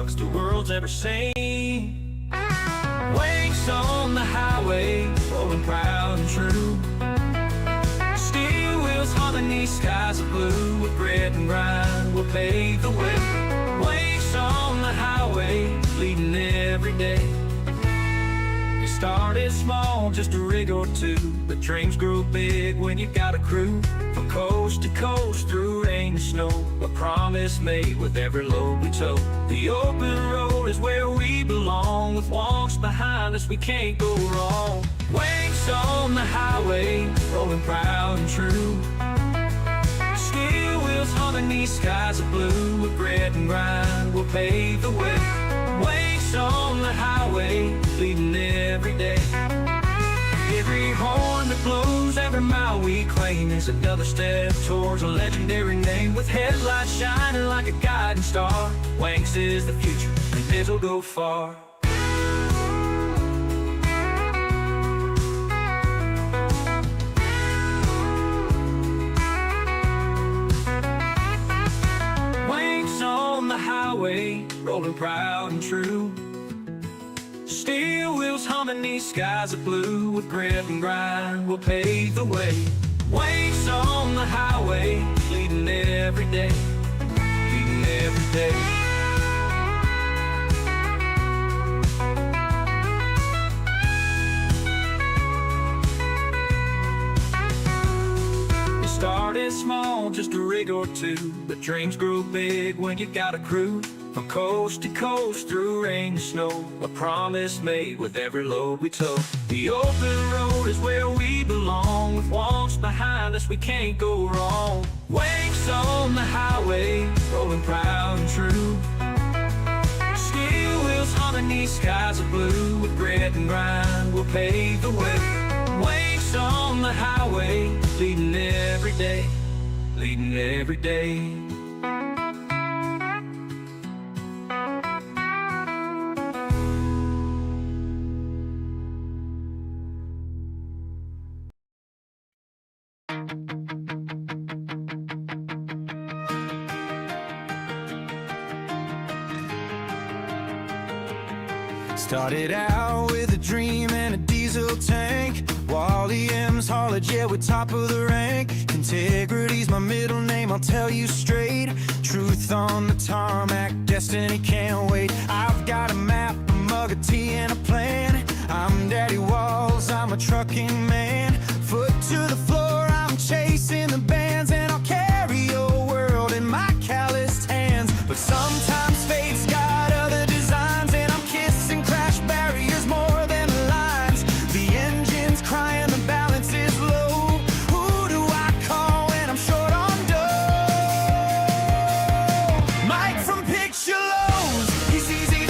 trucks the world's ever seen. Whanc-In on the highway, rolling proud and true. Steel wheels humming these skies of blue. With grit and grind, we'll pave the way. Whanc-In on the highway, leading every day. It started small, just a rig or two, but dreams grow big when you got a crew. From coast to coast, through rain and snow, a promise made with every load we tow. The open road is where we belong. With Whancs behind us, we can't go wrong. Whancs on the highway, rolling proud and true. Steel wheels humming these skies of blue. With grit and grind, we'll pave the way. Whancs on the highway, leading every day. Every horn that blows, every mile we claim is another step towards a legendary name. With headlights shining like a guiding star, Whancs is the future, and this'll go far. Whancs on the highway, rolling proud and true. Steel wheels humming these skies of blue. With grit and grind, we'll pave the way. Whancs on the highway, leading every day, leading every day. It started small, just a rig or two, but dreams grow big when you got a crew. From coast to coast, through rain and snow, a promise made with every load we tow. The open road is where we belong. With Whancs behind us, we can't go wrong. Whancs on the highway, rolling proud and true. Steel wheels humming these skies of blue. With grit and grind, we'll pave the way. Whancs on the highway, leading every day, leading every day. Started out with a dream and a diesel tank. Wally M's haulage, yeah, we're top of the rank. Integrity's my middle name, I'll tell you straight. Truth on the tarmac, destiny can't wait. I've got a map, a mug of tea and a plan. I'm Daddy Walls, I'm a trucking man. Foot to the floor, I'm chasing the bands. And I'll carry your world in my calloused hands. But sometimes fate's got other designs, and I'm kissing crash barriers more than the lines. The engine's crying, the balance is low. Who do I call when I'm short on dough? Mike from Picture Lows, he's easy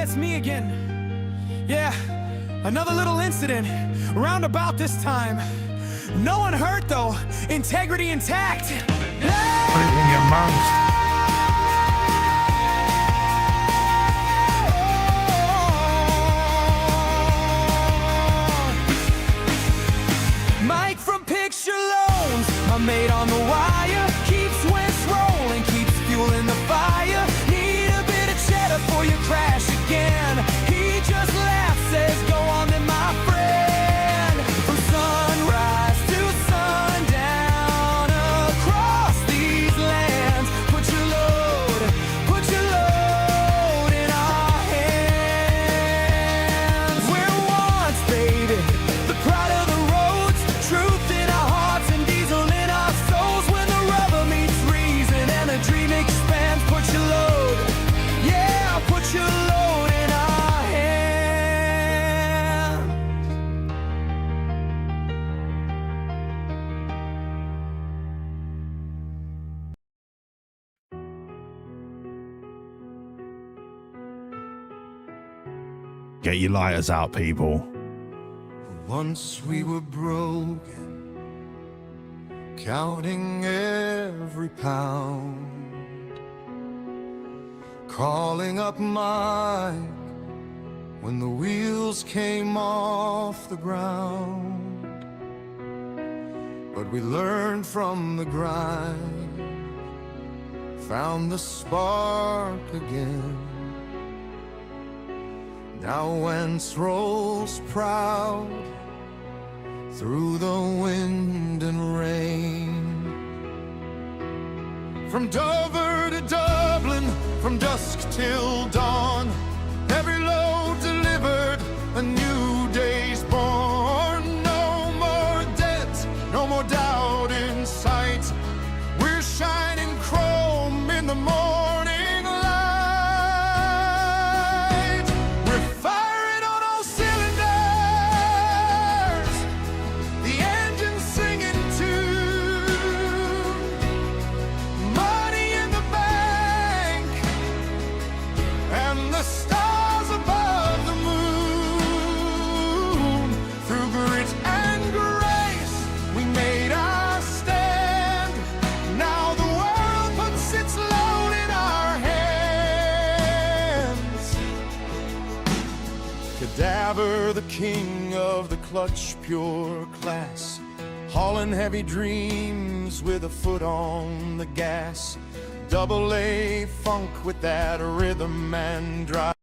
Yeah, it's me again. Yeah, another little incident, round about this time. No one hurt though, integrity intact. Put it in your mouth. Mike from Picture Loans, my mate on the wire, keeps Wentz rolling, keeps fueling the fire. Need a bit of cheddar for your crash again. He just laughs, says, go on then, my friend. From sunrise to sundown, across these lands, put your load in our hands. We're once, baby, the pride of the roads, truth in our hearts and diesel in our souls. When the rubber meets reason and the dream expands, put your load, yeah, put your load in our hands. Get your lighters out, people. Once we were broken, counting every pound, calling up Mike when the wheels came off the ground. But we learned from the grind, found the spark again. Now Wentz rolls proud through the wind and rain. From Dover to Dublin, from dusk till dawn, every load delivered, a new day's born. No more debt, no more doubt in sight. We're shining chrome in the morning light. We're firing on all cylinders, the engine's singing tune. Money in the bank, and the stars above the moon. Through grit and grace, we made our stand. Now the world puts its load in our hands. Cadaver, the king of the clutch, pure class, hauling heavy dreams with a foot on the gas. Double A funk with that rhythm and drive,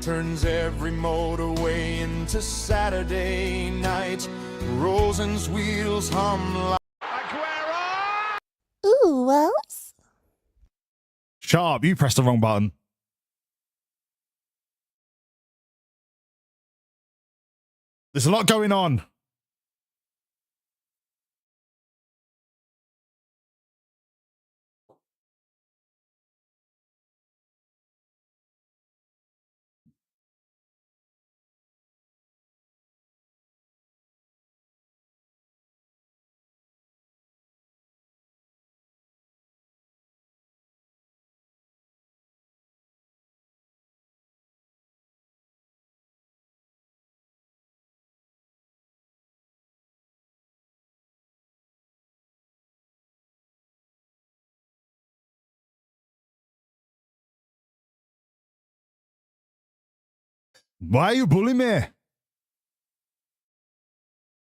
turns every motorway into Saturday night. Rosen's wheels hum like Ooh, whoops. Shut up, you pressed the wrong button. There's a lot going on. Why are you bullying me?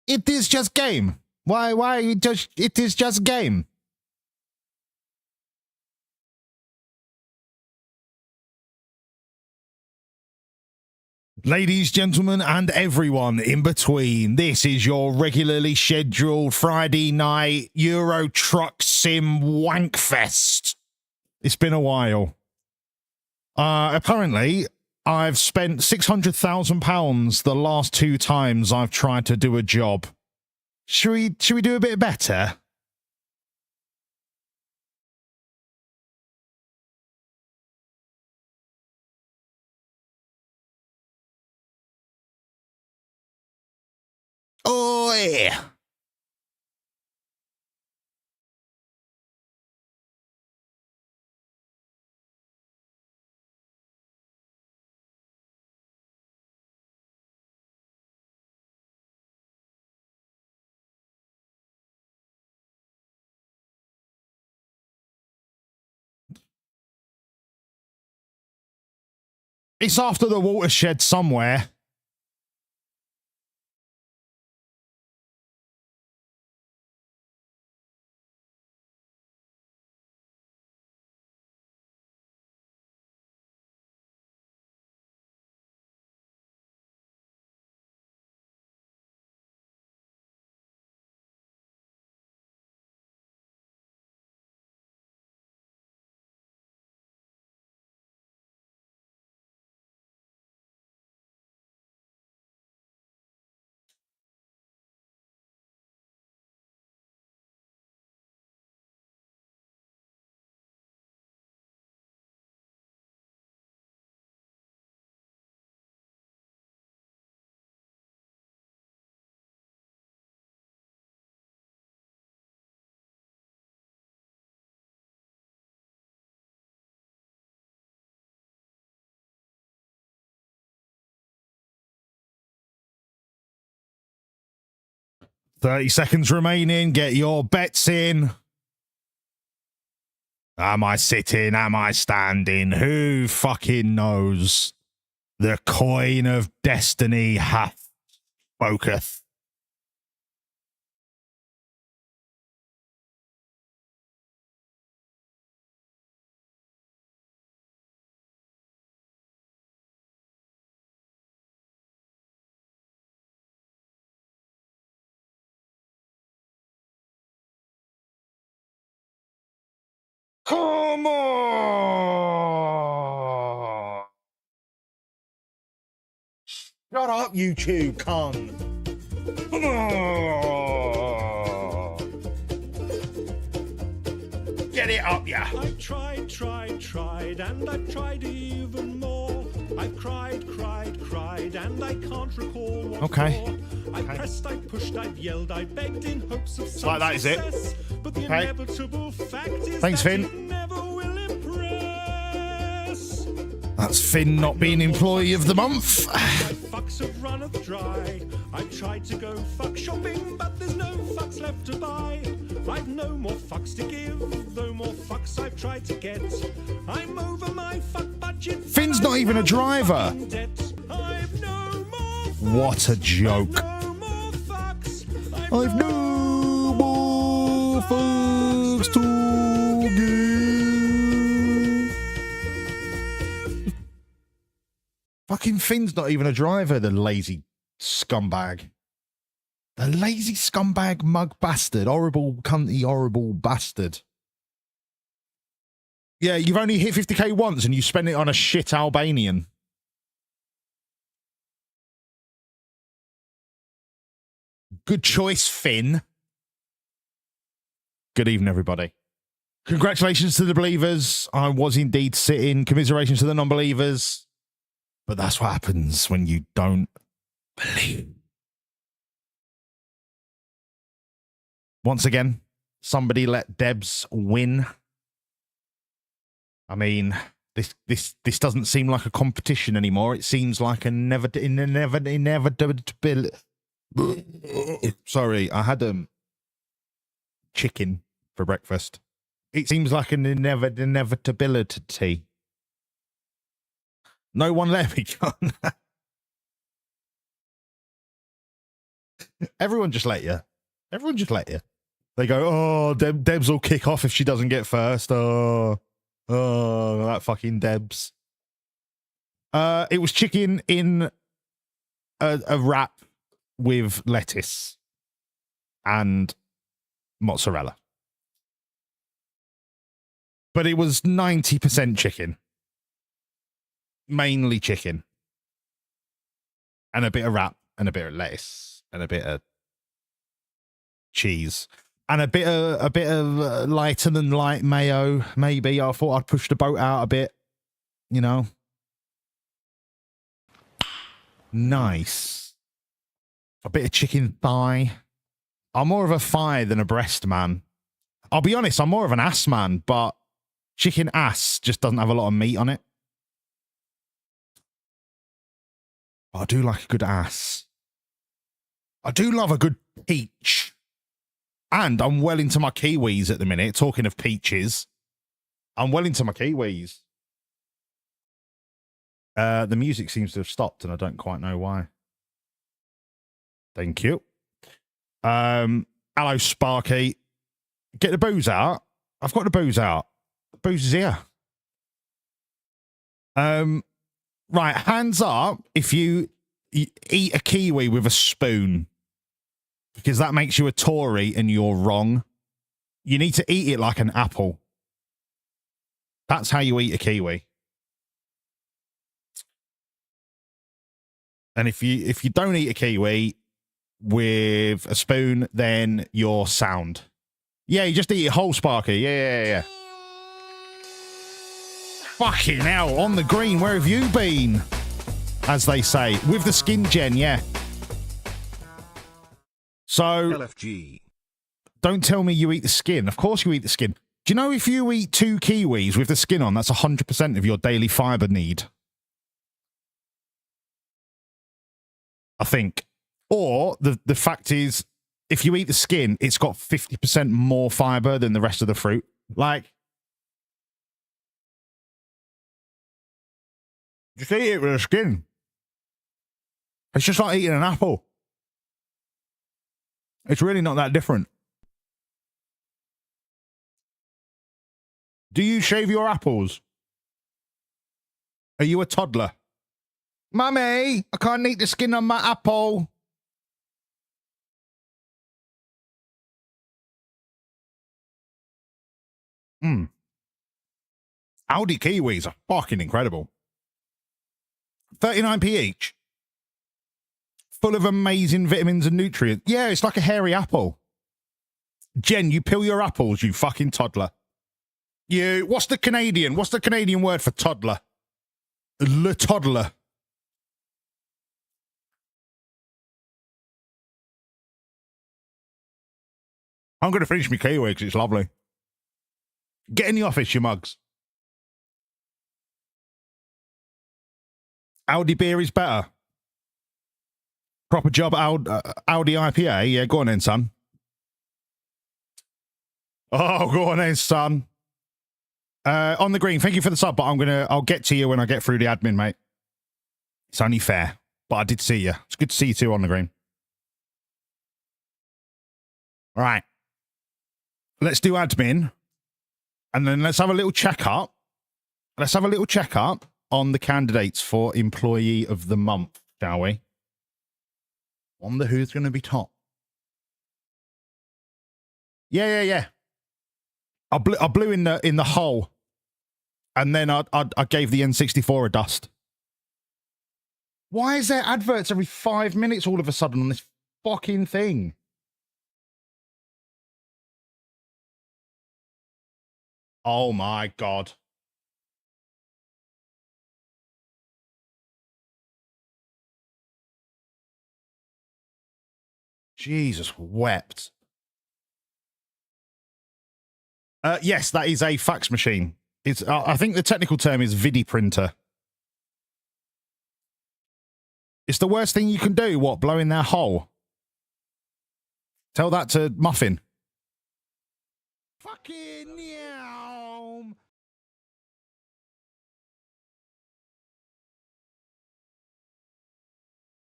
It is just game. Why you just, it is just game. Ladies, gentlemen, and everyone in between, this is your regularly scheduled Friday night Euro Truck Sim Wankfest. It's been a while. Apparently, I've spent £600,000 the last 2 times I've tried to do a job. Should we do a bit better? Oh yeah. It's after the watershed somewhere. $30 seconds remaining. Get your bets in. Am I sitting? Am I standing? Who fucking knows? The coin of destiny hath spoketh. Come on! Shut up, YouTube, cunt! Come on! Get it up, yeah! I've tried, and I've tried even more. I've cried, and I can't recall what for. I pressed, I pushed, I've yelled, I begged in hopes of some like that, is it? success. But the inevitable fact is Thanks, that Finn. it never will impress. That's Finn not being Employee of the Month. My fucks have runneth dry. I've tried to go fuck shopping, but there's no fucks left to buy. I've no more fucks to give, though more fucks I've tried to get. I'm over my fuck budget. Finn's not even a driver. I've no more fucks. What a joke. No more fucks. I've no more fucks to give. Fucking Finn's not even a driver, the lazy scumbag. The lazy scumbag mug bastard. Horrible, cunty, horrible bastard. Yeah, you've only hit 50k once and you spent it on a shit Albanian. Good choice, Finn. Good evening, everybody. Congratulations to the believers. I was indeed sitting. Commiserations to the non-believers. But that's what happens when you don't believe. Once again, somebody let Debs win. I mean, this doesn't seem like a competition anymore. It seems like an inevitability. Sorry, I had chicken for breakfast. It seems like an inevitability. No one let me go. Everyone just let you. Everyone just let you. They go, oh, Debs will kick off if she doesn't get first. Oh, that fucking Debs. It was chicken in a wrap with lettuce and mozzarella. But it was 90% chicken. Mainly chicken. And a bit of wrap and a bit of lettuce and a bit of cheese. And a bit of lighter than light mayo, maybe. I thought I'd push the boat out a bit, you know. Nice. A bit of chicken thigh. I'm more of a thigh than a breast man. I'll be honest, I'm more of an ass man, but chicken ass just doesn't have a lot of meat on it. But I do like a good ass. I do love a good peach. And I'm well into my kiwis at the minute. Talking of peaches, I'm well into my kiwis. The music seems to have stopped, and I don't quite know why. Thank you. Hello, Sparky. Get the booze out. I've got the booze out. The booze is here. Right, hands up if you eat a kiwi with a spoon, because that makes you a Tory and you're wrong. You need to eat it like an apple. That's how you eat a kiwi. And if you don't eat a kiwi with a spoon, then you're sound. Yeah, you just eat it whole, Sparky. Yeah. Fucking hell, on the green, where have you been? As they say, with the skin gen, yeah. So, LFG. Don't tell me you eat the skin. Of course you eat the skin. Do you know if you eat 2 kiwis with the skin on, that's 100% of your daily fiber need? I think. Or the fact is, if you eat the skin, it's got 50% more fiber than the rest of the fruit. Like, just eat it with the skin. It's just like eating an apple. It's really not that different. Do you shave your apples? Are you a toddler? Mummy, I can't eat the skin on my apple. Aldi kiwis are fucking incredible. 39p each. Full of amazing vitamins and nutrients. Yeah, it's like a hairy apple. Jen, you peel your apples, you fucking toddler. What's the Canadian word for toddler? Le toddler. I'm going to finish my kiwi because it's lovely. Get in the office, you mugs. Aldi beer is better. Proper job, Audi IPA. Yeah, go on then, son. Oh, go on then, son. On the green, thank you for the sub, but I'll get to you when I get through the admin, mate. It's only fair, but I did see you. It's good to see you too on the green. All right. Let's do admin, and then let's have a little check-up. Let's have a little check-up on the candidates for Employee of the Month, shall we? Wonder who's going to be top. Yeah. I blew in the hole, and then I gave the N64 a dust. Why is there adverts every 5 minutes all of a sudden on this fucking thing? Oh my God. Jesus wept. Yes, that is a fax machine. It's I think the technical term is vidi printer. It's the worst thing you can do. What, blow in their hole? Tell that to Muffin. Fucking yeah.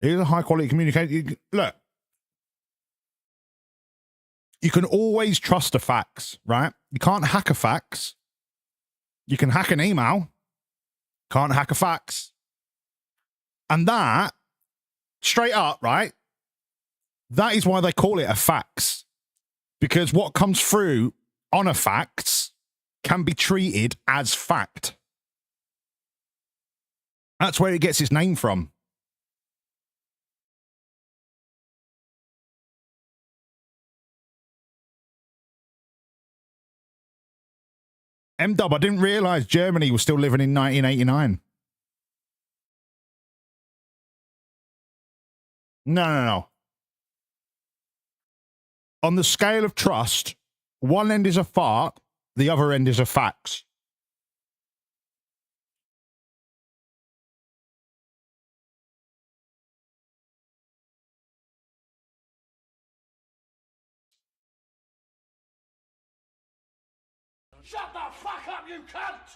Here's a high quality communication. Look. You can always trust a fax, right? You can't hack a fax. You can hack an email. Can't hack a fax. And that, straight up, right? That is why they call it a fax. Because what comes through on a fax can be treated as fact. That's where it gets its name from. M-Dub, I didn't realise Germany was still living in 1989. No. On the scale of trust, one end is a fart, the other end is a fax. Shut the fuck up, you cunt!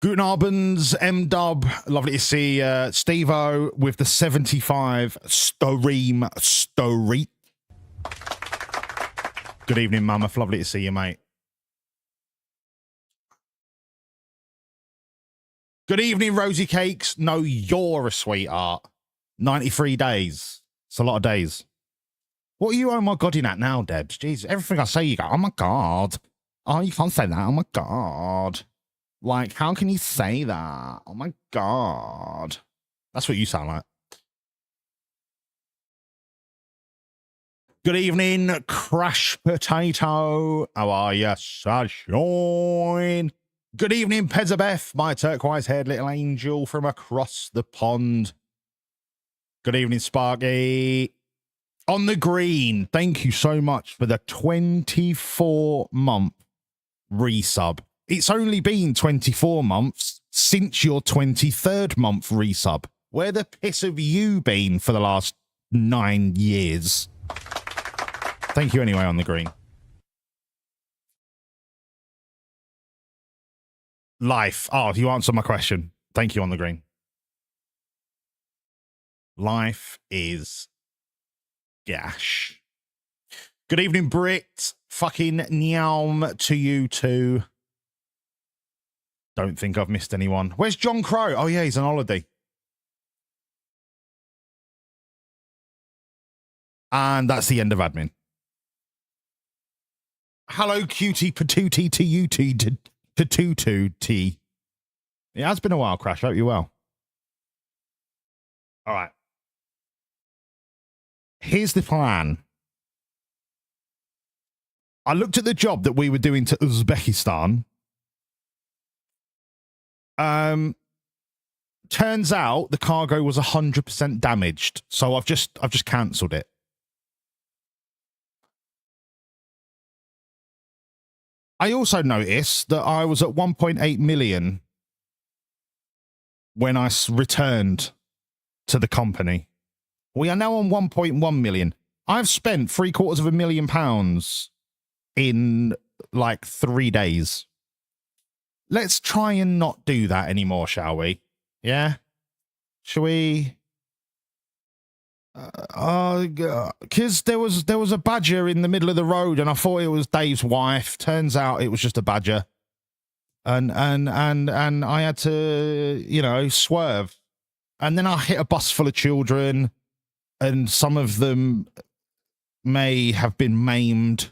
Guten Abend, M-Dub. Lovely to see Steve-O with the 75 Stream Story. Good evening, Mammoth. Lovely to see you, mate. Good evening, Rosy Cakes. No, you're a sweetheart. 93 days. It's a lot of days. What are you, oh my God, in at now, Debs? Jeez, everything I say, you go, oh my God. Oh, you can't say that. Oh my God. Like, how can you say that? Oh my God. That's what you sound like. Good evening, Crash Potato. How are you, sunshine? Good evening, Pezabeth, my turquoise-haired little angel from across the pond. Good evening, Sparky. On the green, thank you so much for the 24-month resub. It's only been 24 months since your 23rd month resub. Where the piss have you been for the last 9 years? Thank you anyway, on the green. Life. Oh, you answered my question. Thank you, on the green. Life is gash. Good evening, Brit. Fucking nyam to you too. Don't think I've missed anyone. Where's John Crow? Oh, yeah, he's on holiday. And that's the end of admin. Hello, cutie patootie to you to tutu T. It has been a while, Crash. Hope you're well. All right. Here's the plan. I looked at the job that we were doing to Uzbekistan. Turns out the cargo was 100% damaged, so I've just cancelled it. I also noticed that I was at 1.8 million when I returned to the company. We are now on 1.1 million. I've spent £750,000 in like 3 days. Let's try and not do that anymore, shall we? Yeah? Shall we? Because there was a badger in the middle of the road, and I thought it was Dave's wife. Turns out it was just a badger, and I had to, you know, swerve, and then I hit a bus full of children, and some of them may have been maimed.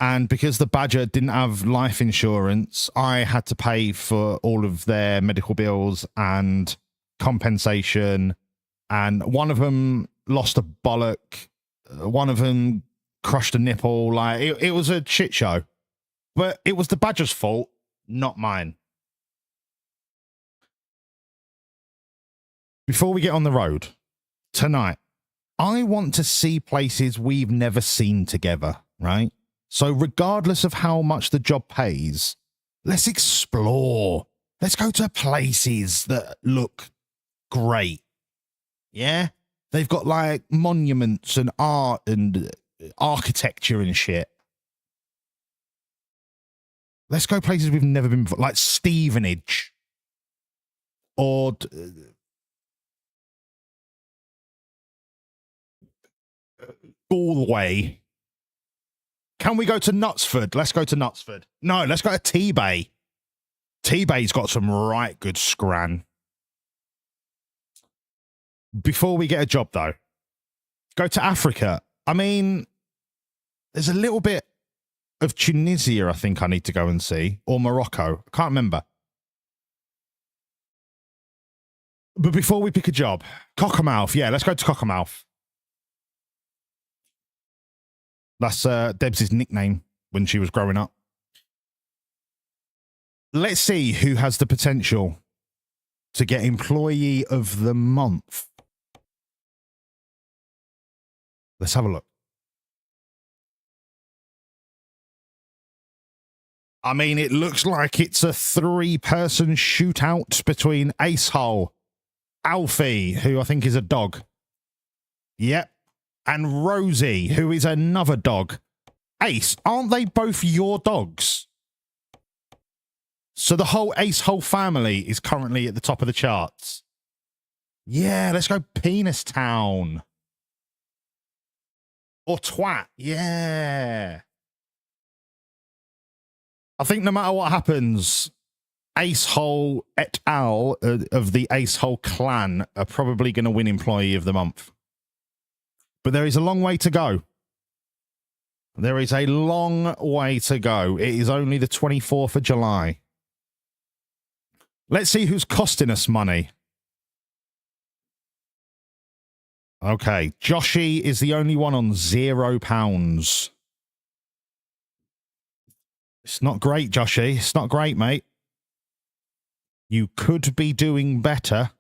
And because the badger didn't have life insurance, I had to pay for all of their medical bills and compensation. And one of them lost a bollock. One of them crushed a nipple. Like, it was a shit show. But it was the badger's fault, not mine. Before we get on the road, tonight, I want to see places we've never seen together, right? So regardless of how much the job pays, let's explore. Let's go to places that look great. Yeah? They've got like monuments and art and architecture and shit. Let's go places we've never been before, like Stevenage or Galway. Can we go to Knutsford? Let's go to Knutsford. No, let's go to T-Bay. T-Bay's got some right good scran. Before we get a job, though, go to Africa. I mean, there's a little bit of Tunisia I think I need to go and see, or Morocco. I can't remember. But before we pick a job, Cockermouth. Yeah, let's go to Cockermouth. That's Debs' nickname when she was growing up. Let's see who has the potential to get Employee of the Month. Let's have a look. I mean, it looks like it's a 3-person shootout between Acehole, Alfie, who I think is a dog. Yep. And Rosie, who is another dog. Ace, aren't they both your dogs? So the whole Ace Hole family is currently at the top of the charts. Yeah, let's go Penis Town. Or Twat. Yeah. I think no matter what happens, Ace Hole et al. Of the Ace Hole clan are probably going to win Employee of the Month. But there is a long way to go. There is a long way to go. It is only the 24th of July. Let's see who's costing us money. Okay, Joshy is the only one on £0. It's not great, Joshy. It's not great, mate. You could be doing better.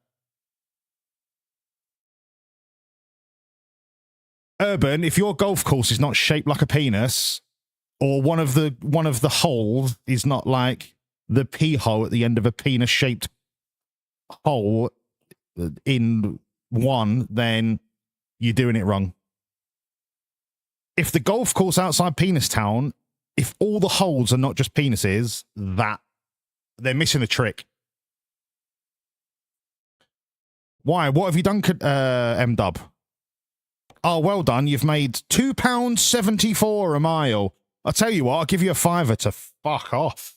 Urban, if your golf course is not shaped like a penis, or one of the holes is not like the pee hole at the end of a penis-shaped hole in one, then you're doing it wrong. If the golf course outside Penis Town, if all the holes are not just penises, that they're missing a trick. Why? What have you done, M-Dub? Oh, well done. You've made £2.74 a mile. I'll tell you what, I'll give you a fiver to fuck off.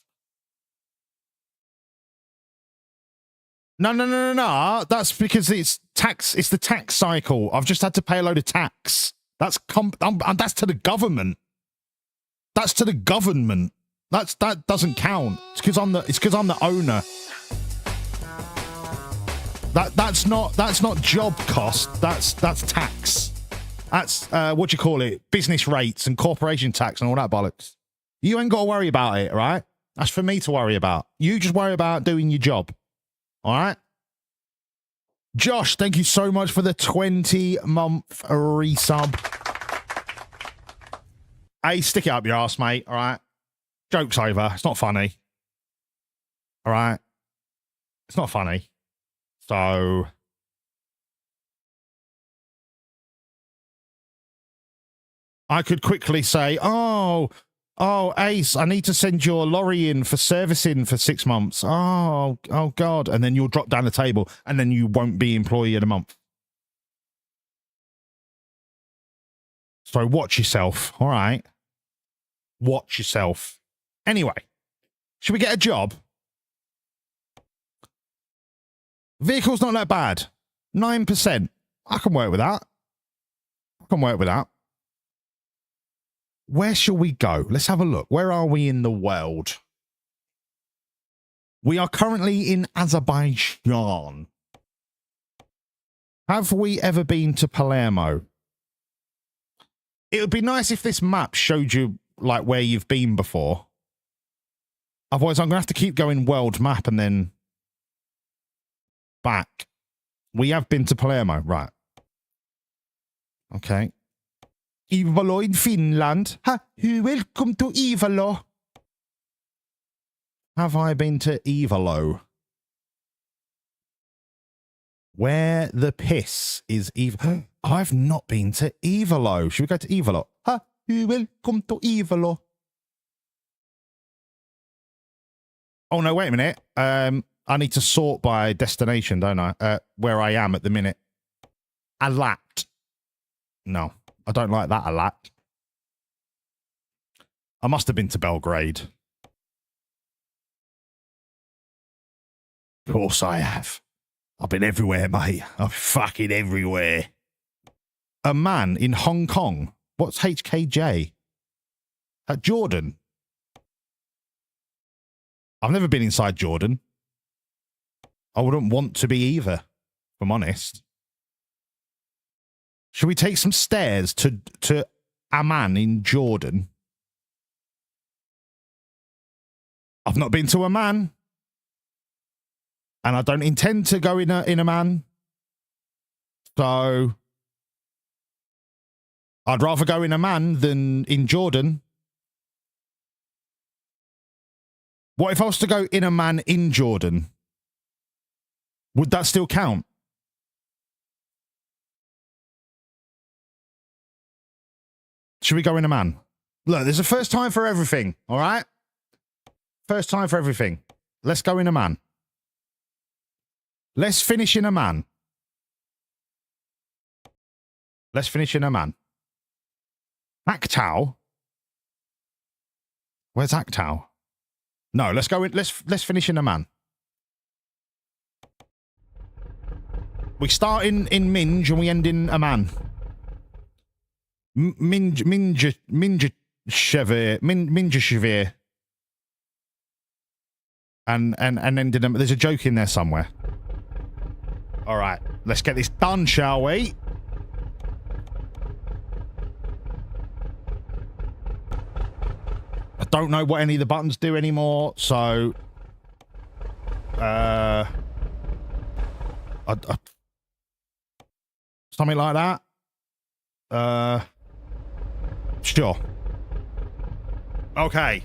No. That's because it's tax. It's the tax cycle. I've just had to pay a load of tax. That's to the government. That's to the government. That doesn't count. It's because I'm the owner. That's not job cost. That's tax. That's what do you call it? Business rates and corporation tax and all that bollocks. You ain't got to worry about it, right? That's for me to worry about. You just worry about doing your job. All right? Josh, thank you so much for the 20-month resub. Hey, stick it up your ass, mate. All right? Joke's over. It's not funny. All right? It's not funny. So I could quickly say, oh, Ace, I need to send your lorry in for servicing for 6 months. Oh, God. And then you'll drop down the table and then you won't be employee of the month. So watch yourself. All right. Watch yourself. Anyway, should we get a job? Vehicle's not that bad. 9%. I can work with that. Where shall we go? Let's have a look. Where are we in the world? We are currently in Azerbaijan. Have we ever been to Palermo? It would be nice if this map showed you like where you've been before. Otherwise, I'm going to have to keep going world map and then back. We have been to Palermo, right? Okay. Ivalo in Finland. Welcome to Ivalo. Have I been to Ivalo? Where the piss is Ivalo? I've not been to Ivalo. Should we go to Ivalo? Welcome to Ivalo. Oh, no, wait a minute. I need to sort by destination, don't I? Where I am at the minute. Alat. No, I don't like that Alat. I must have been to Belgrade. Of course I have. I've been everywhere, mate. I'm fucking everywhere. A man in Hong Kong. What's HKJ? At Jordan. I've never been inside Jordan. I wouldn't want to be either, if I'm honest. Should we take some stairs to Amman in Jordan? I've not been to Amman. And I don't intend to go in Amman. So I'd rather go in Amman than in Jordan. What if I was to go in Amman in Jordan? Would that still count? Should we go in Amman? Look, there's a first time for everything, all right? First time for everything. Let's go in a man. Let's finish in a man. Let's finish in a man. Actau? Where's Actau? No, let's go in. Let's finish in a man. We start in Minge and we end in a man. Minge Chevere. And ending them. There's a joke in there somewhere. All right, let's get this done, shall we? I don't know what any of the buttons do anymore, so something like that. Sure. Okay.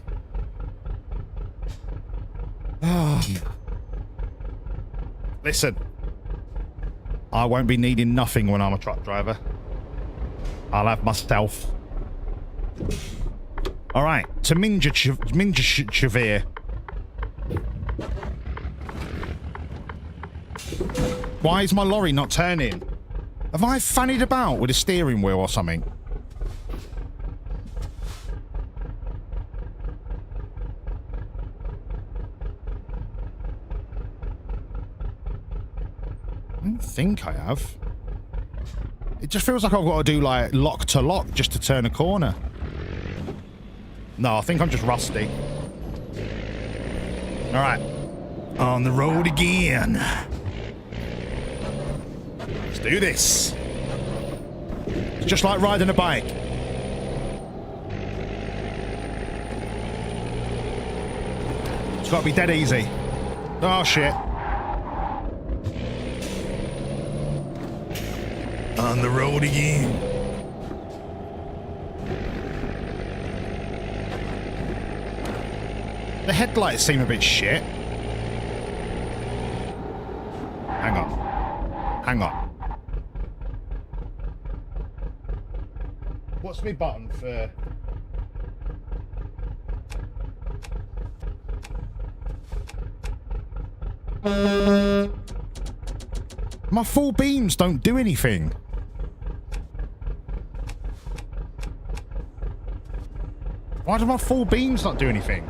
Listen, I won't be needing nothing when I'm a truck driver. I'll have myself. All right, to Minjashivir. Why is my lorry not turning? Have I fannied about with a steering wheel or something? I don't think I have. It just feels like I've got to do like lock to lock just to turn a corner. No, I think I'm just rusty. All right. On the road again. Let's do this. It's just like riding a bike. It's got to be dead easy. Oh, shit. On the road again. The headlights seem a bit shit. Hang on. Hang on. What's my button for... My full beams don't do anything. Why do my full beams not do anything?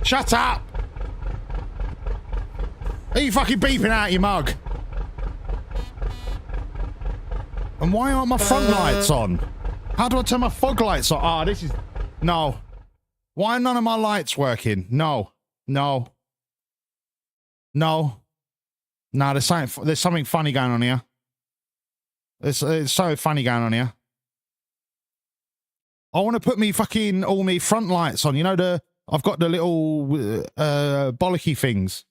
Shut up! Are you fucking beeping out your mug? And why aren't my front lights on? How do I turn my fog lights on? Ah, this is... No. Why are none of my lights working? No. No. No. No, there's something funny going on here. It's so funny going on here. I want to put me fucking all me front lights on. You know, I've got the little bollocky things.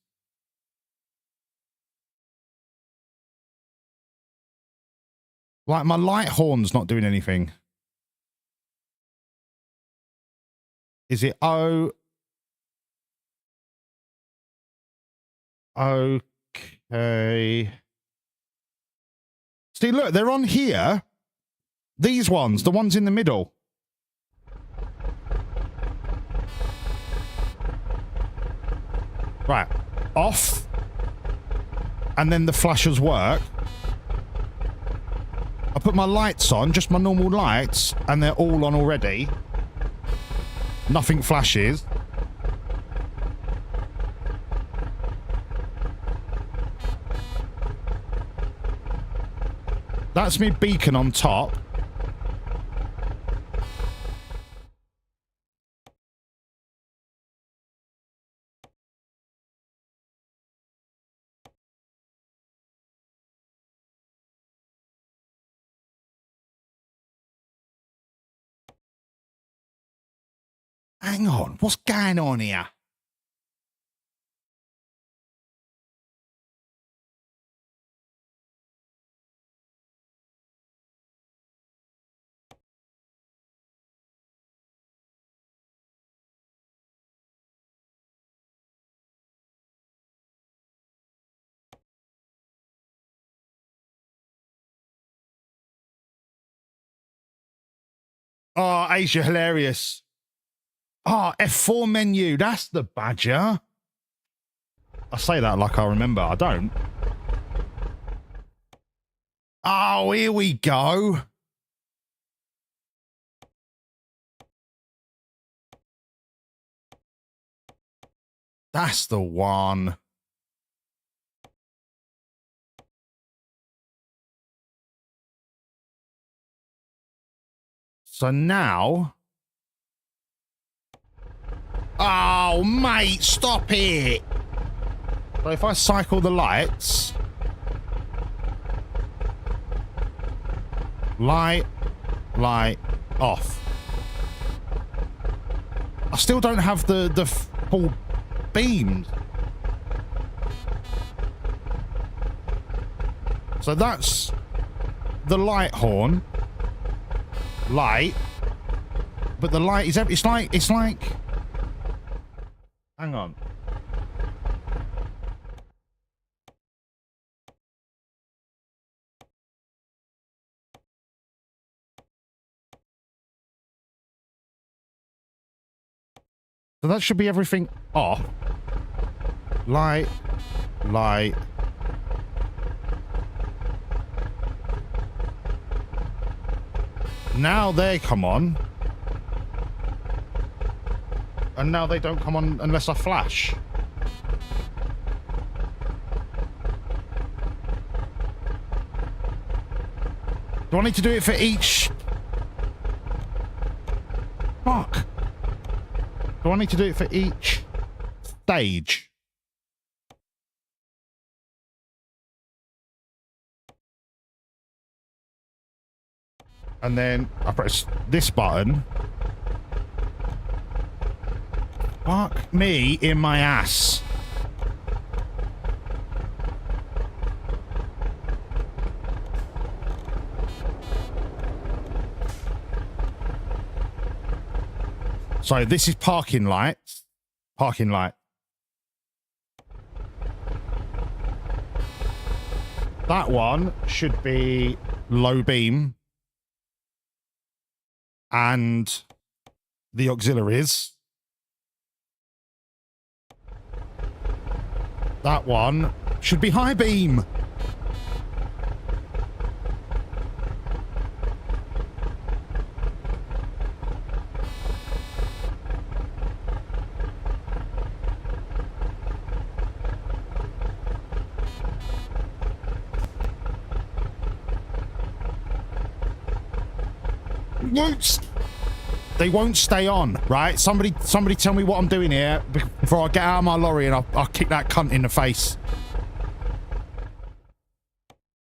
Like my light horn's not doing anything. Is it okay? See, look, they're on here. These ones, the ones in the middle. Right, off. And then the flashers work. I put my lights on, just my normal lights, and they're all on already. Nothing flashes. That's me beacon on top. Hang on, what's going on here? Oh, Asia, hilarious. Oh, F4 menu. That's the badger. I say that like I remember. I don't. Oh, here we go. That's the one. So now... Oh, mate, stop it. So if I cycle the lights... Light, off. I still don't have the full beams. So that's the light horn. Light. But the light is... It's like... Hang on. So that should be everything off. Light. Now they come on. And now they don't come on unless I flash. Do I need to do it for each? Fuck. Do I need to do it for each stage? And then I press this button. Fuck me in my ass. So this is parking lights. Parking light. That one should be low beam. And the auxiliaries. That one should be high beam. They won't stay on, right? Somebody tell me what I'm doing here before I get out of my lorry and I'll kick that cunt in the face.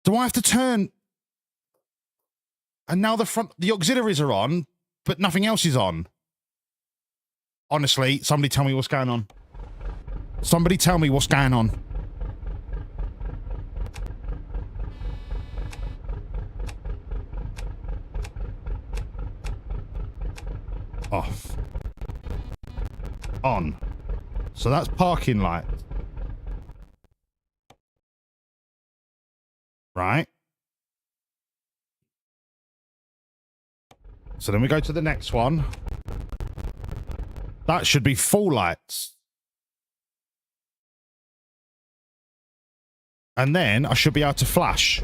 Do I have to turn? And now the auxiliaries are on, but nothing else is on. Honestly, somebody tell me what's going on. Somebody tell me what's going on. Off. On. So that's parking light. Right. So then we go to the next one. That should be full lights. And then I should be able to flash.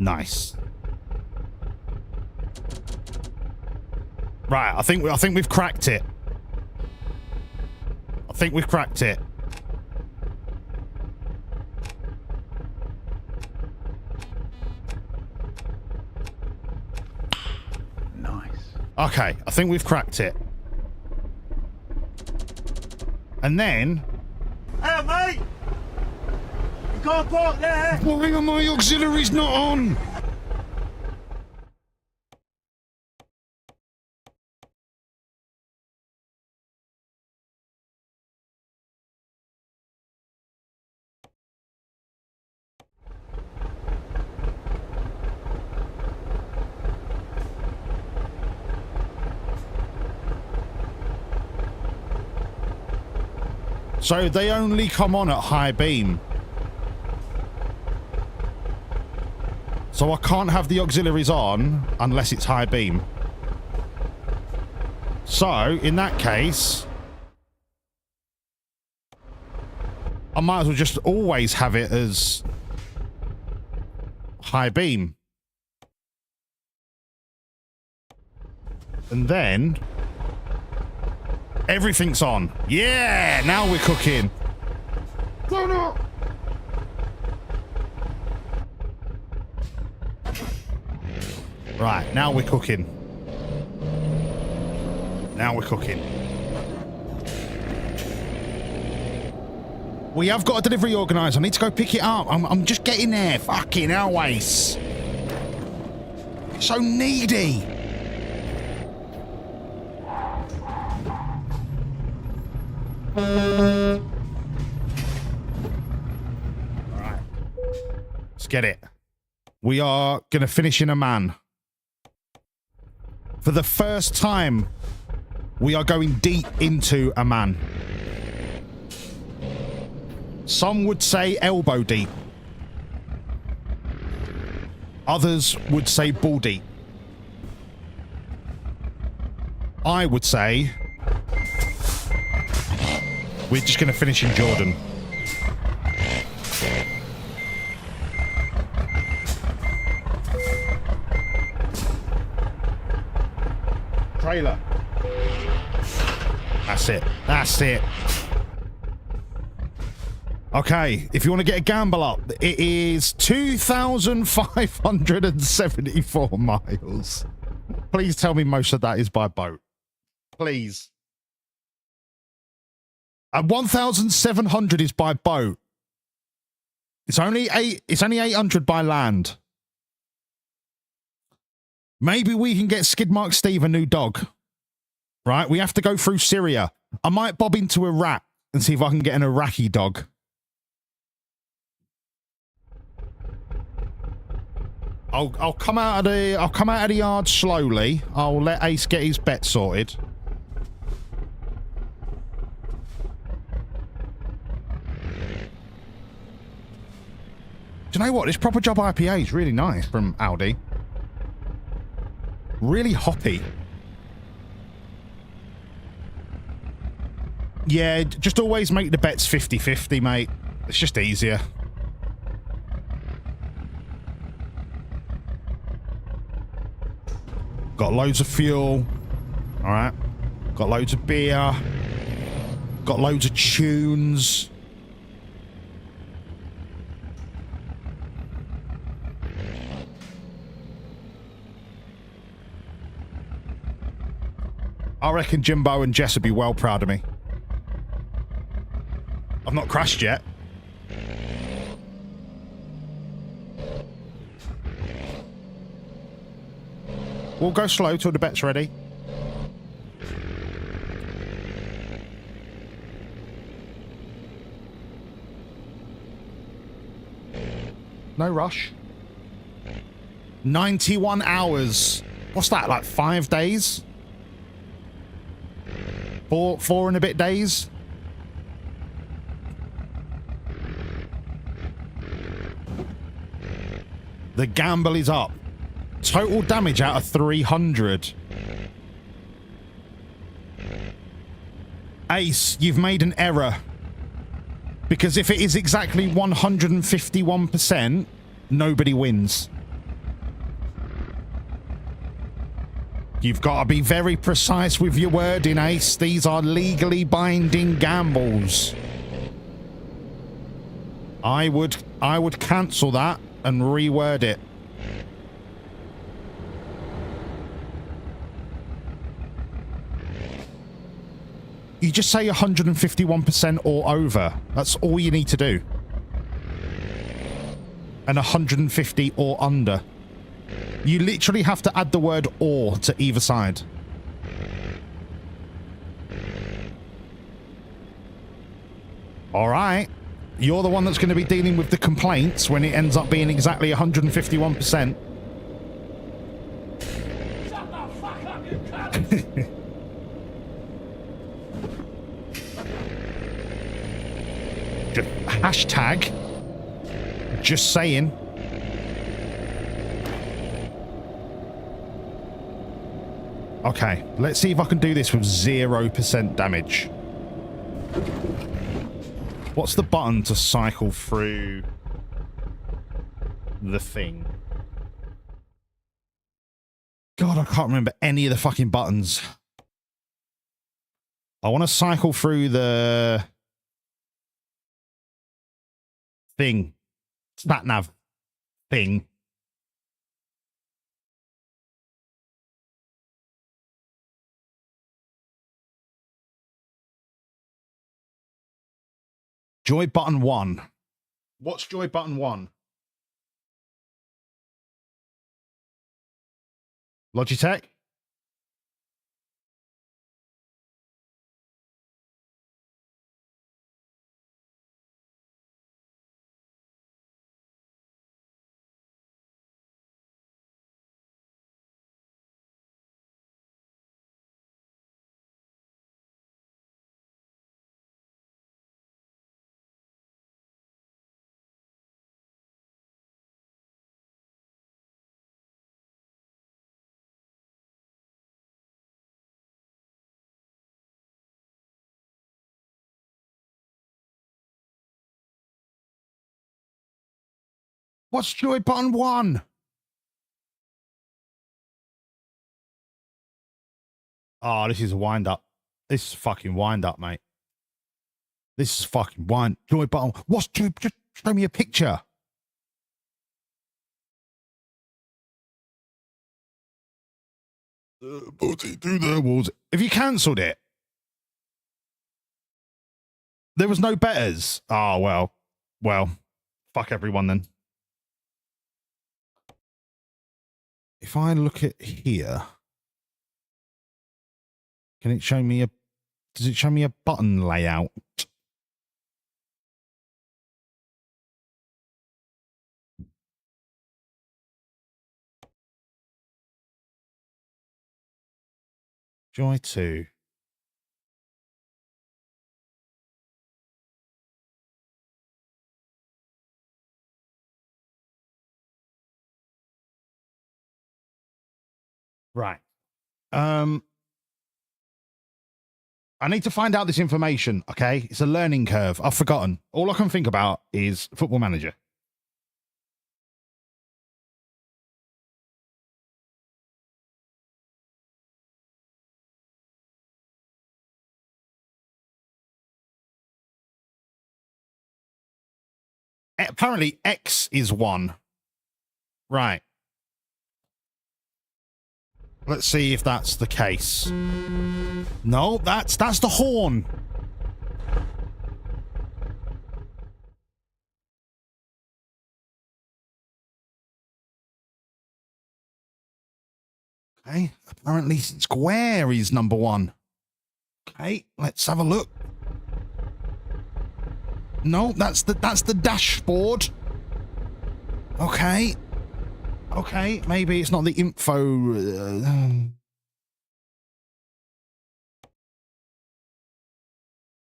Nice. Right, I think we've cracked it. I think we've cracked it. Nice. Okay, I think we've cracked it. And then... Hey, mate! You can't park there! Why are my auxiliaries not on? So they only come on at high beam. So I can't have the auxiliaries on unless it's high beam. So, in that case, I might as well just always have it as high beam. And then everything's on. Yeah, now we're cooking. Right, now we're cooking. Now we're cooking. We have got a delivery organised. I need to go pick it up. I'm just getting there. Fucking always. So needy. Alright. Let's get it. We are going to finish in a man. For the first time, we are going deep into a man. Some would say elbow deep. Others would say ball deep. I would say we're just going to finish in Jordan. Trailer. That's it. That's it. Okay, if you want to get a gamble up, it is 2,574 miles. Please tell me most of that is by boat. Please. 1,700 is by boat. It's only 800 by land. Maybe we can get Skidmark Steve a new dog. Right? We have to go through Syria. I might bob into Iraq and see if I can get an Iraqi dog. I'll come out of the yard slowly. I'll let Ace get his bet sorted. Do you know what? This Proper Job IPA is really nice from Aldi. Really hoppy. Yeah, just always make the bets 50-50, mate. It's just easier. Got loads of fuel. All right. Got loads of beer. Got loads of tunes. I reckon Jimbo and Jess would be well proud of me. I've not crashed yet. We'll go slow till the bet's ready. No rush. 91 hours. What's that, like 5 days? Four and a bit days? The gamble is up. Total damage out of 300. Ace, you've made an error. Because if it is exactly 151%, nobody wins. You've got to be very precise with your wording, Ace. These are legally binding gambles. I would cancel that and reword it. You just say 151% or over. That's all you need to do. And 150 or under. You literally have to add the word or to either side. All right. You're the one that's going to be dealing with the complaints when it ends up being exactly 151%. Shut the fuck up, you cunt! Hashtag. Just saying. Okay, let's see if I can do this with 0% damage. What's the button to cycle through the thing? God, I can't remember any of the fucking buttons. I want to cycle through the thing. Sat nav thing. Joy button 1. What's joy button 1? Logitech? What's joy button 1? Oh, this is a wind up. This is fucking wind up, mate. This is fucking wind. Joy button. What's joy? Just show me a picture. Through the walls. Have you cancelled it? There was no betters. Oh, well. Well, fuck everyone then. If I look at here, can it show me a... Does it show me a button layout? Joy 2. Right. I need to find out this information, okay? It's a learning curve. I've forgotten. All I can think about is Football Manager. Apparently, X is 1. Right. Let's see if that's the case. No, that's the horn. Okay, apparently square is number 1. Okay, let's have a look. No, that's the dashboard. Okay. Okay, maybe it's not the info.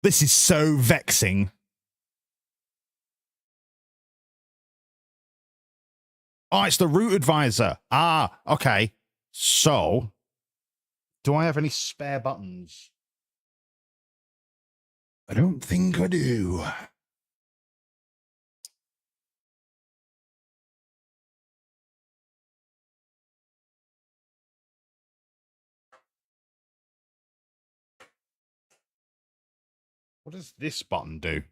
This is so vexing. Oh, it's the route advisor. Ah, okay. So, do I have any spare buttons? I don't think I do. What does this button do?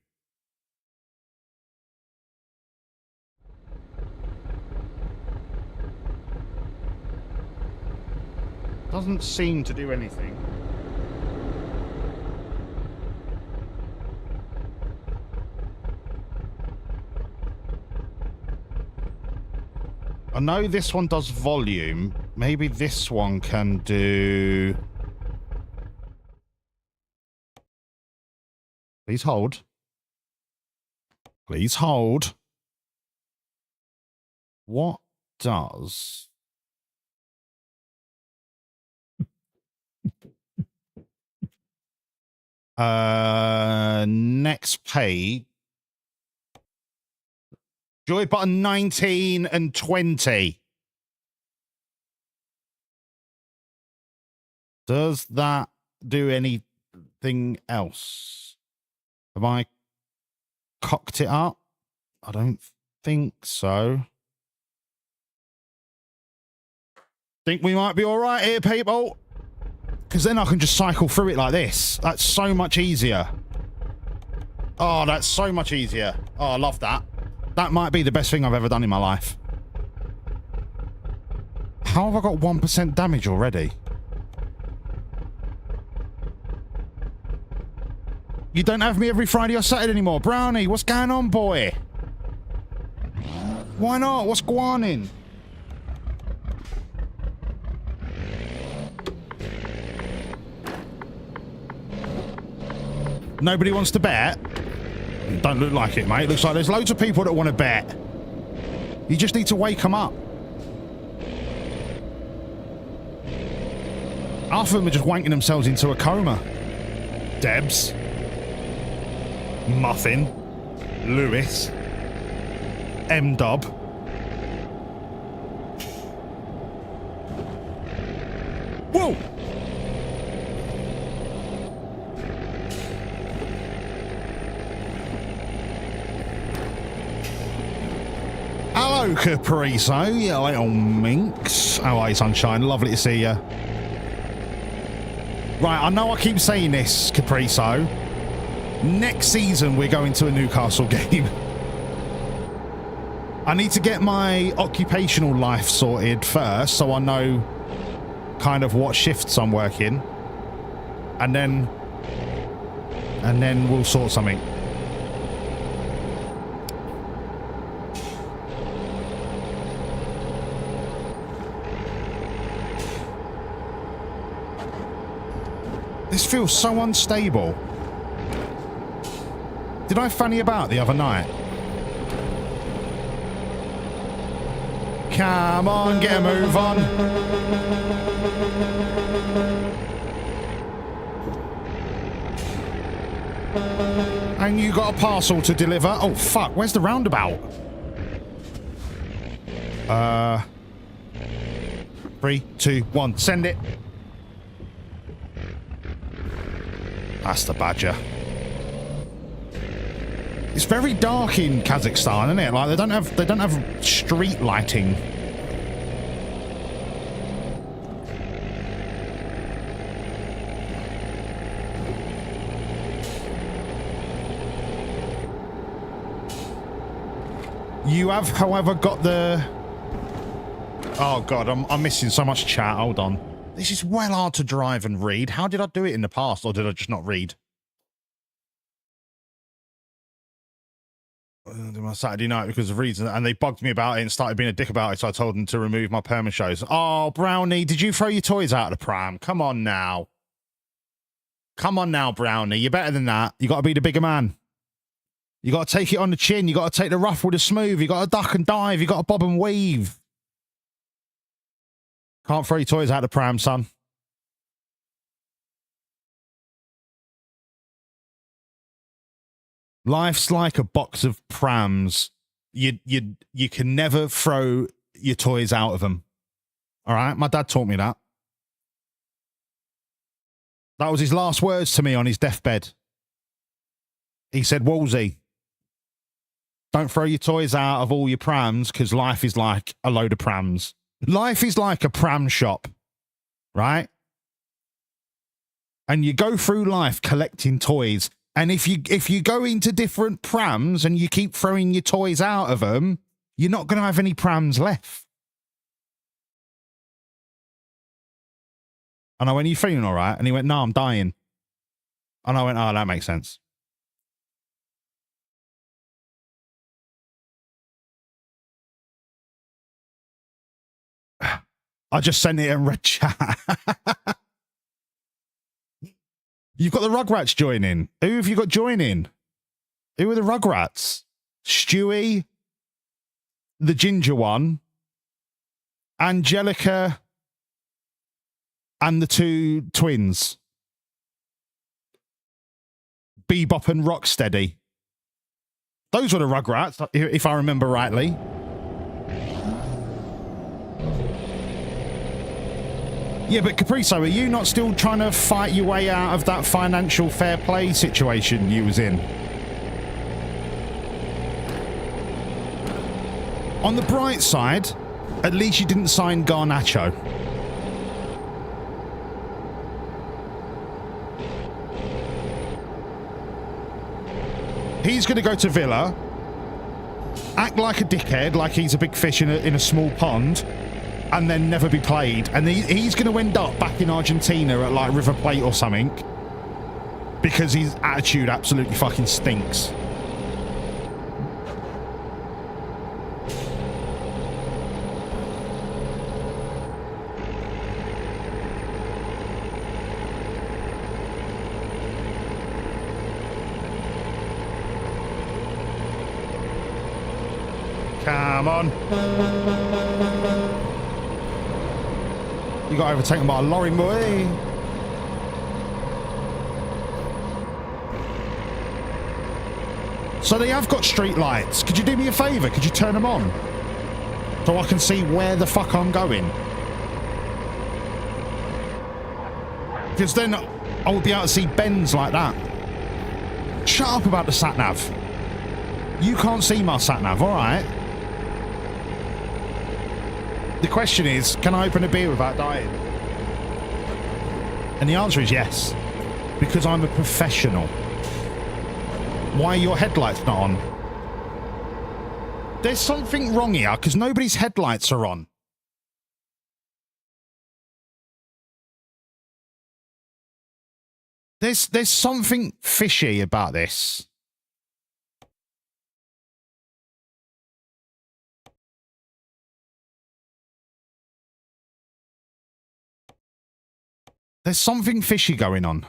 Doesn't seem to do anything. I know this one does volume. Maybe this one can do... Please hold. Please hold. What does... Next page. Joy button 19 and 20. Does that do anything else? Have I cocked it up? I don't think so. Think we might be all right here, people. Because then I can just cycle through it like this. That's so much easier. Oh, that's so much easier. Oh, I love that. That might be the best thing I've ever done in my life. How have I got 1% damage already? You don't have me every Friday or Saturday anymore. Brownie, what's going on, boy? Why not? What's going on? Nobody wants to bet? Don't look like it, mate. Looks like there's loads of people that want to bet. You just need to wake them up. Half of them are just wanking themselves into a coma. Debs. Muffin. Lewis. M-Dub. Whoa! Hello, Capriso, you little minx. How are you, sunshine? Lovely to see you. Right, I know I keep saying this, Capriso. Next season, we're going to a Newcastle game. I need to get my occupational life sorted first, so I know kind of what shifts I'm working. And then we'll sort something. This feels so unstable. Did I fanny about the other night? Come on, get a move on. And you got a parcel to deliver? Oh, fuck. Where's the roundabout? 3, 2, 1. Send it. That's the badger. It's very dark in Kazakhstan, isn't it? Like they don't have street lighting. You have, however, got the... Oh god, I'm missing so much chat. Hold on. This is well hard to drive and read. How did I do it in the past, or did I just not read? My Saturday night because of reasons, and they bugged me about it and started being a dick about it, so I told them to remove my perma shows. Oh, Brownie, did you throw your toys out of the pram? Come on now. Come on now, Brownie. You're better than that. You got to be the bigger man. You got to take it on the chin. You got to take the rough with the smooth. You got to duck and dive. You got to bob and weave. Can't throw your toys out of the pram, son. Life's like a box of prams. You can never throw your toys out of them. All right? My dad taught me that. That was his last words to me on his deathbed. He said, Wolsey, don't throw your toys out of all your prams because life is like a load of prams. Life is like a pram shop, right? And you go through life collecting toys. And if you go into different prams and you keep throwing your toys out of them, you're not going to have any prams left. And I went, are you feeling all right? And he went, no, I'm dying. And I went, oh, that makes sense. I just sent it in red chat. You've got the Rugrats joining. Who have you got joining? Who are the Rugrats? Stewie, the ginger one, Angelica, and the two twins. Bebop and Rocksteady. Those were the Rugrats, if I remember rightly. Yeah, but Capriso, are you not still trying to fight your way out of that financial fair play situation you was in? On the bright side, at least you didn't sign Garnacho. He's going to go to Villa, act like a dickhead, like he's a big fish in a small pond, and then never be played. And he's going to end up back in Argentina at like River Plate or something because his attitude absolutely fucking stinks. Come on. You got overtaken by a lorry, boy. So they have got street lights. Could you do me a favour? Could you turn them on? So I can see where the fuck I'm going. Because then I will be able to see bends like that. Shut up about the sat-nav. You can't see my sat-nav, alright? The question is, can I open a beer without dying? And the answer is yes. Because I'm a professional. Why are your headlights not on? There's something wrong here, because nobody's headlights are on. There's something fishy about this. There's something fishy going on.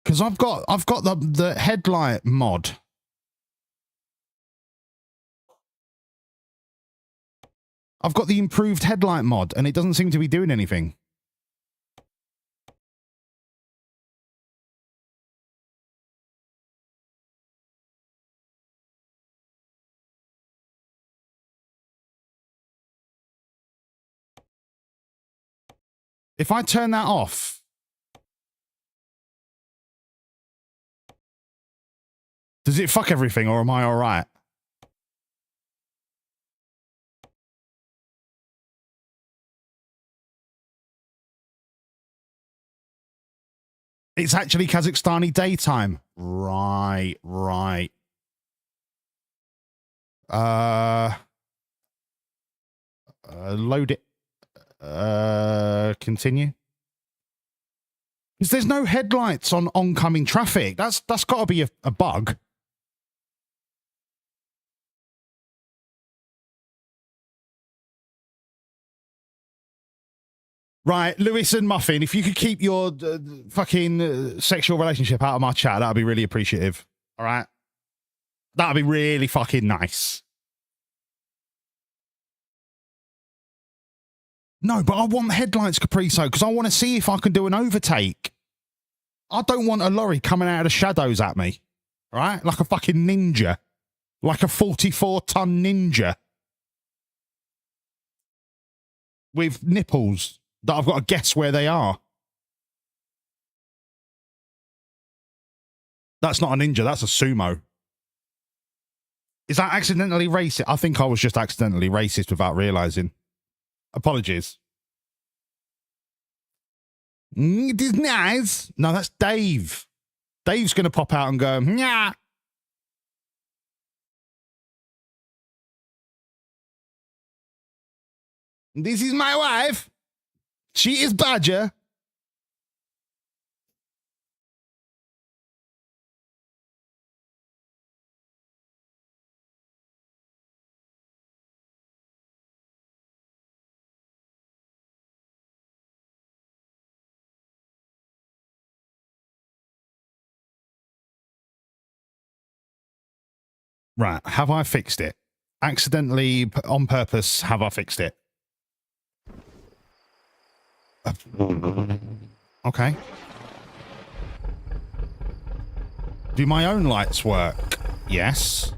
Because I've got the headlight mod. I've got the improved headlight mod, and it doesn't seem to be doing anything. If I turn that off, does it fuck everything, or am I all right? It's actually Kazakhstani daytime. Right, right. Load it. Continue. Because there's no headlights on oncoming traffic. That's got to be a bug. Right, Lewis and Muffin, if you could keep your fucking sexual relationship out of my chat, that'd be really appreciative. All right? That'd be really fucking nice. No, but I want headlights, Capriso, because I want to see if I can do an overtake. I don't want a lorry coming out of the shadows at me. All right? Like a fucking ninja. Like a 44-ton ninja. With nipples that I've got to guess where they are. That's not a ninja, that's a sumo. Is that accidentally racist? I think I was just accidentally racist without realising. Apologies. It is nice. No, that's Dave. Dave's going to pop out and go, nah. This is my wife. She is Badger. Right, have I fixed it? Accidentally, on purpose, have I fixed it? Okay. Do my own lights work? Yes.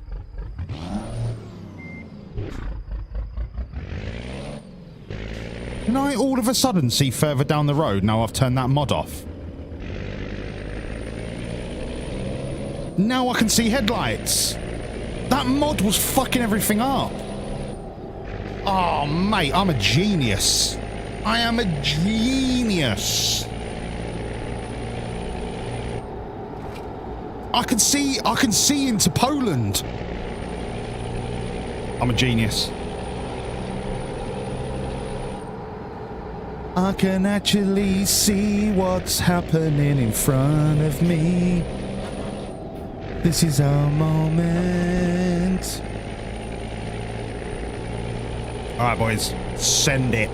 Can I all of a sudden see further down the road now I've turned that mod off? Now I can see headlights. That mod was fucking everything up. Oh, mate, I'm a genius. I am a genius. I can see into Poland. I'm a genius. I can actually see what's happening in front of me. This is our moment. All right, boys, send it.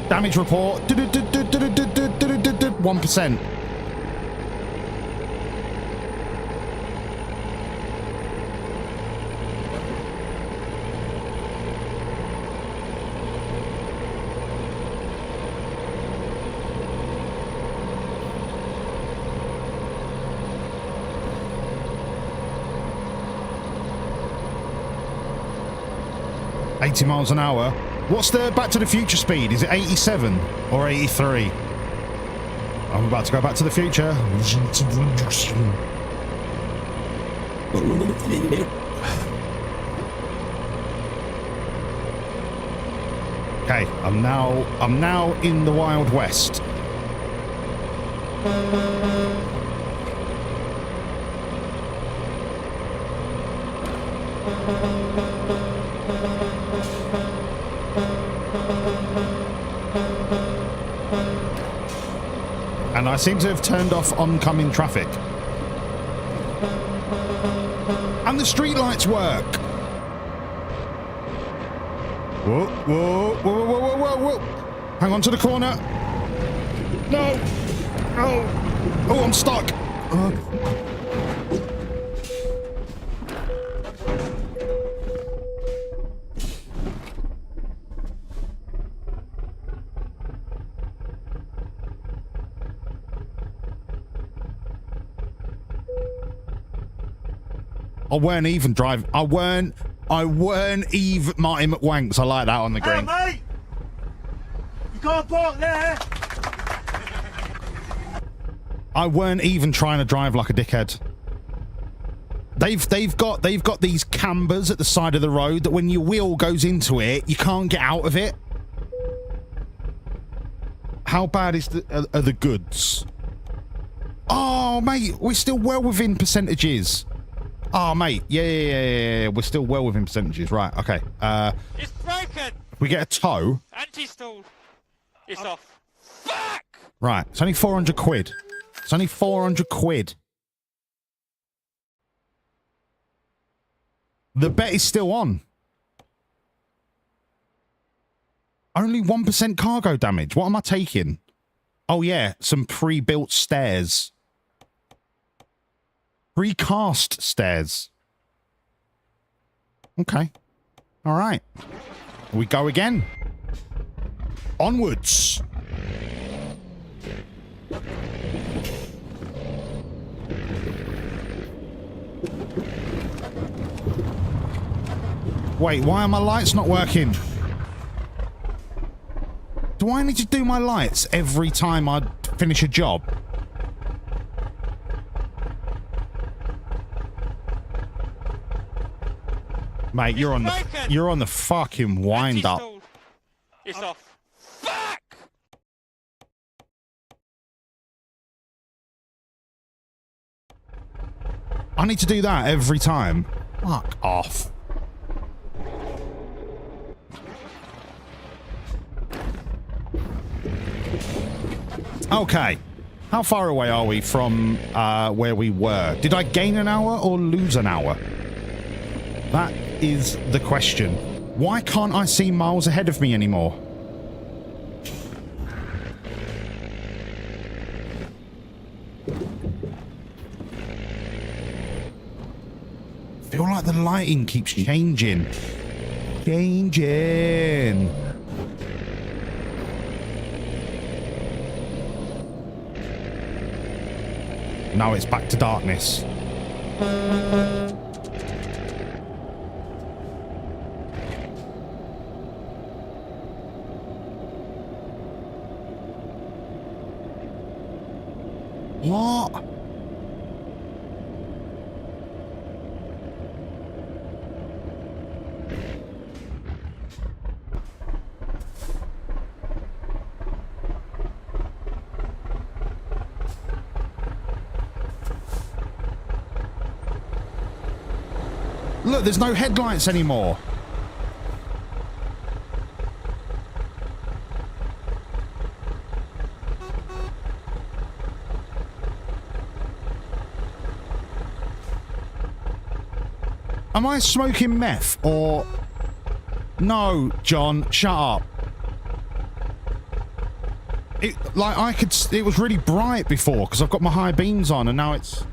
Damage report. 1%. $80 miles an hour. What's the Back to the Future speed? Is it 87 or 83? I'm about to go back to the future. Okay, I'm now in the Wild West. And I seem to have turned off oncoming traffic. And the streetlights work. Whoa, whoa, whoa, whoa, whoa, whoa, whoa. Hang on to the corner. No. Oh, oh, I'm stuck. I weren't even driving. I weren't even Martin McWanks. I like that on the green. Hey, mate! You can't park there! I weren't even trying to drive like a dickhead. They've got these cambers at the side of the road that when your wheel goes into it, you can't get out of it. How bad are the goods? Oh, mate, we're still well within percentages. Oh, mate, yeah, we're still well within percentages. Right, okay. It's broken! We get a tow. Anti-stall. It's off. Fuck! Right, it's only 400 quid. It's only 400 quid. The bet is still on. Only 1% cargo damage. What am I taking? Oh, yeah, some pre-built stairs. Recast stairs. Okay. All right. We go again. Onwards. Wait, why are my lights not working? Do I need to do my lights every time I finish a job? Mate, you're on the fucking wind up. It's off. Fuck! I need to do that every time. Fuck off. Okay. How far away are we from where we were? Did I gain an hour or lose an hour? That is the question. Why can't I see miles ahead of me anymore? I feel like the lighting keeps changing. Now it's back to darkness. What? Look, there's no headlights anymore. Am I smoking meth or... No, John, shut up. Like, I could... It was really bright before because I've got my high beams on and now it's...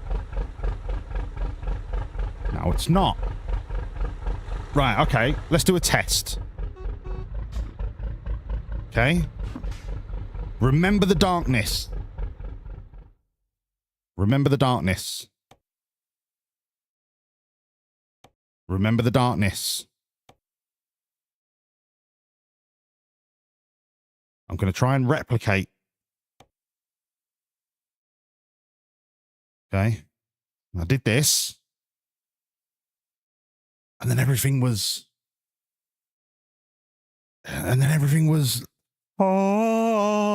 Now it's not. Right, okay. Let's do a test. Okay. Remember the darkness. Remember the darkness. Remember the darkness. I'm going to try and replicate. Okay. I did this. And then everything was... Oh,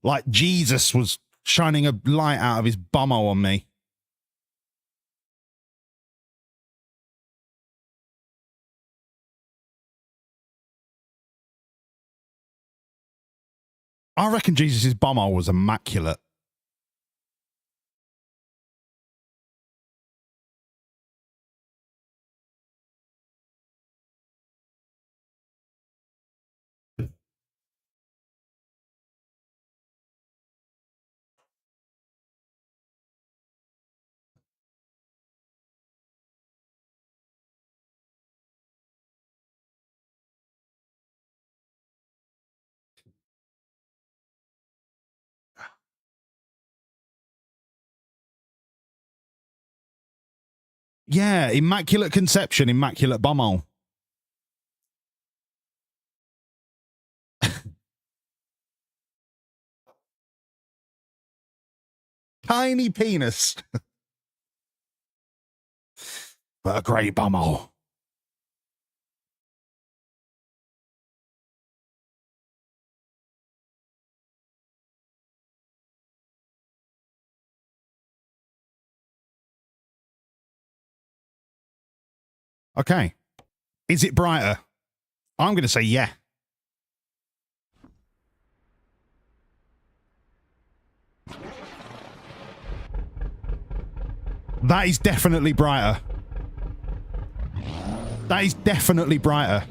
like Jesus was shining a light out of his bummo on me. I reckon Jesus' bumhole was immaculate. Yeah, immaculate conception, immaculate bumhole. Tiny penis. But a great bumhole. Okay. Is it brighter? I'm going to say yeah. That is definitely brighter. That is definitely brighter.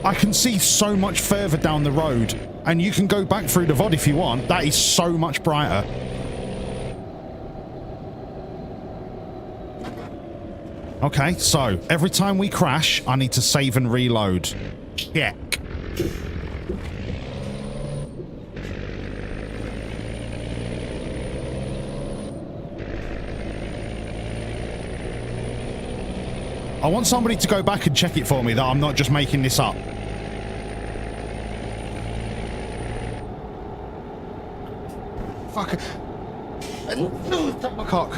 I can see so much further down the road, and you can go back through the VOD if you want. That is so much brighter. Okay, so every time we crash, I need to save and reload. Check. I want somebody to go back and check it for me that I'm not just making this up. Fuck. Tap my cock.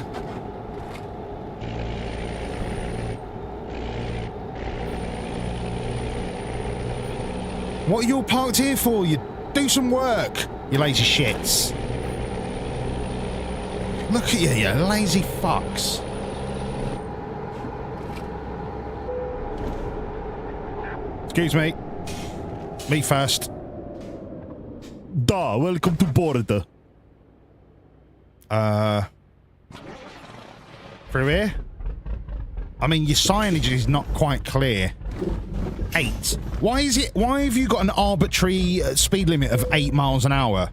What are you all parked here for? You do some work, you lazy shits. Look at you, you lazy fucks. Excuse me. Me first. Da, welcome to border. Through here? I mean, your signage is not quite clear. 8. Why is it? Why have you got an arbitrary speed limit of 8 miles an hour?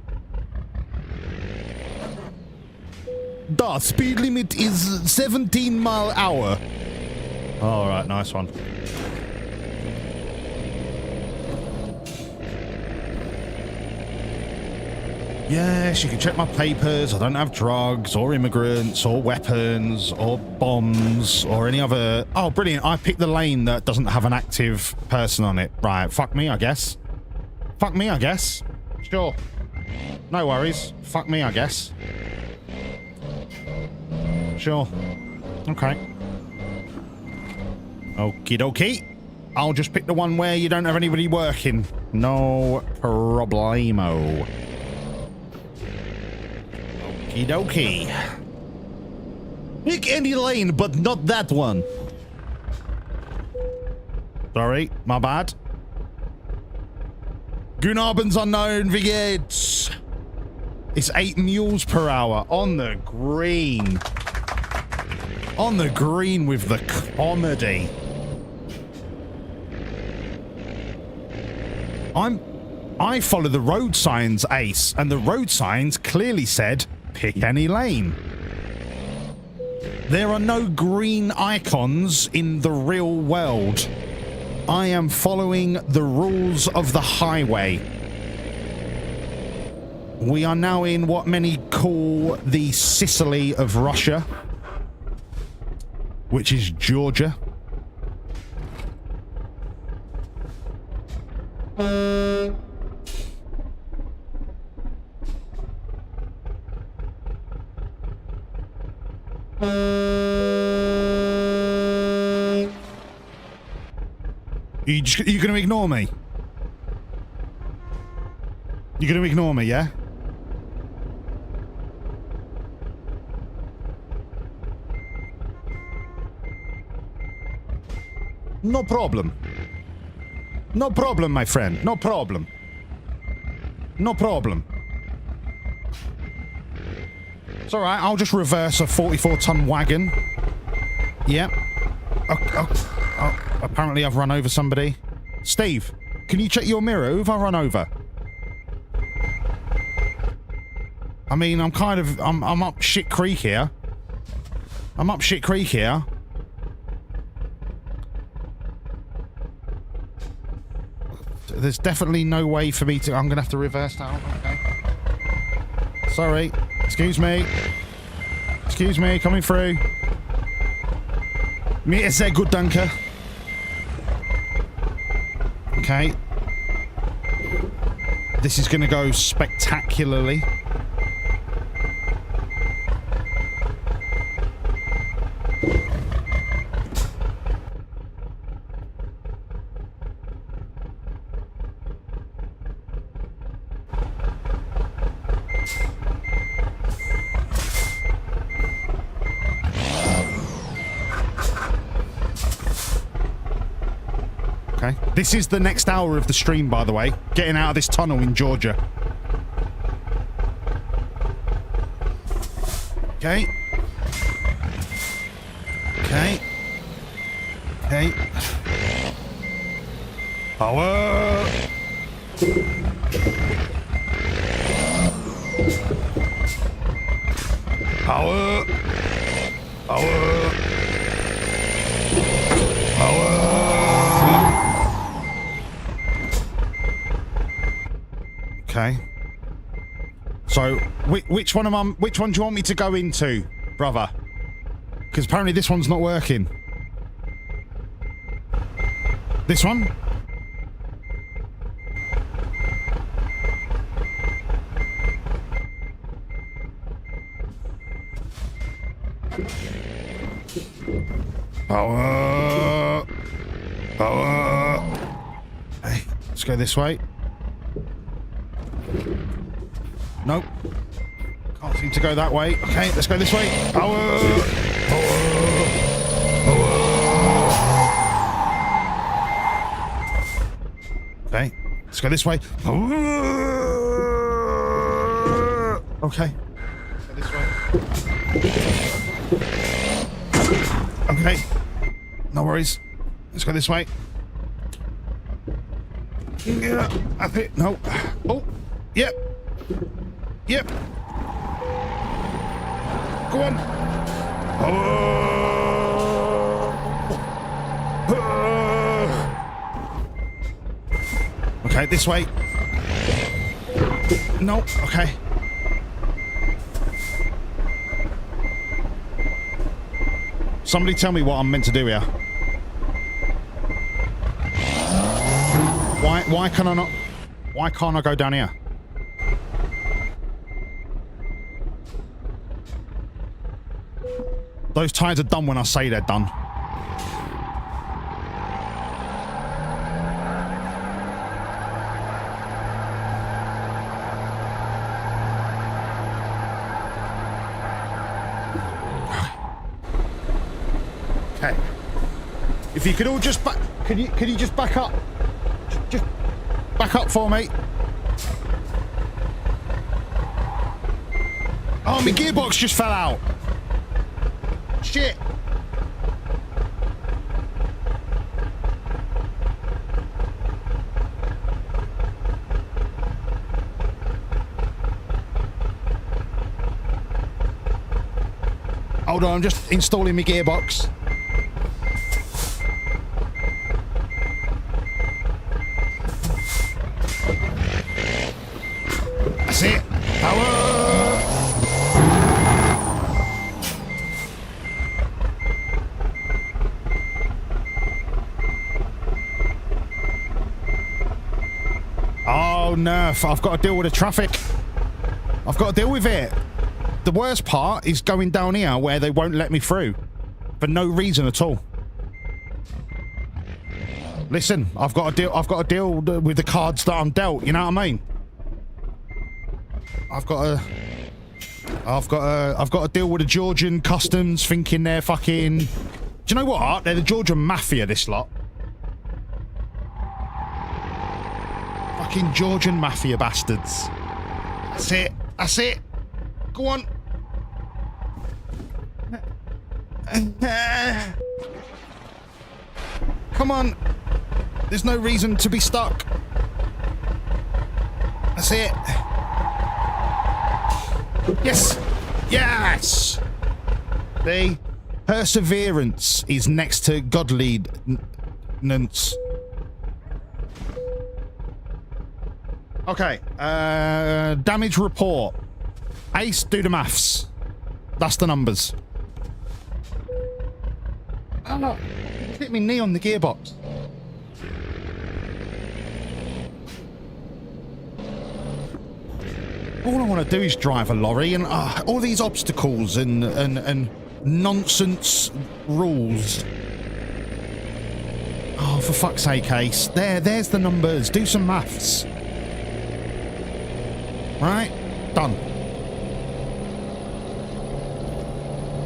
The speed limit is 17 mile hour. All right, nice one. Yes, you can check my papers. I don't have drugs or immigrants or weapons or bombs or any other... Oh, brilliant. I picked the lane that doesn't have an active person on it. Right, fuck me, I guess. Fuck me, I guess. Sure. No worries. Fuck me, I guess. Sure. Okay. Okie dokie. I'll just pick the one where you don't have anybody working. No problemo. Okie dokie. Pick any lane, but not that one. Sorry, my bad. Gunabens unknown, wie geht's? It's 8 mules per hour on the green. On the green with the comedy. I follow the road signs, Ace, and the road signs clearly said, pick any lane. There are no green icons in the real world. I am following the rules of the highway. We are now in what many call the Sicily of Russia, which is Georgia. You gonna ignore me? You're gonna ignore me, yeah? No problem. No problem, my friend. No problem. No problem. It's alright, I'll just reverse a 44-ton wagon. Yep. Oh, apparently I've run over somebody. Steve, can you check your mirror? Who have I run over? I mean, I'm up shit creek here. I'm up shit creek here. There's definitely no way for me to... I'm gonna have to reverse that. Okay. Sorry. Excuse me. Excuse me, coming through. Mir ist sehr gut, danke. Okay. This is gonna go spectacularly. This is the next hour of the stream, by the way. Getting out of this tunnel in Georgia. Okay. Okay. Okay. Power! Power! Power! Power! Okay. So, which one do you want me to go into, brother? Because apparently this one's not working. This one? Power! Power! Hey, let's go this way. Nope. Can't seem to go that way. Okay, let's go this way. Power! Power! Power! Okay, let's go this way. Power! Okay. Go this way. Okay. No worries. Let's go this way. Yeah, up it. No. Oh. Yep. Yep. Go on. Okay, this way. No. Okay. Somebody tell me what I'm meant to do here. Why can I not? Why can't I go down here? Those tires are done when I say they're done. Okay. If you could all just back, can you just back up? Just back up for me. Oh, my gearbox just fell out. Shit. Hold on, I'm just installing my gearbox. That's it. Power. Oh, nerf. I've got to deal with the traffic. I've got to deal with it. The worst part is going down here where they won't let me through for no reason at all. Listen, I've got to deal with the cards that I'm dealt, you know what I mean? I've got to deal with the Georgian customs thinking they're fucking... Do you know what? They're the Georgian mafia, this lot. Fucking Georgian mafia bastards. That's it. That's it. Go on. Come on. There's no reason to be stuck. That's it. Yes. Yes. The perseverance is next to godliness. Okay. Damage report. Ace, do the maths. That's the numbers. Oh, no. Hit me knee on the gearbox. All I want to do is drive a lorry, and all these obstacles and nonsense rules. Oh, for fuck's sake, Ace. There's the numbers. Do some maths. Right? Done.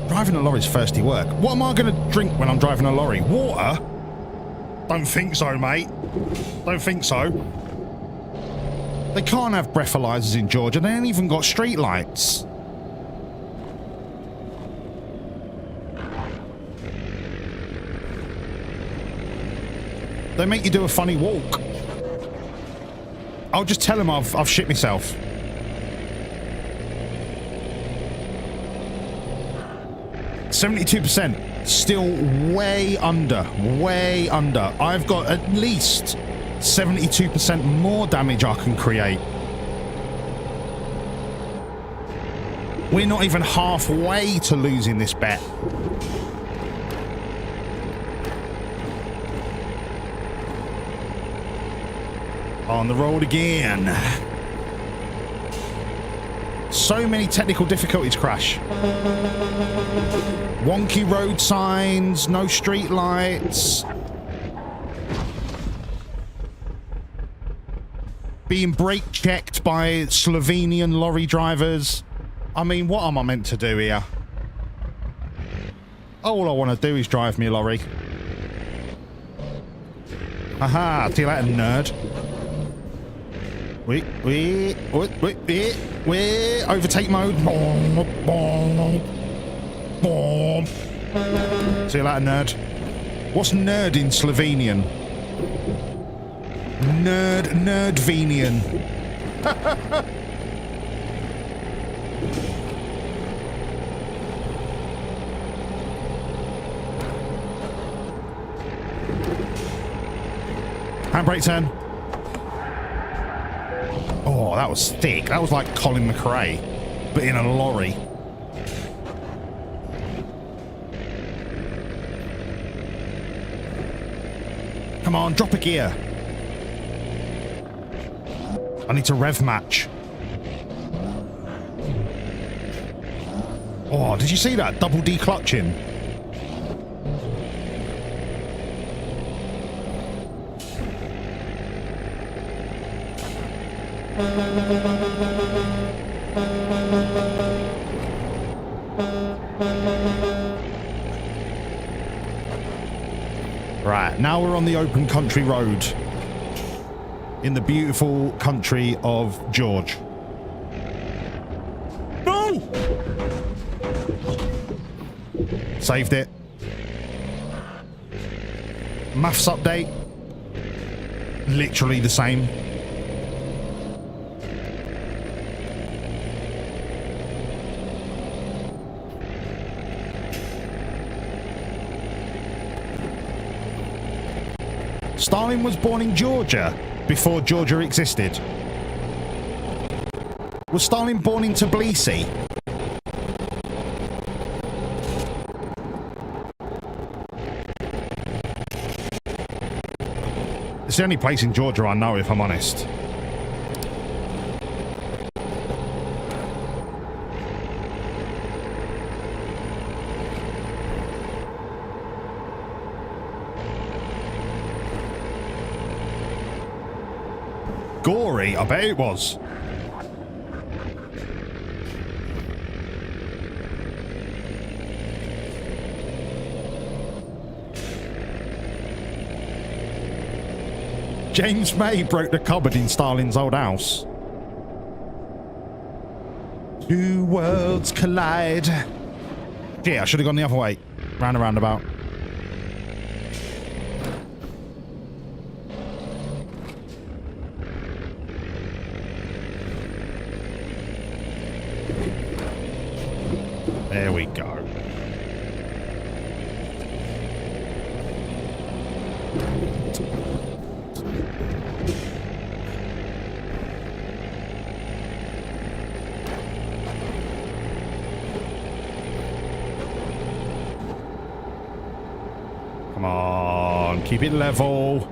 Driving a lorry's thirsty work. What am I going to drink when I'm driving a lorry? Water? Don't think so, mate. Don't think so. They can't have breathalyzers in Georgia. They ain't even got street lights. They make you do a funny walk. I'll just tell them I've shit myself. %, still way under, way under. I've got at least 72% more damage I can create. We're not even halfway to losing this bet. On the road again. So many technical difficulties, Crash. Wonky road signs, no street lights. Being brake checked by Slovenian lorry drivers. I mean, what am I meant to do here? All I want to do is drive me a lorry. Haha, see you later, nerd. Wait, overtake mode. See you later, nerd. What's nerd in Slovenian? Nerdvenian. Handbrake turn. Oh, that was thick. That was like Colin McRae, but in a lorry. Come on, drop a gear. I need to rev match. Oh, did you see that? Double declutching. Right, now we're on the open country road in the beautiful country of George. No! Saved it. Maths update. Literally the same. Stalin was born in Georgia before Georgia existed. Was Stalin born in Tbilisi? It's the only place in Georgia I know, if I'm honest. Gory, I bet it was. James May broke the cupboard in Stalin's old house. Two worlds collide. Yeah, I should have gone the other way. Round and roundabout. There we go. Come on, keep it level.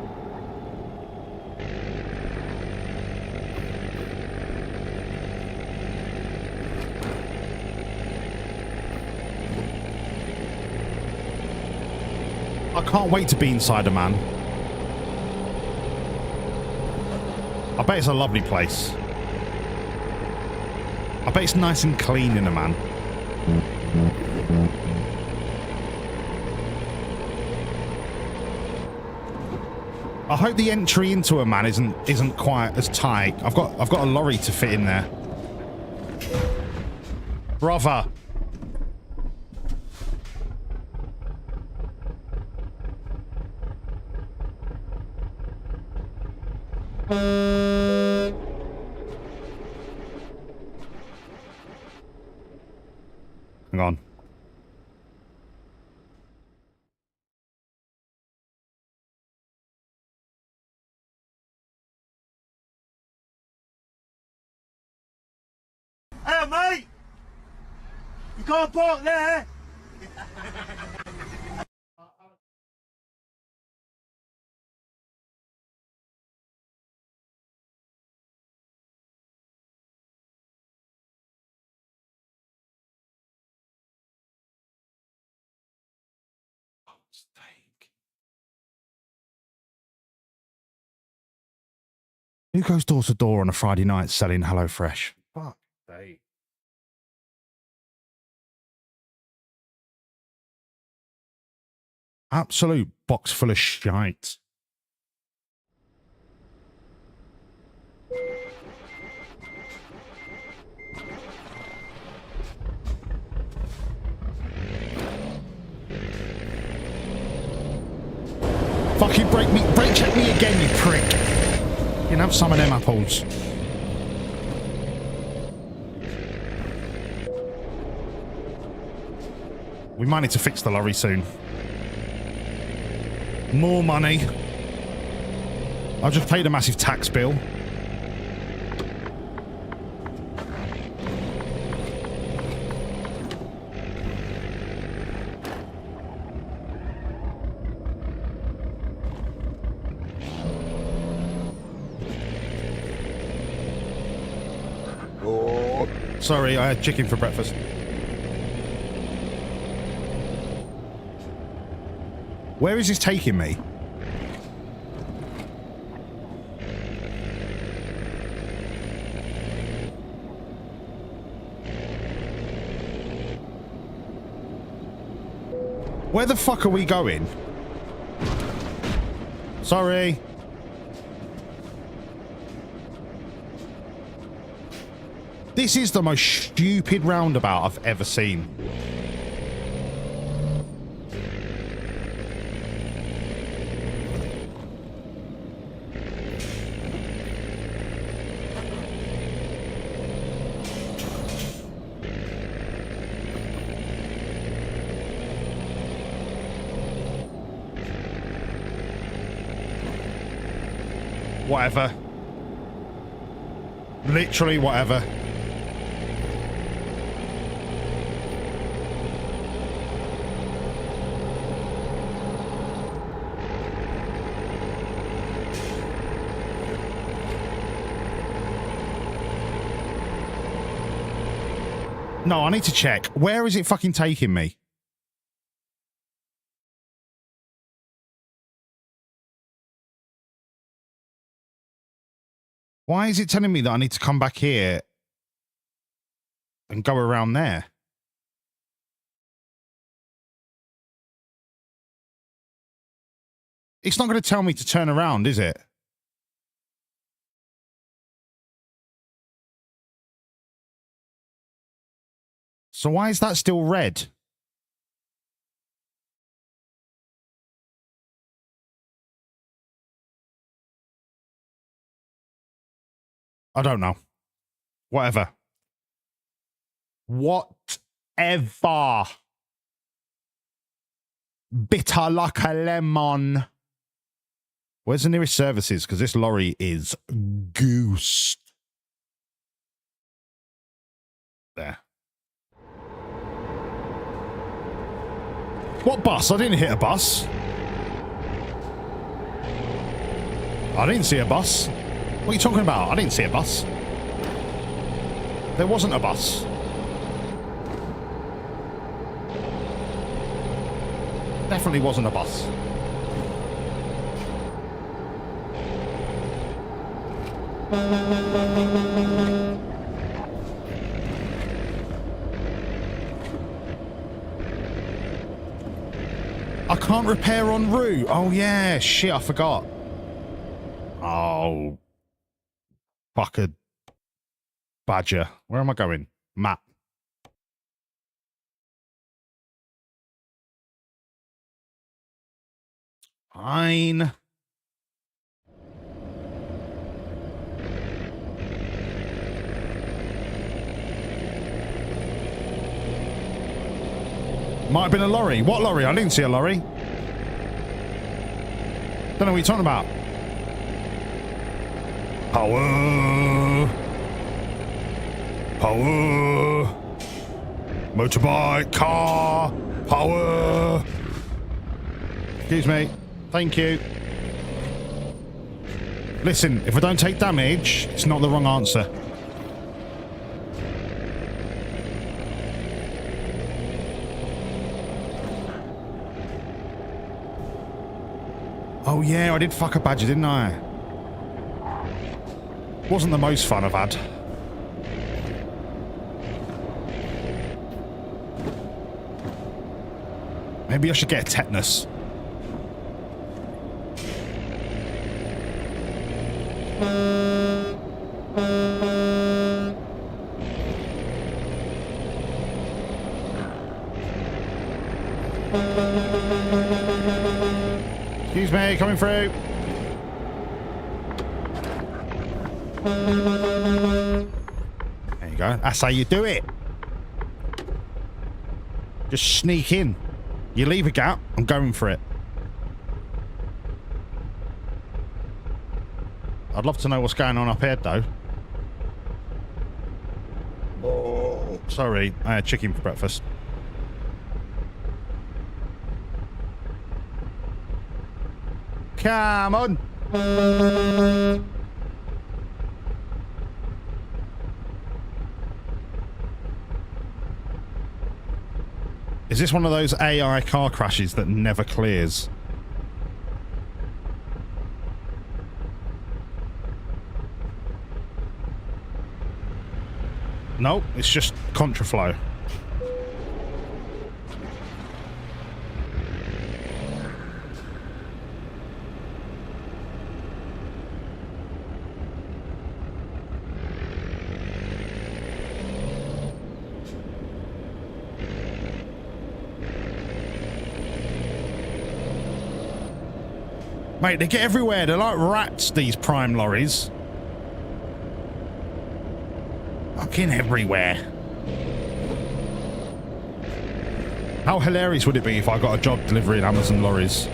I can't wait to be inside a man. I bet it's a lovely place. I bet it's nice and clean in a man. I hope the entry into a man isn't quite as tight. I've got a lorry to fit in there. Brother. Hang on. Hey, mate! You can't park there! Who goes door to door on a Friday night selling HelloFresh? Fuck sake. Absolute box full of shite. Fucking brake check me again, you prick. You can have some of them apples. We might need to fix the lorry soon. More money. I've just paid a massive tax bill. Sorry, I had chicken for breakfast. Where is this taking me? Where the fuck are we going? Sorry. This is the most stupid roundabout I've ever seen. Whatever. Literally whatever. No, I need to check. Where is it fucking taking me? Why is it telling me that I need to come back here and go around there? It's not going to tell me to turn around, is it? So why is that still red? I don't know. Whatever. Whatever. Bitter like a lemon. Where's the nearest services? Because this lorry is goosed. There. What bus? I didn't hit a bus. I didn't see a bus. What are you talking about? I didn't see a bus. There wasn't a bus. Definitely wasn't a bus. I can't repair en route. Oh yeah, shit, I forgot. Oh. Fucker. Badger. Where am I going? Map. Fine. Might have been a lorry. What lorry? I didn't see a lorry. Don't know what you're talking about. Power. Power. Motorbike. Car. Power. Excuse me. Thank you. Listen, if I don't take damage, it's not the wrong answer. Oh yeah, I did fuck a badger, didn't I? Wasn't the most fun I've had. Maybe I should get a tetanus. Excuse me, coming through. There you go. That's how you do it. Just sneak in. You leave a gap, I'm going for it. I'd love to know what's going on up here, though. Oh, sorry, I had chicken for breakfast. Come on. Is this one of those AI car crashes that never clears? Nope, it's just contraflow. Mate, they get everywhere. They're like rats, these prime lorries. Fucking everywhere. How hilarious would it be if I got a job delivering Amazon lorries?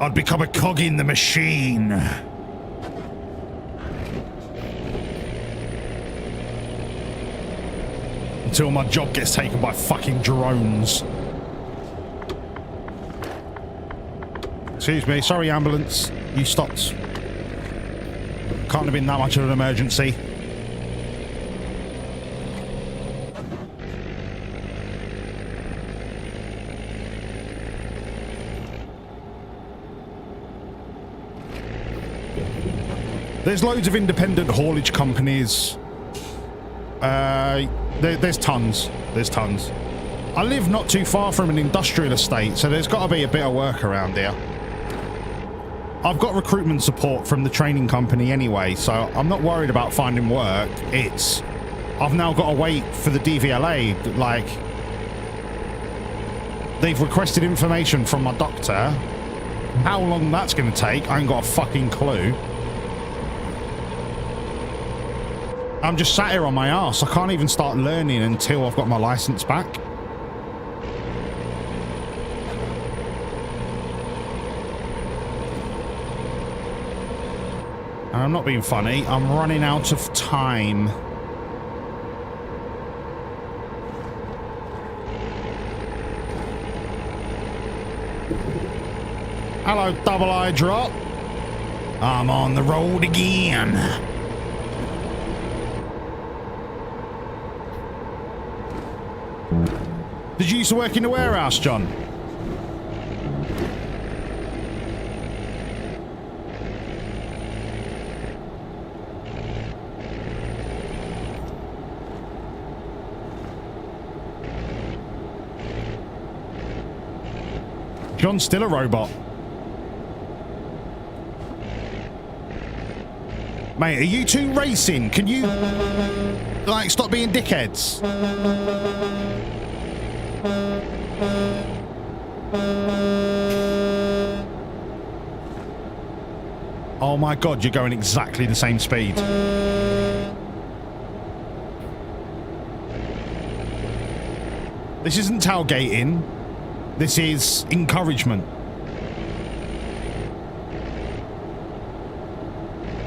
I'd become a cog in the machine. Until my job gets taken by fucking drones. Excuse me, sorry ambulance, you stopped. Can't have been that much of an emergency. There's loads of independent haulage companies. There's tons. There's tons. I live not too far from an industrial estate, so there's got to be a bit of work around here. I've got recruitment support from the training company anyway, so I'm not worried about finding work. It's... I've now got to wait for the DVLA. Like, they've requested information from my doctor. How long that's going to take, I ain't got a fucking clue. I'm just sat here on my arse. I can't even start learning until I've got my license back. And I'm not being funny. I'm running out of time. Hello, double eye drop. I'm on the road again. Did you used to work in the warehouse, John? John's still a robot. Mate, are you two racing? Can you, like, stop being dickheads? Oh my god, you're going exactly the same speed. This isn't tailgating. This is encouragement.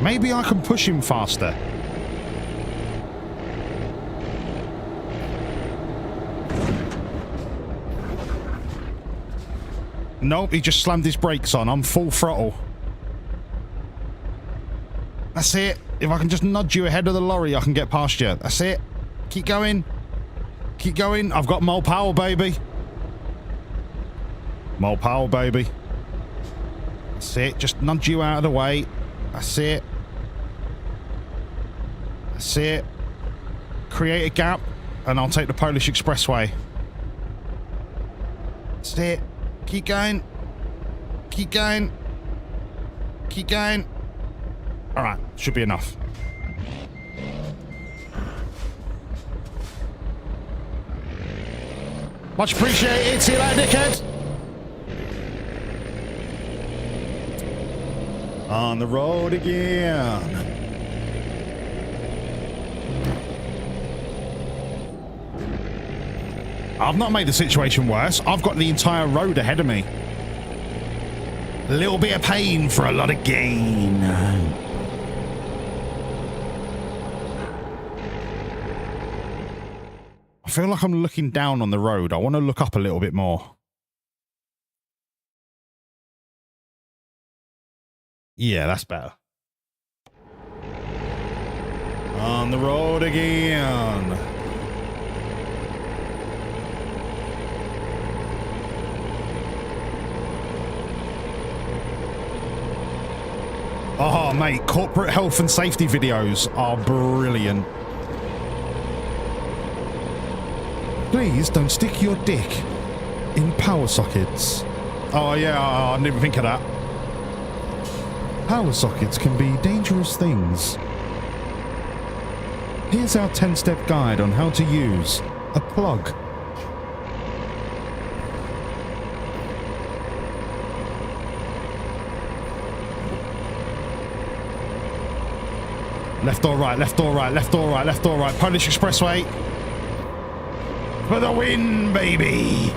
Maybe I can push him faster. Nope, he just slammed his brakes on. I'm full throttle. That's it. If I can just nudge you ahead of the lorry, I can get past you. That's it. Keep going. Keep going. I've got more power, baby. More power, baby. That's it. Just nudge you out of the way. That's it. That's it. Create a gap, and I'll take the Polish Expressway. That's it. Keep going. Keep going. Keep going. All right. Should be enough. Much appreciated. See you later, dickhead. On the road again. I've not made the situation worse. I've got the entire road ahead of me. A little bit of pain for a lot of gain. I feel like I'm looking down on the road. I want to look up a little bit more. Yeah, that's better. On the road again. Oh, mate, corporate health and safety videos are brilliant. Please don't stick your dick in power sockets. Oh, yeah, I didn't even think of that. Power sockets can be dangerous things. Here's our 10-step guide on how to use a plug. Left or right, left or right, left or right, left or right. Polish Expressway. For the win, baby.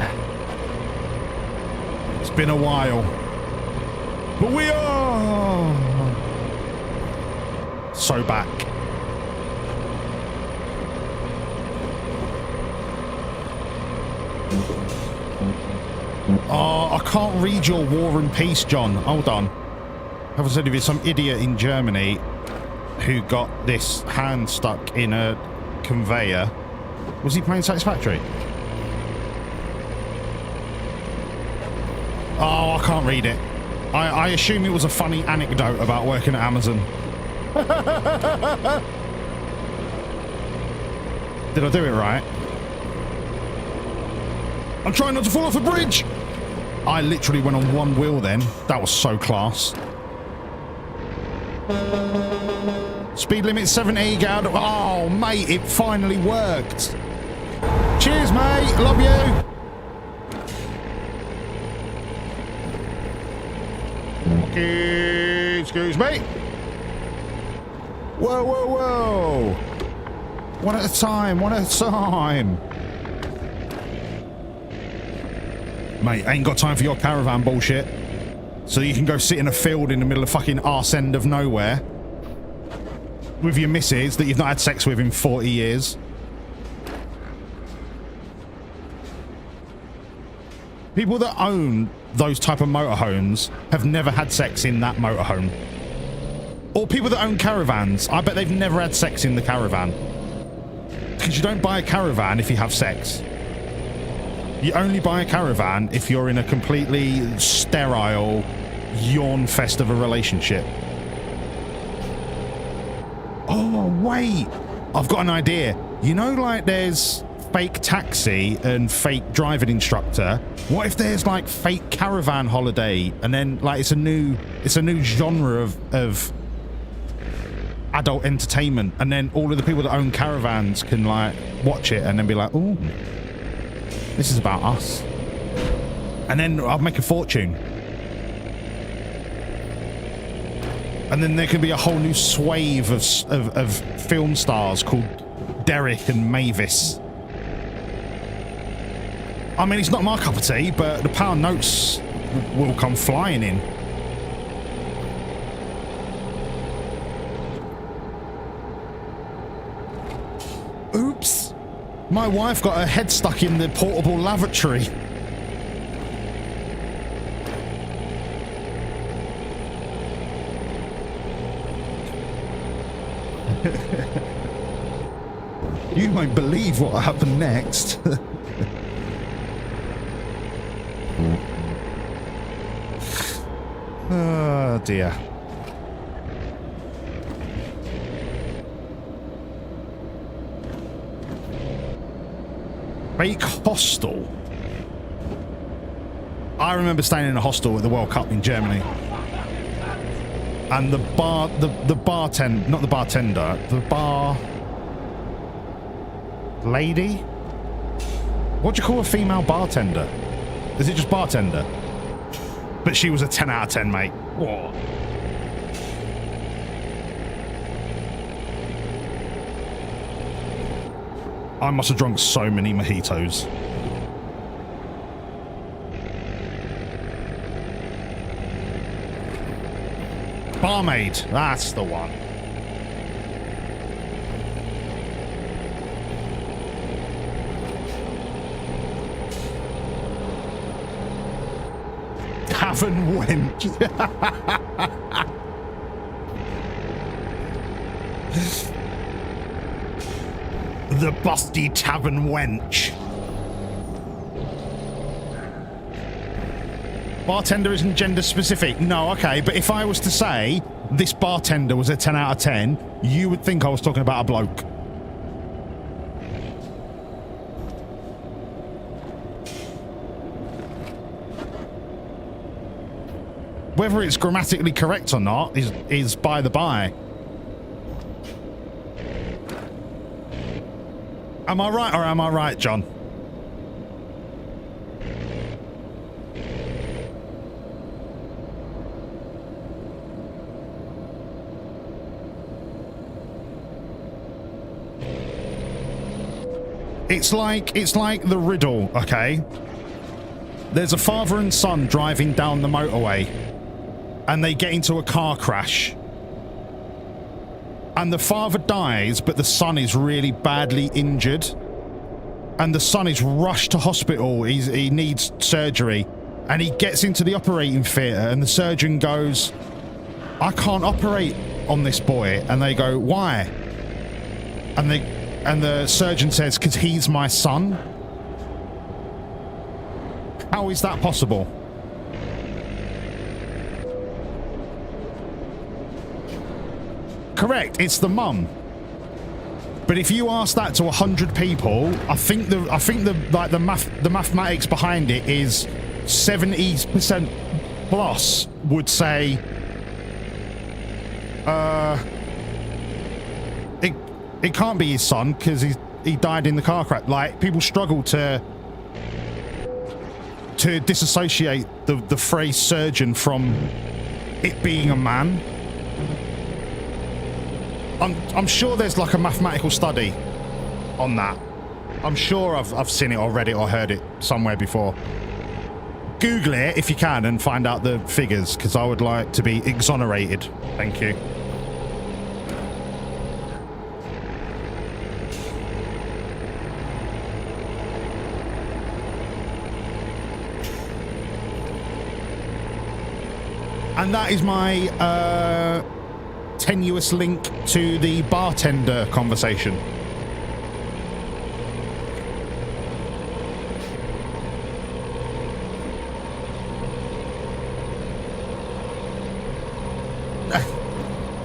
It's been a while. But we are so back. Oh, I can't read your War and Peace, John. Hold on. Have I said if it's some idiot in Germany who got this hand stuck in a conveyor? Was he playing Satisfactory? Oh, I can't read it. I assume it was a funny anecdote about working at Amazon. Did I do it right? I'm trying not to fall off a bridge! I literally went on one wheel then. That was so class. Speed limit 70, get out of... Oh, mate, it finally worked. Cheers, mate. Love you. Okay, excuse me. Whoa, whoa, whoa. One at a time, one at a time. Mate, I ain't got time for your caravan bullshit. So you can go sit in a field in the middle of fucking arse end of nowhere with your missus that you've not had sex with in 40 years. People that own those type of motorhomes have never had sex in that motorhome. Or people that own caravans, I bet they've never had sex in the caravan. Because you don't buy a caravan if you have sex. You only buy a caravan if you're in a completely sterile yawn fest of a relationship. Oh, wait. I've got an idea. You know, like there's fake taxi and fake driving instructor. What if there's like fake caravan holiday, and then like it's a new genre of adult entertainment, and then all of the people that own caravans can like watch it and then be like, oh, this is about us. And then I'll make a fortune. And then there can be a whole new swathe of film stars called Derek and Mavis. I mean, it's not my cup of tea, but the pound notes will come flying in. Oops. My wife got her head stuck in the portable lavatory. You won't believe what happened next. Oh dear. Fake hostel. I remember staying in a hostel at the World Cup in Germany. And the bartender, not the bartender, the bar lady? What do you call a female bartender? Is it just bartender? But she was a 10 out of 10, mate. Whoa. I must have drunk so many mojitos. Barmaid, that's the one. Haven't went. The busty tavern wench. Bartender isn't gender specific. No, okay, but if I was to say this bartender was a 10 out of 10, you would think I was talking about a bloke. Whether it's grammatically correct or not is by the by. Am I right or am I right, John? It's like the riddle, okay? There's a father and son driving down the motorway and they get into a car crash. And the father dies, but the son is really badly injured. And the son is rushed to hospital. He needs surgery. And he gets into the operating theatre and the surgeon goes, I can't operate on this boy. And they go, why? And the surgeon says, because he's my son. How is that possible? Correct, it's the mum. But if you ask that to 100 people, I think the mathematics behind it is 70% plus would say it can't be his son because he died in the car crash. Like, people struggle to disassociate the phrase surgeon from it being a man. I'm sure there's like a mathematical study on that. I'm sure I've seen it or read it or heard it somewhere before. Google it if you can and find out the figures, because I would like to be exonerated. Thank you. And that is my tenuous link to the bartender conversation.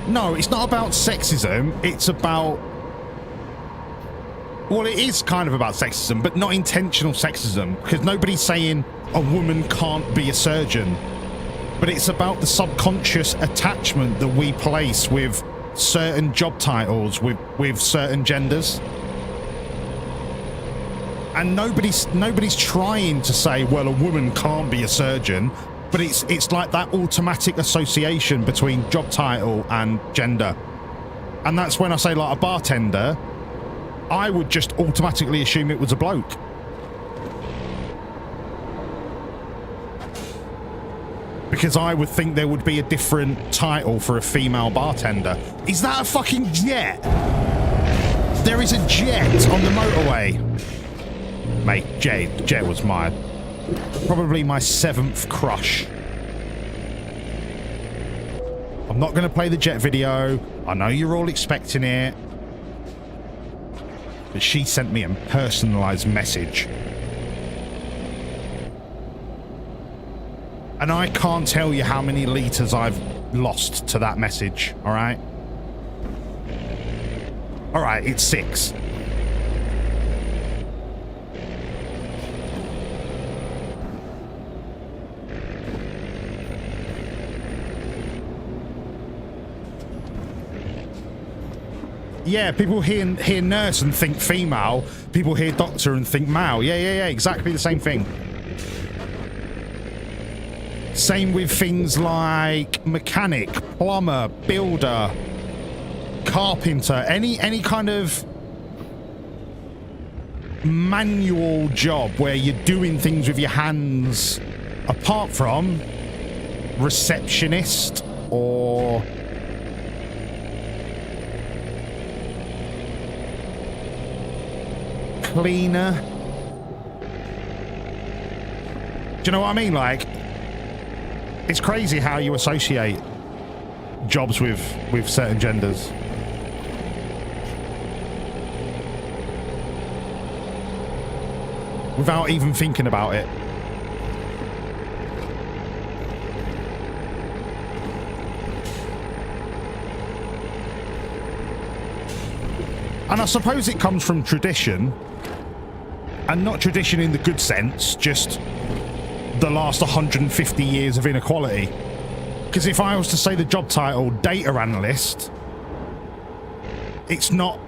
No, it's not about sexism. It's about... Well, it is kind of about sexism, but not intentional sexism, because nobody's saying a woman can't be a surgeon. But it's about the subconscious attachment that we place with certain job titles, with certain genders. And nobody's trying to say, well, a woman can't be a surgeon, but it's like that automatic association between job title and gender. And that's when I say, like, a bartender, I would just automatically assume it was a bloke. Because I would think there would be a different title for a female bartender. Is that a fucking jet? There is a jet on the motorway. Mate, Jet was probably my 7th crush. I'm not going to play the Jet video. I know you're all expecting it. But she sent me a personalised message. And I can't tell you how many litres I've lost to that message, alright? Alright, it's 6. Yeah, people hear nurse and think female. People hear doctor and think male. Yeah, exactly the same thing. Same with things like mechanic, plumber, builder, carpenter, any kind of manual job where you're doing things with your hands, apart from receptionist or cleaner. Do you know what I mean? Like, it's crazy how you associate jobs with certain genders. without even thinking about it. And I suppose it comes from tradition, and not tradition in the good sense, just the last 150 years of inequality. Because if I was to say the job title data analyst, it's not,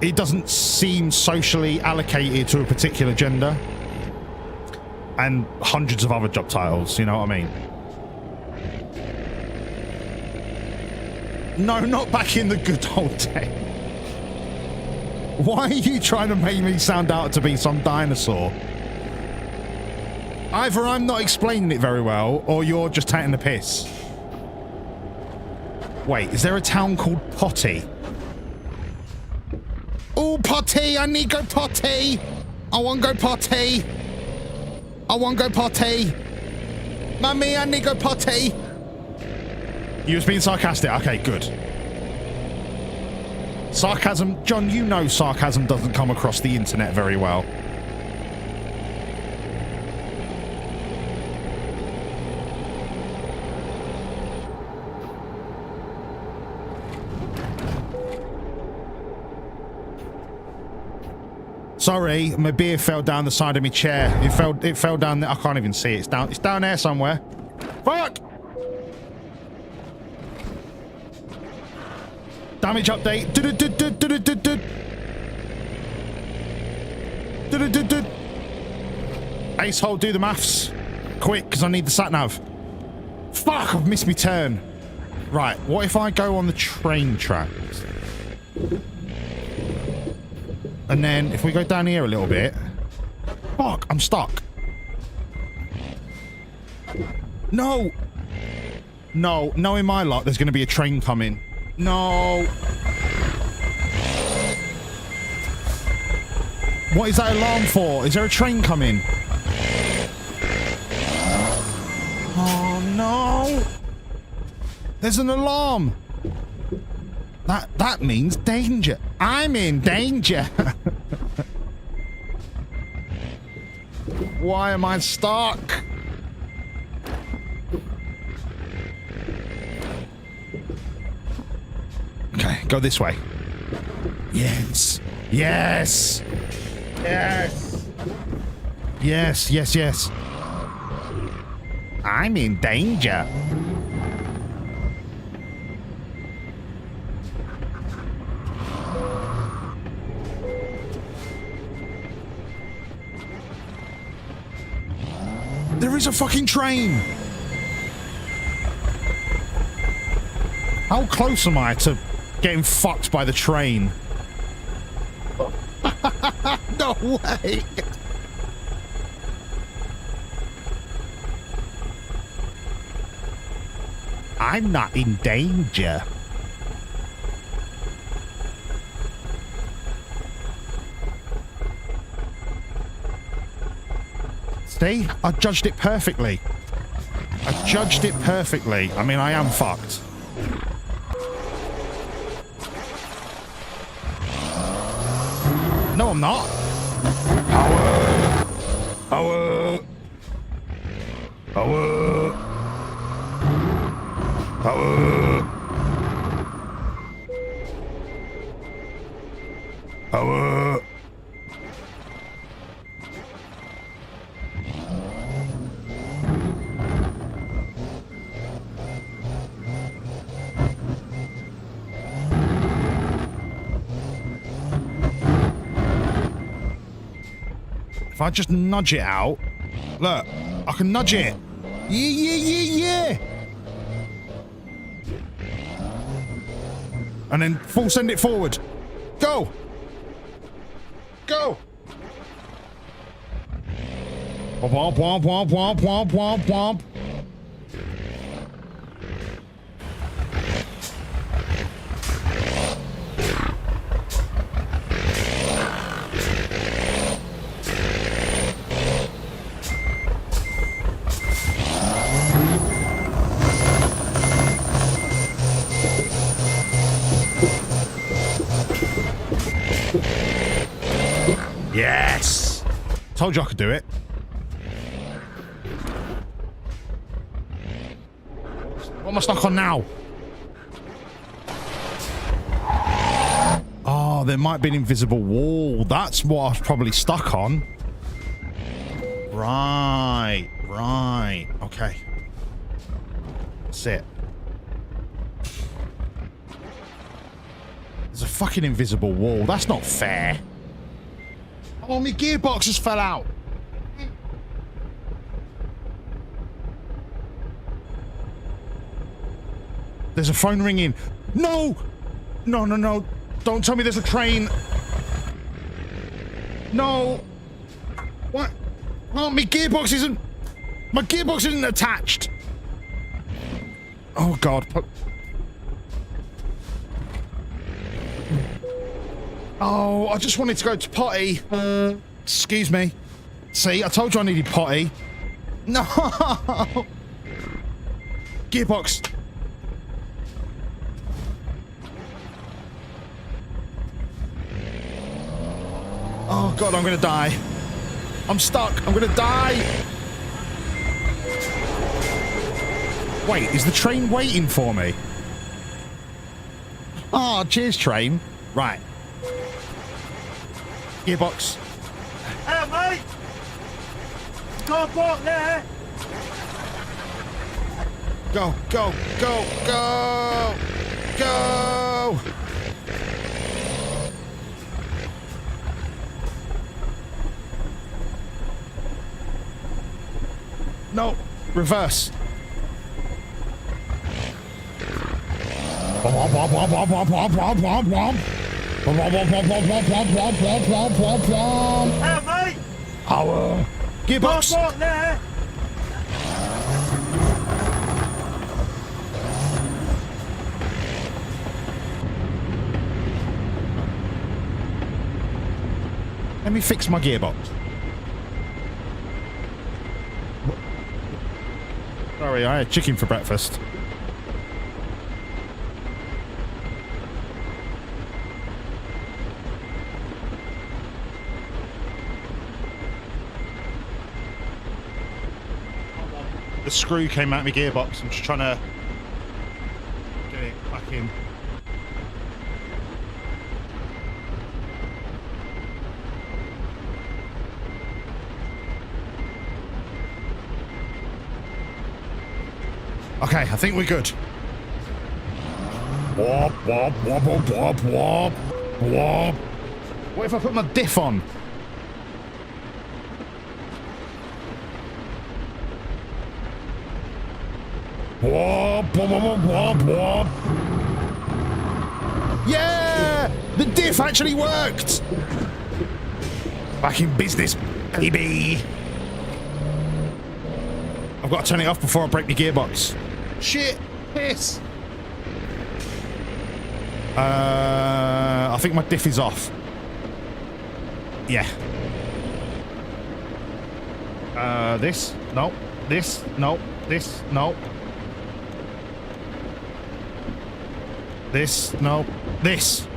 it doesn't seem socially allocated to a particular gender, and hundreds of other job titles, you know what I mean? No, not back in the good old days. Why are you trying to make me sound out to be some dinosaur? Either I'm not explaining it very well, or you're just taking the piss. Wait, is there a town called Potty? Oh, Potty, I need go potty. I want go potty. I want go potty. Mummy, I need go potty. You was being sarcastic. Okay, good. Sarcasm, John, you know sarcasm doesn't come across the internet very well. Sorry, my beer fell down the side of my chair. It fell down there. I can't even see it. It's down there somewhere. Fuck! Damage update. Ace hole, do the maths. Quick, because I need the sat nav. Fuck, I've missed my turn. Right, what if I go on the train tracks? And then if we go down here a little bit. Fuck, I'm stuck. No. No, knowing my luck, there's going to be a train coming. No. What is that alarm for? Is there a train coming? Oh no. There's an alarm. That means danger. I'm in danger. Why am I stuck? Okay, go this way. Yes. Yes. Yes. Yes, yes, yes. I'm in danger. There is a fucking train! How close am I to getting fucked by the train? No way! I'm not in danger. See? I judged it perfectly. I judged it perfectly. I mean, I am fucked. No, I'm not. Power. Power. Power. Power. Power. If I just nudge it out, look, I can nudge it. Yeah. And then full send it forward. Go. Go. Womp, womp, womp, womp, womp, womp, womp. Yes! Told you I could do it. What am I stuck on now? Oh, there might be an invisible wall. That's what I was probably stuck on. Right, right. Okay. That's it. There's a fucking invisible wall. That's not fair. Oh, my gearbox just fell out. There's a phone ringing. No! No, no, no. Don't tell me there's a train. No. What? Oh, my gearbox isn't... My gearbox isn't attached. Oh, God. Oh, I just wanted to go to potty. Excuse me. See, I told you I needed potty. No. Gearbox. Oh, God, I'm going to die. I'm stuck. I'm going to die. Wait, is the train waiting for me? Oh, cheers, train. Right. Gearbox. Hey, mate! Car park there! Go, go, go, go! Go! No, reverse. Hey, mate! Power. Gearbox. Car park there! Let me fix my gearbox. Sorry, I had chicken for breakfast. The screw came out of my gearbox. I'm just trying to get it back in. Okay, I think we're good. Wop, wop, wop, wop, wop, wop, wop. What if I put my diff on? Wop, wop, wop, wop, wop. Yeah! The diff actually worked! Back in business, baby. I've got to turn it off before I break the gearbox. Shit! Piss! I think my diff is off. Yeah. This? No. This? No. This? No. This? No. This!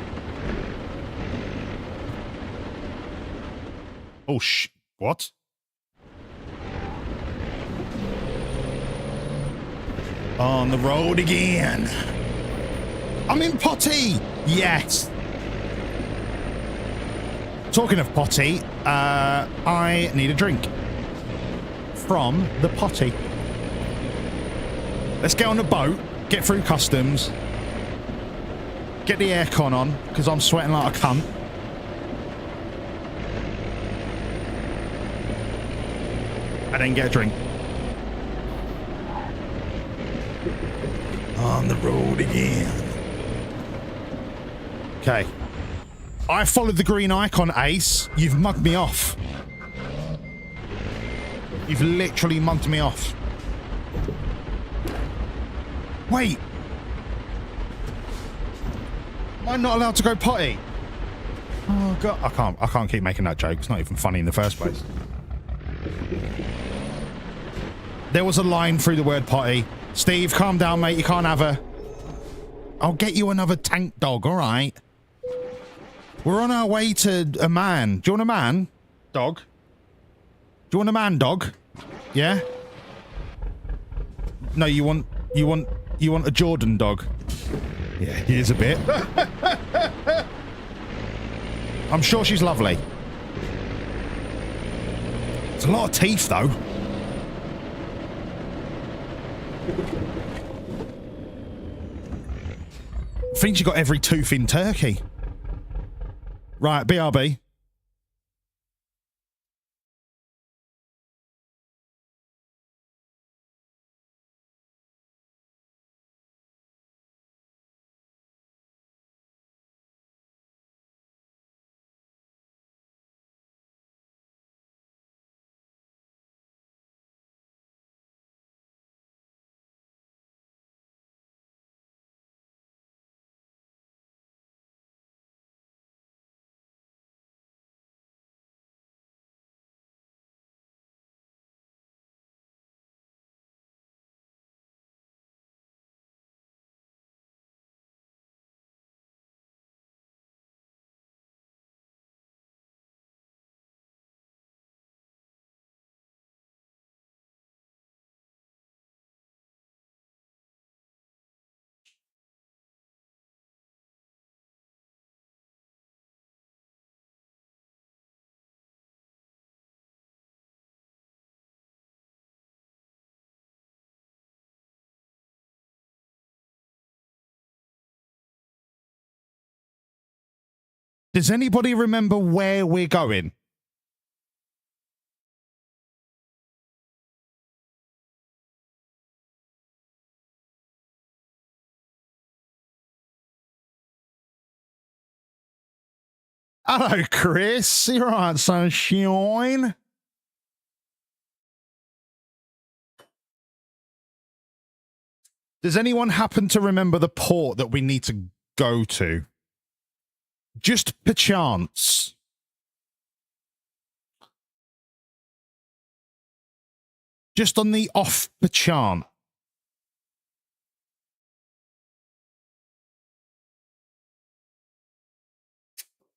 Oh, what? On the road again. I'm in potty. Yes. Talking of potty, I need a drink from the potty. Let's get on the boat, get through customs, get the aircon on because I'm sweating like a cunt. And then get a drink. On the road again. Okay. I followed the green icon, Ace. You've mugged me off. You've literally mugged me off. Wait. Am I not allowed to go potty? Oh God, I can't keep making that joke. It's not even funny in the first place. There was a line through the word potty. Steve, calm down, mate. You can't have her. I'll get you another tank dog, all right? We're on our way to a man. Do you want a man? Dog? you want a man dog? Yeah? No, you want a Jordan dog? Yeah, he is a bit. I'm sure she's lovely. It's a lot of teeth, though. I think she got every tooth in Turkey. Right, BRB. Does anybody remember where we're going? Hello, Chris. You're right, sunshine. Does anyone happen to remember the port that we need to go to? Just perchance. Just on the off perchance.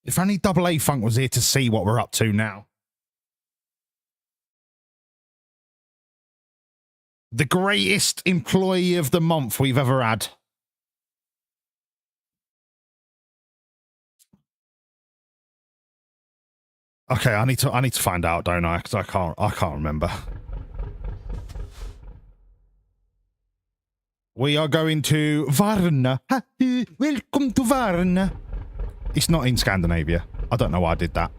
If only AA Funk was here to see what we're up to now. The greatest employee of the month we've ever had. Okay, I need to find out, don't I? Because I can't remember. We are going to Varna. Welcome to Varna. It's not in Scandinavia. I don't know why I did that.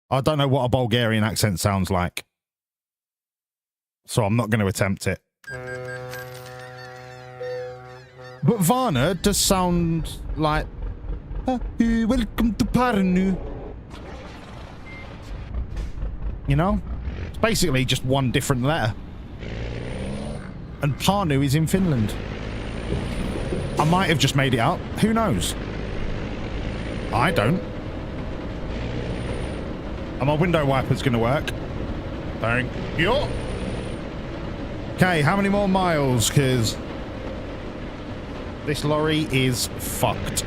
I don't know what a Bulgarian accent sounds like. So I'm not going to attempt it. But Varna does sound like... welcome to Parnu. You know? It's basically just one different letter. And Parnu is in Finland. I might have just made it up. Who knows? I don't. And my window wiper's going to work. Thank you. Okay, how many more miles? Because this lorry is fucked.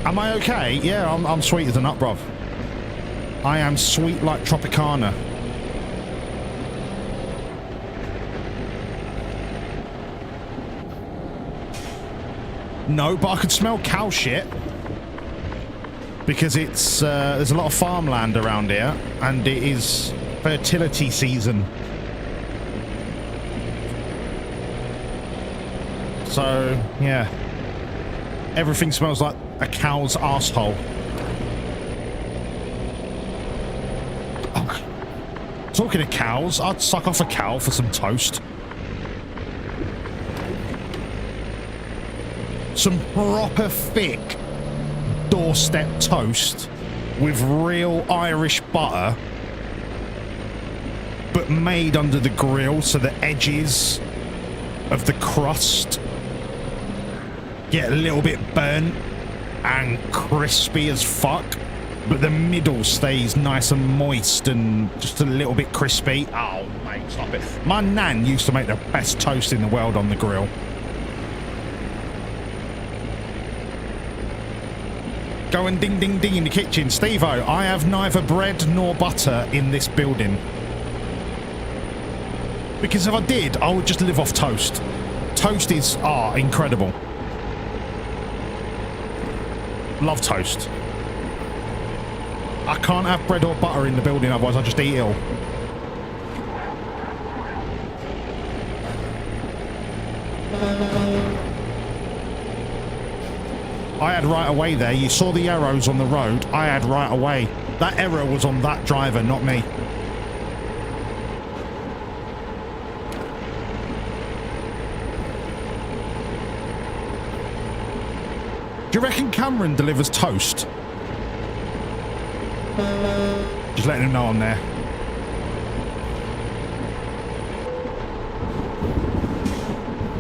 Am I okay? Yeah, I'm sweet as a nut, bruv. I am sweet like Tropicana. No, but I could smell cow shit. Because it's, there's a lot of farmland around here. And it is fertility season. So, yeah. Everything smells like a cow's asshole. Oh. Talking of cows, I'd suck off a cow for some toast. Some proper thick doorstep toast with real Irish butter, but made under the grill so the edges of the crust get a little bit burnt and crispy as fuck, but the middle stays nice and moist and just a little bit crispy. Oh, mate, stop it. My nan used to make the best toast in the world on the grill. Going ding, ding, ding in the kitchen. Steve-O, I have neither bread nor butter in this building. Because if I did, I would just live off toast. Toasties are incredible. Love toast. I can't have bread or butter in the building, otherwise I just eat it all. I had right away there. You saw the arrows on the road. I had right away. That error was on that driver, not me. Do you reckon Cameron delivers toast? Just letting him know I'm there.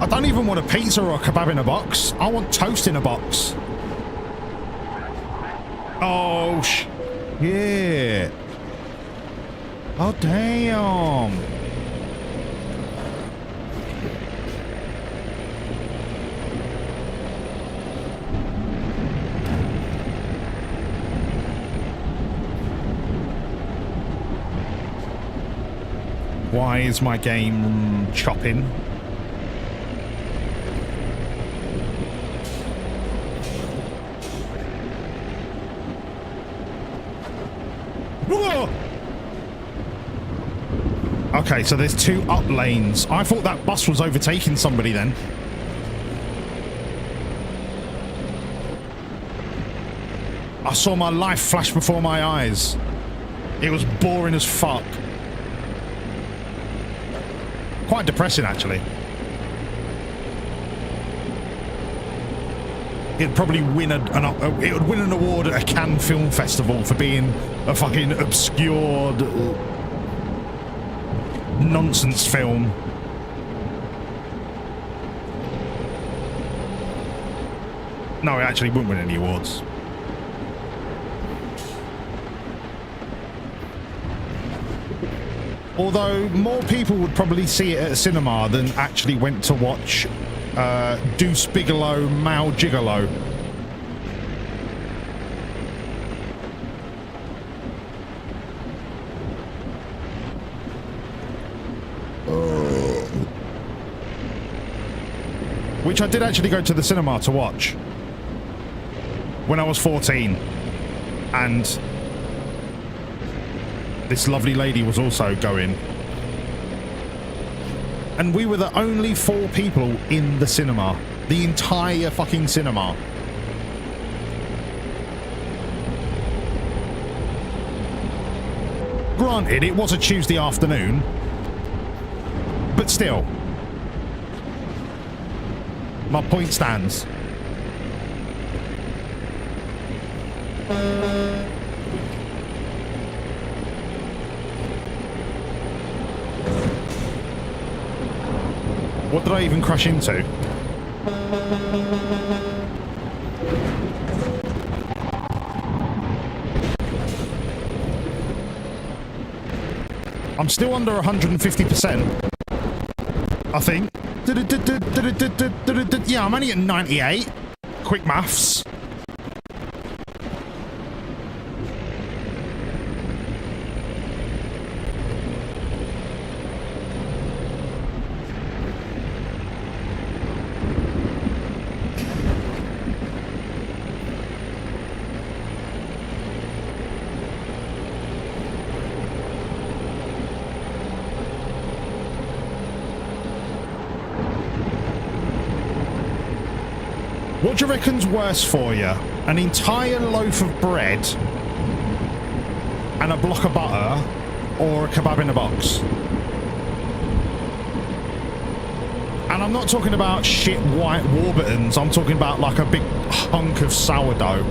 I don't even want a pizza or a kebab in a box. I want toast in a box. Oh, yeah. Oh, damn. Why is my game chopping? Whoa! Okay, so there's two up lanes. I thought that bus was overtaking somebody then. I saw my life flash before my eyes. It was boring as fuck. Quite depressing, actually. It'd probably win it would win an award at a Cannes Film Festival for being a fucking obscured nonsense film. No, it actually wouldn't win any awards. Although more people would probably see it at a cinema than actually went to watch Deuce Bigalow, Mao Gigolo. Which I did actually go to the cinema to watch when I was 14, and this lovely lady was also going. And we were the only 4 people in the cinema. The entire fucking cinema. Granted, it was a Tuesday afternoon. But still. My point stands. What did I even crash into? I'm still under 150%. I think. Yeah, I'm only at 98. Quick maths. What do you reckon's worse for you? An entire loaf of bread and a block of butter, or a kebab in a box? And I'm not talking about shit white Warburtons, I'm talking about like a big hunk of sourdough.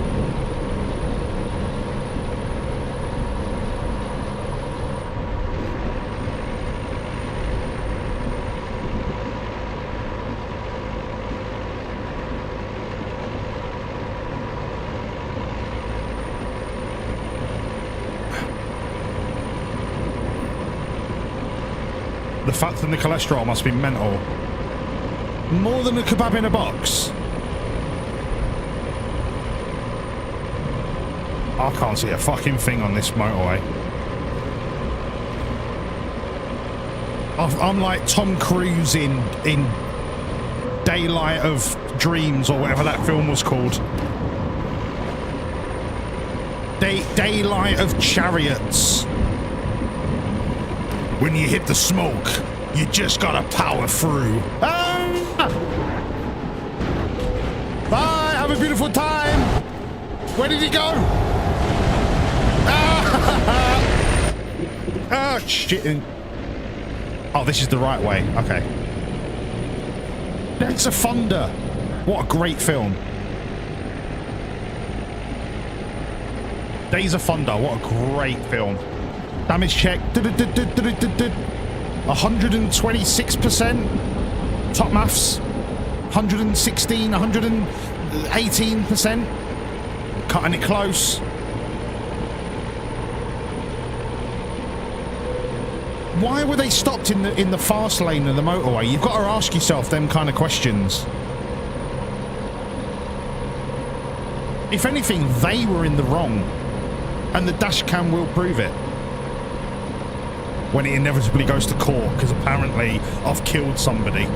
The fat and the cholesterol must be mental. More than a kebab in a box. I can't see a fucking thing on this motorway. I'm like Tom Cruise in Daylight of Dreams or whatever that film was called. Daylight of Chariots. When you hit the smoke, you just gotta power through. Ah! Bye, have a beautiful time. Where did he go? Ah! Ah, shit. Oh, this is the right way. Okay. Days of Thunder. What a great film. Days of Thunder. What a great film. Damage check. 126%. Top maths. 116, 118%. Cutting it close. Why were they stopped in the fast lane of the motorway? You've got to ask yourself them kind of questions. If anything, they were in the wrong, and the dash cam will prove it when it inevitably goes to court, because apparently I've killed somebody.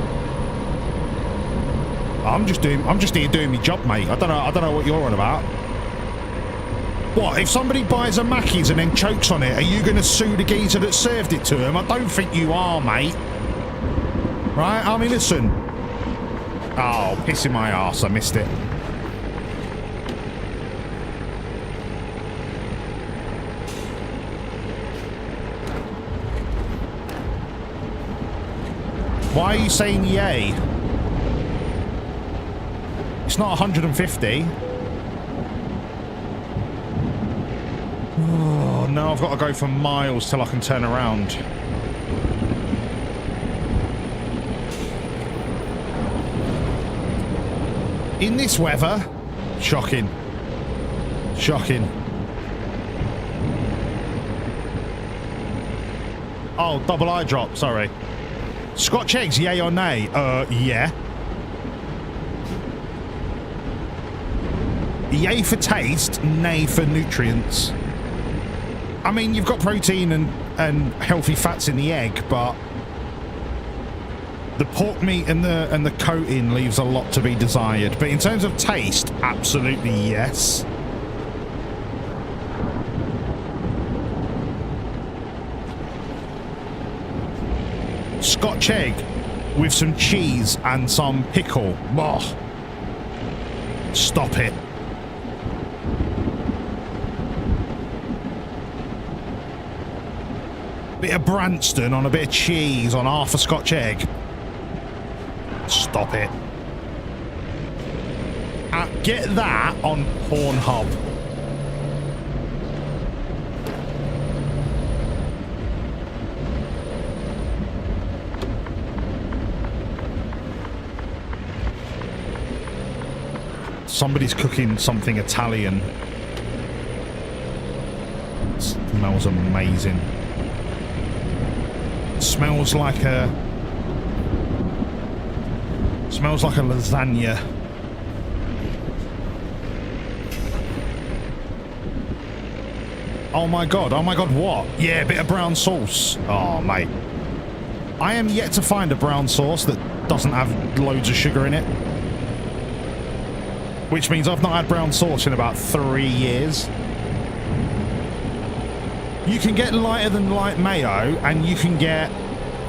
I'm just here doing my job, mate. I don't know what you're on about. What, if somebody buys a Mackey's and then chokes on it, are you going to sue the geezer that served it to him? I don't think you are, mate. Right, I'm innocent. Oh, pissing my arse, I missed it. Why are you saying yay? It's not 150. Oh, now I've got to go for miles till I can turn around. In this weather? Shocking. Shocking. Oh, double eye drop, sorry. Scotch eggs, yay or nay? Yeah. Yay for taste, nay for nutrients. I mean, you've got protein and healthy fats in the egg, but the pork meat and the coating leaves a lot to be desired. But in terms of taste, absolutely yes. Scotch egg with some cheese and some pickle. Oh, stop it. Bit of Branston on a bit of cheese on half a Scotch egg. Stop it. Get that on Pornhub. Somebody's cooking something Italian. It smells amazing. Smells like a lasagna. Oh my god, what? Yeah, a bit of brown sauce. Oh mate, I am yet to find a brown sauce that doesn't have loads of sugar in it, which means I've not had brown sauce in about 3 years. You can get lighter than light mayo, and you can get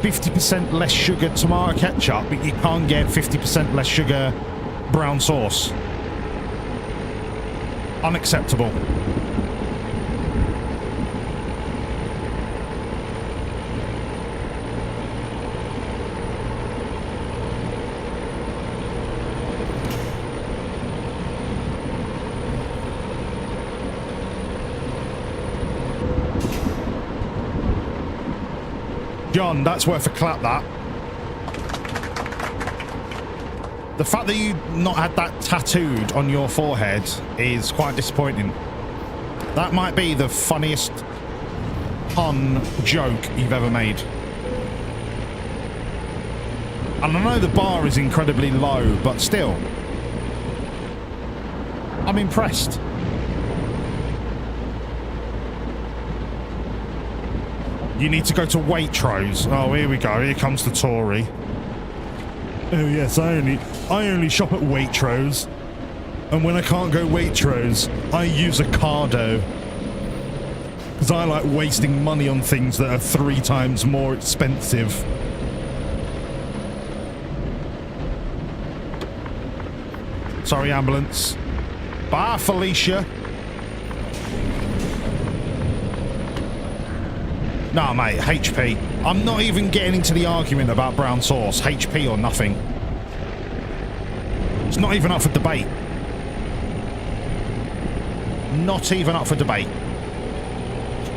50% less sugar tomato ketchup, but you can't get 50% less sugar brown sauce. Unacceptable. John, that's worth a clap, that. The fact that you not had that tattooed on your forehead is quite disappointing. That might be the funniest pun joke you've ever made. And I know the bar is incredibly low, but still. I'm impressed. You need to go to Waitrose. Oh, here we go. Here comes the Tory. Oh yes, I only shop at Waitrose. And when I can't go Waitrose, I use Ocado. Because I like wasting money on things that are 3 times more expensive. Sorry, ambulance. Bye, Felicia. Nah, mate, HP. I'm not even getting into the argument about brown sauce. HP or nothing. It's not even up for debate. Not even up for debate.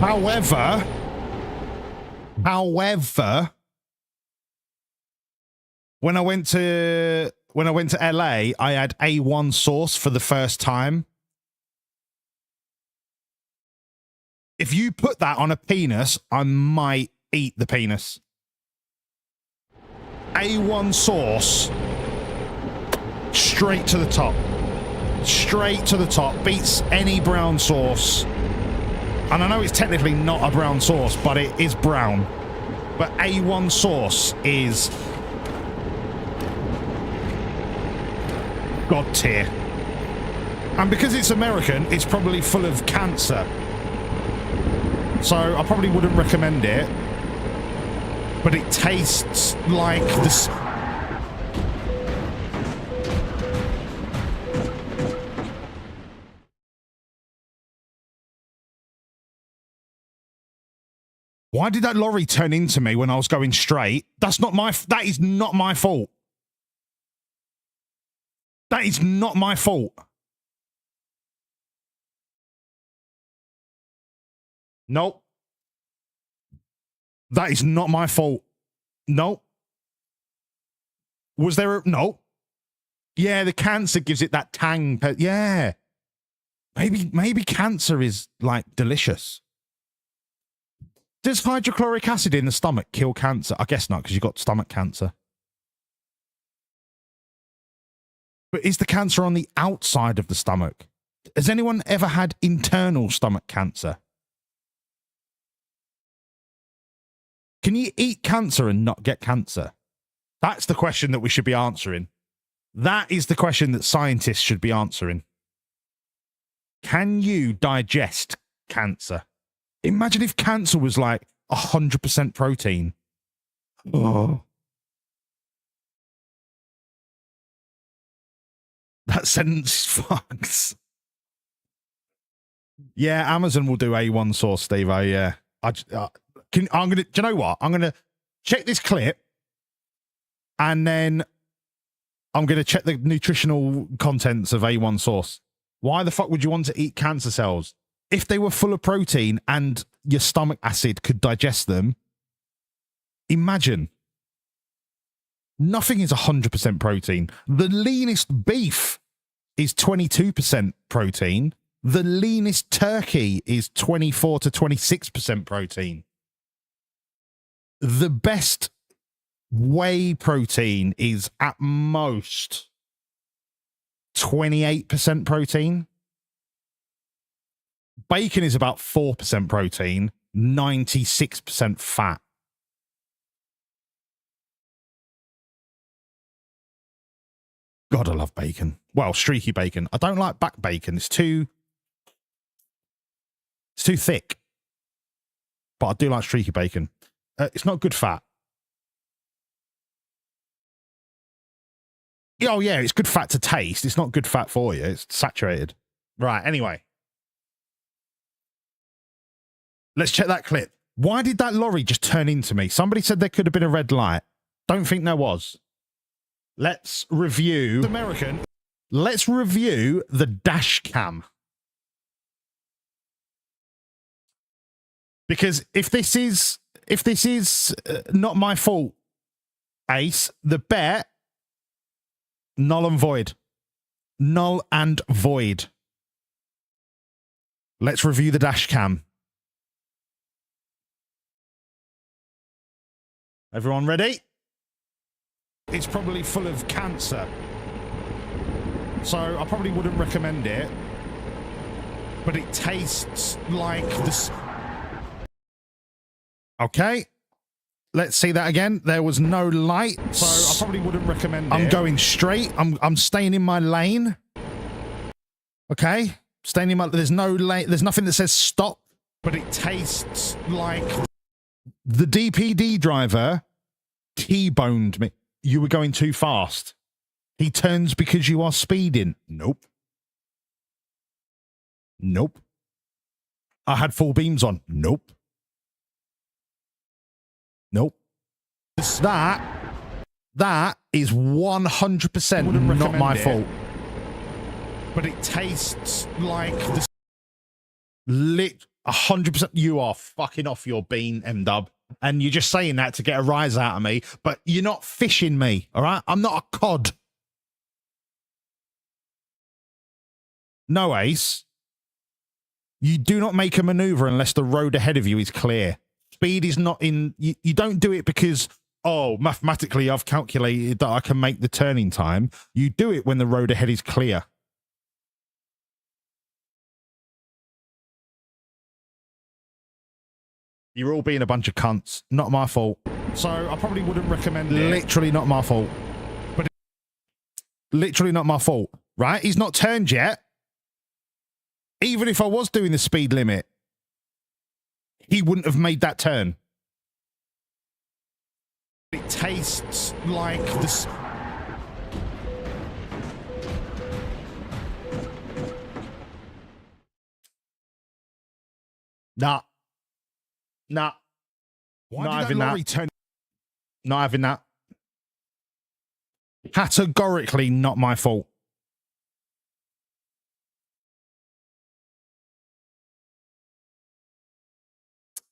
However, when I went to LA, I had A1 sauce for the first time. If you put that on a penis, I might eat the penis. A1 sauce, straight to the top. Straight to the top. Beats any brown sauce. And I know it's technically not a brown sauce, but it is brown. But A1 sauce is God tier. And because it's American, it's probably full of cancer. So I probably wouldn't recommend it. But it tastes like this. Why did that lorry turn into me when I was going straight? That is not my fault. That is not my fault. Nope. That is not my fault. Nope. Was there a... No. Yeah, the cancer gives it that tang. Yeah. Maybe cancer is, like, delicious. Does hydrochloric acid in the stomach kill cancer? I guess not, because you've got stomach cancer. But is the cancer on the outside of the stomach? Has anyone ever had internal stomach cancer? Can you eat cancer and not get cancer? That's the question that we should be answering. That is the question that scientists should be answering. Can you digest cancer? Imagine if cancer was like 100% protein. Oh. That sentence fucks. Yeah, Amazon will do A1 sauce, Steve. Yeah. Do you know what? I'm gonna check this clip, and then I'm gonna check the nutritional contents of A1 sauce. Why the fuck would you want to eat cancer cells? If they were full of protein and your stomach acid could digest them, imagine. Nothing is 100% protein. The leanest beef is 22% protein. The leanest turkey is 24 to 26% protein. The best whey protein is at most 28% protein. Bacon is about 4% protein, 96% fat. God, I love bacon. Well, streaky bacon. I don't like back bacon. It's too thick. But I do like streaky bacon. It's not good fat. Oh, yeah, it's good fat to taste. It's not good fat for you. It's saturated. Right, anyway. Let's check that clip. Why did that lorry just turn into me? Somebody said there could have been a red light. Don't think there was. Let's review... American. Let's review the dash cam. Because if this is not my fault, Ace, the bet, null and void. Null and void. Let's review the dash cam. Everyone ready? It's probably full of cancer. So I probably wouldn't recommend it. But it tastes like this. Okay. Let's see that again. There was no light, So I probably wouldn't recommend I'm it. going straight. I'm staying in my lane. Okay. Staying in my, there's no lane. There's nothing that says stop. But it tastes like... The DPD driver T-boned me. You were going too fast. He turns because you are speeding. Nope. Nope. I had full beams on. Nope. Nope. That is 100% not my fault. But it tastes like... The... Lit 100%. You are fucking off your bean, M-Dub. And you're just saying that to get a rise out of me, but you're not fishing me, all right? I'm not a cod. No, Ace. You do not make a maneuver unless the road ahead of you is clear. Speed is not in... You don't do it because, oh, mathematically I've calculated that I can make the turning time. You do it when the road ahead is clear. You're all being a bunch of cunts. Not my fault. So I probably wouldn't recommend it. Literally not my fault. But literally not my fault, right? He's not turned yet. Even if I was doing the speed limit, he wouldn't have made that turn. it tastes like this. Nah. Nah. Why Not did having that that. lorry turn? Not having that. Categorically not my fault.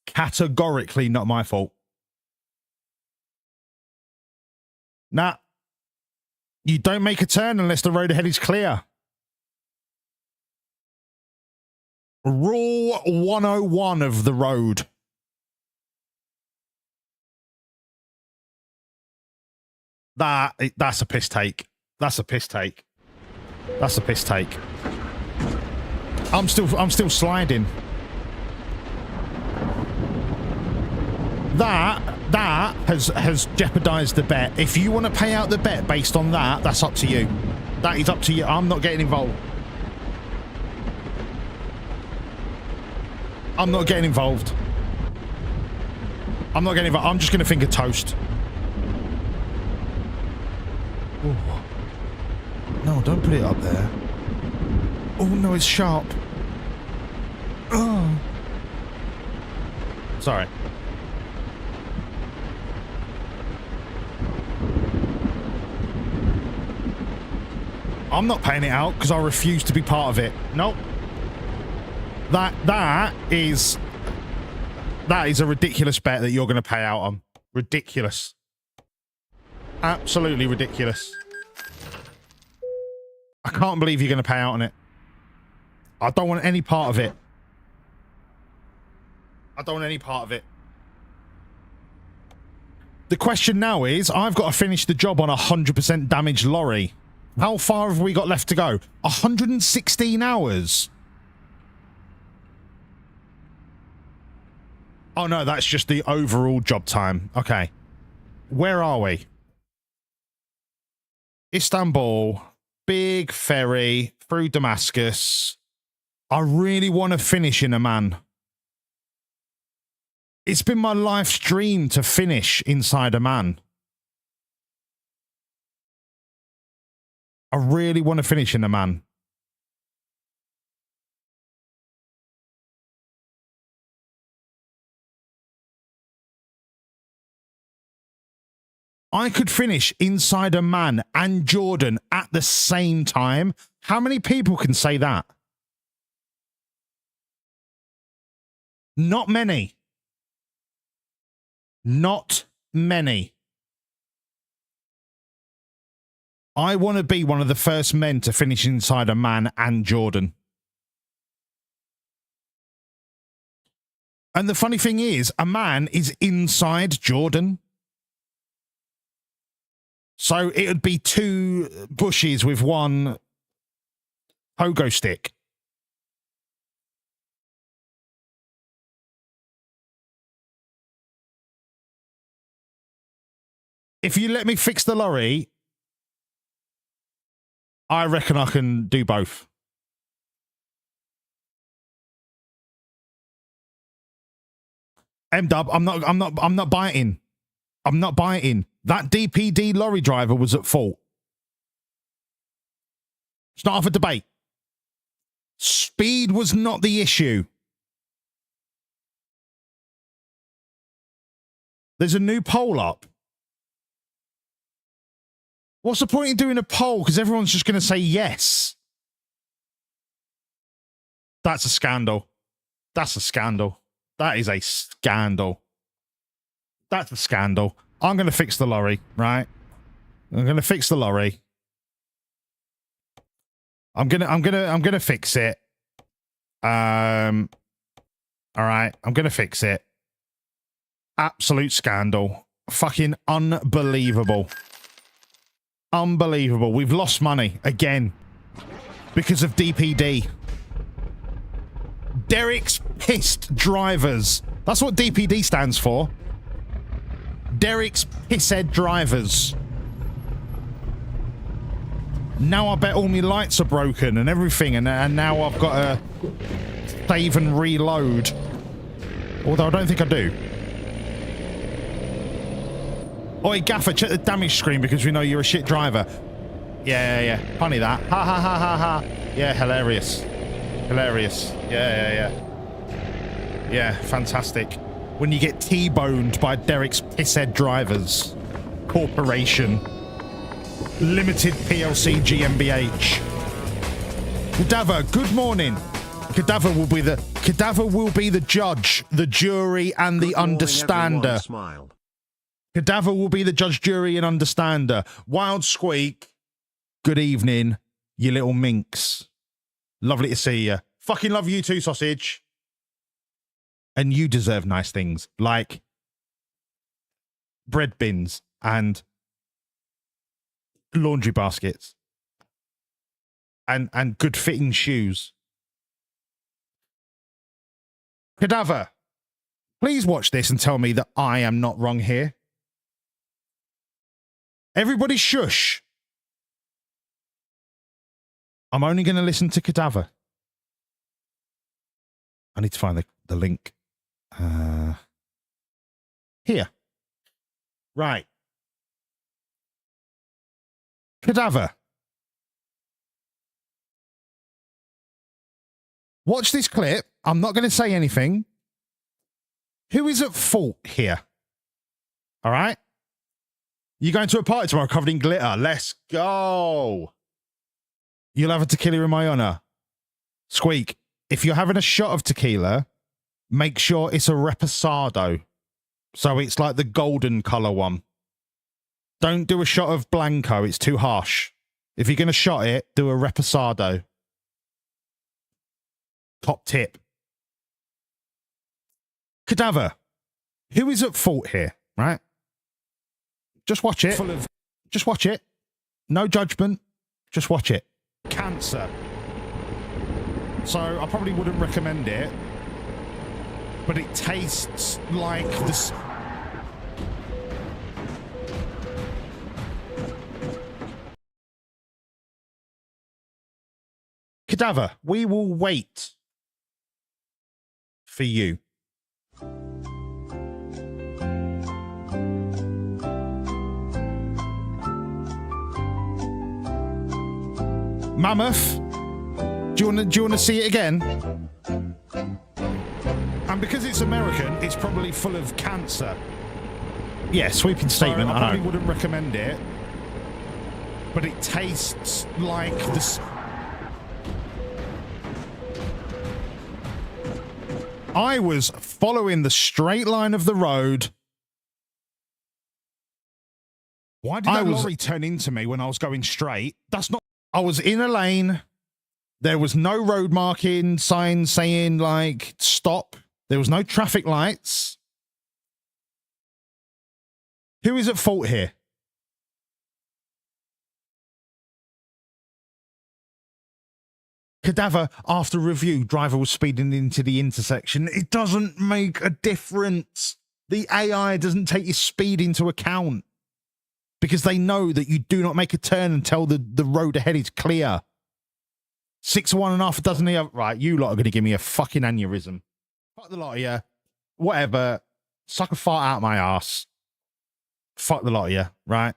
Categorically not my fault. Nah. You don't make a turn unless the road ahead is clear. Rule 101 of the road. That's a piss take. That's a piss take. That's a piss take. I'm still sliding. That has jeopardized the bet. If you want to pay out the bet based on that, that's up to you. That is up to you. I'm not getting involved. I'm not getting involved. I'm not getting involved. I'm just going to finger toast. Ooh. No, don't put it up there. Oh, no, it's sharp. Oh. Sorry. I'm not paying it out because I refuse to be part of it. Nope. That is a ridiculous bet that you're going to pay out on. Ridiculous. Absolutely ridiculous. I can't believe you're going to pay out on it. I don't want any part of it. I don't want any part of it. The question now is, I've got to finish the job on a 100% damaged lorry. How far have we got left to go? 116 hours. Oh no, that's just the overall job time. Okay. Where are we? Istanbul. Big ferry through Damascus. I really want to finish in Amman. It's been my life's dream to finish inside Amman. I really want to finish in Amman. I could finish inside Amman and Jordan at the same time. How many people can say that? Not many. Not many. I want to be one of the first men to finish inside Amman and Jordan. And the funny thing is, Amman is inside Jordan. So it would be two bushes with one pogo stick. if you let me fix the lorry, I reckon I can do both. M-Dub, I'm not biting. I'm not biting. That DPD lorry driver was at fault. It's not up for debate. Speed was not the issue. There's a new poll up. What's the point in doing a poll? Because everyone's just going to say yes. That's a scandal. That's a scandal. That is a scandal. That's a scandal. I'm going to fix the lorry, right? I'm going to fix the lorry. I'm going to fix it. All right. I'm going to fix it. Absolute scandal. Fucking unbelievable. Unbelievable. We've lost money again because of DPD. Derek's pissed drivers. That's what DPD stands for. Derek's pisshead drivers. Now I bet all my lights are broken and everything, and now I've got to save and reload. Although I don't think I do. Oi, Gaffer, check the damage screen because we know you're a shit driver. Yeah. Funny that. Ha ha ha ha ha. Yeah, hilarious. Hilarious. Yeah. Yeah, fantastic. When you get T-boned by Derek's pisshead drivers. Corporation. Limited PLC GmbH. Cadaver, good morning. Cadaver will be the judge, the jury, and the understander. Cadaver will be the judge, jury, and understander. Wild Squeak, good evening, you little minx. Lovely to see you. Fucking love you too, sausage. And you deserve nice things like bread bins and laundry baskets and good fitting shoes. Cadaver, please watch this and tell me that I am not wrong here. Everybody shush. I'm only going to listen to Cadaver. I need to find the link. Here. Right. Cadaver. Watch this clip. I'm not going to say anything. Who is at fault here? All right? You're going to a party tomorrow covered in glitter. Let's go. You'll have a tequila in my honor. Squeak, if you're having a shot of tequila, make sure it's a reposado. So it's like the golden color one. Don't do a shot of Blanco. It's too harsh. If you're going to shot it, do a reposado. Top tip. Cadaver, who is at fault here, right? Just watch it. Just watch it. No judgment. Just watch it. Cancer. So I probably wouldn't recommend it, but it tastes like this. Cadaver, we will wait for you. Mammoth, do you want to see it again? And because it's American, it's probably full of cancer. Yeah, sweeping statement. So I probably wouldn't recommend it, but it tastes like this. I was following the straight line of the road. Why did that lorry turn into me when I was going straight? That's not. I was in a lane. There was no road marking sign saying, like, stop. There was no traffic lights. Who is at fault here? Cadaver, after review, driver was speeding into the intersection. It doesn't make a difference. The AI doesn't take your speed into account. because they know that you do not make a turn until the road ahead is clear. 6 of one and half a dozen of the other. Right, you lot are going to give me a fucking aneurysm. Fuck the lot of you. Whatever. Suck a fart out my ass. Fuck the lot of you. Right?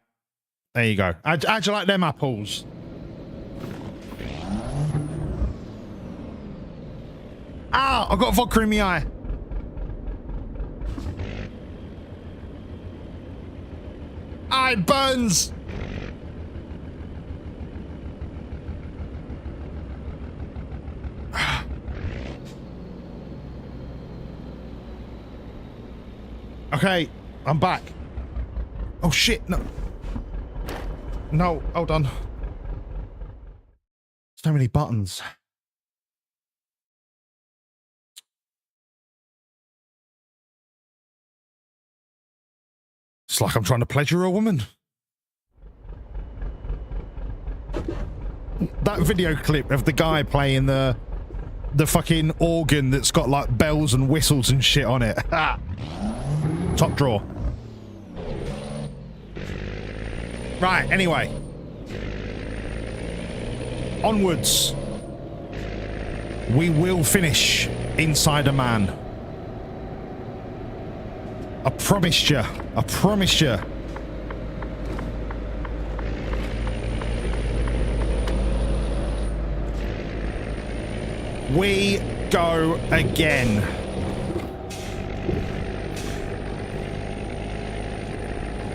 There you go. How'd you like them apples? Ah, I got vodka in my eye. Ah, it burns. Okay, I'm back. Oh shit, no. No, hold on. So many buttons. It's like I'm trying to pleasure a woman. That video clip of the guy playing the fucking organ that's got like bells and whistles and shit on it. Top drawer. Right, anyway. Onwards. We will finish inside a man. I promised you. I promised you. We go again.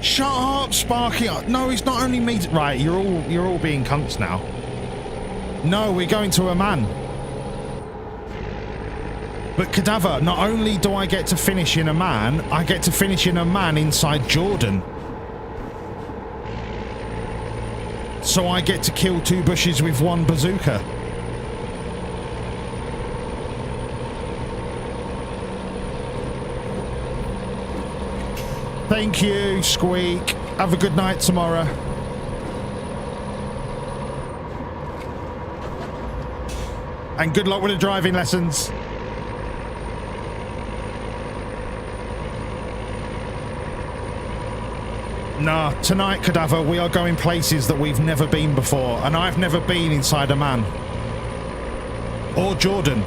Shut up, Sparky. No, it's not only me. Right, you're all being cunts now. No, we're going to a man. But Cadaver, not only do I get to finish in a man, I get to finish in a man inside Jordan. So I get to kill 2 bushes with 1 bazooka. Thank you, Squeak. Have a good night tomorrow. And good luck with the driving lessons. Nah, tonight, Cadaver, we are going places that we've never been before, and I've never been inside a man. Or Jordan.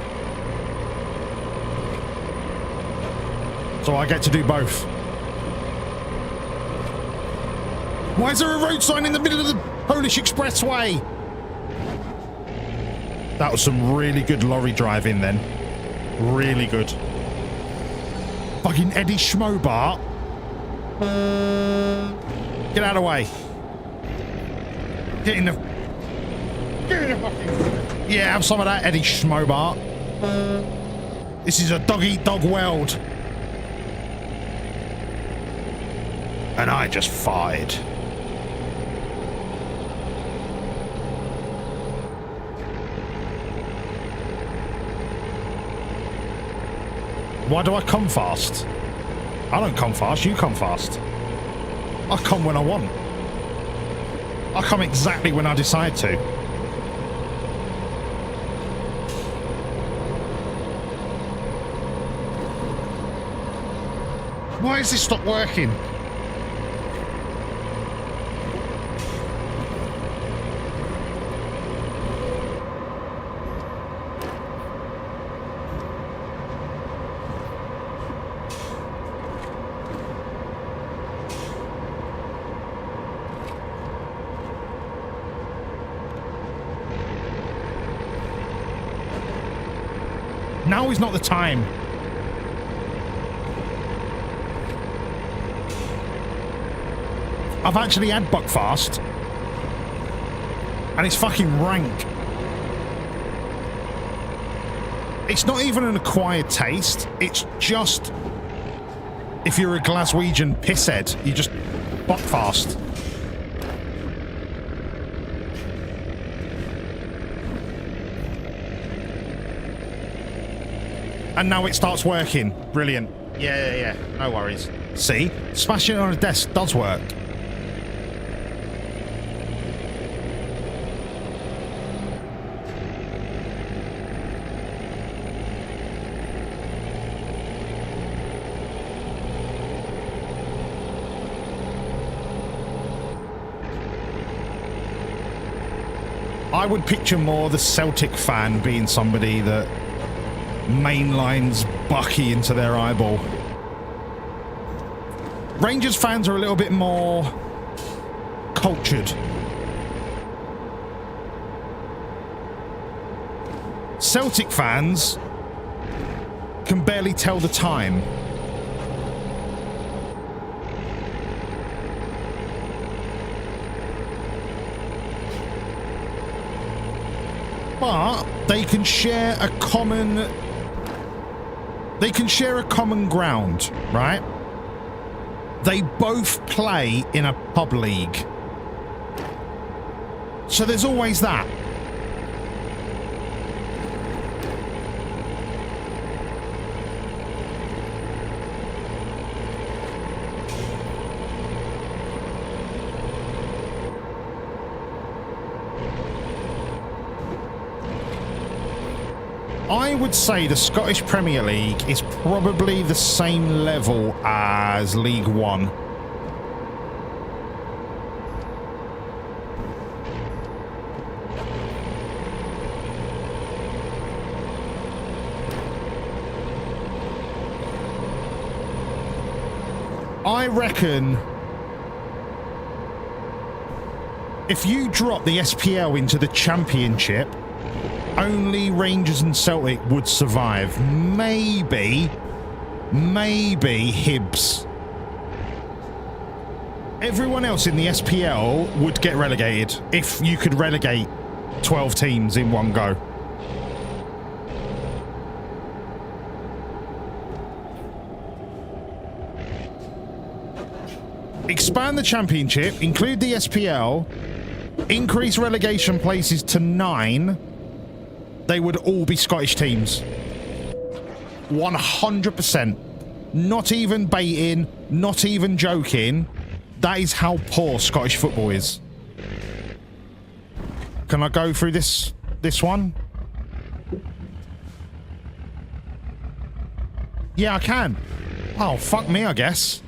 So I get to do both. Why is there a road sign in the middle of the Polish Expressway? That was some really good lorry driving then. Really good. Fucking Eddie Schmobart. Get out of the way. Get in the fucking... Yeah, have some of that, Eddie Schmobart. This is a dog-eat-dog world. And I just fired. Why do I come fast? I don't come fast, you come fast. I come when I want. I come exactly when I decide to. Why has this stopped working? Now is not the time. I've actually had Buckfast, and it's fucking rank. It's not even an acquired taste. It's just, if you're a Glaswegian pisshead, you just Buckfast. And now it starts working. Brilliant. Yeah. No worries. See? Smashing it on a desk does work. I would picture more the Celtic fan being somebody that mainlines Bucky into their eyeball. Rangers fans are a little bit more cultured. Celtic fans can barely tell the time. But they can share a common ground, right? They both play in a pub league. So there's always that. I would say the Scottish Premier League is probably the same level as League One. I reckon if you drop the SPL into the Championship, only Rangers and Celtic would survive. Maybe Hibs. Everyone else in the SPL would get relegated if you could relegate 12 teams in one go. Expand the Championship, include the SPL, increase relegation places to 9. They would all be Scottish teams. 100%. Not even baiting, not even joking. That is how poor Scottish football is. Can I go through this one? Yeah, I can. Oh, fuck me, I guess.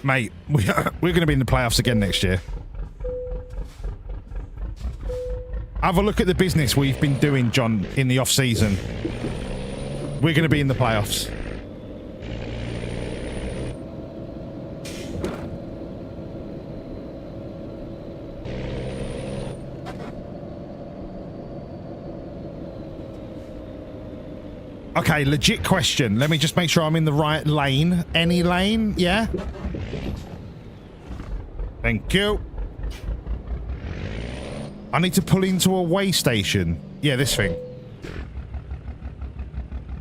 Mate, we're going to be in the playoffs again next year. Have a look at the business we've been doing, John, in the off-season. We're going to be in the playoffs. Okay, legit question. Let me just make sure I'm in the right lane. Any lane? Yeah? Thank you. I need to pull into a weigh station. Yeah, this thing.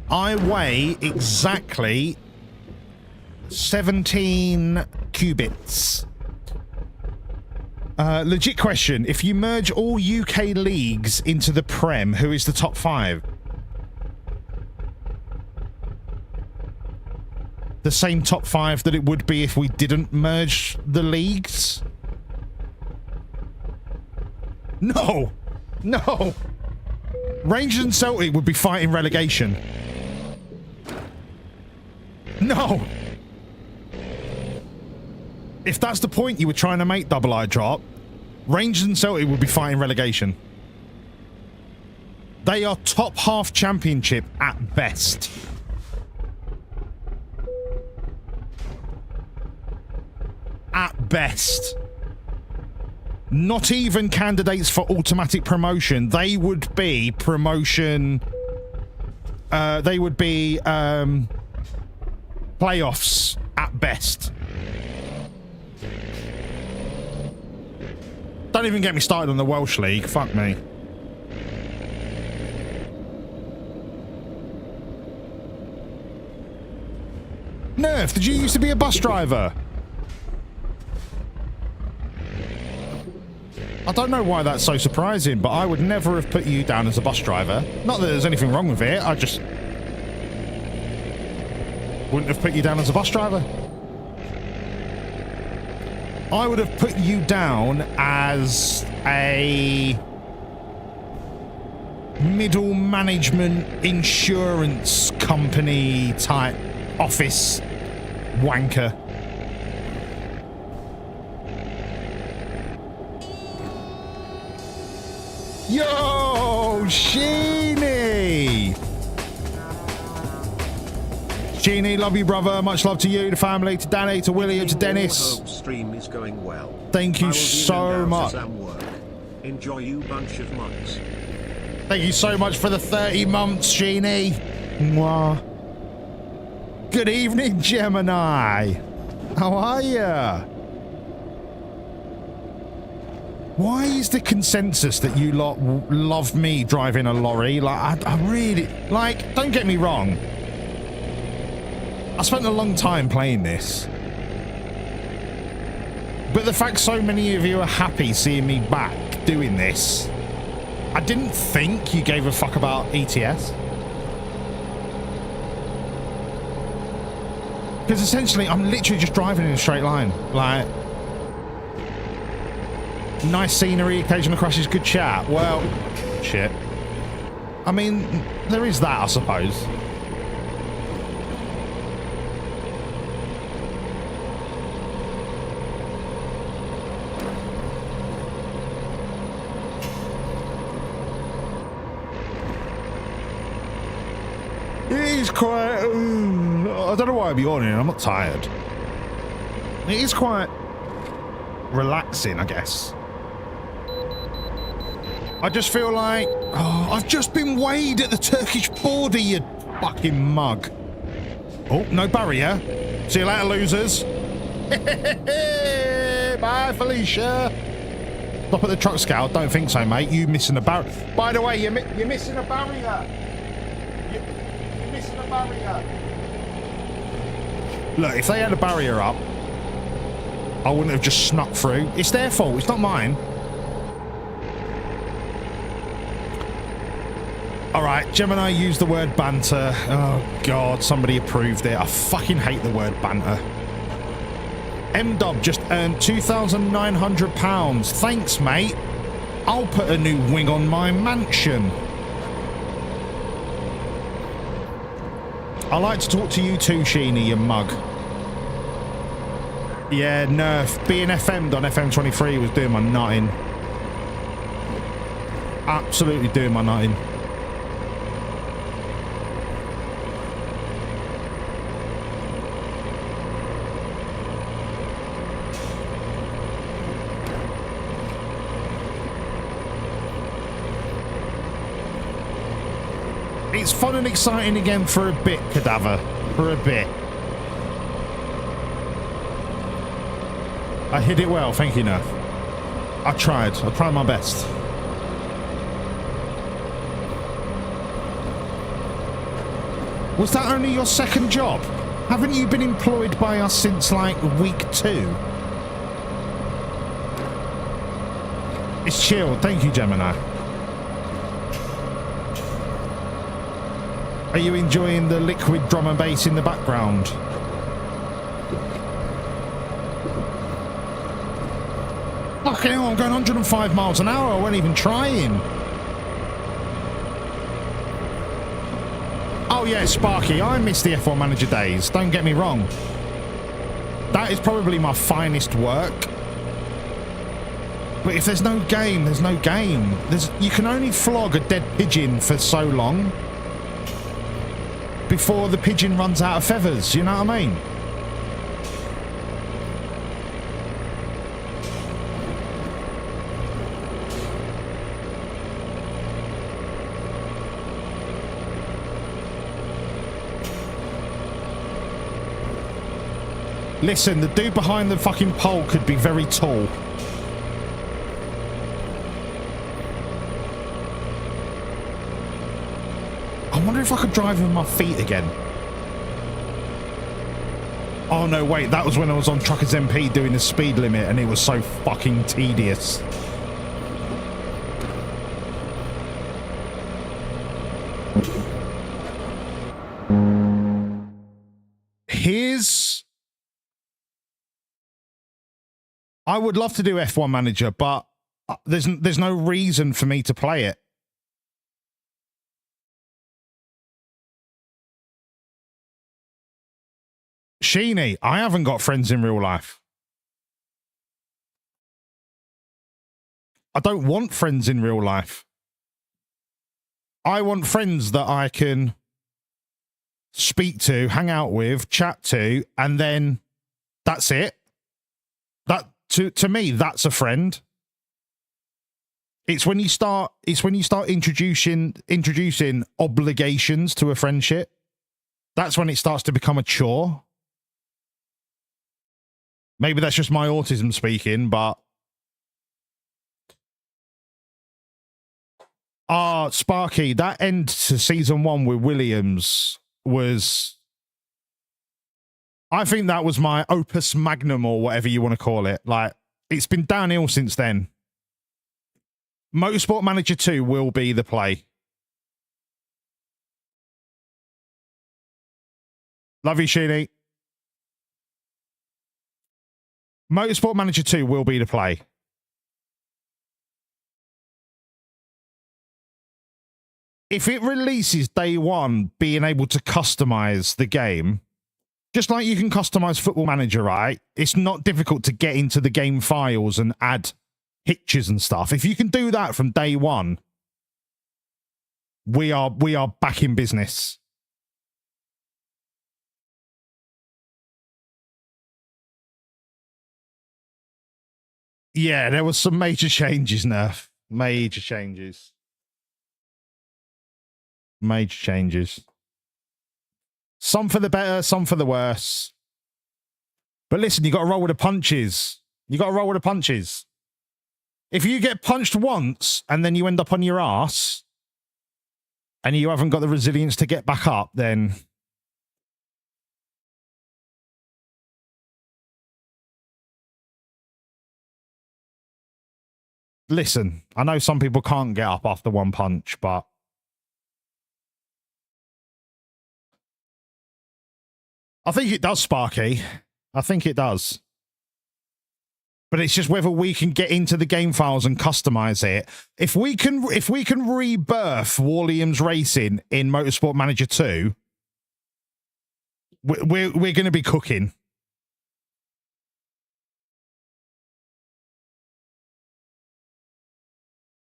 I weigh exactly 17 cubits. Legit question. If you merge all UK leagues into the Prem, who is the top 5? The same top 5 that it would be if we didn't merge the leagues? No! No! Rangers and Celtic would be fighting relegation. No! If that's the point you were trying to make, Double I Drop, Rangers and Celtic would be fighting relegation. They are top half Championship at best. At best. Not even candidates for automatic promotion. They would be promotion. They would be playoffs at best. Don't even get me started on the Welsh League. Fuck me. Nerf, did you used to be a bus driver? I don't know why that's so surprising, but I would never have put you down as a bus driver. Not that there's anything wrong with it, I just wouldn't have put you down as a bus driver. I would have put you down as a middle management insurance company type office wanker. Yo, Sheeny! Sheeny, love you, brother. Much love to you, the family, to Danny, to William, to Dennis. Stream is going well. Thank you so much. Enjoy you bunch of months. Thank you so much for the 30 months, Sheeny. Mwah. Good evening, Gemini. How are ya? Why is the consensus that you lot love me driving a lorry? Like, I really... Like, don't get me wrong. I spent a long time playing this. But the fact so many of you are happy seeing me back doing this, I didn't think you gave a fuck about ETS. Because essentially, I'm literally just driving in a straight line. Like, nice scenery, occasional crashes, good chat. Well, shit. I mean, there is that, I suppose. It is quite... I don't know why I'm yawning. I'm not tired. It is quite relaxing, I guess. I just feel like... Oh, I've just been weighed at the Turkish border, you fucking mug. Oh, no barrier. See you later, losers. Bye, Felicia. Stop at the truck scout. Don't think so, mate. You missing a barrier. By the way, you're missing a barrier. You're missing a barrier. Look, if they had a barrier up, I wouldn't have just snuck through. It's their fault. It's not mine. All right, Gemini used the word banter. Oh, God, somebody approved it. I fucking hate the word banter. M-Dub just earned £2,900. Thanks, mate. I'll put a new wing on my mansion. I like to talk to you too, Sheeny, you mug. Yeah, Nerf. Being FM'd on FM23 was doing my nutting. Absolutely doing my nutting. It's fun and exciting again for a bit, Cadaver. For a bit. I hit it well, thank you, Nerf. I tried my best. Was that only your second job? Haven't you been employed by us since, like, week 2? It's chill, thank you, Gemini. Are you enjoying the liquid drum and bass in the background? Fucking hell, I'm going 105 miles an hour. I wasn't even trying. Oh yeah, Sparky, I miss the F1 Manager days. Don't get me wrong. That is probably my finest work. But if there's no game, there's no game. You can only flog a dead pigeon for so long before the pigeon runs out of feathers, you know what I mean? Listen, the dude behind the fucking pole could be very tall. I wonder if I could drive with my feet again. Oh no, wait, that was when I was on Truckers MP doing the speed limit and it was so fucking tedious. I would love to do F1 Manager, but there's no reason for me to play it. Sheeny, I haven't got friends in real life. I don't want friends in real life. I want friends that I can speak to, hang out with, chat to, and then that's it. That to me, that's a friend. It's when you start introducing obligations to a friendship. That's when it starts to become a chore. Maybe that's just my autism speaking, but Sparky, that end to season 1 with Williams was, I think that was my opus magnum or whatever you want to call it. Like, it's been downhill since then. Motorsport Manager 2 will be the play. Love you, Sheeny. Motorsport Manager 2 will be the play. If it releases day one, being able to customize the game, just like you can customize Football Manager, right? It's not difficult to get into the game files and add hitches and stuff. If you can do that from day one, we are back in business. Yeah, there was some major changes, Nerf. Major changes. Major changes. Some for the better, some for the worse. But listen, you got to roll with the punches. You got to roll with the punches. If you get punched once and then you end up on your ass and you haven't got the resilience to get back up, then listen, I know some people can't get up after one punch, but I think it does, Sparky. I think it does. But it's just whether we can get into the game files and customize it. If we can rebirth Williams Racing in Motorsport Manager 2, we're going to be cooking.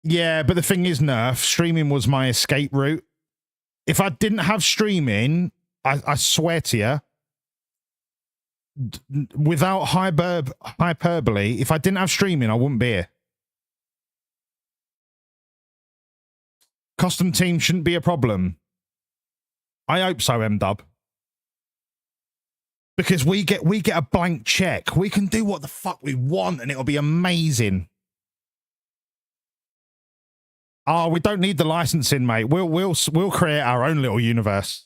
Yeah, but the thing is, Nerf, streaming was my escape route. If I didn't have streaming, I swear to you, without hyperbole, if I didn't have streaming, I wouldn't be here. Custom team shouldn't be a problem. I hope so, M-Dub. Because we get a blank check. We can do what the fuck we want and it'll be amazing. Oh, we don't need the licensing, mate. We'll create our own little universe.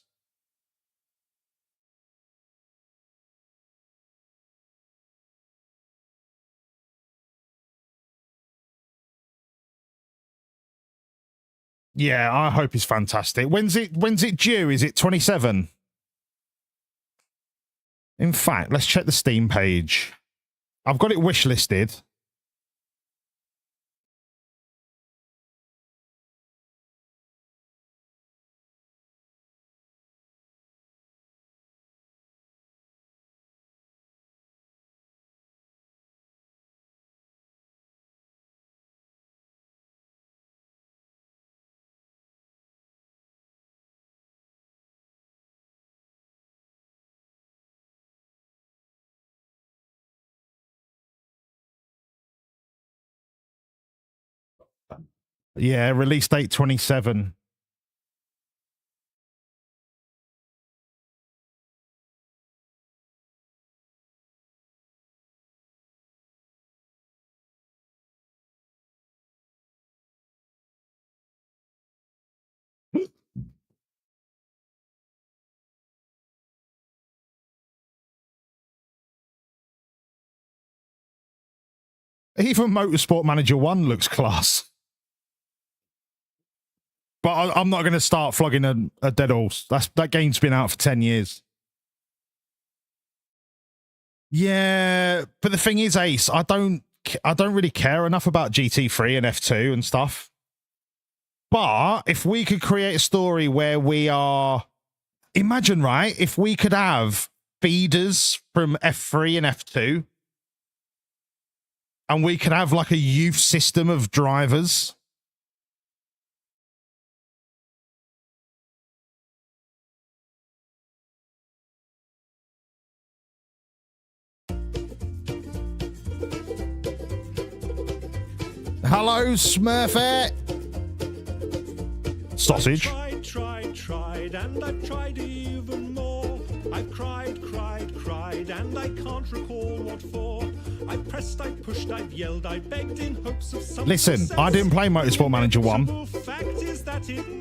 Yeah, I hope it's fantastic. When's it due? Is it 27? In fact, let's check the Steam page. I've got it wish listed. Yeah, release date 27. Even Motorsport Manager 1 looks class. But I'm not going to start flogging a dead horse. That game's been out for 10 years. Yeah, but the thing is, Ace, I don't really care enough about GT3 and F2 and stuff. But if we could create a story where we are... Imagine, right, if we could have feeders from F3 and F2, and we could have like a youth system of drivers. Hello, Smurfette. Sausage. Tried, and I've tried even more. I've cried, and I can't recall what for. I pressed, I pushed, I've yelled, I begged in hopes of some Listen, success. I didn't play Motorsport Manager 1.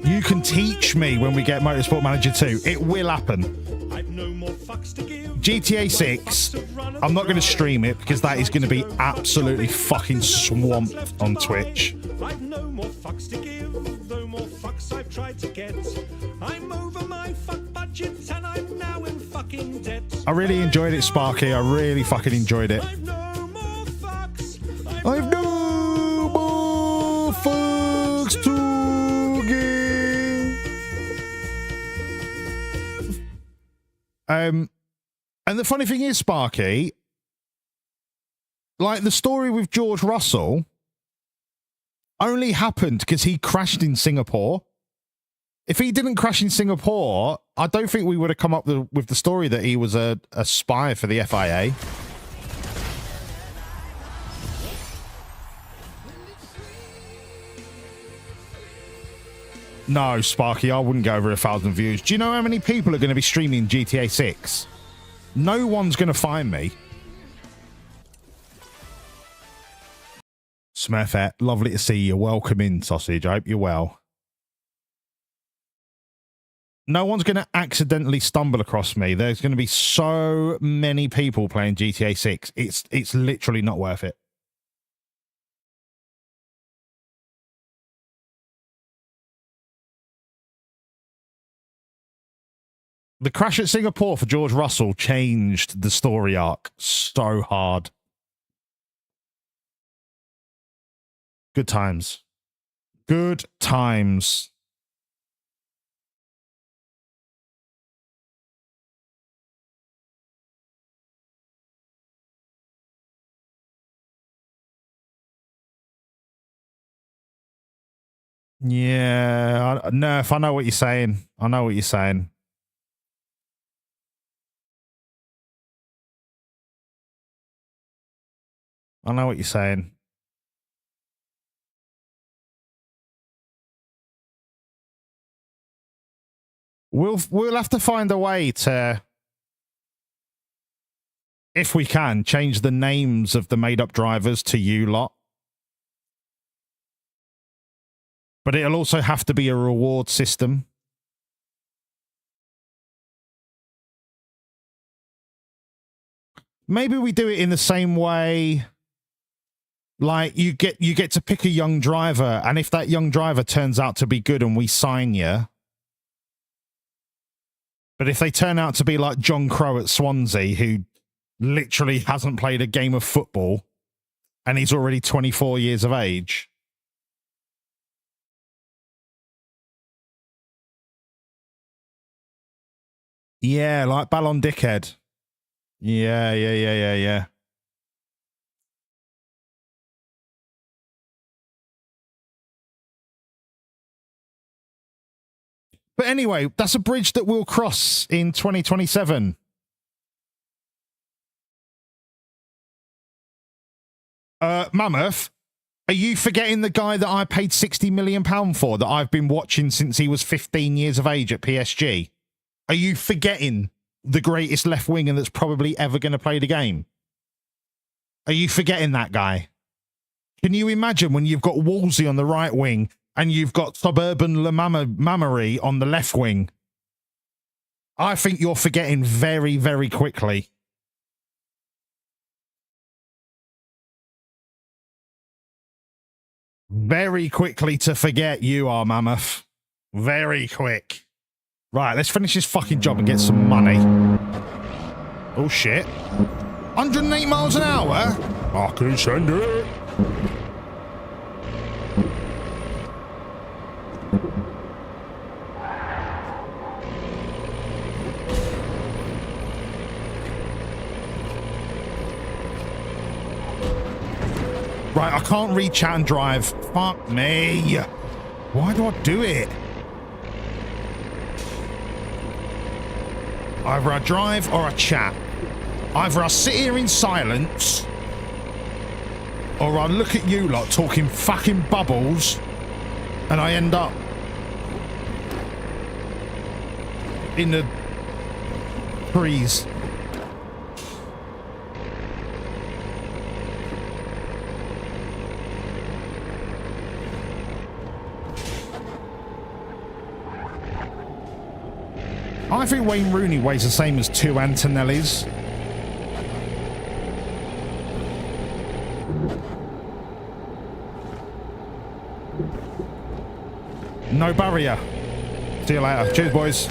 You can teach me when we get Motorsport Manager 2. It will happen. I've no more fucks to give. GTA 6, I'm not going to stream it because that is going to be absolutely fucking swamped on Twitch. I've no more fucks to give, though more fucks I've tried to get. I'm over my fuck budget and I'm now in fucking debt. I really enjoyed it, Sparky. I really fucking enjoyed it. I've no more fucks. I've no more fucks to give. And the funny thing is, Sparky, like the story with George Russell only happened because he crashed in Singapore. If he didn't crash in Singapore, I don't think we would have come up with the story that he was a spy for the FIA. No, Sparky, I wouldn't go over 1,000 views. Do you know how many people are going to be streaming GTA 6? No one's going to find me. Smurfette, lovely to see you. Welcome in, Sausage. I hope you're well. No one's going to accidentally stumble across me. There's going to be so many people playing GTA 6. It's literally not worth it. The crash at Singapore for George Russell changed the story arc so hard. Good times. Good times. Yeah, Nerf, I know what you're saying. I know what you're saying. I know what you're saying. We'll have to find a way to, if we can, change the names of the made-up drivers to you lot. But it'll also have to be a reward system. Maybe we do it in the same way. Like you get to pick a young driver, and if that young driver turns out to be good and we sign you. But if they turn out to be like John Crow at Swansea, who literally hasn't played a game of football and he's already 24 years of age. Yeah, like Ballon Dickhead. Yeah. But anyway, that's a bridge that we'll cross in 2027. Mammoth, are you forgetting the guy that I paid £60 million for that I've been watching since he was 15 years of age at PSG? Are you forgetting the greatest left winger that's probably ever going to play the game? Are you forgetting that guy? Can you imagine when you've got Wolsey on the right wing and you've got Suburban Mamery on the left wing? I think you're forgetting very, very quickly. Very quickly to forget you are, Mammoth. Very quick. Right, let's finish this fucking job and get some money. Oh, shit. 108 miles an hour? I can send it. Right, I can't read chat and drive. Fuck me. Why do I do it? Either I drive or I chat. Either I sit here in silence Or I look at you lot talking fucking bubbles and I end up in the trees. I think Wayne Rooney weighs the same as 2 Antonellis. No barrier. See you later. Cheers, boys.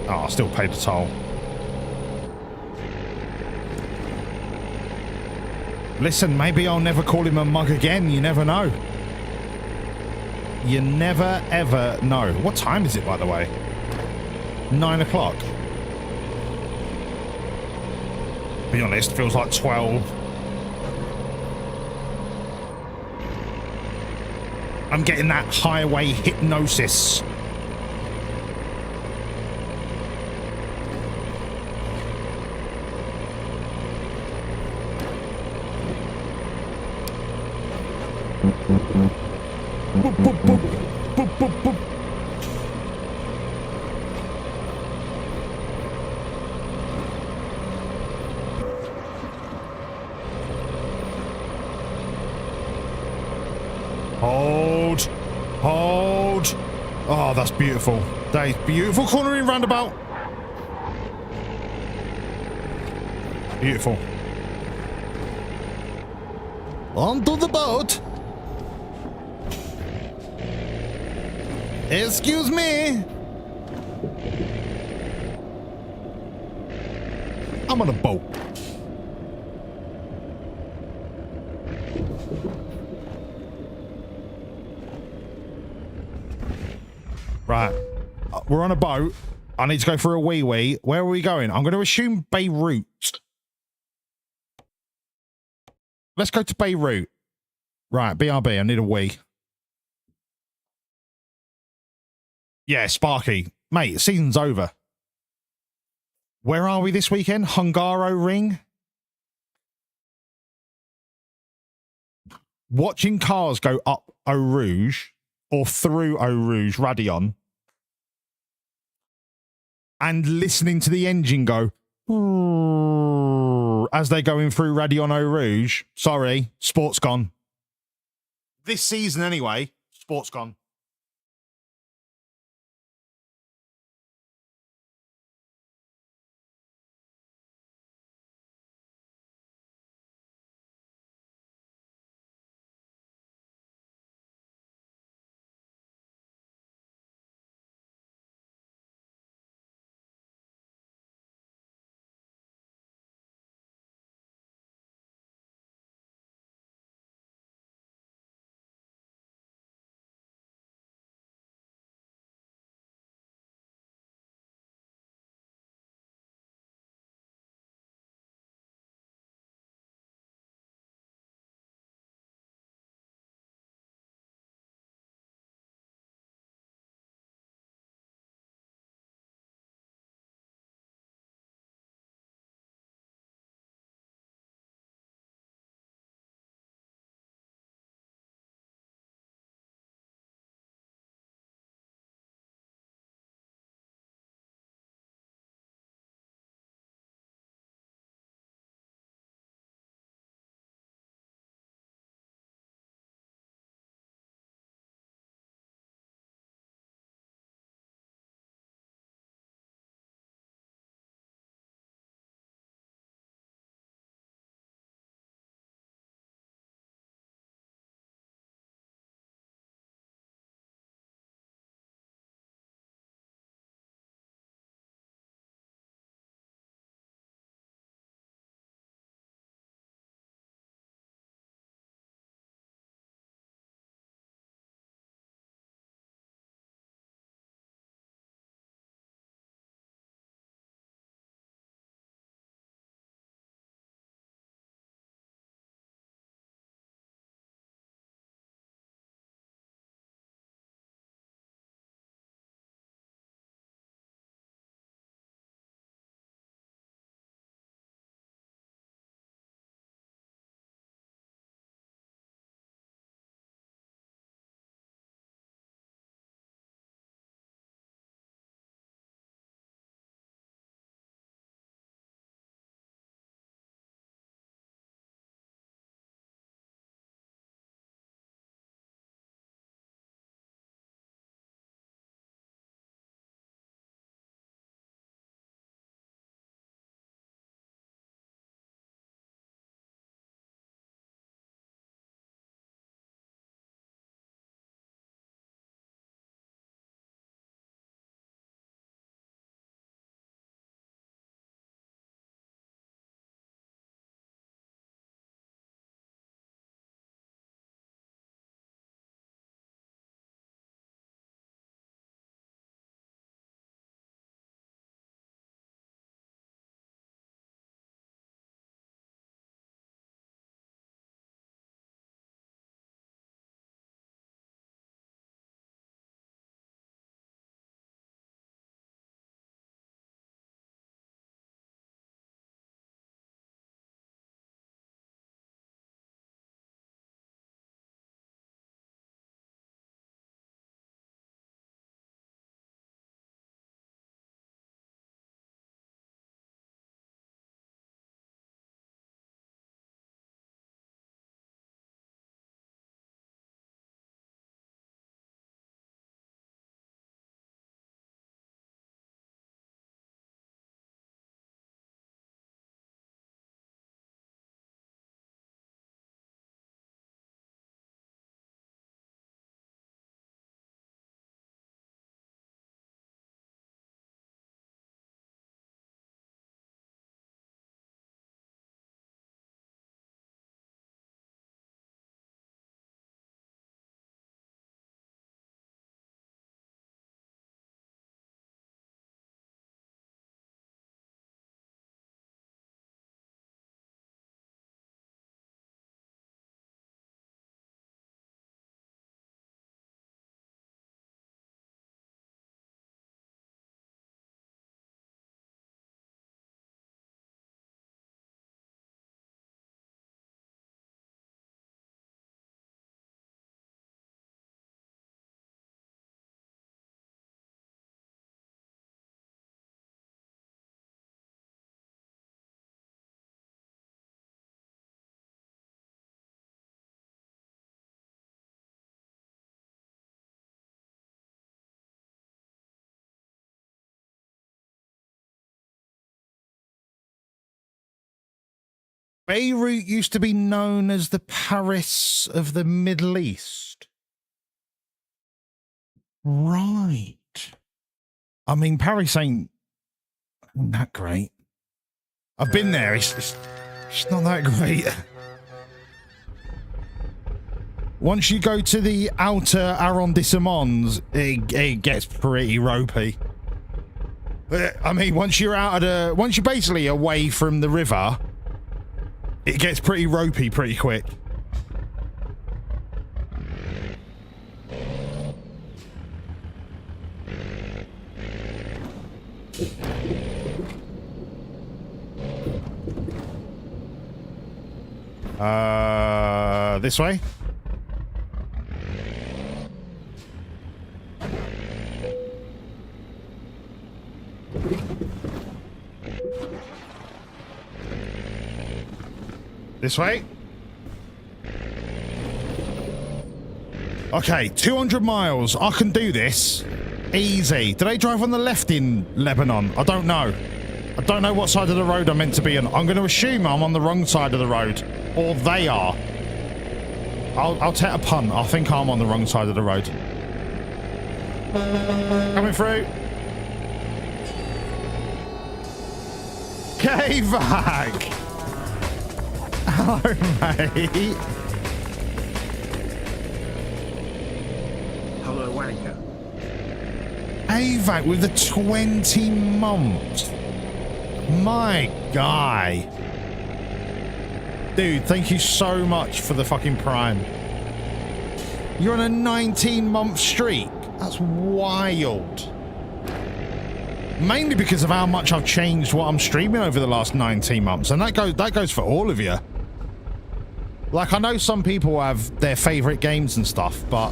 Oh, I still paid the toll. Listen, maybe I'll never call him a mug again. You never know. You never, ever know. What time is it, by the way? 9 o'clock. Be honest, feels like 12. I'm getting that highway hypnosis. Boop, boop, boop. Boop, boop, boop. Hold. Hold. Oh, that's beautiful. That is beautiful cornering roundabout. Beautiful. Onto the boat. Excuse me. I'm on a boat. Right. We're on a boat. I need to go for a wee-wee. Where are we going? I'm going to assume Beirut. Let's go to Beirut. Right, BRB. I need a wee. Yeah, Sparky. Mate, season's over. Where are we this weekend? Hungaro Ring? Watching cars go up Eau Rouge or through Eau Rouge, Radion, and listening to the engine go as they're going through Radion Eau Rouge. Sorry, sport's gone. This season anyway, sport's gone. Beirut used to be known as the Paris of the Middle East. Right. I mean, Paris ain't that great. I've been there. It's not that great. Once you go to the outer arrondissements, it gets pretty ropey. I mean, once you're basically away from the river, it gets pretty ropey pretty quick. This way? This way? Okay, 200 miles. I can do this. Easy. Do they drive on the left in Lebanon? I don't know. I don't know what side of the road I'm meant to be on. I'm going to assume I'm on the wrong side of the road. Or they are. I'll take a punt. I think I'm on the wrong side of the road. Coming through. K-Vac! Hello, mate. Hello, Wanker. AVAC with the 20 months. My guy. Dude, thank you so much for the fucking Prime. You're on a 19-month streak. That's wild. Mainly because of how much I've changed what I'm streaming over the last 19 months. And that goes for all of you. Like, I know some people have their favorite games and stuff, but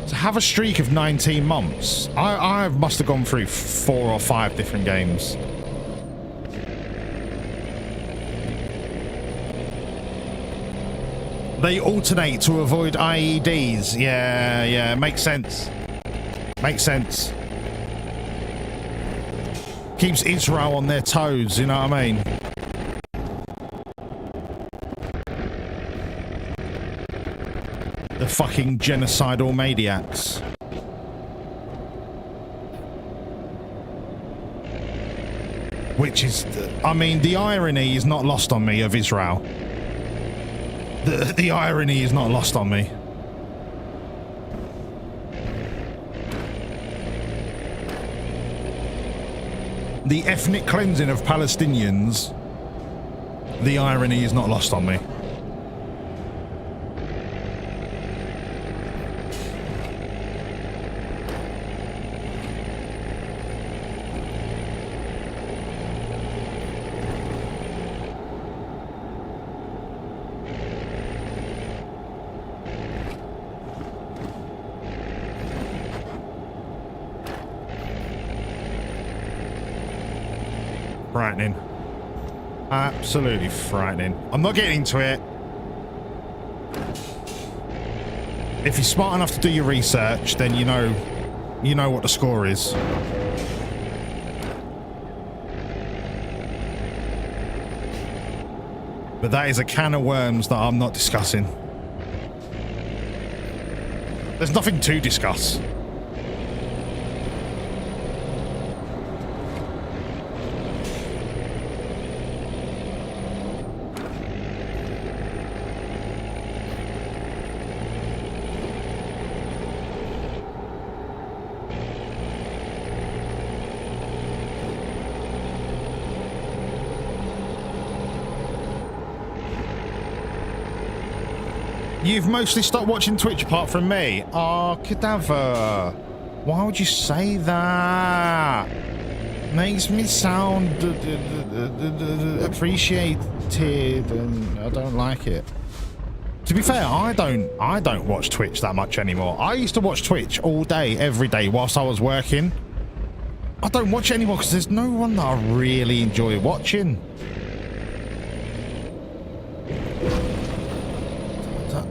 to have a streak of 19 months, I must have gone through 4 or 5 different games. They alternate to avoid IEDs. Yeah, makes sense. Makes sense. Keeps Israel on their toes, you know what I mean? The fucking genocidal maniacs. Which is, I mean, the irony is not lost on me of Israel. The irony is not lost on me. The ethnic cleansing of Palestinians, the irony is not lost on me. Frightening. Absolutely frightening. I'm not getting into it. If you're smart enough to do your research, then you know what the score is. But that is a can of worms that I'm not discussing. There's nothing to discuss. You've mostly stopped watching Twitch apart from me. Oh, Cadaver. Why would you say that? Makes me sound appreciated, and I don't like it. To be fair, I don't watch Twitch that much anymore. I used to watch Twitch all day, every day, whilst I was working. I don't watch it anymore because there's no one that I really enjoy watching.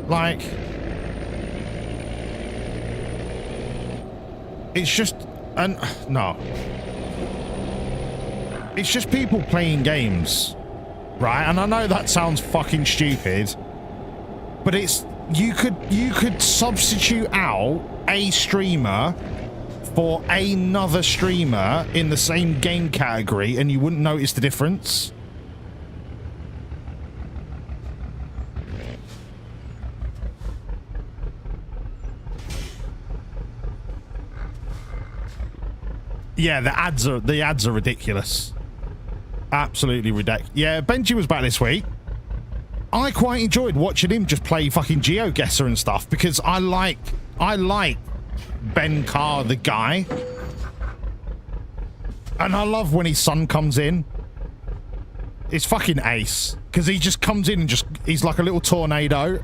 Like, it's just, no. It's just people playing games. right? And I know that sounds fucking stupid, but it's you could substitute out a streamer for another streamer in the same game category and you wouldn't notice the difference. Yeah, the ads are ridiculous. Absolutely ridiculous. Yeah, Benji was back this week. I quite enjoyed watching him just play fucking GeoGuessr and stuff because I like Ben Carr, the guy. And I love when his son comes in. It's fucking ace. Because he just comes in and he's like a little tornado.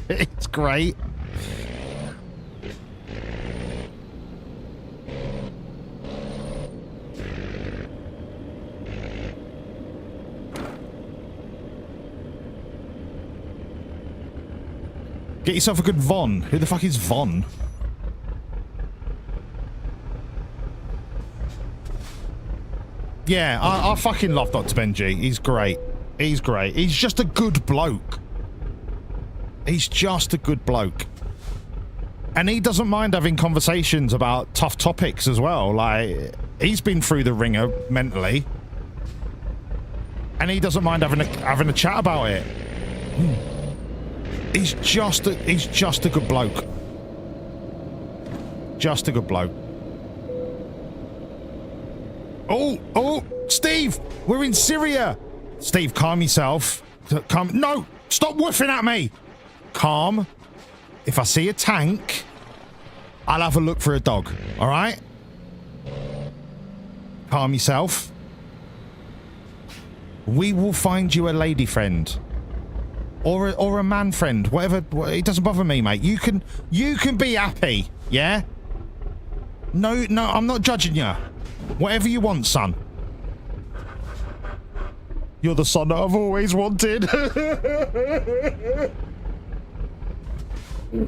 It's great. Get yourself a good Von. Who the fuck is Von? Yeah, I fucking love Dr. Benji. He's great. He's great. He's just a good bloke. He's just a good bloke. And he doesn't mind having conversations about tough topics as well. Like, he's been through the ringer mentally. And he doesn't mind having a chat about it. He's just a good bloke. Just a good bloke. Oh, Steve, we're in Syria. Steve, calm yourself. Calm. No, stop woofing at me. Calm. If I see a tank, I'll have a look for a dog. All right? Calm yourself. We will find you a lady friend. Or a man friend, whatever. It doesn't bother me, mate. You can be happy, yeah? No, I'm not judging you. Whatever you want, son. You're the son that I've always wanted.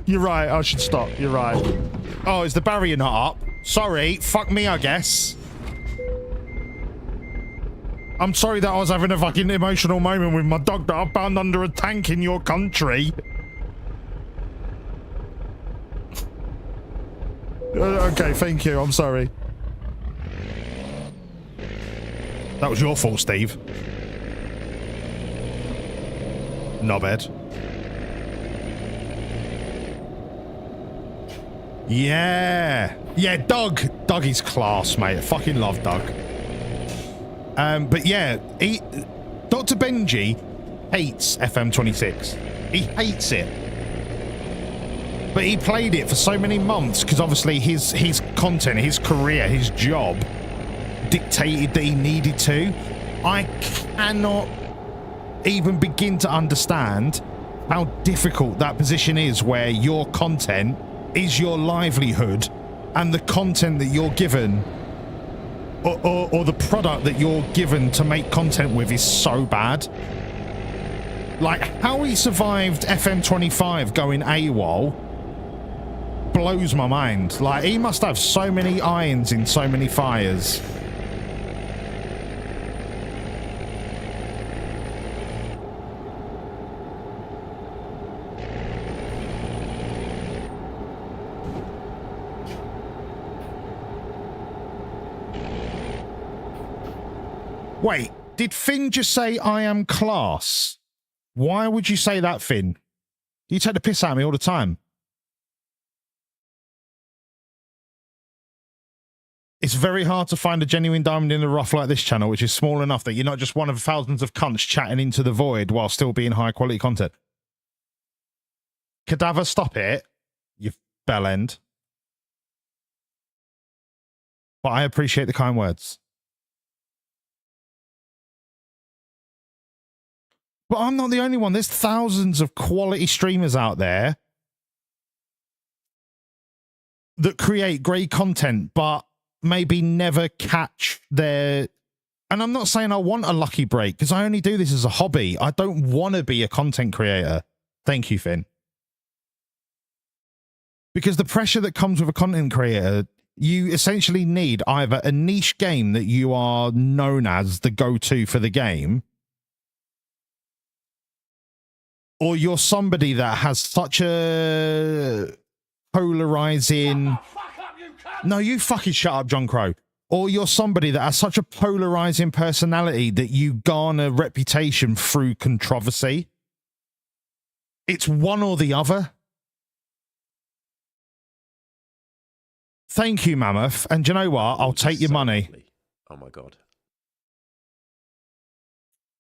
You're right, I should stop. You're right. Oh, is the barrier not up? Sorry, fuck me, I guess. I'm sorry that I was having a fucking emotional moment with my dog that I found under a tank in your country. Okay, thank you. I'm sorry. That was your fault, Steve. Knobhead. Yeah. Yeah, Doug. Doug is class, mate. I fucking love Doug. But yeah, Dr. Benji hates FM26. He hates it. But he played it for so many months because obviously his content, his career, his job dictated that he needed to. I cannot even begin to understand how difficult that position is where your content is your livelihood and the content that you're given or the product that you're given to make content with is so bad. Like, how he survived FM25 going AWOL blows my mind. Like, he must have so many irons in so many fires. Wait, did Finn just say I am class? Why would you say that, Finn? You take the piss out of me all the time. It's very hard to find a genuine diamond in the rough like this channel, which is small enough that you're not just one of thousands of cunts chatting into the void while still being high quality content. Cadaver, stop it, you bellend. But I appreciate the kind words. But I'm not the only one. There's thousands of quality streamers out there that create great content, but maybe never catch their... And I'm not saying I want a lucky break, because I only do this as a hobby. I don't want to be a content creator. Thank you, Finn. Because the pressure that comes with a content creator, you essentially need either a niche game that you are known as the go-to for the game, or you're somebody that has such a polarizing. No, you fucking shut up, John Crow. Or you're somebody that has such a polarizing personality that you garner reputation through controversy. It's one or the other. Thank you, Mammoth. And do you know what? I'll take your money. Lovely. Oh my God.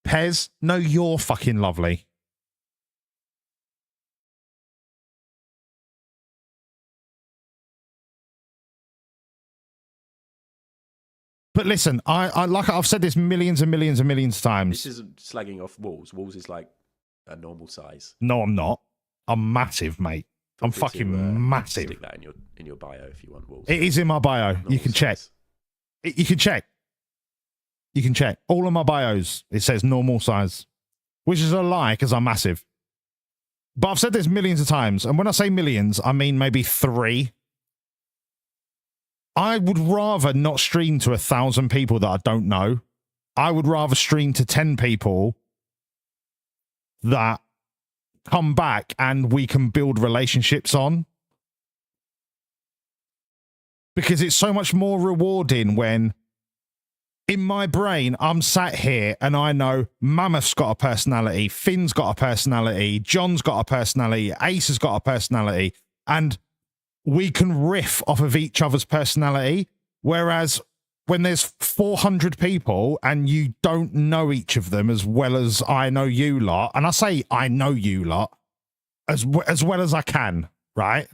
Pez, no, you're fucking lovely. But listen, I like I've said this millions and millions and millions of times. This isn't slagging off Walls. Walls is like a normal size. No, I'm not. I'm massive, mate. I'm fucking massive. Stick that in your bio if you want Walls. It is in my bio. Normal You can check. size. You can check. You can check. All of my bios, it says normal size, which is a lie because I'm massive. But I've said this millions of times. And when I say millions, I mean maybe 3. I would rather not stream to 1,000 people that I don't know. I would rather stream to 10 people that come back and we can build relationships on. Because it's so much more rewarding when, in my brain, I'm sat here and I know Mammoth's got a personality, Finn's got a personality, John's got a personality, Ace has got a personality, and we can riff off of each other's personality. Whereas when there's 400 people and you don't know each of them as well as I know you lot, and I say I know you lot as well as I can, right?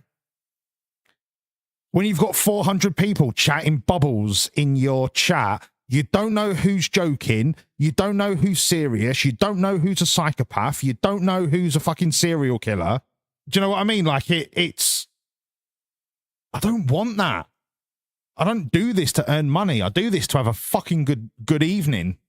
When you've got 400 people chatting bubbles in your chat, you don't know who's joking, you don't know who's serious, you don't know who's a psychopath, you don't know who's a fucking serial killer. Do you know what I mean? Like it's... I don't want that. I don't do this to earn money. I do this to have a fucking good evening.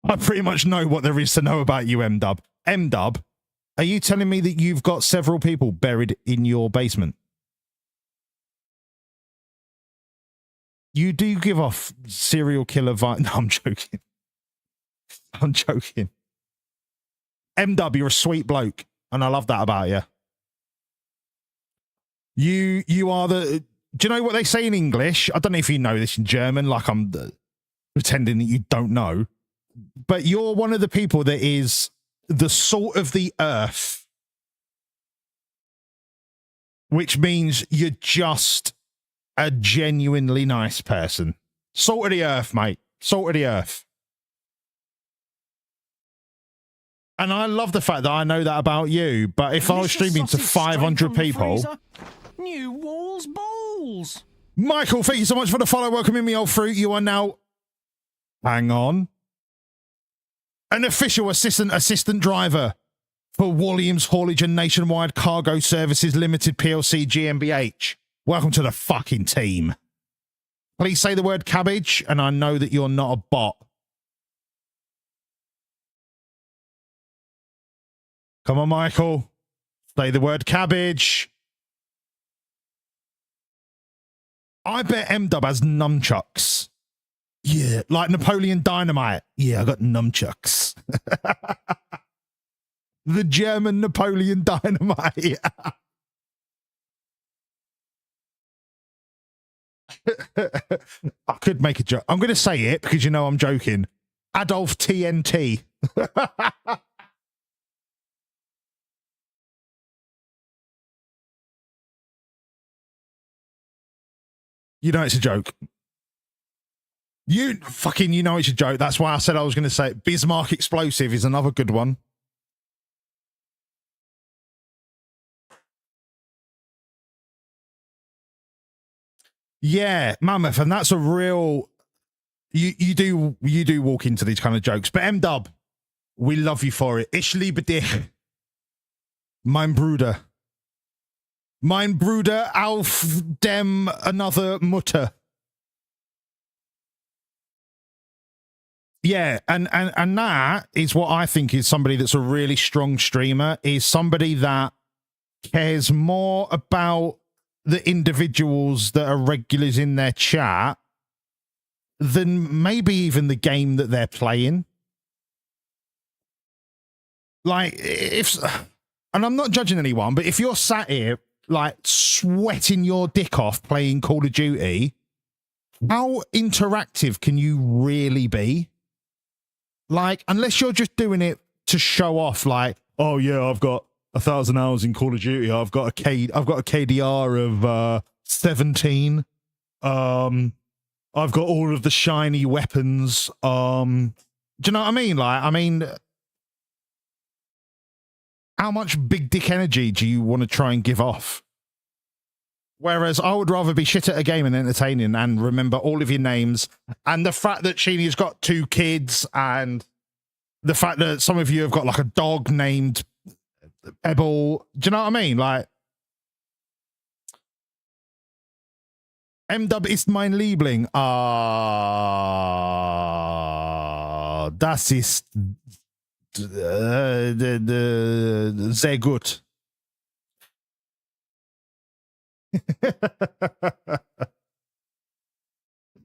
I pretty much know what there is to know about you, M-Dub. M-Dub, are you telling me that you've got several people buried in your basement? You do give off serial killer vibe. No, I'm joking. I'm joking. M-Dub, you're a sweet bloke, and I love that about you. You are the... Do you know what they say in English? I don't know if you know this in German, like I'm pretending that you don't know. But you're one of the people that is the salt of the earth. Which means you're just a genuinely nice person. Salt of the earth, mate. Salt of the earth. And I love the fact that I know that about you, but if I was streaming to 500 people... New walls balls. Michael, thank you so much for the follow. Welcome in, me old fruit. You are now... Hang on. An official assistant driver for Williams Haulage and Nationwide Cargo Services Limited PLC GmbH. Welcome to the fucking team. Please say the word cabbage, and I know that you're not a bot. Come on, Michael. Say the word cabbage. I bet M-Dub has nunchucks. Yeah, like Napoleon Dynamite. Yeah, I got nunchucks. The German Napoleon Dynamite. I could make a joke. I'm going to say it because you know I'm joking. Adolf TNT. You know it's a joke. You know it's a joke. That's why I said I was going to say it. Bismarck Explosive is another good one. Yeah, Mammoth, and that's a real... You do walk into these kind of jokes. But M-Dub, we love you for it. Ich liebe dich. Mein Bruder. Mein Bruder auf dem another Mutter. Yeah, and that is what I think is somebody that's a really strong streamer, is somebody that cares more about the individuals that are regulars in their chat than maybe even the game that they're playing. Like, and I'm not judging anyone, but if you're sat here, like, sweating your dick off playing Call of Duty, how interactive can you really be? Like, unless you're just doing it to show off, like, oh yeah, I've got 1,000 hours in Call of Duty. I've got a KDR of 17. I've got all of the shiny weapons. Do you know what I mean? Like, I mean, how much big dick energy do you want to try and give off? Whereas I would rather be shit at a game and entertaining and remember all of your names, and the fact that Sheeny's got 2 kids, and the fact that some of you have got like a dog named Pebble. Do you know what I mean? Like, MW ist mein Liebling. Das ist sehr gut.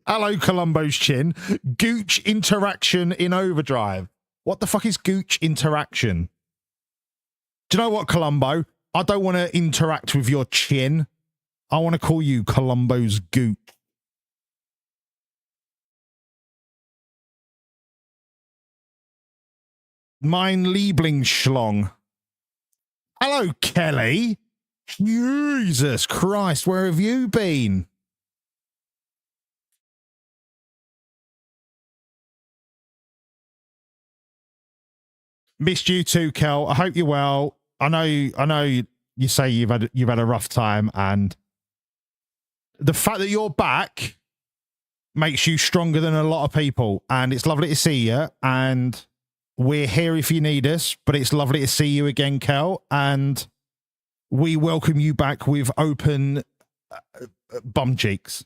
Hello, Columbo's chin. Gooch interaction in overdrive. What the fuck is Gooch interaction? Do you know what, Columbo? I don't want to interact with your chin. I want to call you Columbo's Gooch. Mein Lieblingsschlong. Hello, Kelly. Jesus Christ, where have you been? Missed you too, Kel. I hope you're well. I know you say you've had a rough time, and the fact that you're back makes you stronger than a lot of people, and it's lovely to see you, and we're here if you need us, but it's lovely to see you again, Kel, and we welcome you back with open bum cheeks.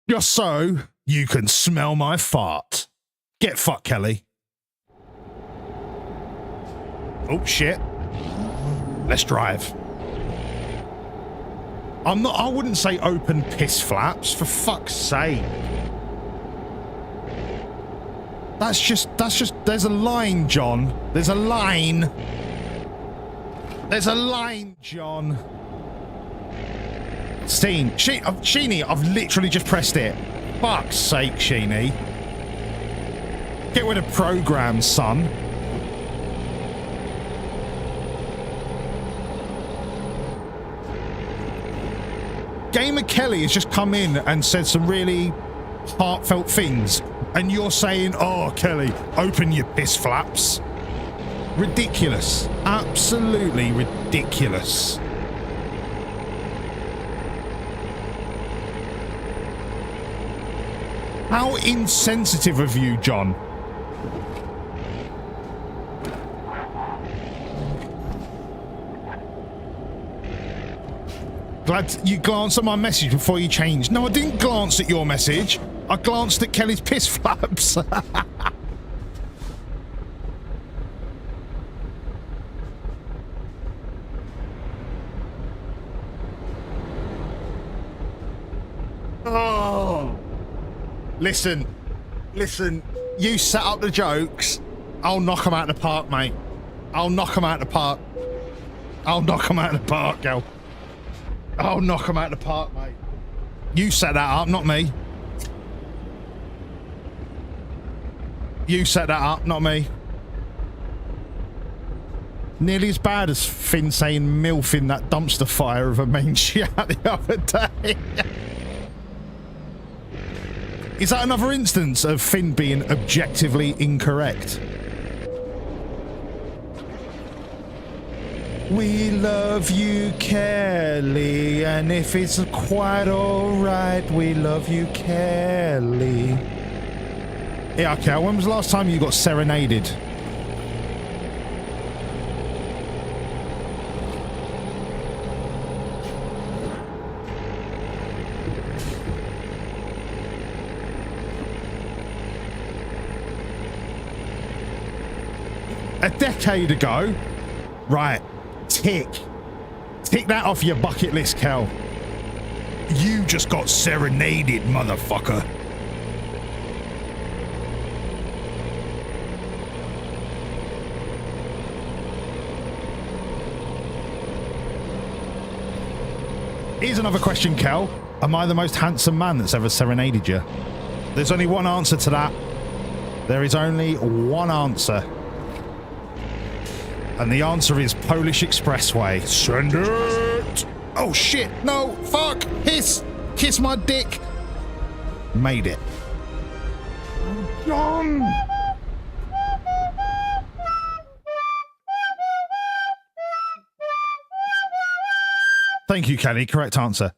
Just so you can smell my fart. Get fucked, Kelly. Oh, shit. Let's drive. I wouldn't say open piss flaps, for fuck's sake. That's just, there's a line, John. There's a line. There's a line, John. Sheeny, I've literally just pressed it. Fuck's sake, Sheeny. Get with a program, son. Gamer Kelly has just come in and said some really heartfelt things, and you're saying, oh, Kelly, open your piss flaps. Ridiculous. Absolutely ridiculous. How insensitive of you, John. Glad you glanced at my message before you changed. No, I didn't glance at your message. I glanced at Kelly's piss flaps. Oh. Listen, you set up the jokes. I'll knock them out of the park, mate. I'll knock them out of the park. I'll knock them out of the park, girl. I'll knock them out of the park, mate. You set that up, not me. You set that up, not me. Nearly as bad as Finn saying MILF in that dumpster fire of a main shit the other day. Is that another instance of Finn being objectively incorrect? We love you, Kelly, and if it's quite alright, we love you, Kelly. Yeah, okay, when was the last time you got serenaded? A decade ago? Right. Tick. Tick that off your bucket list, Kel. You just got serenaded, motherfucker. Here's another question, Kel. Am I the most handsome man that's ever serenaded you? There's only one answer to that. There is only one answer. And the answer is Polish Expressway. Send it! Oh shit, no, fuck, hiss, kiss my dick. Made it. John! Thank you, Kenny. Correct answer.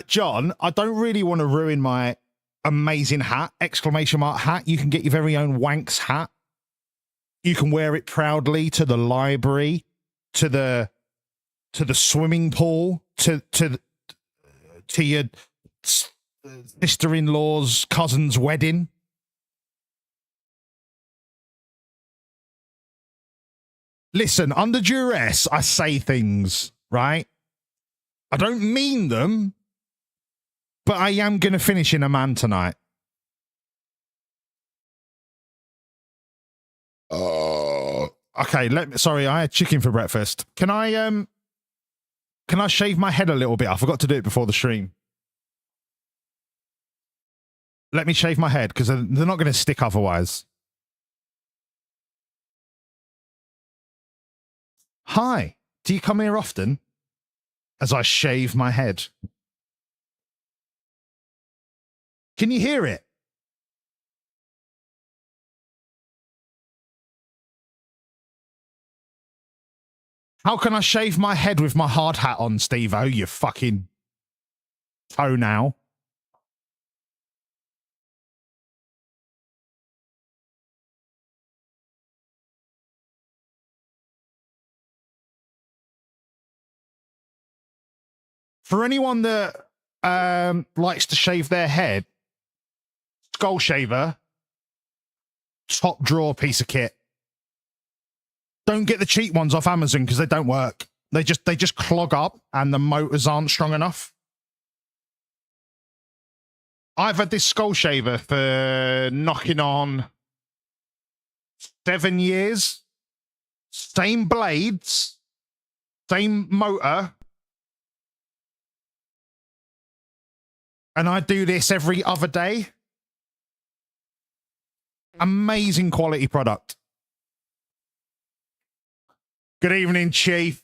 John, I don't really want to ruin my amazing hat, exclamation mark hat. You can get your very own Whancs hat. You can wear it proudly to the library, to the swimming pool, to your sister-in-law's cousin's wedding. Listen, under duress, I say things, right? I don't mean them, but I am going to finish in a man tonight. Okay, sorry, I had chicken for breakfast. Can I shave my head a little bit? I forgot to do it before the stream. Let me shave my head because they're not going to stick otherwise. Hi, do you come here often? As I shave my head. Can you hear it? How can I shave my head with my hard hat on, Steve-O, you fucking toenail? For anyone that likes to shave their head, Skull Shaver, top drawer piece of kit. Don't get the cheap ones off Amazon because they don't work. They just clog up and the motors aren't strong enough. I've had this Skull Shaver for knocking on 7 years. Same blades, same motor. And I do this every other day. Amazing quality product. Good evening, Chief.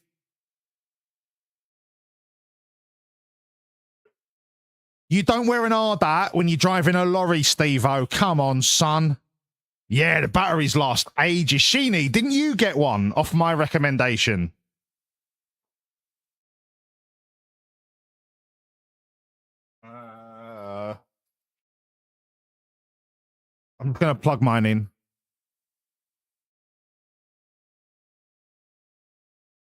You don't wear an hard hat when you're driving a lorry, Steve-O. Come on, son. Yeah, the battery's lost ages. Sheeny, didn't you get one off my recommendation? I'm going to plug mine in.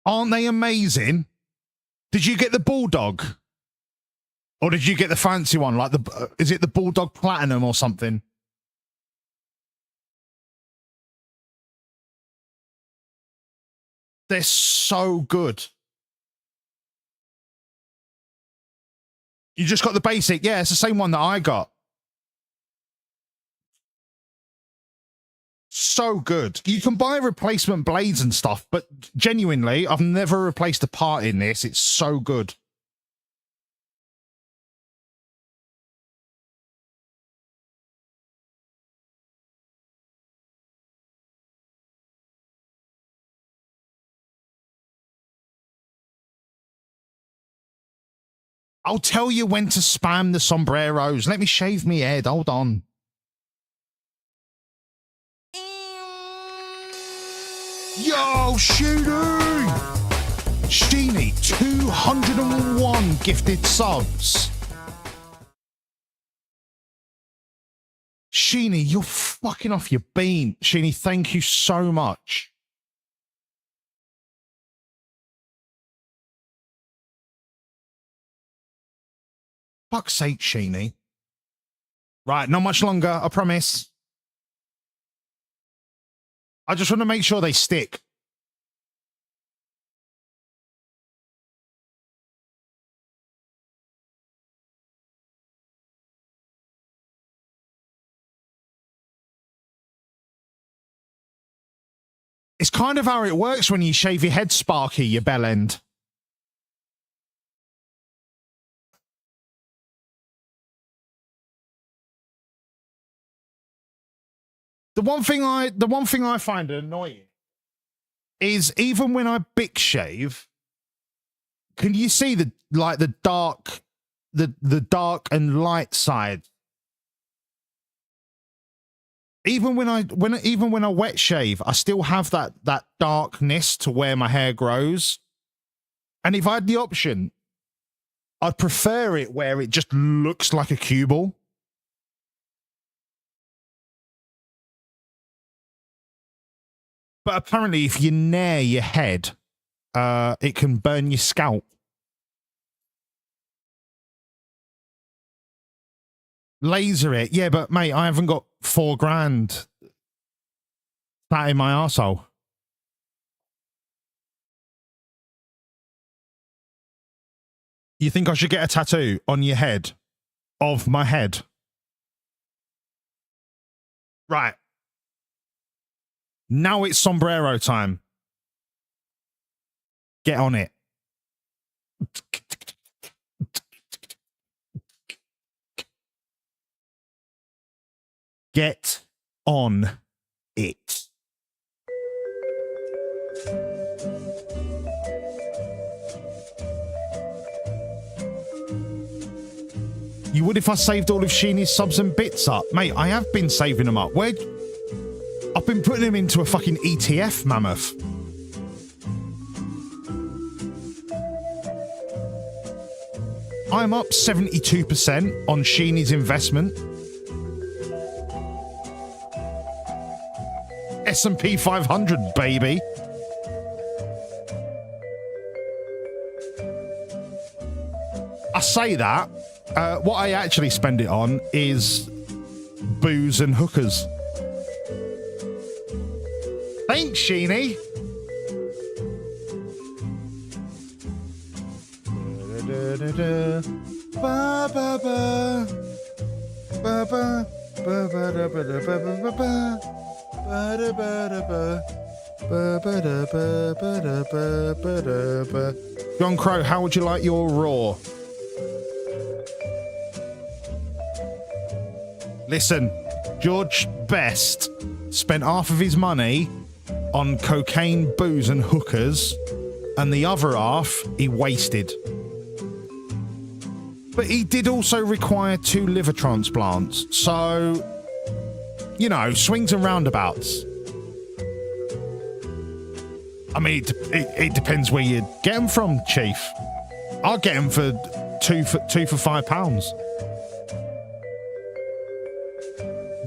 Aren't they amazing? Did you get the Bulldog? Or did you get the fancy one? Like is it the Bulldog Platinum or something? They're so good. You just got the basic. Yeah, it's the same one that I got. So good. You can buy replacement blades and stuff, but genuinely, I've never replaced a part in this. It's so good. I'll tell you when to spam the sombreros. Let me shave me head. Hold on. Yo, Sheeny! Sheeny, 201 gifted subs. Sheeny, you're fucking off your bean. Sheeny, thank you so much. Fuck's sake, Sheeny. Right, not much longer, I promise. I just want to make sure they stick. It's kind of how it works when you shave your head, Sparky, your bell end. The one thing I find annoying is even when I big shave, can you see the dark and light side? Even when I wet shave, I still have that darkness to where my hair grows. And if I had the option, I'd prefer it where it just looks like a cue ball. But apparently, if you nair your head, it can burn your scalp. Laser it. Yeah, but mate, I haven't got $4,000 sat in my arsehole. You think I should get a tattoo on your head? Of my head? Right. Now it's sombrero time. Get on it. Get on it. You would if I saved all of Sheenie's subs and bits up. Mate, I have been saving them up. Where? I've been putting them into a fucking ETF, mammoth. I'm up 72% on Sheenie's investment. S&P 500, baby. I say that. What I actually spend it on is booze and hookers. Thanks, Sheenie. John Crow, how would you like your raw? Listen, George Best spent half of his money on cocaine, booze and hookers, and the other half he wasted. But he did also require 2 liver transplants, so, you know, swings and roundabouts. I mean, it depends where you get them from, Chief. I'll get them for two for £5.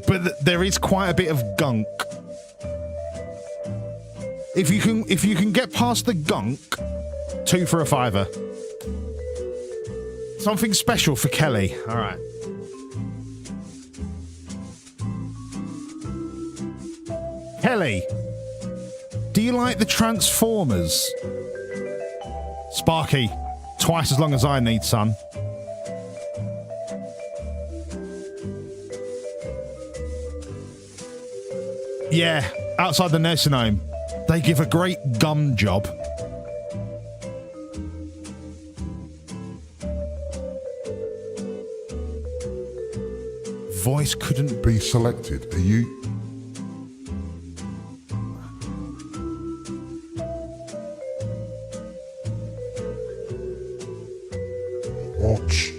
But there is quite a bit of gunk. If you can get past the gunk, 2 for £5. Something special for Kelly. All right. Kelly, do you like the Transformers? Sparky, twice as long as I need, son. Yeah, outside the nursing home. They give a great gum job. Voice couldn't be selected. Are you... Watch.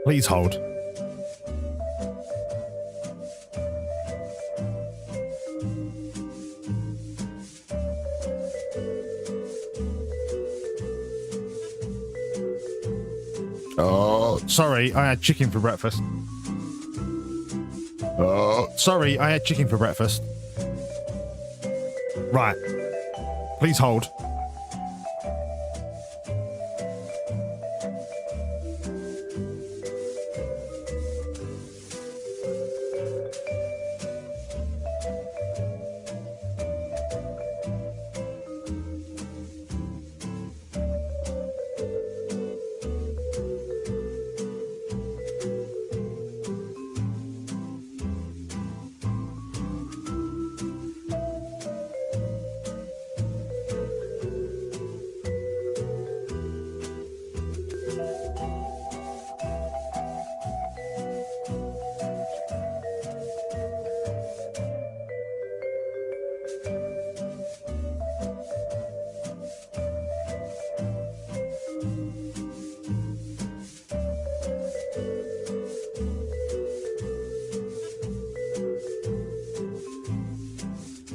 Please hold. Oh, sorry, I had chicken for breakfast. Oh, sorry, I had chicken for breakfast. Right. Please hold.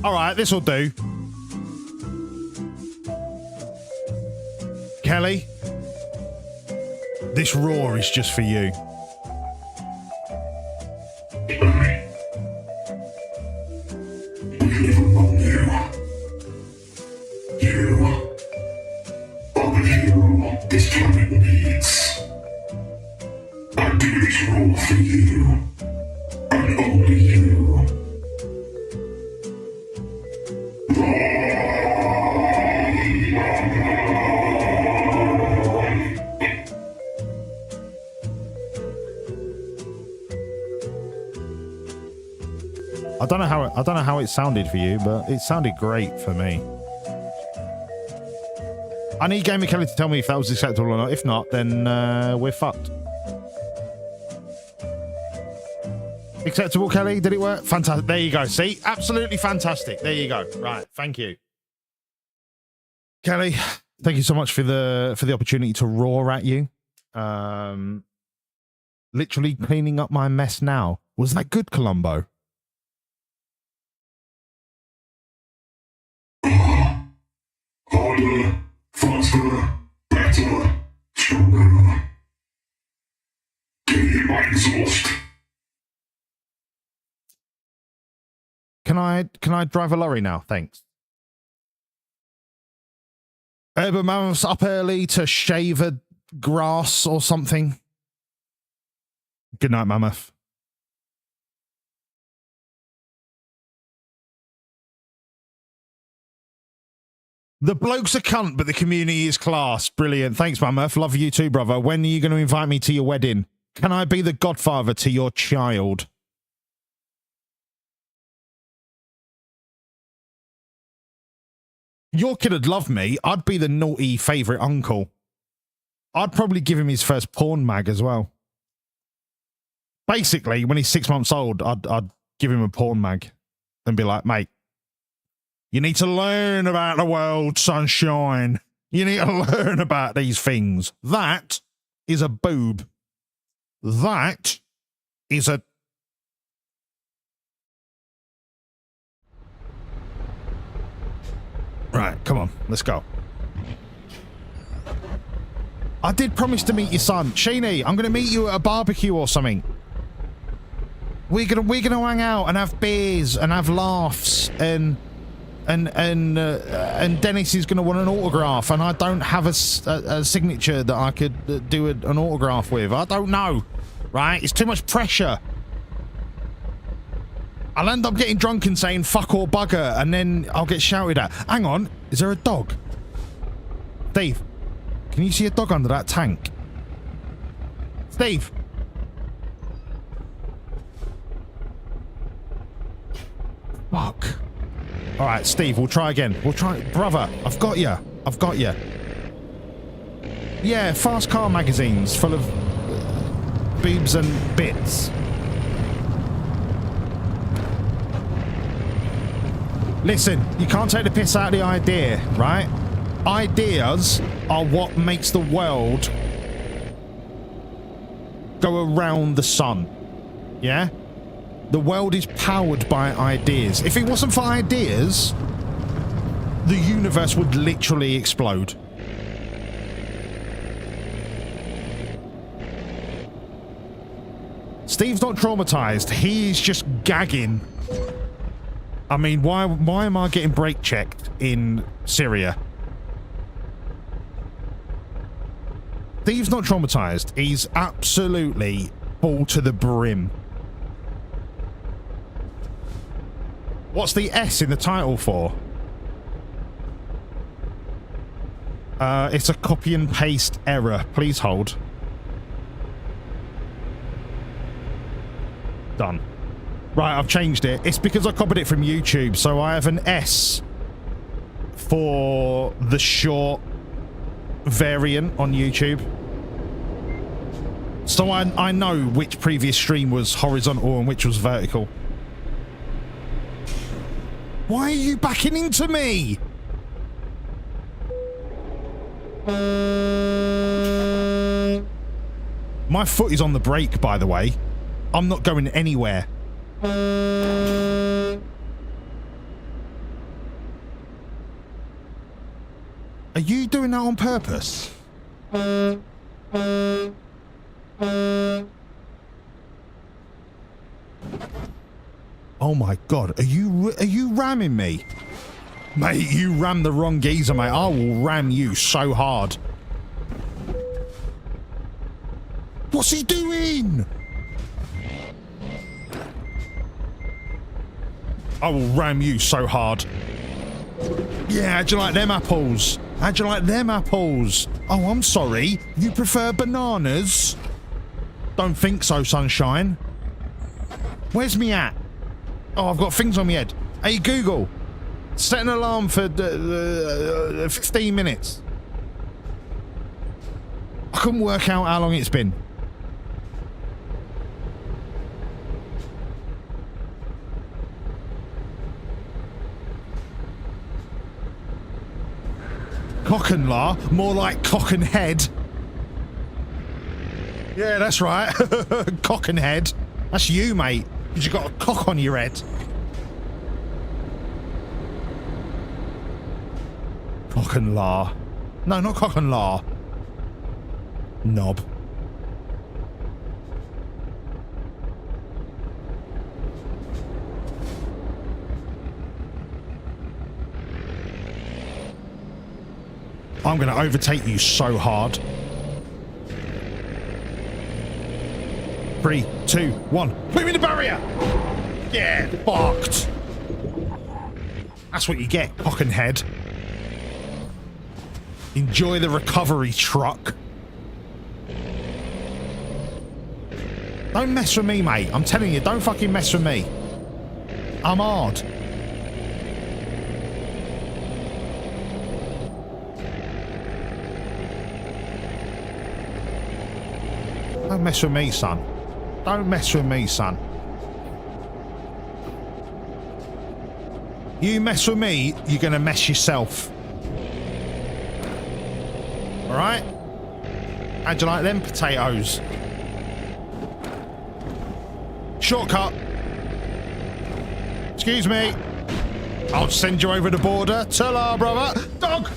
All right, this will do. Kelly, this roar is just for you. We live among you. You are the hero this planet needs. I do this role for you, and only you. I don't know how it sounded for you, but it sounded great for me. I need Gamer Kelly to tell me if that was acceptable or not. If not, then we're fucked. Acceptable, Kelly? Did it work? Fantastic. There you go. See? Absolutely fantastic. There you go. Right. Thank you. Kelly, thank you so much for the opportunity to roar at you. Literally cleaning up my mess now. Was that good, Columbo? Harder, faster, better, stronger. Get my exhaust. Can I drive a lorry now? Thanks. Urban Mammoth's up early to shave a grass or something. Good night, Mammoth. The bloke's a cunt, but the community is class. Brilliant. Thanks, Mammoth. Love you too, brother. When are you going to invite me to your wedding? Can I be the godfather to your child? Your kid would love me. I'd be the naughty favourite uncle. I'd probably give him his first porn mag as well. Basically, when he's 6 months old, I'd give him a porn mag and be like, mate, you need to learn about the world, sunshine. You need to learn about these things. That is a boob. That is a... Right, come on, let's go. I did promise to meet your son. Sheeny, I'm going to meet you at a barbecue or something. We're gonna hang out and have beers and have laughs and Dennis is going to want an autograph and I don't have a signature that I could do an autograph with. I don't know, right? It's too much pressure. I'll end up getting drunk and saying fuck or bugger and then I'll get shouted at. Hang on, is there a dog? Steve, can you see a dog under that tank? Steve. Fuck. All right, Steve, we'll try again. We'll try. Brother, I've got you. I've got you. Yeah, fast car magazines full of boobs and bits. Listen, you can't take the piss out of the idea, right? Ideas are what makes the world go around the sun. Yeah? The world is powered by ideas. If it wasn't for ideas, the universe would literally explode. Steve's not traumatized. He's just gagging. I mean, why am I getting brake checked in Syria? Steve's not traumatized. He's absolutely full to the brim. What's the S in the title for? It's a copy and paste error. Please hold. Done. Right, I've changed it. It's because I copied it from YouTube, so I have an S for the short variant on YouTube. So I know which previous stream was horizontal and which was vertical. Why are you backing into me? My foot is on the brake, by the way. I'm not going anywhere. Are you doing that on purpose? Oh my god, are you ramming me? Mate, you rammed the wrong geezer, mate. I will ram you so hard. What's he doing? I will ram you so hard. Yeah, how'd you like them apples? How'd you like them apples? Oh, I'm sorry. You prefer bananas? Don't think so, sunshine. Where's me at? Oh, I've got things on my head. Hey, Google. Set an alarm for 15 minutes. I couldn't work out how long it's been. Cock and la, more like cock and head. Yeah, that's right. Cock and head. That's you, mate. Because you got a cock on your head. Cock and la. No, not cock and la. Knob. I'm going to overtake you so hard. 3, 2, 1. Put me in the barrier! Yeah, fucked. That's what you get, cock and head. Enjoy the recovery truck. Don't mess with me, mate. I'm telling you, don't fucking mess with me. I'm hard. Don't mess with me, son. Don't mess with me, son. You mess with me, you're gonna mess yourself. Alright? How'd you like them potatoes? Shortcut. Excuse me. I'll send you over the border. Ta-la, brother. Dog!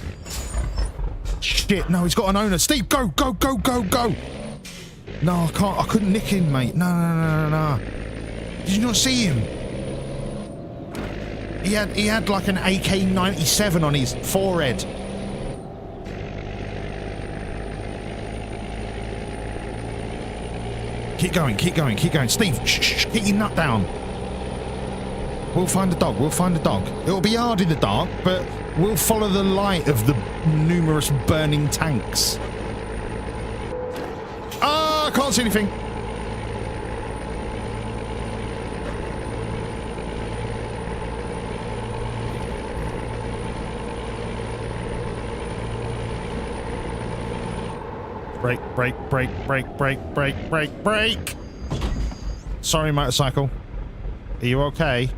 Shit, no, he's got an owner. Steve, go, go, go, go, go! No, I can't. I couldn't nick him, mate. No, no, no, no, no. Did you not see him? He had like an AK-97 on his forehead. Keep going, keep going, keep going. Steve, shh, shh, get your nut down. We'll find the dog, we'll find the dog. It'll be hard in the dark, but we'll follow the light of the numerous burning tanks. Ah, I can't see anything. Brake, brake, brake, brake, brake, brake, brake, brake. Sorry, motorcycle. Are you okay?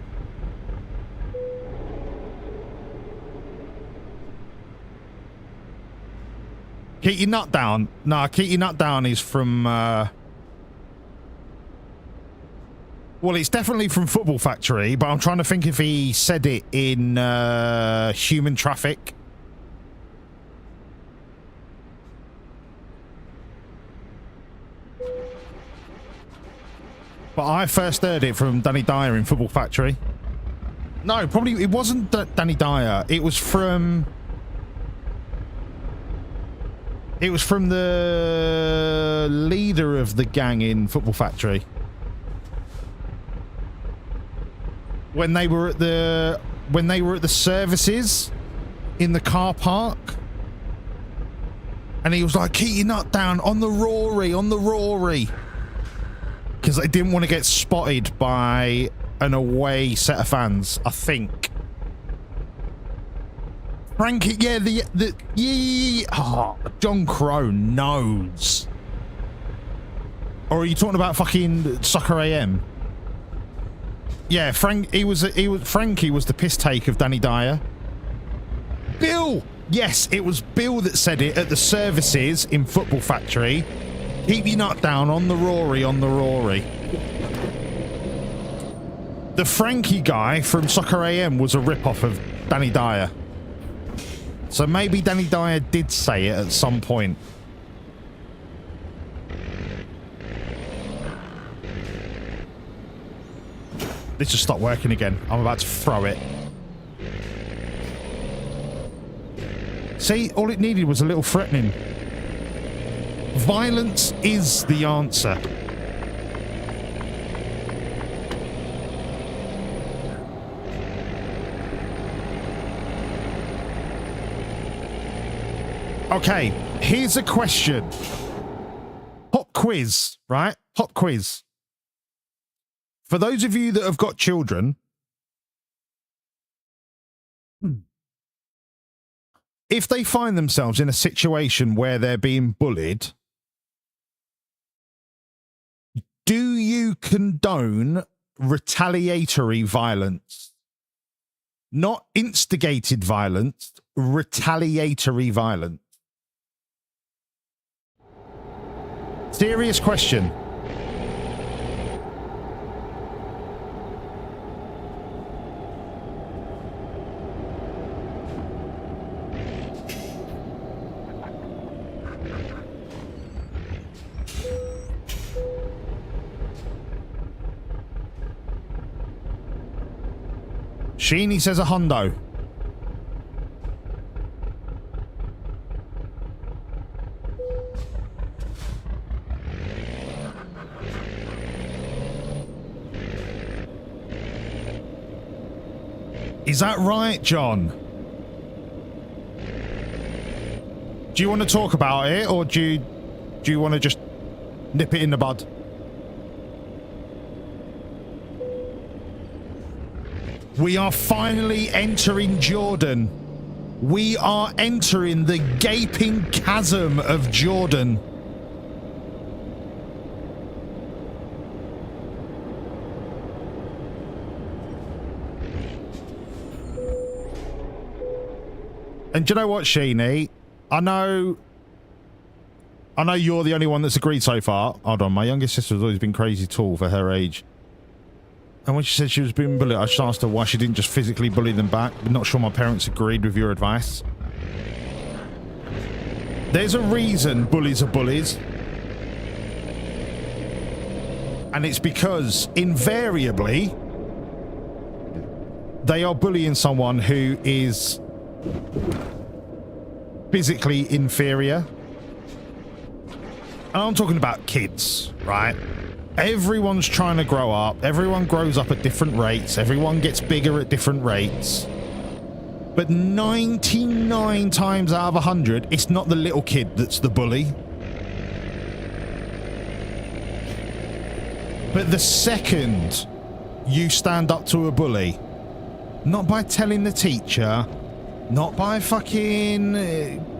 Keep your nut down. Nah, keep your nut down is from, well, it's definitely from Football Factory, but I'm trying to think if he said it in Human Traffic. But I first heard it from Danny Dyer in Football Factory. No, probably it wasn't Danny Dyer. It was from... It was from the leader of the gang in Football Factory. When they were at the services in the car park. And he was like, keep your nut down on the Rory, on the Rory. Because they didn't want to get spotted by an away set of fans, I think. Frankie, yeah, oh, John Crow knows. Or are you talking about fucking Soccer AM? Yeah, Frankie was the piss take of Danny Dyer. Bill, yes, it was Bill that said it at the services in Football Factory. Keep your nut down on the Rory, on the Rory. The Frankie guy from Soccer AM was a rip-off of Danny Dyer. So maybe Danny Dyer did say it at some point. This just stopped working again. I'm about to throw it. See, all it needed was a little threatening. Violence is the answer. Okay, here's a question. Hot quiz, right? Hot quiz. For those of you that have got children, if they find themselves in a situation where they're being bullied, do you condone retaliatory violence? Not instigated violence, retaliatory violence. Serious question. Sheeny says a hundo. Is that right, John? Do you want to talk about it, or do you want to just nip it in the bud? We are finally entering Jordan. We are entering the gaping chasm of Jordan. And do you know what, Sheeny? I know you're the only one that's agreed so far. Hold on, my youngest sister has always been crazy tall for her age. And when she said she was being bullied, I just asked her why she didn't just physically bully them back. I'm not sure my parents agreed with your advice. There's a reason bullies are bullies. And it's because, invariably, they are bullying someone who is physically inferior. And I'm talking about kids, right? Everyone's trying to grow up. Everyone grows up at different rates. Everyone gets bigger at different rates. But 99 times out of 100, it's not the little kid that's the bully. But the second you stand up to a bully, not by telling the teacher, not by fucking...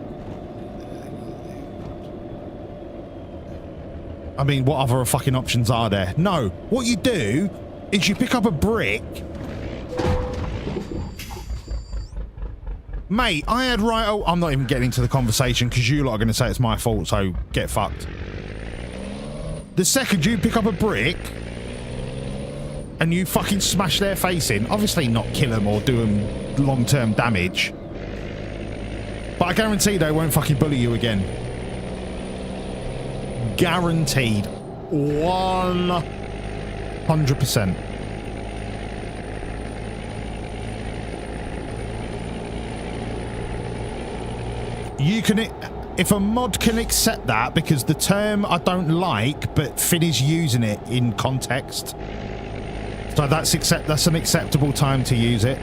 I mean, what other fucking options are there? No, what you do is you pick up a brick. Mate, I had right... Oh, I'm not even getting into the conversation because you lot are going to say it's my fault, so get fucked. The second you pick up a brick and you fucking smash their face in, obviously not kill them or do them long-term damage, but I guarantee they won't fucking bully you again. Guaranteed. 100%. You can... If a mod can accept that, because the term I don't like, but Finn is using it in context. So that's an acceptable time to use it.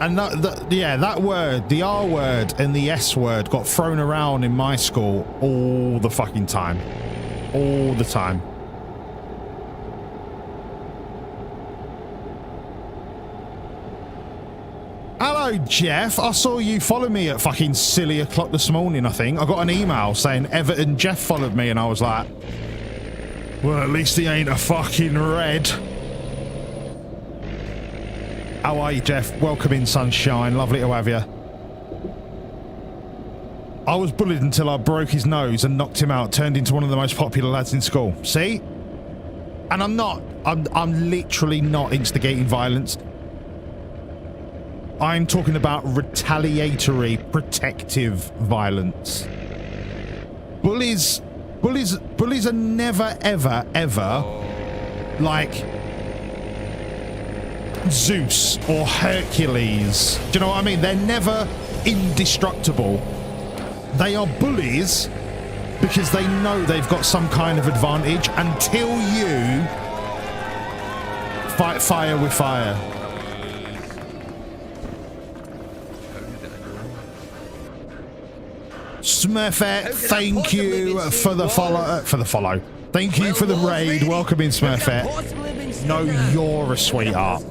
And that word, the R word and the S word got thrown around in my school all the fucking time. All the time. Hello, Jeff. I saw you follow me at fucking silly o'clock this morning, I think. I got an email saying Everton Jeff followed me, and I was like, well, at least he ain't a fucking red. How are you, Jeff? Welcome in, sunshine. Lovely to have you. I was bullied until I broke his nose and knocked him out. Turned into one of the most popular lads in school. See? And I'm literally not instigating violence. I'm talking about retaliatory, protective violence. Bullies are never, ever, ever like Zeus or Hercules. Do you know what I mean? They're never indestructible. They are bullies because they know they've got some kind of advantage until you fight fire with fire. Smurfette, thank you for the follow. Thank you for the raid. Welcome in, Smurfette. No, you're a sweetheart.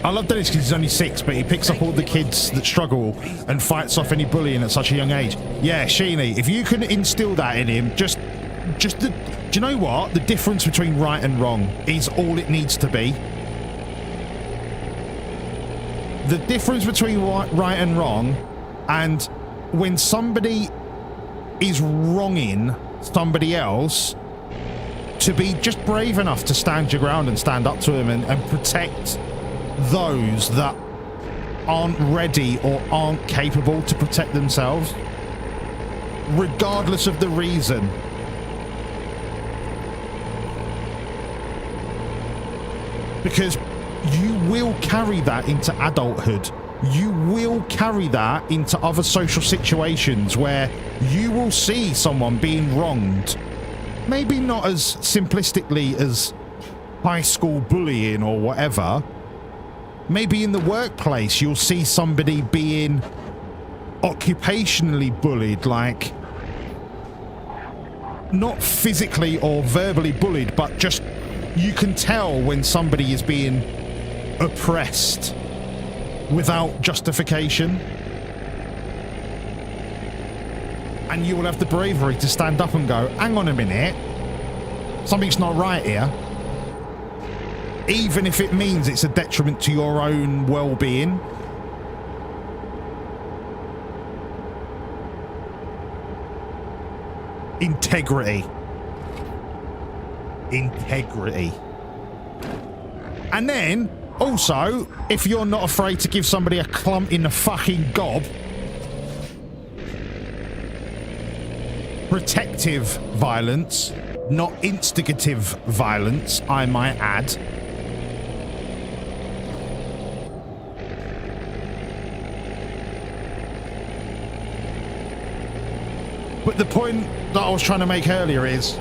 I love Dennis because he's only 6, but he picks up all the kids that struggle and fights off any bullying at such a young age. Yeah, Sheeny, if you can instill that in him, do you know what? The difference between right and wrong is all it needs to be. The difference between right and wrong, and when somebody is wronging somebody else, to be just brave enough to stand your ground and stand up to him and protect those that aren't ready or aren't capable to protect themselves, regardless of the reason. Because you will carry that into adulthood. You will carry that into other social situations where you will see someone being wronged. Maybe not as simplistically as high school bullying or whatever. Maybe in the workplace you'll see somebody being occupationally bullied, like not physically or verbally bullied, but just you can tell when somebody is being oppressed without justification. And you will have the bravery to stand up and go, hang on a minute, something's not right here. Even if it means it's a detriment to your own well-being. Integrity. Integrity. And then, also, if you're not afraid to give somebody a clump in the fucking gob, protective violence, not instigative violence, I might add. But the point that I was trying to make earlier is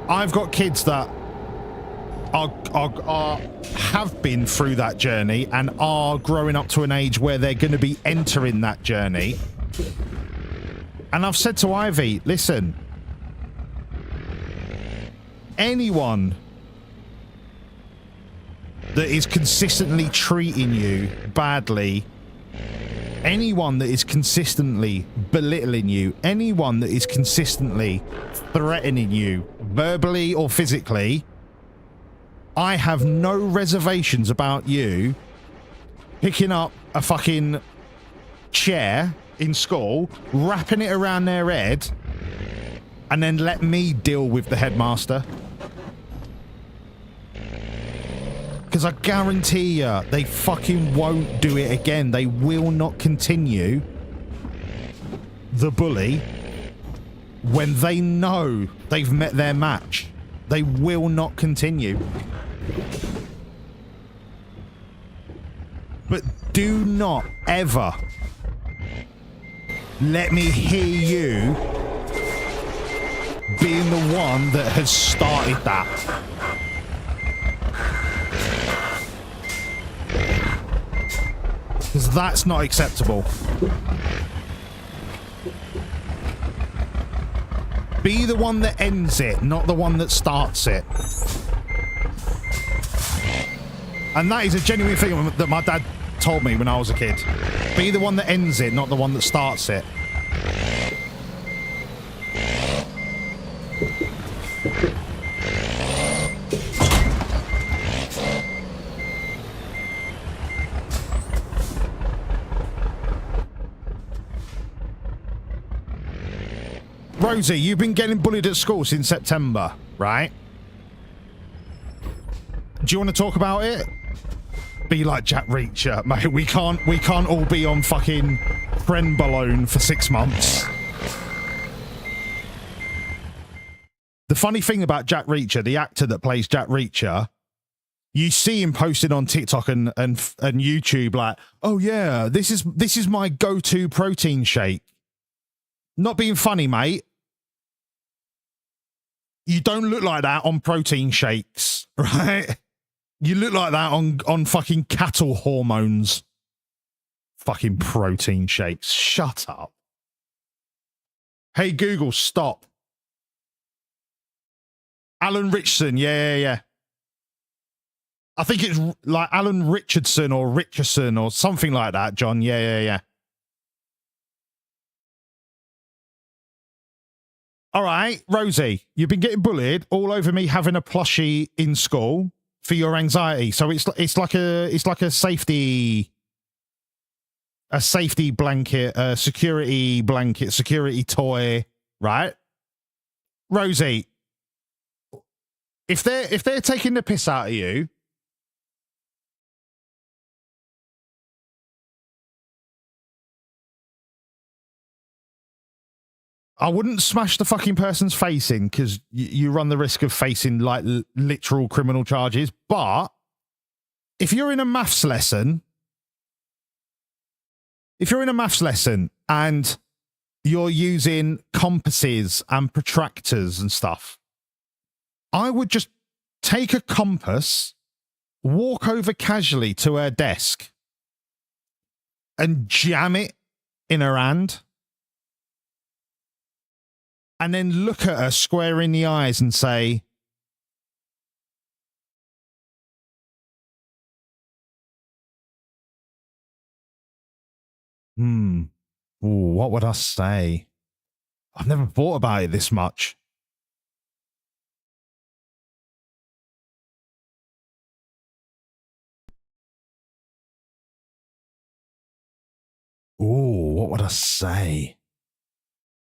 I've got kids that have been through that journey and are growing up to an age where they're going to be entering that journey. And I've said to Ivy, listen, anyone that is consistently treating you badly, anyone that is consistently belittling you, anyone that is consistently threatening you, verbally or physically, I have no reservations about you picking up a fucking chair in school, wrapping it around their head, and then let me deal with the headmaster. Because I guarantee you, they fucking won't do it again. They will not continue the bully when they know they've met their match. They will not continue. But do not ever let me hear you being the one that has started that. Because that's not acceptable. Be the one that ends it, not the one that starts it. And that is a genuine thing that my dad told me when I was a kid. Be the one that ends it, not the one that starts it. Rosie, you've been getting bullied at school since September, right? Do you want to talk about it? Be like Jack Reacher, mate. We can't all be on fucking Trenbolone for 6 months. The funny thing about Jack Reacher, the actor that plays Jack Reacher, you see him posted on TikTok and YouTube like, oh yeah, this is my go-to protein shake. Not being funny, mate. You don't look like that on protein shakes, right? You look like that on fucking cattle hormones. Fucking protein shakes. Shut up. Hey, Google, stop. Alan Richardson, yeah. I think it's like Alan Richardson or Richardson or something like that, John. Yeah. All right, Rosie, you've been getting bullied all over me having a plushie in school for your anxiety. So it's like a safety blanket, a security blanket, security toy, right? Rosie, if they're taking the piss out of you, I wouldn't smash the fucking person's face in because you run the risk of facing like literal criminal charges. But if you're in a maths lesson, and you're using compasses and protractors and stuff, I would just take a compass, walk over casually to her desk and jam it in her hand. And then look at her square in the eyes and say, ooh, what would I say? I've never thought about it this much. Ooh, what would I say?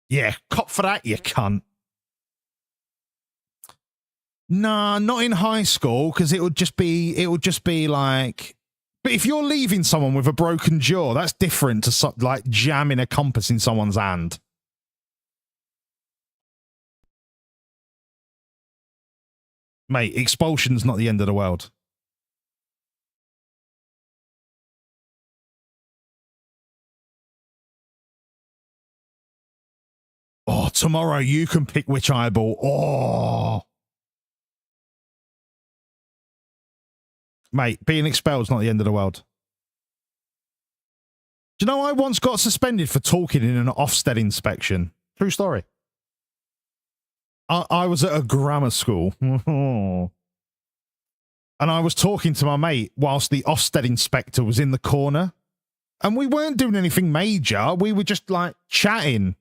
Yeah, cop for that, you cunt. Nah, not in high school, because it would just be like. But if you're leaving someone with a broken jaw, that's different to like jamming a compass in someone's hand. Mate, expulsion's not the end of the world. Oh, tomorrow you can pick which eyeball. Oh. Mate, being expelled is not the end of the world. Do you know I once got suspended for talking in an Ofsted inspection? True story. I was at a grammar school. And I was talking to my mate whilst the Ofsted inspector was in the corner. And we weren't doing anything major. We were just like chatting.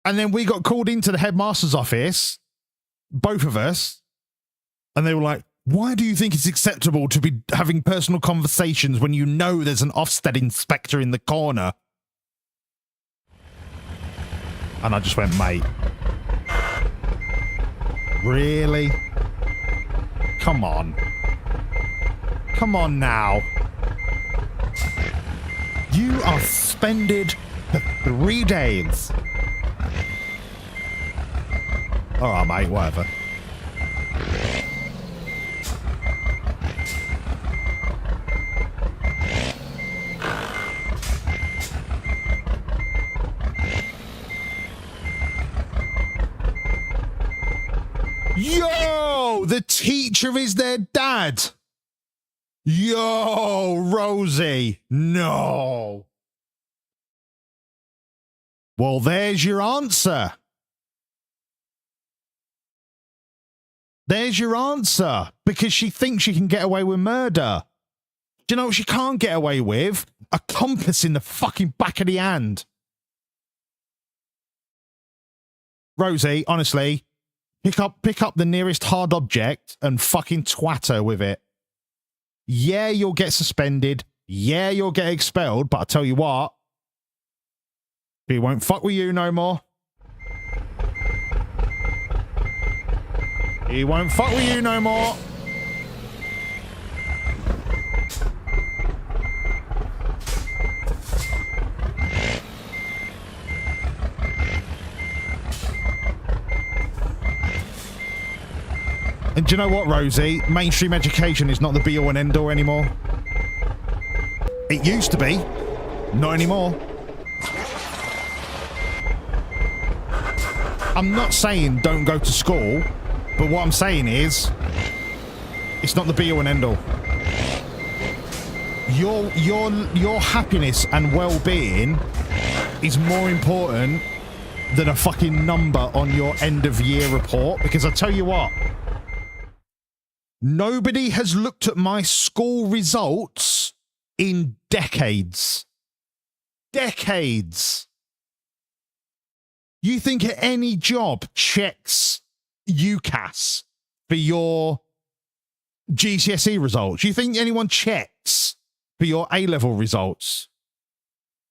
And then we got called into the headmaster's office, both of us, and they were like, why do you think it's acceptable to be having personal conversations when you know there's an Ofsted inspector in the corner? And I just went, mate. Really? Come on. Come on now. You are suspended for 3 days. All right, mate, whatever. Yo, the teacher is their dad. Yo, Rosie, no. Well, there's your answer. There's your answer. Because she thinks she can get away with murder. Do you know what she can't get away with? A compass in the fucking back of the hand. Rosie, honestly, pick up the nearest hard object and fucking twat her with it. Yeah, you'll get suspended. Yeah, you'll get expelled. But I tell you what, He won't fuck with you no more. He won't fuck with you no more. And do you know what, Rosie? Mainstream education is not the be-all and end-all anymore. It used to be. Not anymore. I'm not saying don't go to school, but what I'm saying is it's not the be-all and end-all. Your happiness and well-being is more important than a fucking number on your end-of-year report, because I tell you what, nobody has looked at my school results in decades. Decades. You think any job checks UCAS for your GCSE results? You think anyone checks for your A-level results?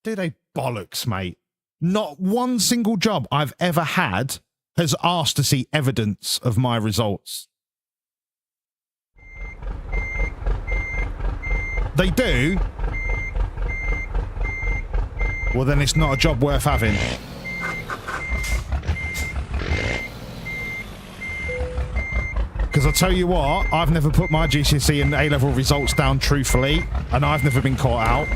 Do they bollocks, mate? Not one single job I've ever had has asked to see evidence of my results. They do? Well, then it's not a job worth having. Because I'll tell you what, I've never put my GCSE and A-level results down truthfully, and I've never been caught out.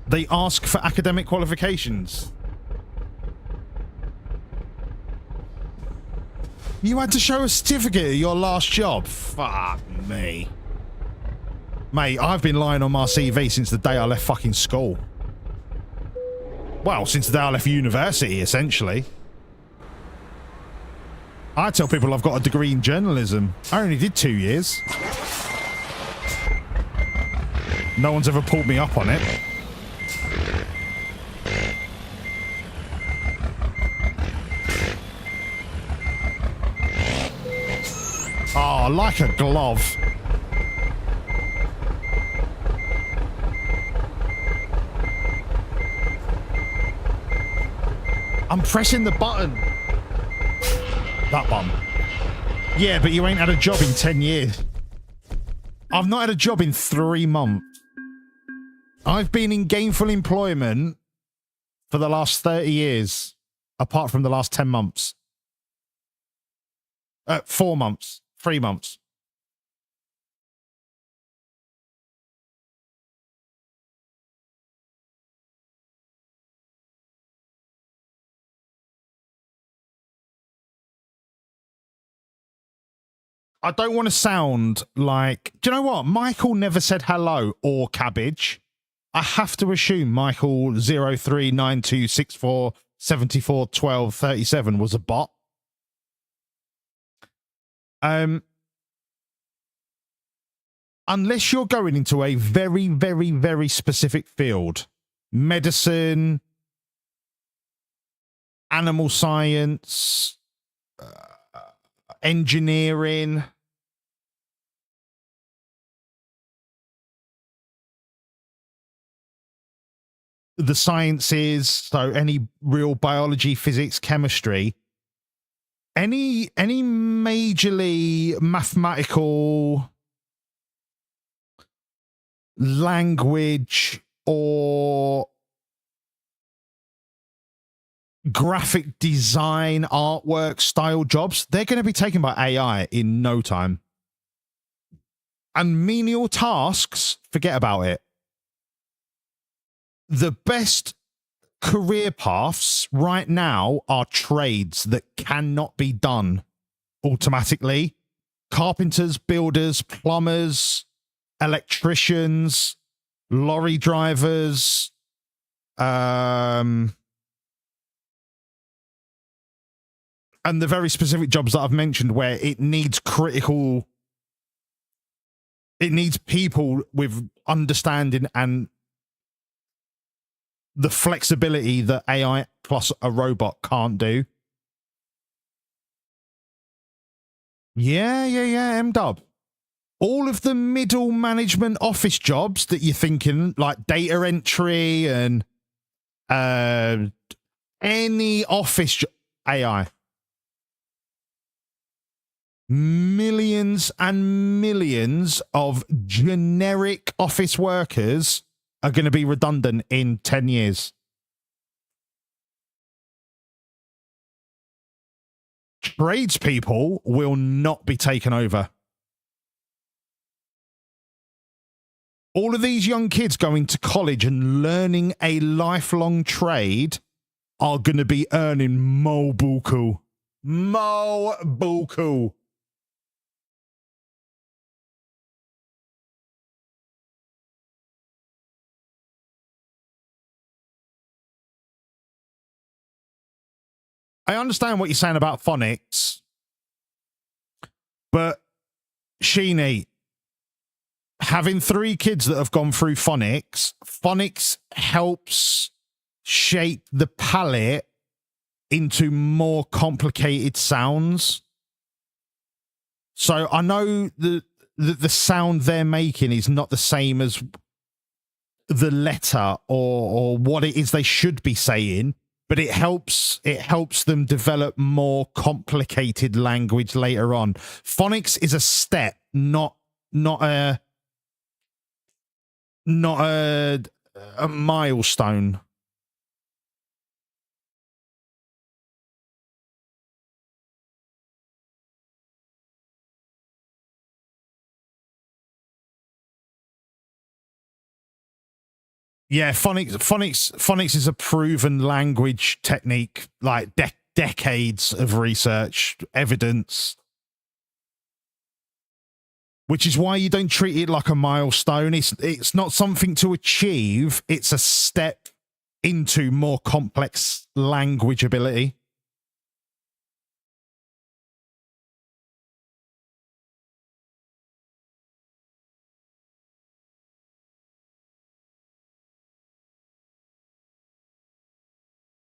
They ask for academic qualifications. You had to show a certificate of your last job? Fuck me. Mate, I've been lying on my CV since the day I left fucking school. Well, since the day I left university, essentially. I tell people I've got a degree in journalism. I only did 2 years. No one's ever pulled me up on it. Oh, like a glove. I'm pressing the button. That one. Yeah, but you ain't had a job in 10 years. I've not had a job in 3 months. I've been in gainful employment for the last 30 years, apart from the last 10 months. 4 months. 3 months. I don't want to sound like... Do you know what? Michael never said hello or cabbage. I have to assume Michael 039264741237 was a bot. Unless you're going into a very, very, very specific field. Medicine, animal science, engineering. The sciences, so any real biology, physics, chemistry. Any majorly mathematical language or graphic design, artwork style jobs, they're going to be taken by AI in no time. And menial tasks, forget about it. The best career paths right now are trades that cannot be done automatically. Carpenters, builders, plumbers, electricians, lorry drivers, and the very specific jobs that I've mentioned where it needs people with understanding and the flexibility that AI plus a robot can't do. Yeah, M-dub. all of the middle management office jobs that you're thinking, like data entry and any office AI. Millions and millions of generic office workers are going to be redundant in 10 years. Tradespeople will not be taken over. All of these young kids going to college and learning a lifelong trade are going to be earning mo buku. Mo buku. I understand what you're saying about phonics, but Sheeny, having 3 kids that have gone through phonics helps shape the palette into more complicated sounds. So I know the sound they're making is not the same as the letter or what it is they should be saying, but it helps them develop more complicated language later on. Phonics is a step, not a milestone. Yeah, phonics is a proven language technique, like decades of research evidence, which is why you don't treat it like a milestone. It's not something to achieve. It's a step into more complex language ability.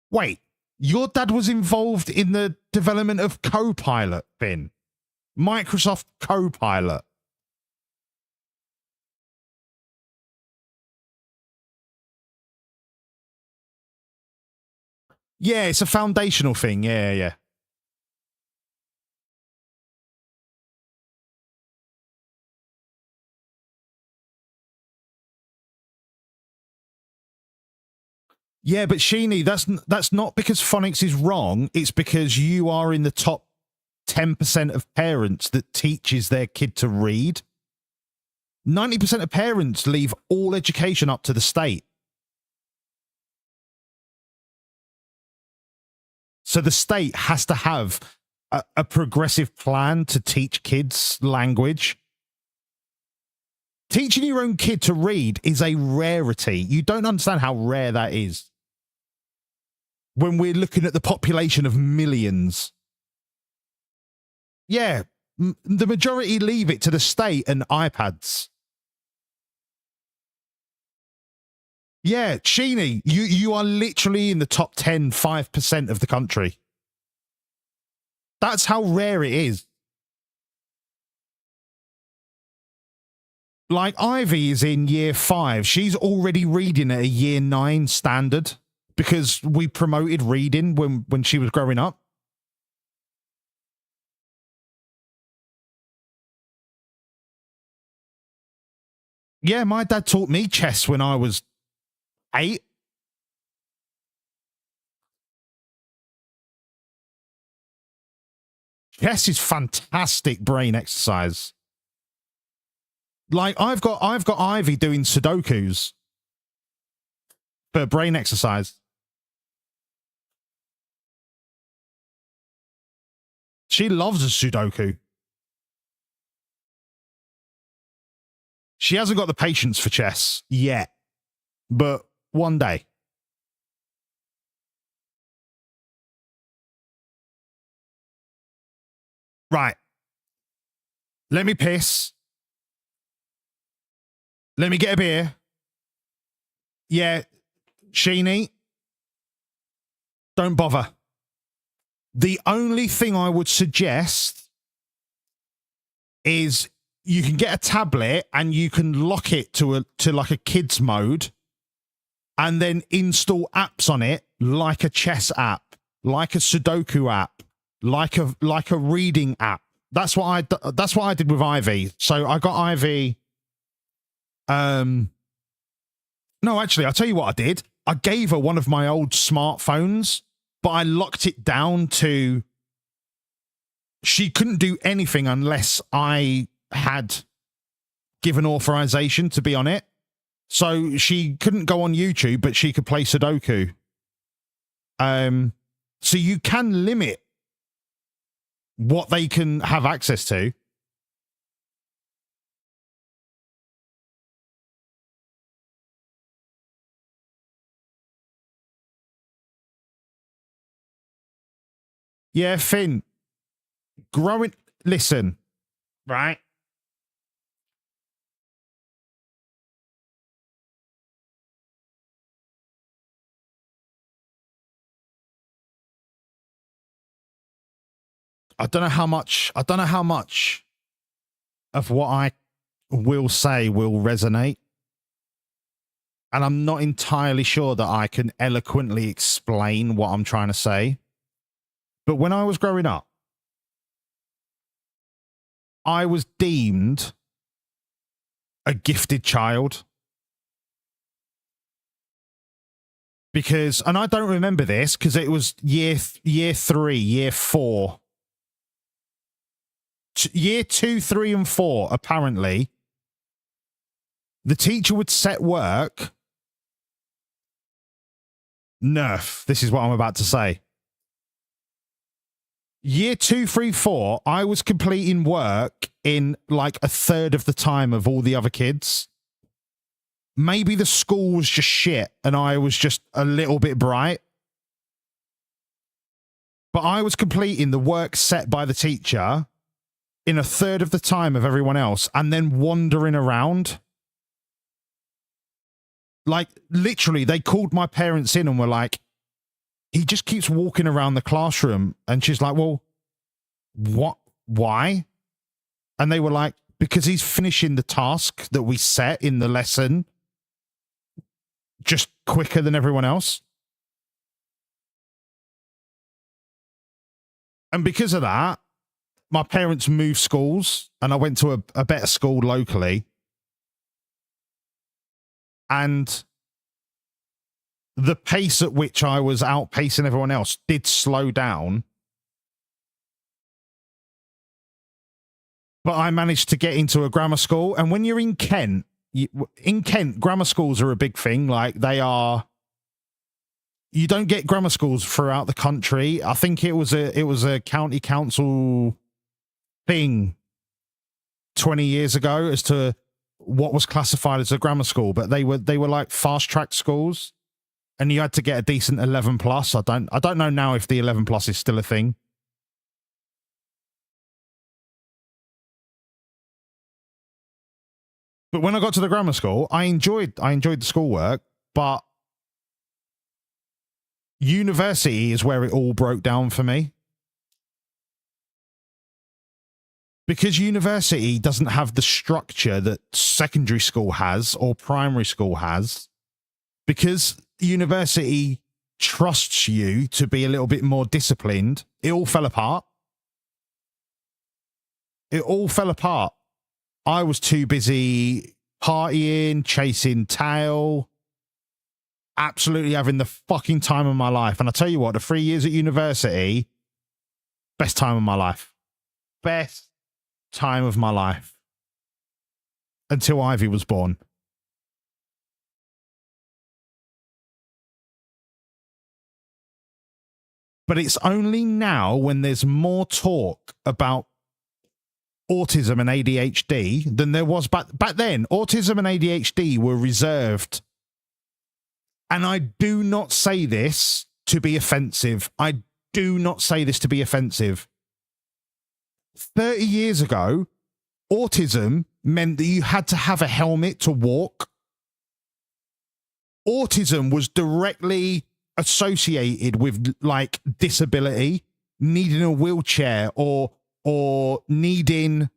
Wait, your dad was involved in the development of Copilot, Finn? Microsoft Copilot. Yeah, it's a foundational thing. Yeah. Yeah, but Sheeny, that's not because phonics is wrong. It's because you are in the top 10% of parents that teaches their kid to read. 90% of parents leave all education up to the state. So the state has to have a progressive plan to teach kids language. Teaching your own kid to read is a rarity. You don't understand how rare that is. When we're looking at the population of millions. Yeah, the majority leave it to the state and iPads. Yeah, Sheeny, you are literally in the top 5% of the country. That's how rare it is. Like, Ivy is in year 5. She's already reading at a year 9 standard because we promoted reading when she was growing up. Yeah, my dad taught me chess when I was 8. Chess is fantastic brain exercise. Like, I've got Ivy doing Sudokus for brain exercise. She loves a Sudoku. She hasn't got the patience for chess yet, but one day. Right. Let me piss. Let me get a beer. Yeah, Sheeny, don't bother. The only thing I would suggest is you can get a tablet and you can lock it to like a kids mode and then install apps on it like a chess app, like a Sudoku app, like a reading app. That's what I did with Ivy. So I got Ivy. No, actually, I'll tell you what I did. I gave her one of my old smartphones, but I locked it down to she couldn't do anything unless I had given authorization to be on it. So she couldn't go on YouTube, but she could play Sudoku. So you can limit what they can have access to. Yeah, Finn. Listen, right? I don't know how much of what I will say will resonate. And I'm not entirely sure that I can eloquently explain what I'm trying to say. But when I was growing up, I was deemed a gifted child. Because, and I don't remember this because it was year 3, year 4. Year 2, 3, and 4, apparently, the teacher would set work. Nerf. This is what I'm about to say. Year 2, 3, 4, I was completing work in like a third of the time of all the other kids. Maybe the school was just shit and I was just a little bit bright. But I was completing the work set by the teacher in a third of the time of everyone else and then wandering around. Like, literally, they called my parents in and were like, he just keeps walking around the classroom. And she's like, well, what? Why? And they were like, because he's finishing the task that we set in the lesson just quicker than everyone else. And because of that, my parents moved schools and I went to a better school locally. And the pace at which I was outpacing everyone else did slow down. But I managed to get into a grammar school. And when you're in Kent, grammar schools are a big thing. Like, they are. You don't get grammar schools throughout the country. I think it was a county council thing 20 years ago as to what was classified as a grammar school, but they were like fast track schools, and you had to get a decent 11 plus. I don't know now if the 11 plus is still a thing. But when I got to the grammar school, I enjoyed the schoolwork, but university is where it all broke down for me. Because university doesn't have the structure that secondary school has or primary school has. Because university trusts you to be a little bit more disciplined, it all fell apart. It all fell apart. I was too busy partying, chasing tail, absolutely having the fucking time of my life. And I tell you what, the 3 years at university, best time of my life. Best time of my life. Until Ivy was born. But it's only now when there's more talk about autism and ADHD than there was back then. Autism and ADHD were reserved. And I do not say this to be offensive. I do not say this to be offensive. 30 years ago, autism meant that you had to have a helmet to walk. Autism was directly associated with like disability, needing a wheelchair or needing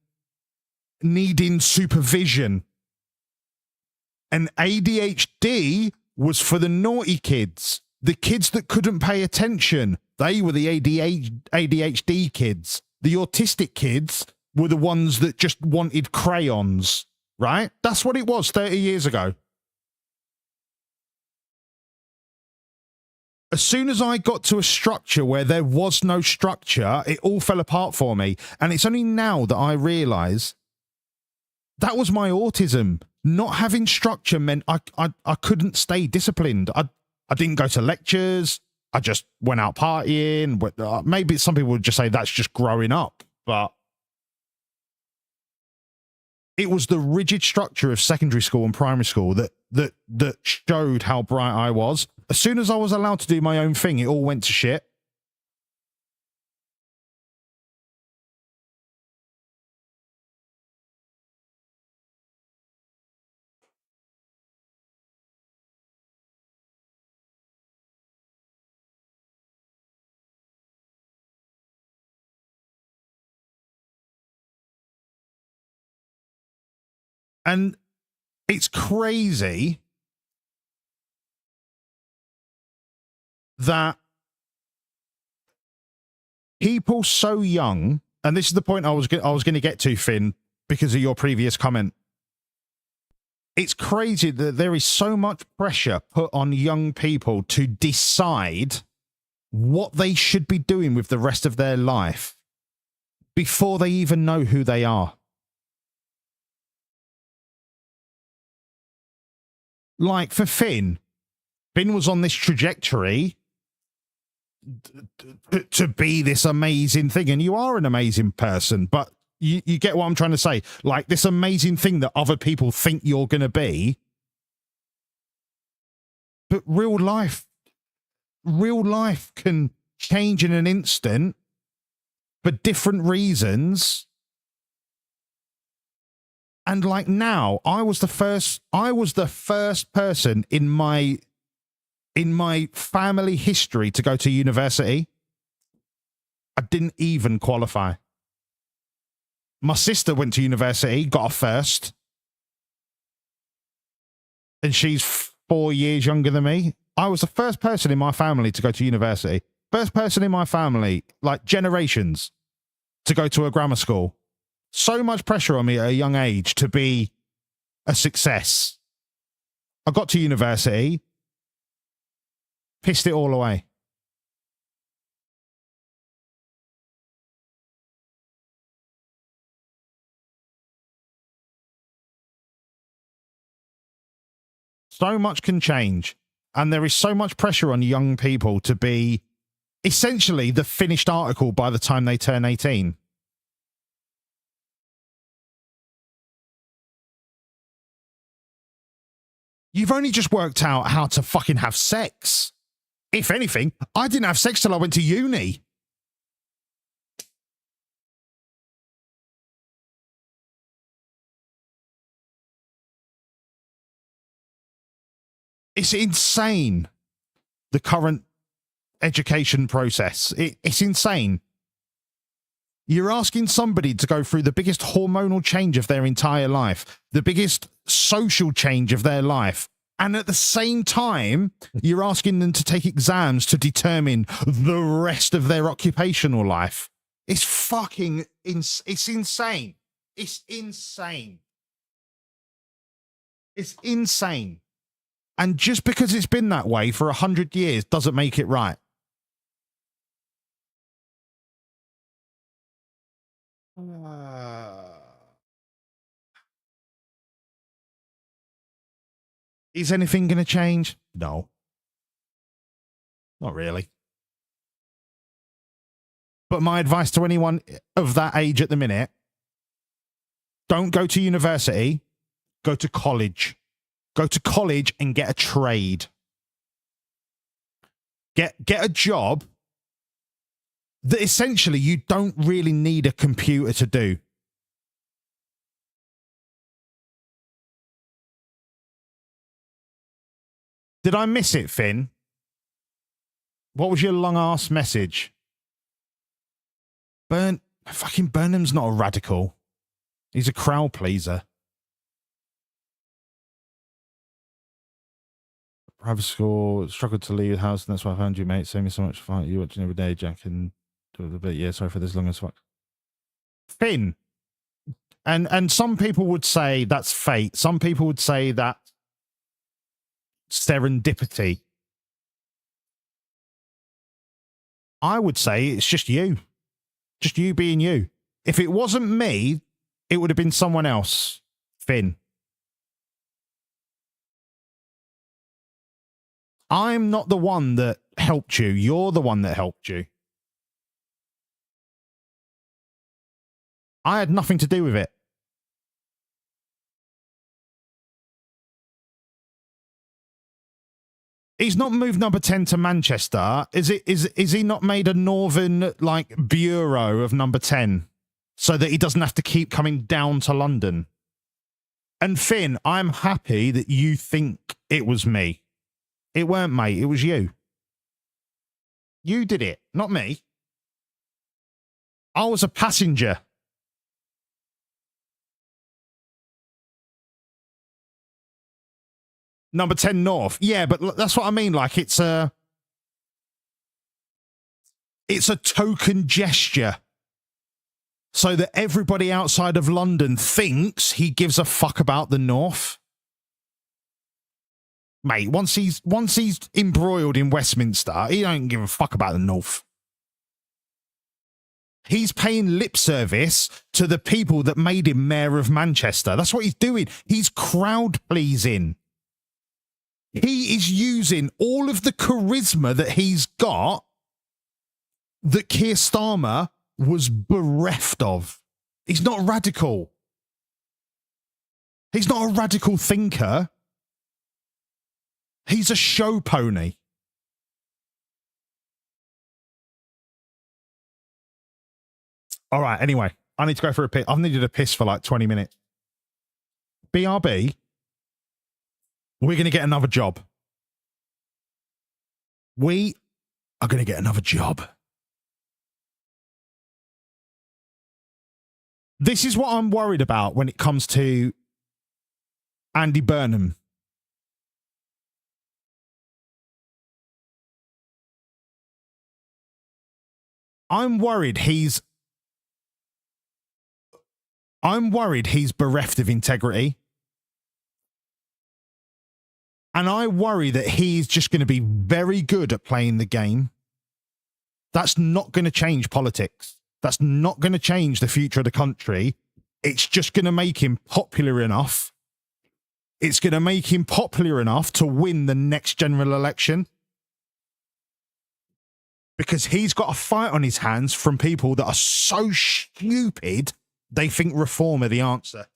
needing supervision. And ADHD was for the naughty kids, the kids that couldn't pay attention. They were the ADHD kids. The autistic kids were the ones that just wanted crayons, right? That's what it was 30 years ago. As soon as I got to a structure where there was no structure, it all fell apart for me. And it's only now that I realize that was my autism. Not having structure meant I couldn't stay disciplined. I didn't go to lectures. I just went out partying. Maybe some people would just say that's just growing up, but it was the rigid structure of secondary school and primary school that showed how bright I was. As soon as I was allowed to do my own thing, it all went to shit. And it's crazy that people so young, and this is the point I was going to get to, Finn, because of your previous comment. It's crazy that there is so much pressure put on young people to decide what they should be doing with the rest of their life before they even know who they are. Like for Finn was on this trajectory to be this amazing thing, and you are an amazing person, but you get what I'm trying to say? Like this amazing thing that other people think you're going to be, but real life can change in an instant for different reasons. And like now, I was the first person in my family history to go to university. I didn't even qualify. My sister went to university, got a first, and she's 4 years younger than me. I was the first person in my family to go to university. First person in my family, like generations, to go to a grammar school. So much pressure on me at a young age to be a success. I got to university, pissed it all away. So much can change. And there is so much pressure on young people to be essentially the finished article by the time they turn 18. You've only just worked out how to fucking have sex. If anything, I didn't have sex till I went to uni. It's insane, the current education process. It's insane. You're asking somebody to go through the biggest hormonal change of their entire life, the biggest social change of their life, and at the same time, you're asking them to take exams to determine the rest of their occupational life. It's fucking it's insane. It's insane. It's insane. And just because it's been that way for 100 years doesn't make it right. Is anything going to change? No. Not really. But my advice to anyone of that age at the minute, don't go to university, go to college. Go to college and get a trade. Get a job that essentially you don't really need a computer to do. Did I miss it, Finn? What was your long-ass message? Fucking Burnham's not a radical. He's a crowd pleaser. Private school, struggled to leave the house, and that's why I found you, mate. Save me so much fun. You watching every day, Jack, and do it a bit. Yeah, sorry for this long as fuck. Finn. And some people would say that's fate. Some people would say that serendipity. I would say it's just you. Just you being you. If it wasn't me, it would have been someone else. Finn. I'm not the one that helped you. You're the one that helped you. I had nothing to do with it. He's not moved number 10 to Manchester. Is he not made a northern like bureau of number 10 so that he doesn't have to keep coming down to London? And Finn, I'm happy that you think it was me. It weren't, mate. It was you. You did it, not me. I was a passenger. Number 10 North. Yeah, but that's what I mean. Like, it's a token gesture so that everybody outside of London thinks he gives a fuck about the North. Mate, once he's embroiled in Westminster, he don't give a fuck about the North. He's paying lip service to the people that made him mayor of Manchester. That's what he's doing. He's crowd pleasing. He is using all of the charisma that he's got that Keir Starmer was bereft of. He's not radical. He's not a radical thinker. He's a show pony. All right, anyway, I need to go for a piss. I've needed a piss for like 20 minutes. BRB, we're going to get another job. We are going to get another job. This is what I'm worried about when it comes to Andy Burnham. I'm worried he's bereft of integrity. And I worry that he's just going to be very good at playing the game. That's not going to change politics. That's not going to change the future of the country. It's just going to make him popular enough. It's going to make him popular enough to win the next general election. Because he's got a fight on his hands from people that are so stupid, they think reform are the answer.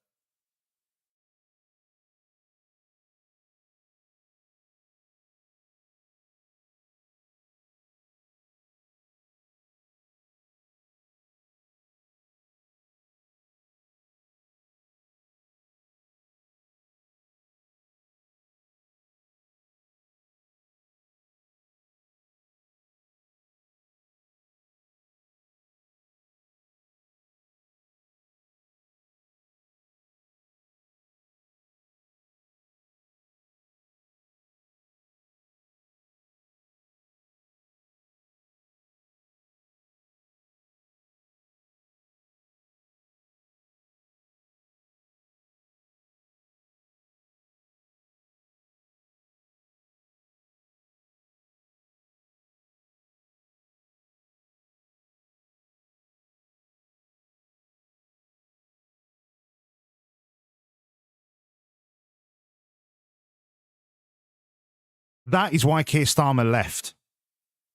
That is why Keir Starmer left.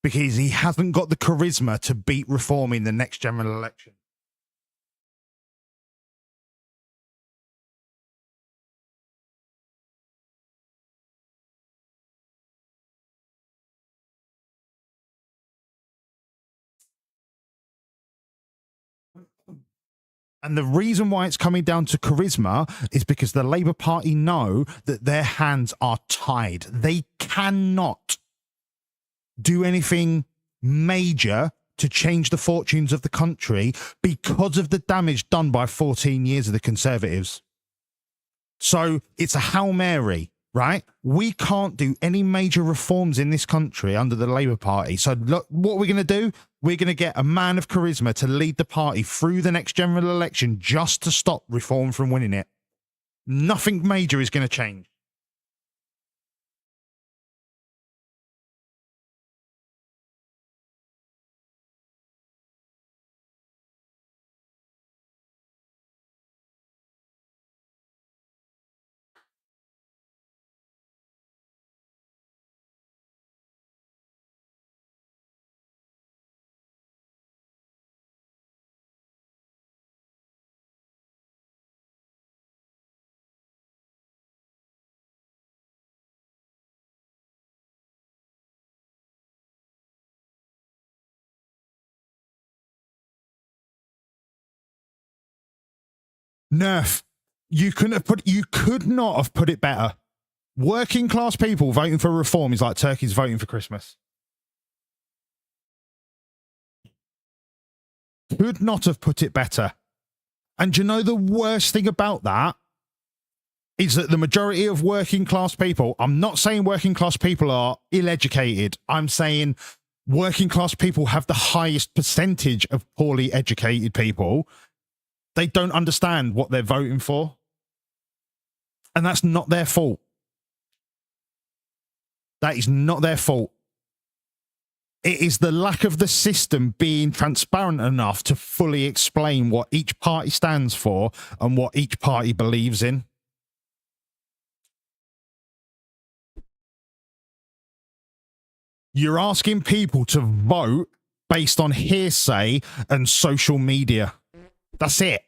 Because he hasn't got the charisma to beat reform in the next general election. And the reason why it's coming down to charisma is because the Labour Party know that their hands are tied. They cannot do anything major to change the fortunes of the country because of the damage done by 14 years of the Conservatives. So it's a Hail Mary, right? We can't do any major reforms in this country under the Labour Party. So look, what we're going to do, we're going to get a man of charisma to lead the party through the next general election just to stop reform from winning it. Nothing major is going to change. Nerf, you could not have put it better. Working class people voting for reform is like turkeys voting for Christmas. Could not have put it better. And you know the worst thing about that is that the majority of working class people, I'm not saying working class people are ill-educated. I'm saying working class people have the highest percentage of poorly educated people. They don't understand what they're voting for. And that's not their fault. That is not their fault. It is the lack of the system being transparent enough to fully explain what each party stands for and what each party believes in. You're asking people to vote based on hearsay and social media. That's it.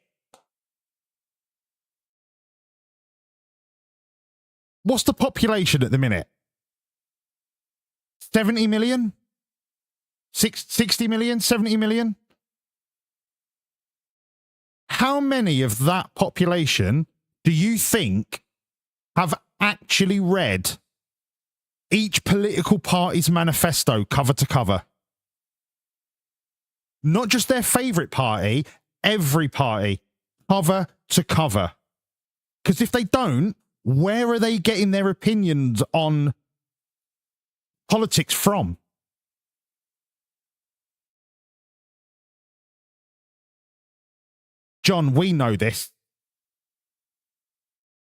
What's the population at the minute? 70 million? 60 million? 70 million? How many of that population do you think have actually read each political party's manifesto cover to cover? Not just their favourite party, every party, cover to cover. Because if they don't, where are they getting their opinions on politics from? John, we know this.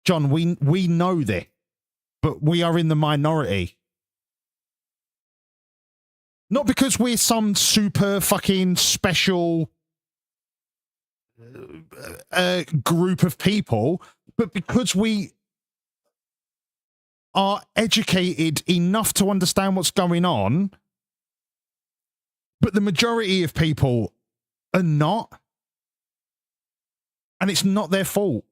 John, we know this, but we are in the minority. Not because we're some super fucking special group of people, but because we are educated enough to understand what's going on, but the majority of people are not. And it's not their fault.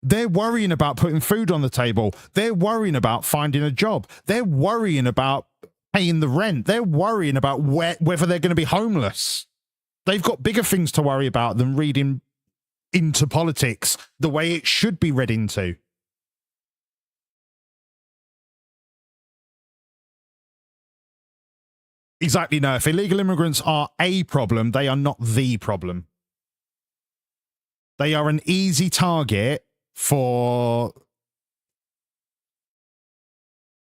They're worrying about putting food on the table. They're worrying about finding a job. They're worrying about paying the rent. They're worrying about whether they're going to be homeless. They've got bigger things to worry about than reading into politics the way it should be read into. Exactly, no. If illegal immigrants are a problem, they are not the problem. They are an easy target for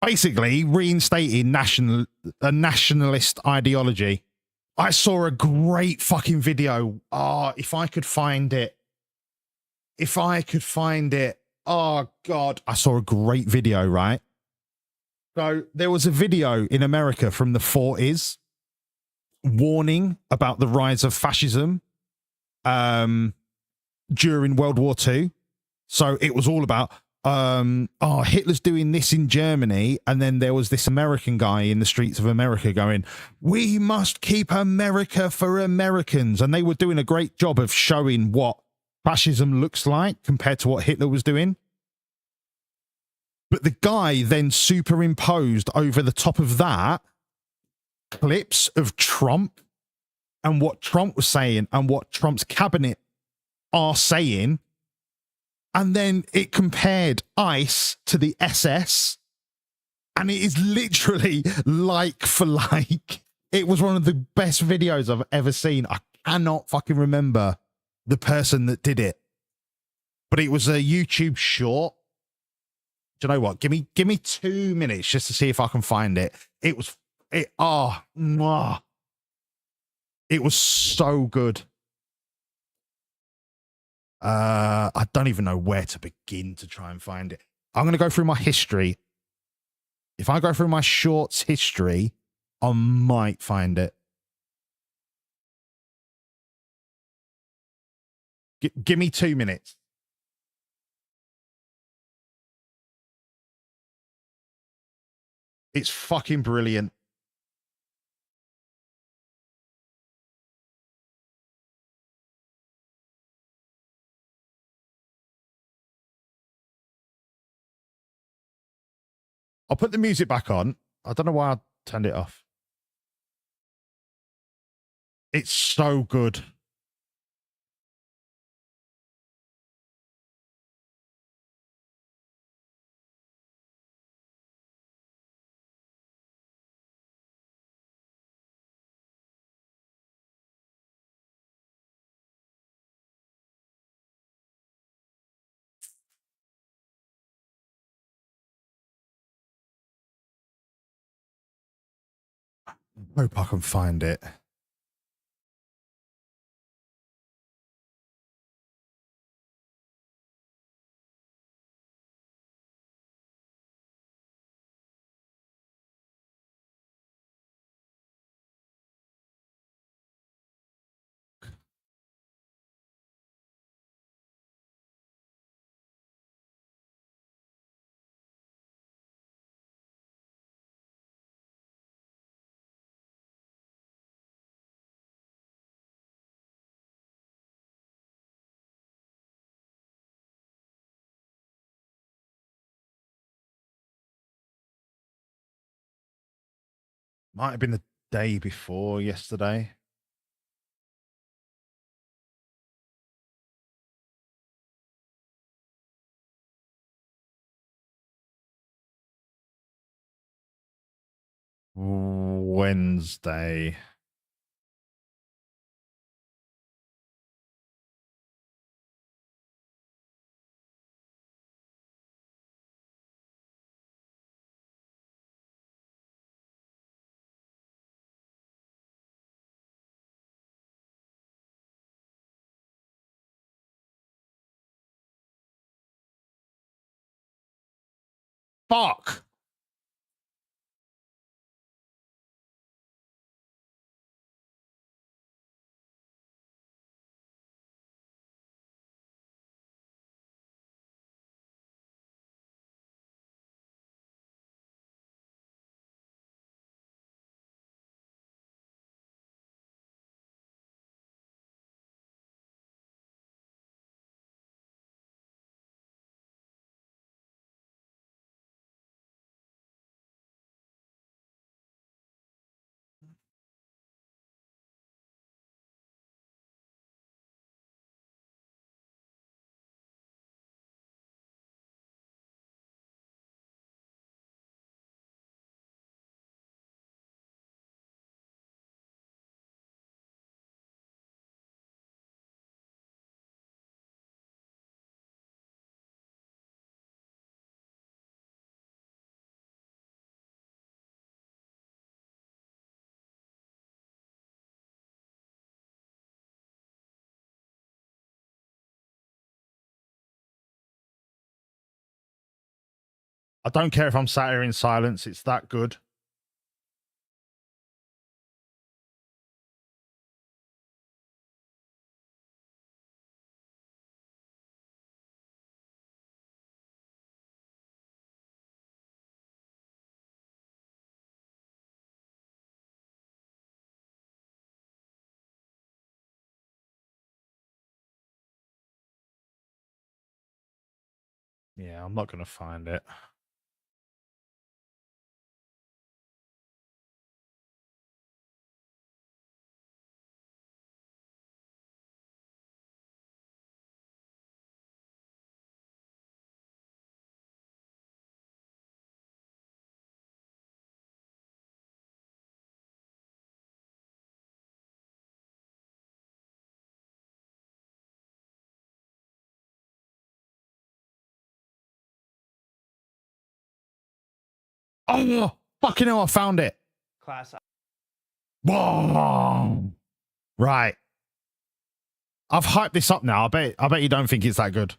basically reinstating a nationalist ideology. I saw a great fucking video. If I could find it. If I could find it. Oh, God. I saw a great video, right? So there was a video in America from the 40s warning about the rise of fascism during World War II. So it was all about, Hitler's doing this in Germany. And then there was this American guy in the streets of America going, we must keep America for Americans. And they were doing a great job of showing what fascism looks like compared to what Hitler was doing. But the guy then superimposed over the top of that clips of Trump and what Trump was saying and what Trump's cabinet are saying. And then it compared ICE to the SS And it is literally like for like. It was one of the best videos I've ever seen. I cannot fucking remember the person that did it, but it was a YouTube short. Do you know what? Give me 2 minutes just to see if I can find it. It was it. Oh, mwah. It was so good. I don't even know where to begin to try and find it. I'm going to go through my history. If I go through my shorts history, I might find it. Give me 2 minutes. It's fucking brilliant. I'll put the music back on. I don't know why I turned it off. It's so good. Hope I can find it. Might have been the day before yesterday. Wednesday. Fuck. I don't care if I'm sat here in silence. It's that good. Yeah, I'm not going to find it. Oh, fucking hell, I found it. Class. Whoa. Right. I've hyped this up now. I bet you don't think it's that good.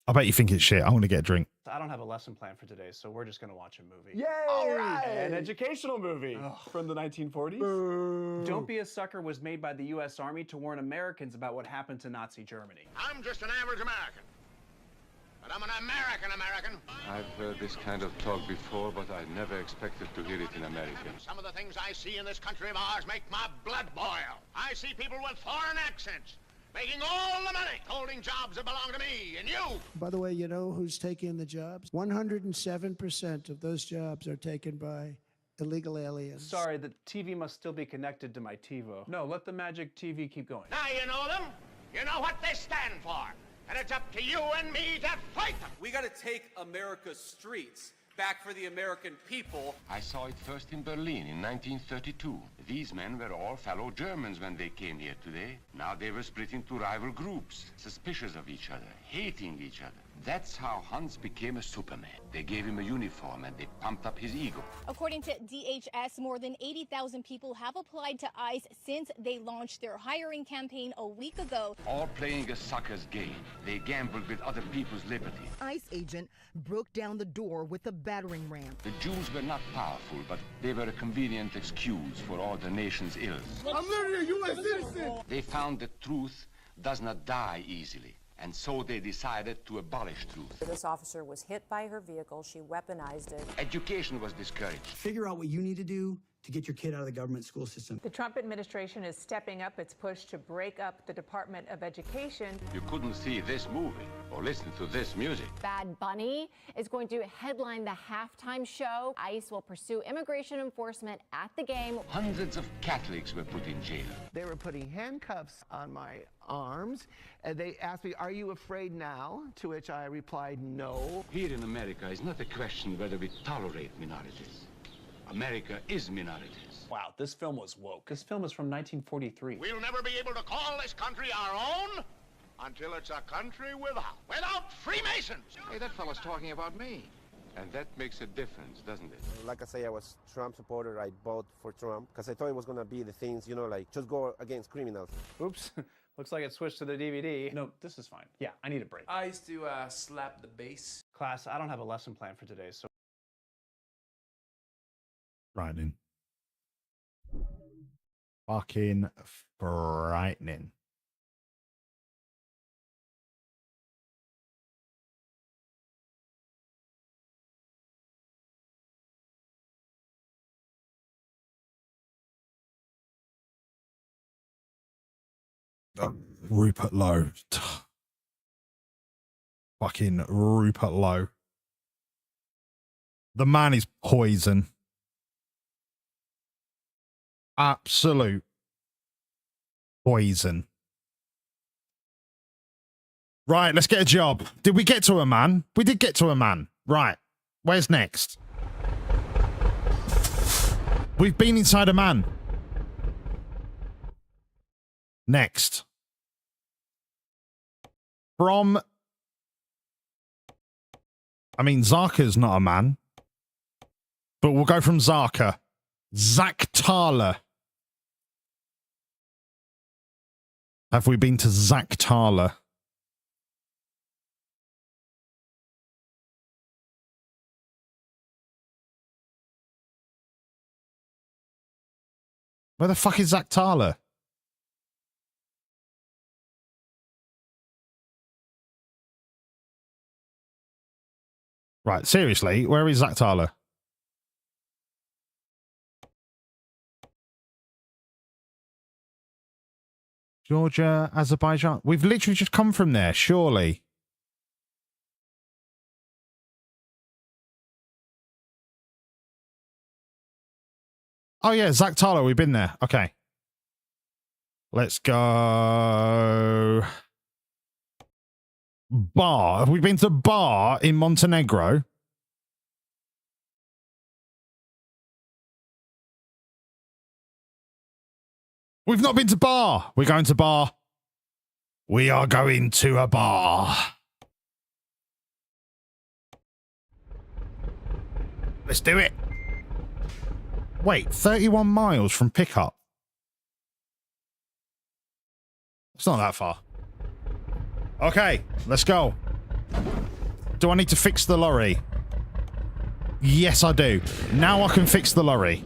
I bet you think it's shit. I'm going to get a drink. I don't have a lesson plan for today, so we're just going to watch a movie. Yay! All right. An educational movie from the 1940s. Boo. Don't Be a Sucker was made by the U.S. Army to warn Americans about what happened to Nazi Germany. I'm just an average American. But I'm an American. I've heard this kind of talk before, but I never expected to hear it in America. Some of the things I see in this country of ours make my blood boil. I see people with foreign accents, making all the money, holding jobs that belong to me and you. By the way, you know who's taking the jobs? 107% of those jobs are taken by illegal aliens. Sorry, the TV must still be connected to my TiVo. No, let the magic TV keep going. Now you know them. You know what they stand for. And it's up to you and me to fight them. We got to take America's streets back for the American people. I saw it first in Berlin in 1932. These men were all fellow Germans when they came here today. Now they were split into rival groups, suspicious of each other, hating each other. That's how Hans became a Superman. They gave him a uniform and they pumped up his ego. According to DHS, more than 80,000 people have applied to ICE since they launched their hiring campaign a week ago. All playing a sucker's game. They gambled with other people's liberty. ICE agent broke down the door with a battering ram. The Jews were not powerful, but they were a convenient excuse for all the nation's ills. I'm literally a U.S. citizen. They found that truth does not die easily. And so they decided to abolish truth. This officer was hit by her vehicle. She weaponized it. Education was discouraged. Figure out what you need to do to get your kid out of the government school system. The Trump administration is stepping up its push to break up the Department of Education. You couldn't see this movie or listen to this music. Bad Bunny is going to headline the halftime show. ICE will pursue immigration enforcement at the game. Hundreds of Catholics were put in jail. They were putting handcuffs on my arms, and they asked me, "Are you afraid now?" To which I replied, "No." Here in America, it's not a question whether we tolerate minorities. America is minorities. Wow, this film was woke. This film is from 1943. We'll never be able to call this country our own until it's a country without Freemasons. Hey, that fellow's talking about me. And that makes a difference, doesn't it? Like I say, I was Trump supporter. I voted for Trump because I thought it was going to be the things, you know, like just go against criminals. Oops. Looks like it switched to the DVD. No, this is fine. Yeah, I need a break. I used to slap the bass. Class, I don't have a lesson plan for today, so... Frightening. Fucking frightening. Rupert Lowe. Fucking Rupert Lowe. The man is poison. Absolute poison. Right, let's get a job. Did we get to a man? We did get to a man. Right. Where's next? We've been inside a man. Next. From... I mean, Zarka's not a man. But we'll go from Zarka. Zach Thaler. Have we been to Zach Thaler? Where the fuck is Zach Thaler? Right, seriously, where is Zach Thaler? Georgia, Azerbaijan. We've literally just come from there, surely. Oh yeah, Zach Thaler, we've been there. Okay. Let's go. Bar. Have we been to Bar in Montenegro? We've not been to Bar. We're going to Bar. We are going to a bar. Let's do it. Wait, 31 miles from pickup. It's not that far. Okay, let's go. Do I need to fix the lorry? Yes, I do. Now I can fix the lorry.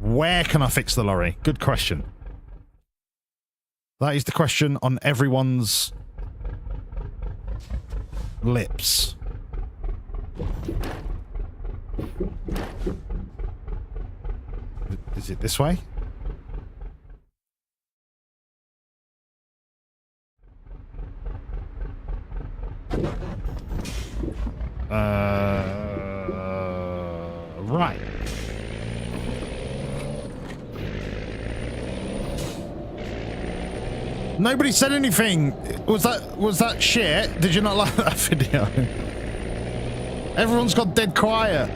Where can I fix the lorry? Good question. That is the question on everyone's lips. Is it this way? Right. Nobody said anything. Was that shit? Did you not like that video? Everyone's got dead quiet.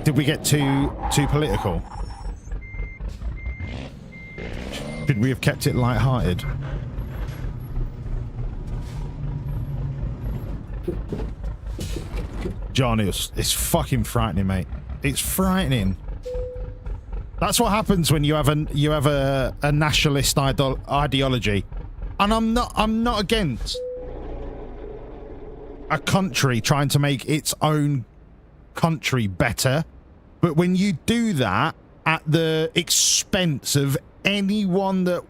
Did we get too political? Should we have kept it light-hearted? John, it's fucking frightening, mate. It's frightening. That's what happens when you have a nationalist ideology. And I'm not against a country trying to make its own country better, but when you do that at the expense of anyone that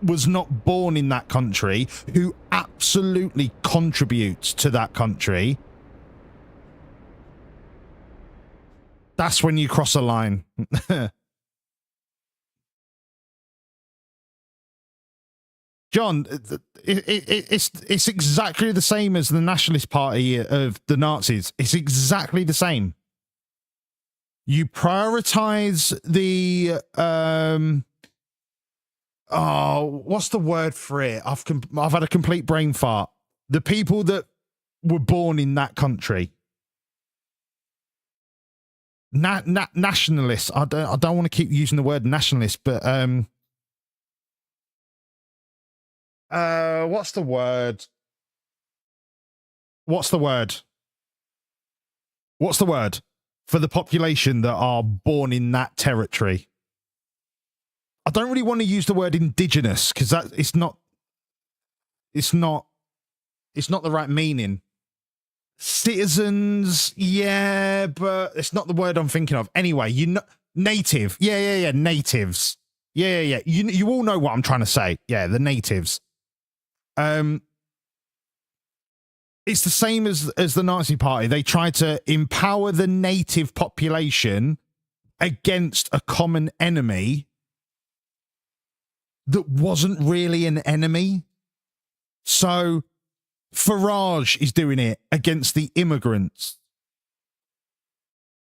was not born in that country, who absolutely contributes to that country, that's when you cross a line. John, it's exactly the same as the Nationalist Party of the Nazis. It's exactly the same. You prioritize the what's the word for it? I've had a complete brain fart. The people that were born in that country. Nationalists. I don't want to keep using the word nationalist, but what's the word? What's the word? What's the word for the population that are born in that territory? I don't really want to use the word indigenous because it's not the right meaning. Citizens, yeah, but it's not the word I'm thinking of. Anyway, native. Yeah, natives. Yeah. You all know what I'm trying to say. Yeah, the natives. It's the same as the Nazi Party. They try to empower the native population against a common enemy that wasn't really an enemy. So Farage is doing it against the immigrants.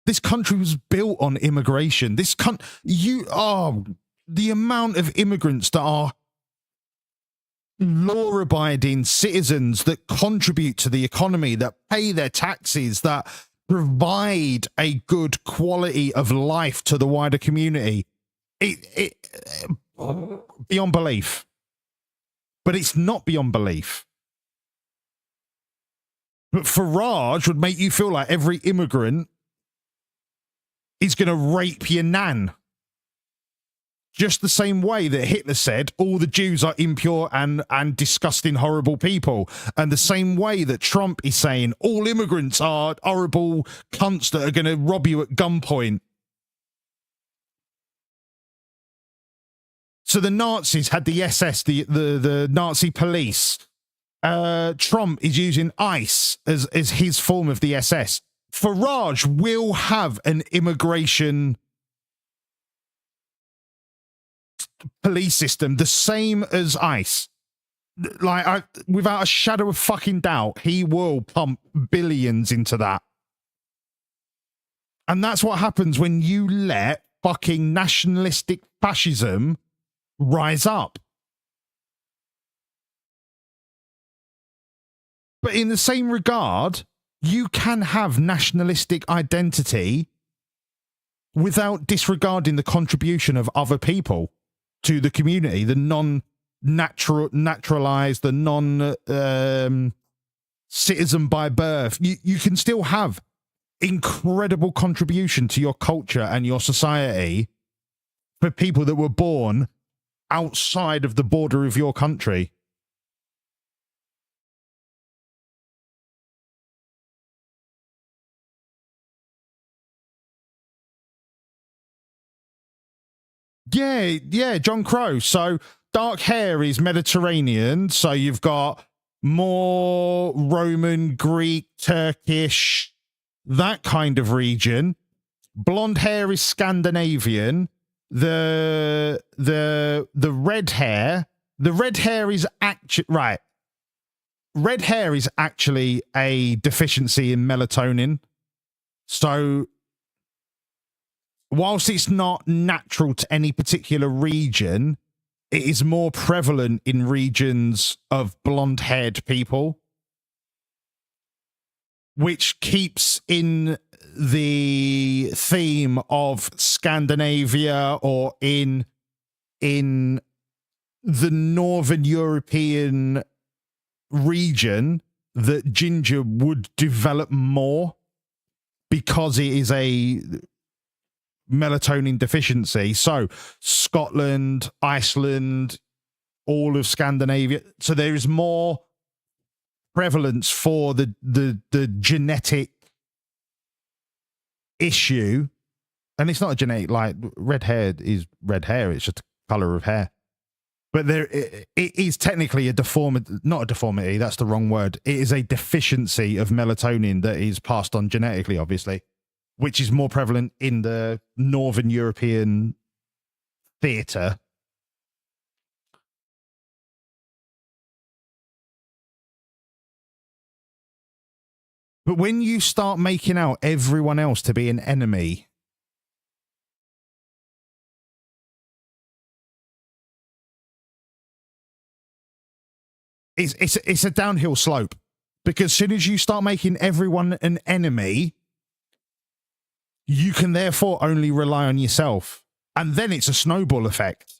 This country was built on immigration. The amount of immigrants that are law-abiding citizens that contribute to the economy, that pay their taxes, that provide a good quality of life to the wider community. It beyond belief. But it's not beyond belief. But Farage would make you feel like every immigrant is going to rape your nan. Just the same way that Hitler said all the Jews are impure and disgusting, horrible people. And the same way that Trump is saying all immigrants are horrible cunts that are going to rob you at gunpoint. So the Nazis had the SS, the Nazi police. Trump is using ICE as his form of the SS. Farage will have an immigration police system the same as ICE. Like, without a shadow of fucking doubt, he will pump billions into that. And that's what happens when you let fucking nationalistic fascism rise up. But in the same regard, you can have nationalistic identity without disregarding the contribution of other people to the community, the naturalized, the citizen by birth. You can still have incredible contribution to your culture and your society for people that were born outside of the border of your country. Yeah, John Crow. So dark hair is Mediterranean. So you've got more Roman, Greek, Turkish, that kind of region. Blonde hair is Scandinavian. The red hair is actually right. Red hair is actually a deficiency in melatonin. So whilst it's not natural to any particular region, it is more prevalent in regions of blonde-haired people, which keeps in the theme of Scandinavia or in the Northern European region that ginger would develop more because it is a melatonin deficiency. So Scotland, Iceland, all of Scandinavia. So there is more prevalence for the genetic issue. And it's not a genetic, like red hair is red hair. It's just a color of hair. But it is technically a deformity, not a deformity. That's the wrong word. It is a deficiency of melatonin that is passed on genetically, obviously, which is more prevalent in the Northern European theatre. But when you start making out everyone else to be an enemy, it's a downhill slope. Because as soon as you start making everyone an enemy, you can therefore only rely on yourself. And then it's a snowball effect.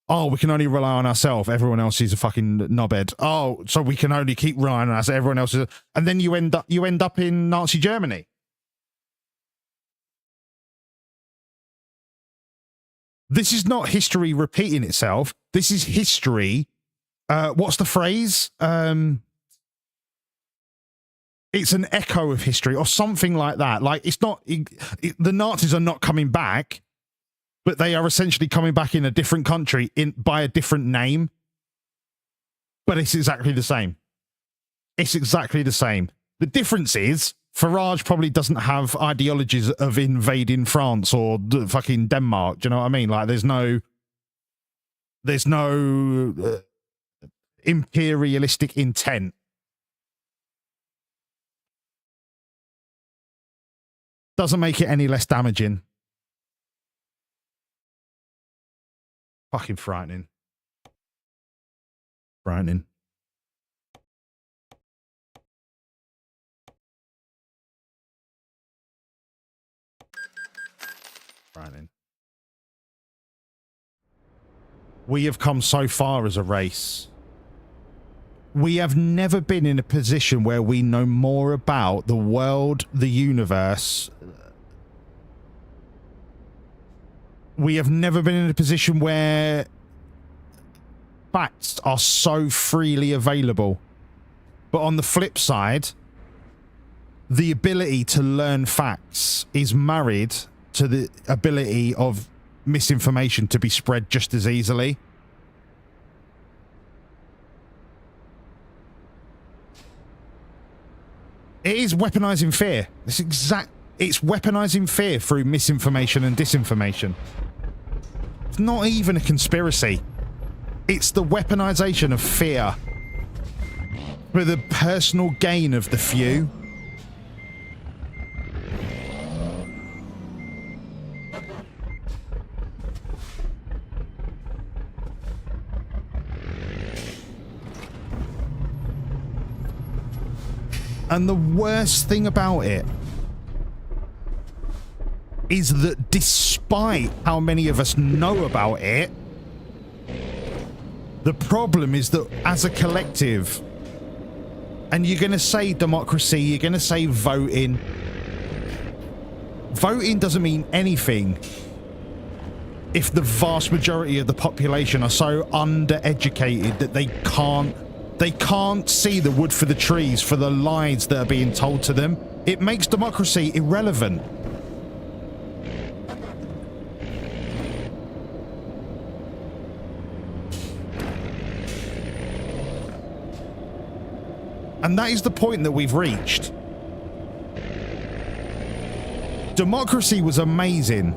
Oh, we can only rely on ourselves. Everyone else is a fucking knobhead. Oh, so we can only keep relying on us. Everyone else is... And then you end up in Nazi Germany. This is not history repeating itself. This is history. What's the phrase? It's an echo of history or something like that. Like, it's not... the Nazis are not coming back, but they are essentially coming back in a different country by a different name. But it's exactly the same. It's exactly the same. The difference is Farage probably doesn't have ideologies of invading France or fucking Denmark. Do you know what I mean? Like, there's no imperialistic intent. Doesn't make it any less damaging. Fucking frightening. Frightening. Frightening. We have come so far as a race. We have never been in a position where we know more about the world, the universe. We have never been in a position where facts are so freely available. But on the flip side, the ability to learn facts is married to the ability of misinformation to be spread just as easily. It is weaponizing fear. It's weaponizing fear through misinformation and disinformation. It's not even a conspiracy. It's the weaponization of fear for the personal gain of the few. And the worst thing about it is that despite how many of us know about it, the problem is that as a collective, and you're going to say democracy, you're going to say voting. Voting doesn't mean anything if the vast majority of the population are so undereducated that they can't see the wood for the trees for the lies that are being told to them. It makes democracy irrelevant. And that is the point that we've reached. Democracy was amazing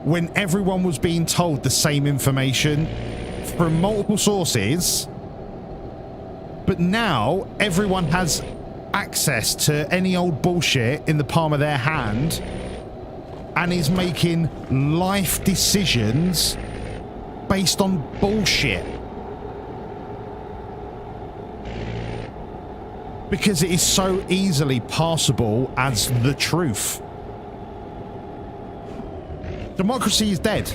when everyone was being told the same information from multiple sources. But now everyone has access to any old bullshit in the palm of their hand and is making life decisions based on bullshit. Because it is so easily passable as the truth. Democracy is dead.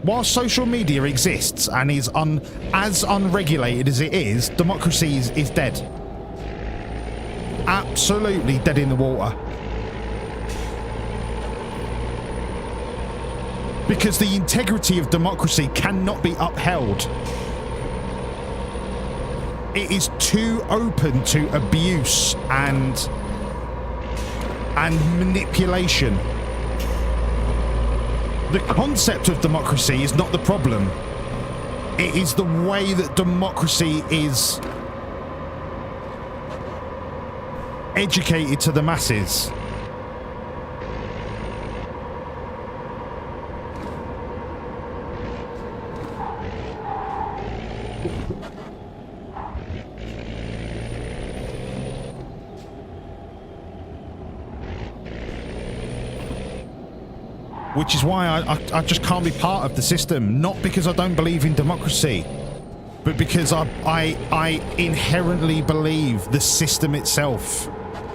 While social media exists and is as unregulated as it is, democracy is dead. Absolutely dead in the water. Because the integrity of democracy cannot be upheld. It is too open to abuse and manipulation. The concept of democracy is not the problem. It is the way that democracy is educated to the masses. Which is why I just can't be part of the system. Not because I don't believe in democracy, but because I inherently believe the system itself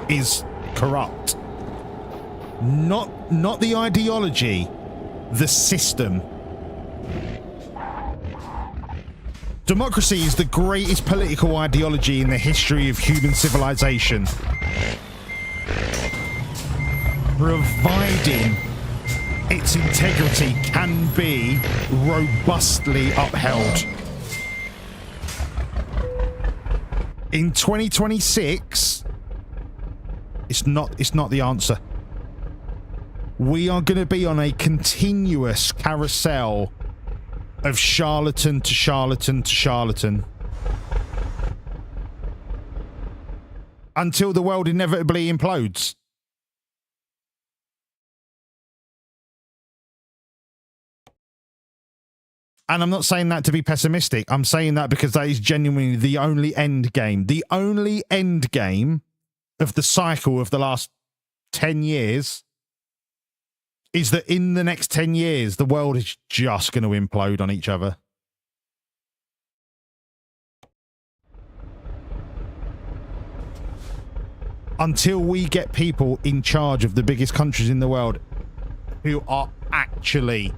is corrupt. Not the ideology, the system. Democracy is the greatest political ideology in the history of human civilization. Providing its integrity can be robustly upheld. In 2026, it's not the answer. We are going to be on a continuous carousel of charlatan to charlatan to charlatan until the world inevitably implodes. And I'm not saying that to be pessimistic. I'm saying that because that is genuinely the only end game. The only end game of the cycle of the last 10 years is that in the next 10 years, the world is just going to implode on each other. Until we get people in charge of the biggest countries in the world who are actually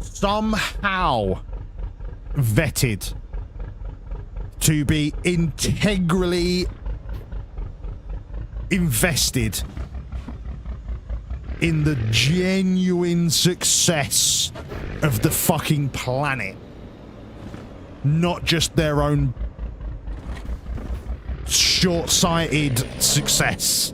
somehow vetted to be integrally invested in the genuine success of the fucking planet, not just their own short-sighted success.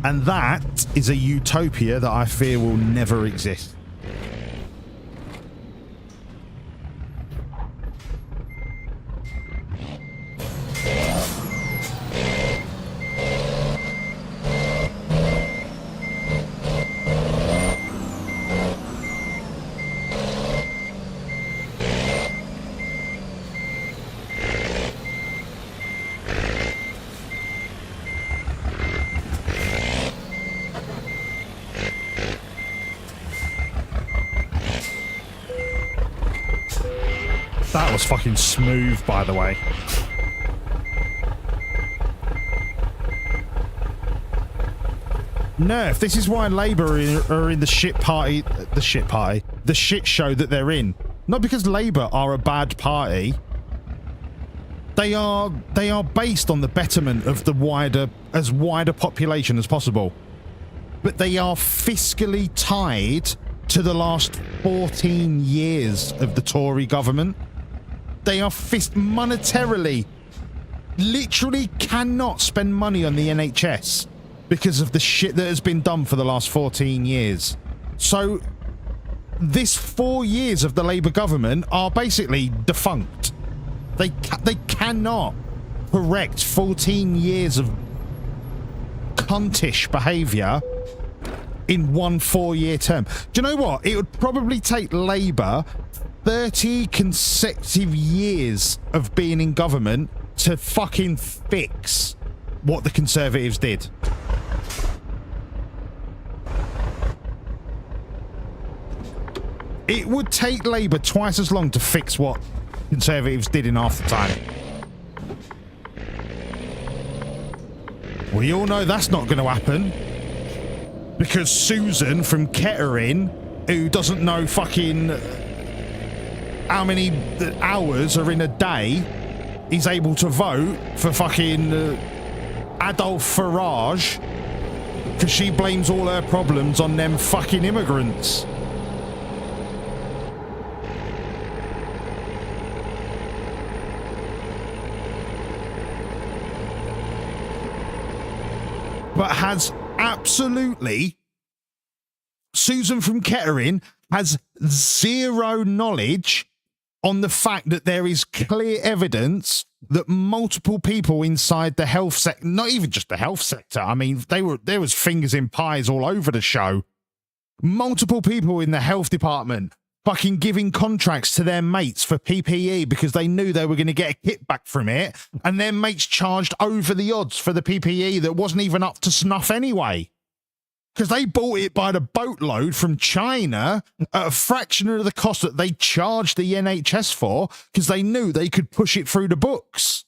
And that is a utopia that I fear will never exist. That's fucking smooth, by the way. Nerf, this is why Labour are in the shit show that they're in. Not because Labour are a bad party. They are based on the betterment of the wider population as possible. But they are fiscally tied to the last 14 years of the Tory government. They are monetarily, literally cannot spend money on the NHS because of the shit that has been done for the last 14 years. So this 4 years of the Labour government are basically defunct. They cannot correct 14 years of cuntish behaviour in one 4-year term. Do you know what? It would probably take Labour 30 consecutive years of being in government to fucking fix what the Conservatives did. It would take Labour twice as long to fix what Conservatives did in half the time. We all know that's not going to happen. Because Susan from Kettering, who doesn't know fucking how many hours are in a day, is able to vote for fucking Adolf Farage because she blames all her problems on them fucking immigrants. But has absolutely, Susan from Kettering has zero knowledge on the fact that there is clear evidence that multiple people inside the health sector, not even just the health sector, I mean, there was fingers in pies all over the show. Multiple people in the health department fucking giving contracts to their mates for PPE because they knew they were going to get a kickback from it, and their mates charged over the odds for the PPE that wasn't even up to snuff anyway. Because they bought it by the boatload from China at a fraction of the cost that they charged the NHS for, because they knew they could push it through the books.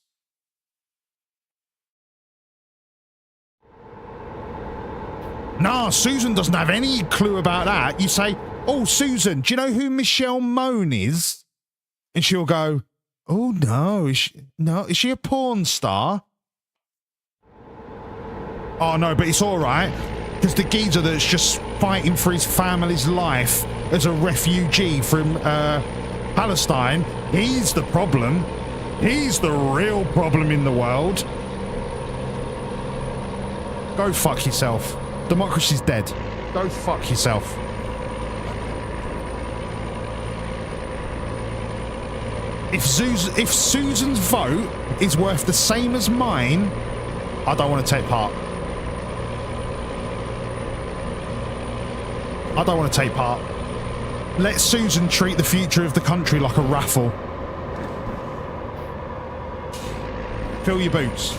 Nah, Susan doesn't have any clue about that. You say, "Oh, Susan, do you know who Michelle Mone is?" And she'll go, "Oh, no. Is she a porn star?" "Oh, no, but it's all right. Because the geezer that's just fighting for his family's life as a refugee from Palestine, he's the problem. He's the real problem in the world." Go fuck yourself. Democracy's dead. Go fuck yourself. If Susan's vote is worth the same as mine, I don't want to take part. I don't want to take part. Let Susan treat the future of the country like a raffle. Fill your boots.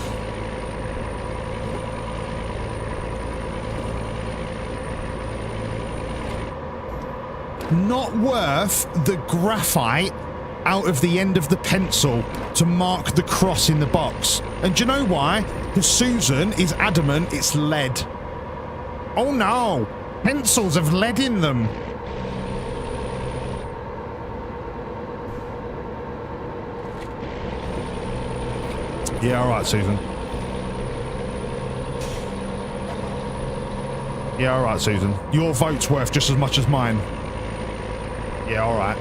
Not worth the graphite out of the end of the pencil to mark the cross in the box. And do you know why? Because Susan is adamant it's lead. Oh no! Pencils have lead in them. Yeah, all right, Susan. Yeah, all right, Susan. Your vote's worth just as much as mine. Yeah, all right.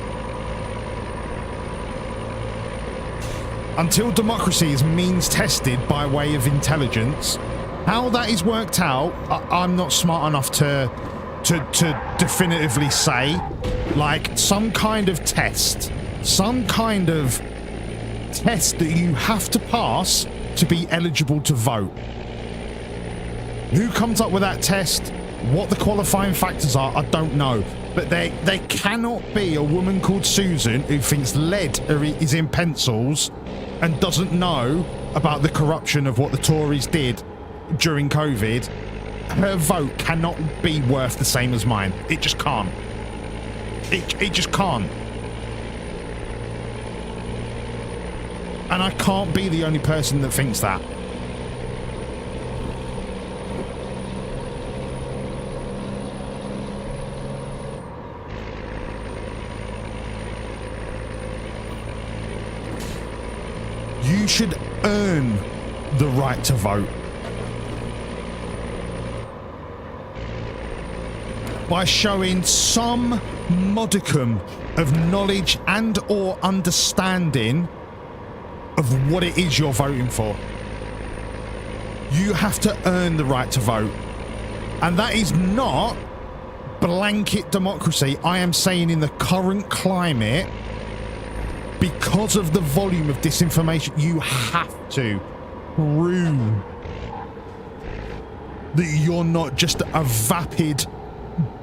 Until democracy is means tested by way of intelligence, how that is worked out, I'm not smart enough to definitively say. Like some kind of test that you have to pass to be eligible to vote. Who comes up with that test? What the qualifying factors are, I don't know. But there cannot be a woman called Susan who thinks lead is in pencils and doesn't know about the corruption of what the Tories did during COVID. Her vote cannot be worth the same as mine. It just can't. It just can't. And I can't be the only person that thinks that. You should earn the right to vote by showing some modicum of knowledge and or understanding of what it is you're voting for. You have to earn the right to vote. And that is not blanket democracy. I am saying in the current climate, because of the volume of disinformation, you have to prove that you're not just a vapid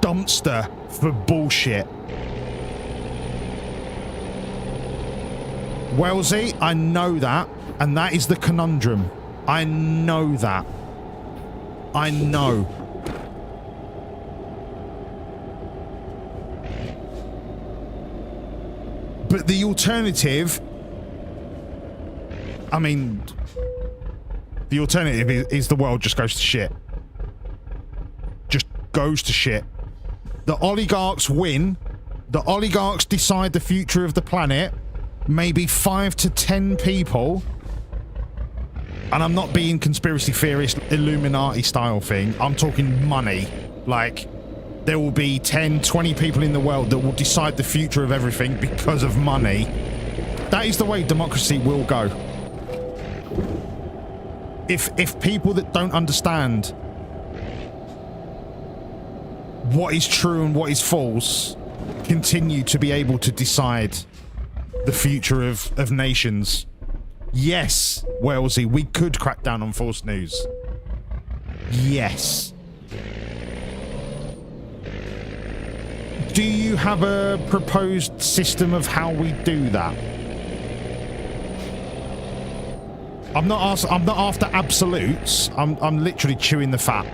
dumpster for bullshit. Wellesley, I know that, and that is the conundrum. I know that. I know. But the alternative, I mean, the alternative is the world just goes to shit. Just goes to shit. The oligarchs win. The oligarchs decide the future of the planet. Maybe 5 to 10 people. And I'm not being conspiracy theorist, Illuminati style thing. I'm talking money. Like, there will be 10, 20 people in the world that will decide the future of everything because of money. That is the way democracy will go. If people that don't understand what is true and what is false continue to be able to decide the future of nations, yes, Wellesley, we could crack down on false news. Yes. Do you have a proposed system of how we do that? I'm not after absolutes. I'm literally chewing the fat.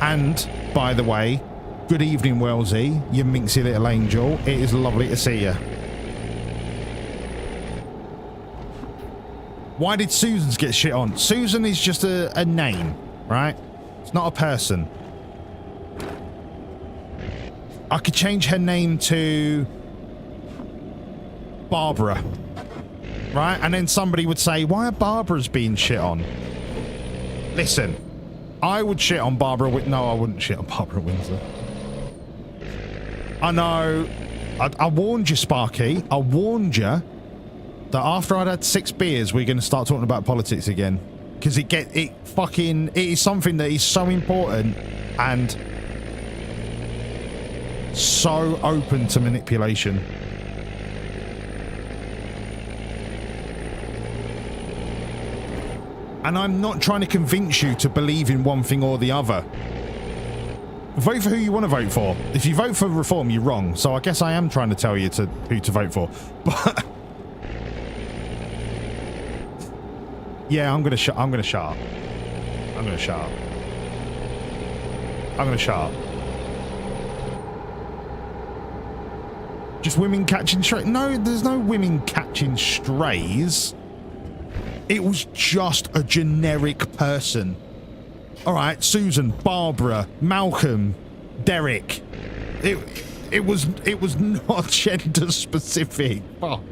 And by the way, good evening, Wellesley, you minxy little angel. It is lovely to see you. Why did Susan's get shit on? Susan is just a name, right? It's not a person. I could change her name to Barbara, right? And then somebody would say, why are Barbara's being shit on? Listen, I would shit on Barbara. No, I wouldn't shit on Barbara Windsor. I know. I warned you, Sparky. I warned you that after I'd had 6 beers, we're going to start talking about politics again. Because it is something that is so important and so open to manipulation. And I'm not trying to convince you to believe in one thing or the other. Vote for who you want to vote for. If you vote for reform, you're wrong. So I guess I am trying to tell you who to vote for. But yeah, I'm gonna shut up. I'm gonna shut up. Just women catching strays? No, there's no women catching strays. It was just a generic person. All right, Susan, Barbara, Malcolm, Derek. It was not gender specific. Fuck me.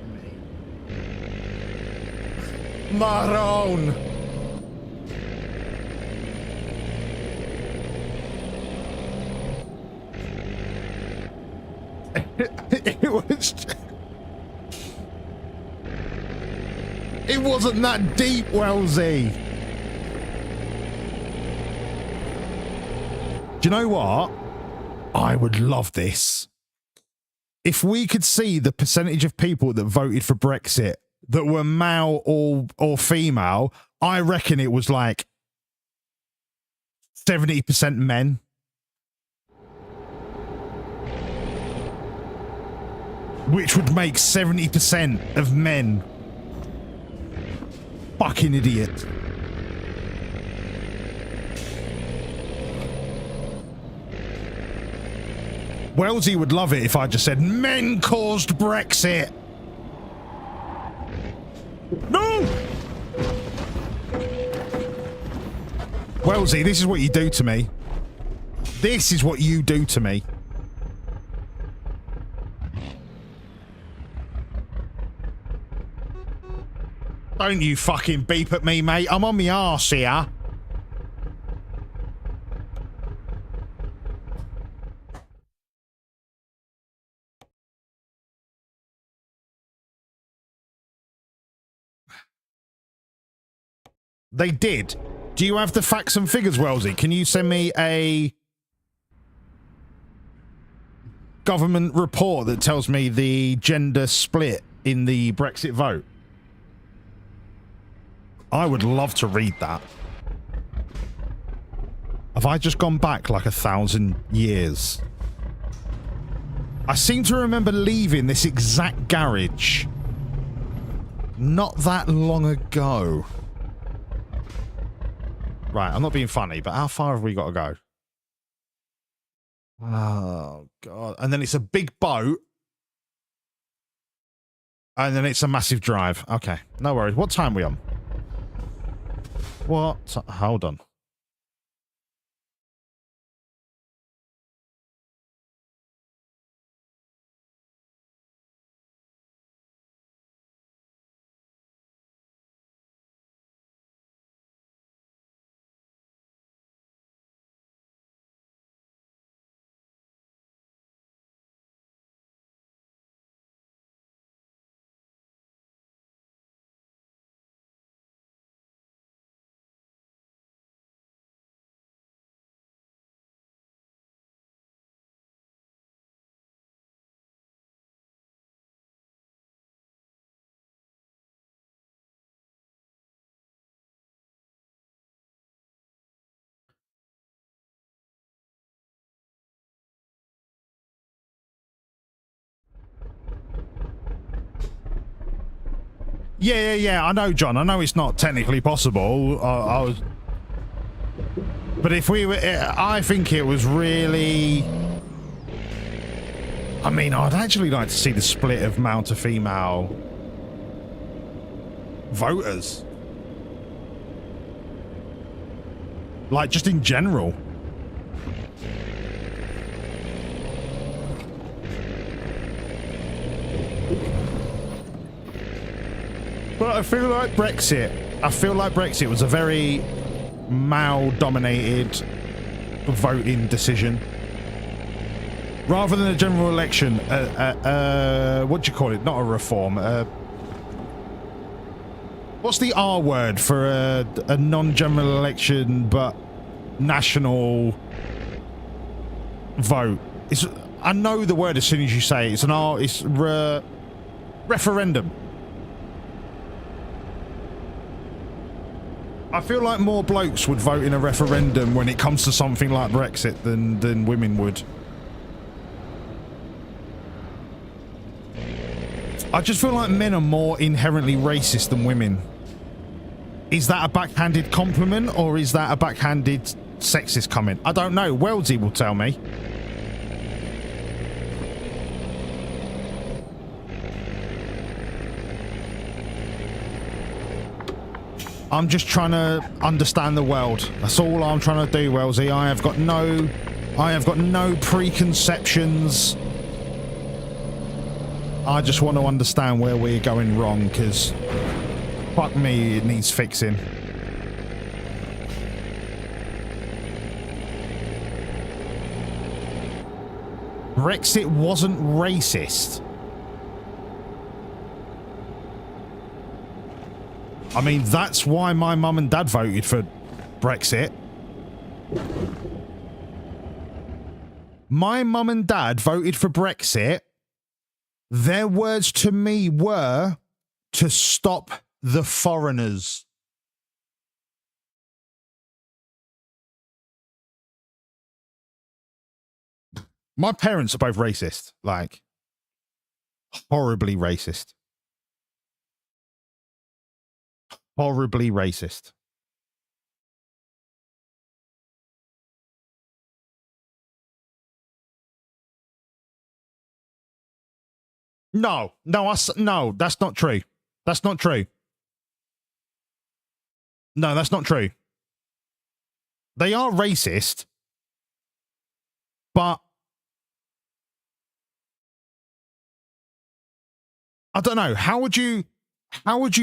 Maroon. It wasn't that deep, Wellesley. Do you know what? I would love this. If we could see the percentage of people that voted for Brexit that were male or female, I reckon it was like 70% men. Which would make 70% of men fucking idiot. Wellesley would love it if I just said, men caused Brexit. No! Wellesley, this is what you do to me. This is what you do to me. Don't you fucking beep at me, mate. I'm on my arse here. They did. Do you have the facts and figures, Wellesley? Can you send me a government report that tells me the gender split in the Brexit vote? I would love to read that. Have I just gone back like 1,000 years? I seem to remember leaving this exact garage not that long ago. Right, I'm not being funny, but how far have we got to go? Oh, God. And then it's a big boat. And then it's a massive drive. Okay, no worries. What time are we on? What? Hold on. Yeah. I know, John. I know it's not technically possible. I was, but if we were, I think it was really. I mean, I'd actually like to see the split of male to female voters, like just in general. But I feel like Brexit was a very male-dominated voting decision. Rather than a general election, what do you call it? Not a reform. What's the R word for a non-general election but national vote? I know the word as soon as you say it. It's referendum. I feel like more blokes would vote in a referendum when it comes to something like Brexit than women would. I just feel like men are more inherently racist than women. Is that a backhanded compliment or is that a backhanded sexist comment? I don't know. Wellesley will tell me. I'm just trying to understand the world. That's all I'm trying to do, Wellesley. I have got no preconceptions. I just want to understand where we're going wrong, because fuck me, it needs fixing. Brexit wasn't racist. I mean, that's why my mum and dad voted for Brexit. My mum and dad voted for Brexit. Their words to me were to stop the foreigners. My parents are both racist, like horribly racist. Horribly racist. No, that's not true. That's not true. No, that's not true. They are racist, but I don't know. How would you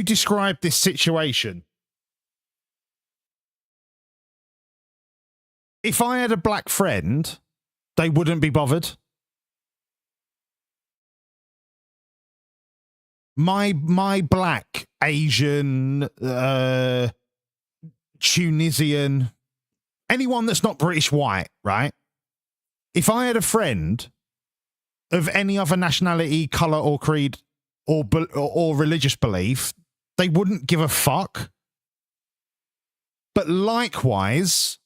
describe this situation? If I had a black friend, they wouldn't be bothered. My black, Asian, Tunisian, anyone that's not British white, right? If I had a friend of any other nationality, color, or creed, or religious belief, they wouldn't give a fuck. But likewise,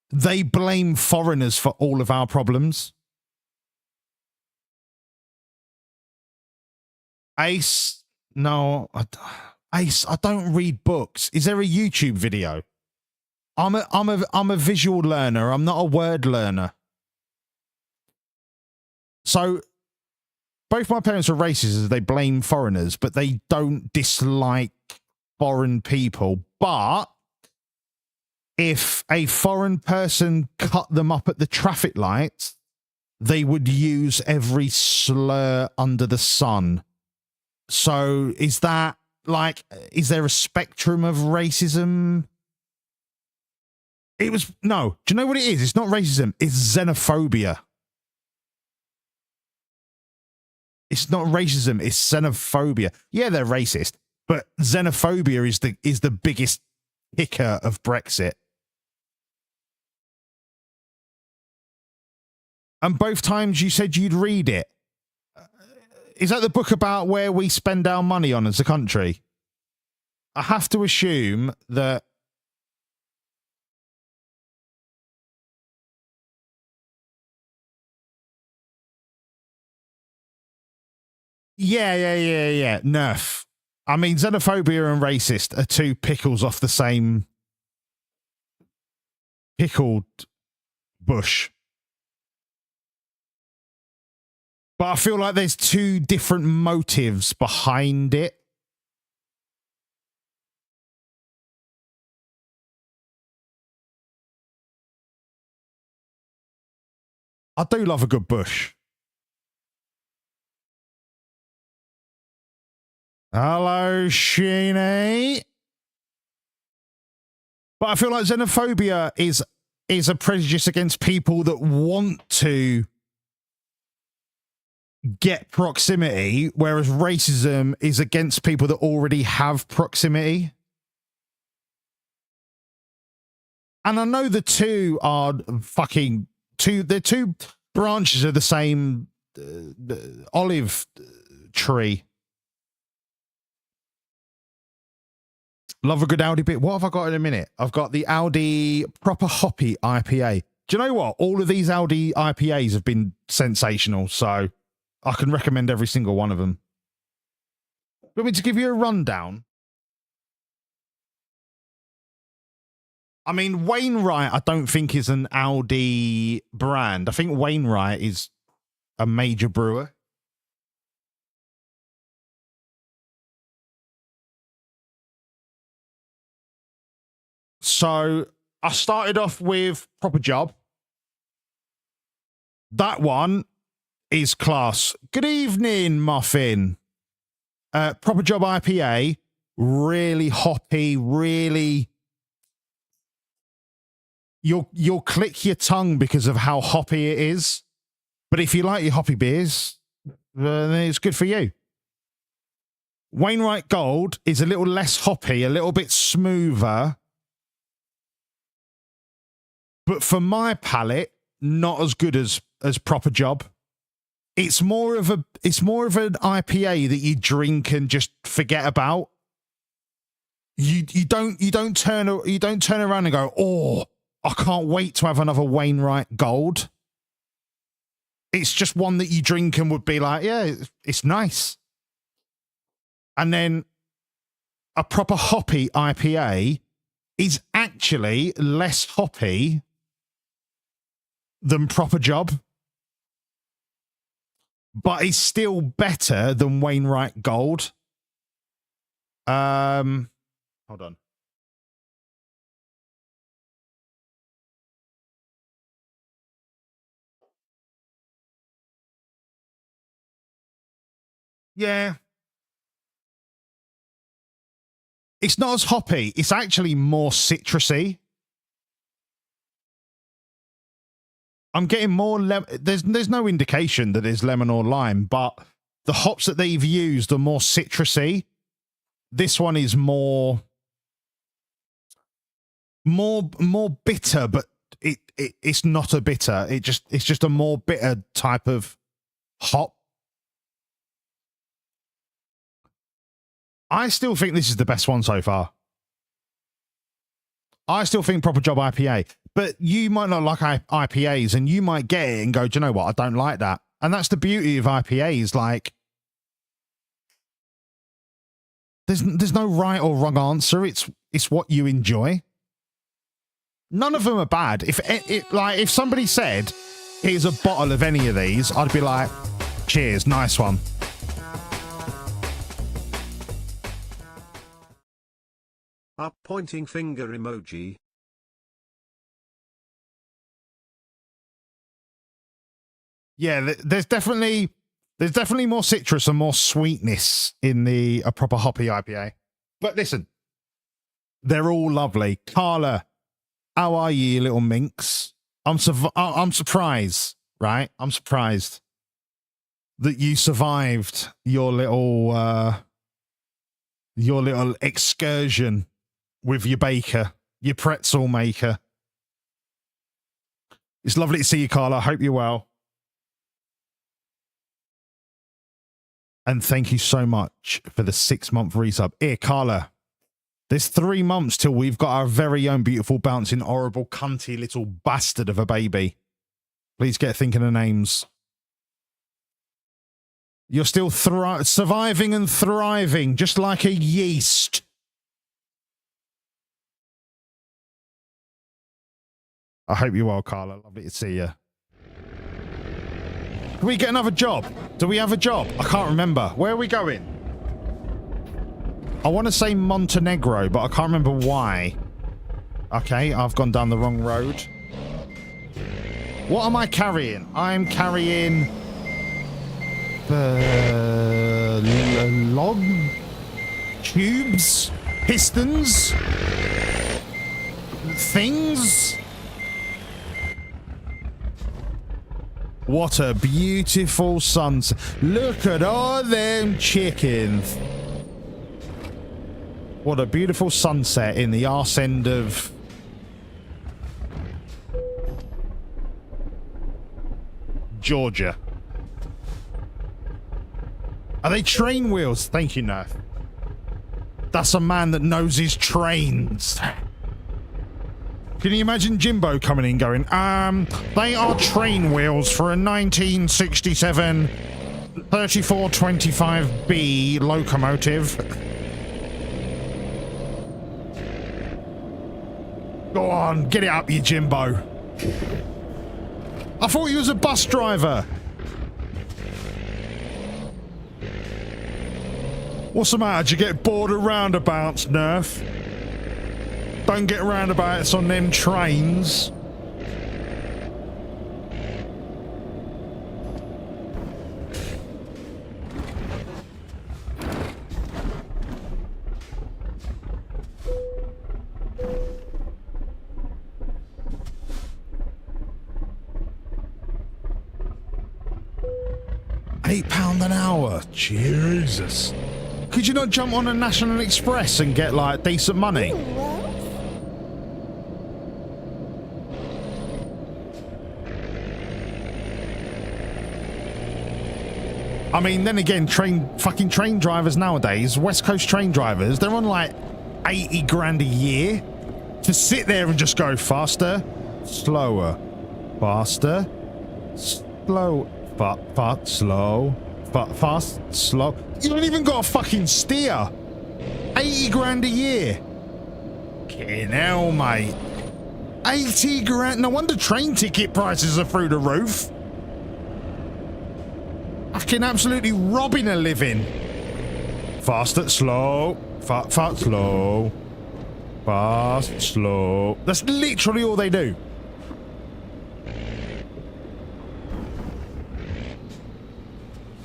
they blame foreigners for all of our problems. Ace, no, Ace, I don't read books. Is there a YouTube video? I'm a visual learner. I'm not a word learner. So both my parents are racist as they blame foreigners, but they don't dislike foreign people. But if a foreign person cut them up at the traffic lights, they would use every slur under the sun. So is that like, is there a spectrum of racism? No. Do you know what it is? It's not racism. It's xenophobia. It's not racism. It's xenophobia. Yeah, they're racist, but xenophobia is the biggest kicker of Brexit. And both times you said you'd read it. Is that the book about where we spend our money on as a country? I have to assume that Yeah. Nerf. I mean, xenophobia and racist are two pickles off the same pickled bush. But I feel like there's two different motives behind it. I do love a good bush. Hello, Sheeny. But I feel like xenophobia is a prejudice against people that want to get proximity, whereas racism is against people that already have proximity. And I know the two are they're two branches of the same olive tree. Love a good Audi bit. What have I got in a minute? I've got the Audi Proper Hoppy IPA. Do you know what? All of these Audi IPAs have been sensational, so I can recommend every single one of them. Want me to give you a rundown? I mean, Wainwright, I don't think is an Audi brand. I think Wainwright is a major brewer. So I started off with Proper Job. That one is class. Good evening, Muffin. Proper Job IPA, really hoppy, really. You'll click your tongue because of how hoppy it is. But if you like your hoppy beers, then it's good for you. Wainwright Gold is a little less hoppy, a little bit smoother. But for my palate, not as good as Proper Job. It's more of an IPA that you drink and just forget about. You don't turn around and go, oh, I can't wait to have another Wainwright Gold. It's just one that you drink and would be like, yeah, it's nice. And then a Proper Hoppy IPA is actually less hoppy than Proper Job, but it's still better than Wainwright Gold. Hold on. Yeah. It's not as hoppy. It's actually more citrusy. I'm getting more there's no indication that there's lemon or lime, but the hops that they've used are more citrusy. This one is more bitter, but it's not a bitter. It's just a more bitter type of hop. I still think this is the best one so far. I still think Proper Job IPA. But you might not like IPAs, and you might get it and go, do you know what? I don't like that. And that's the beauty of IPAs. Like, there's no right or wrong answer. It's what you enjoy. None of them are bad. If somebody said, here's a bottle of any of these, I'd be like, cheers, nice one. Up pointing finger emoji. Yeah, there's definitely more citrus and more sweetness in a proper hoppy IPA. But listen, they're all lovely. Carla, how are you, little minx? I'm surprised, right? I'm surprised that you survived your little excursion with your baker, your pretzel maker. It's lovely to see you, Carla. I hope you're well. And thank you so much for the 6-month resub. Here, Carla, there's 3 months till we've got our very own beautiful, bouncing, horrible, cunty little bastard of a baby. Please get thinking of names. You're still surviving and thriving, just like a yeast. I hope you're well, Carla. Lovely to see you. Can we get another job? Do we have a job? I can't remember. Where are we going? I want to say Montenegro, but I can't remember why. Okay, I've gone down the wrong road. What am I carrying? I'm carrying log tubes, pistons, things. What a beautiful sunset. Look at all them chickens. What a beautiful sunset in the arse end of Georgia. Are they train wheels? Thank you, Nerf. That's a man that knows his trains. Can you imagine Jimbo coming in going, they are train wheels for a 1967 3425B locomotive. Go on, get it up, you Jimbo. I thought you was a bus driver. What's the matter? Did you get bored of roundabouts, Nerf? Don't get roundabouts on them trains. £8 an hour. Jesus. Could you not jump on a National Express and get like decent money? I mean, then again, fucking train drivers nowadays, West Coast train drivers, they're on like 80 grand a year to sit there and just go faster, slower, faster, slow, slow, fast, slow. You don't even got a fucking steer. 80 grand a year. Fucking hell, mate. 80 grand. No wonder train ticket prices are through the roof. Fucking absolutely robbing a living. Fast, slow, fast, slow, fast, slow. That's literally all they do.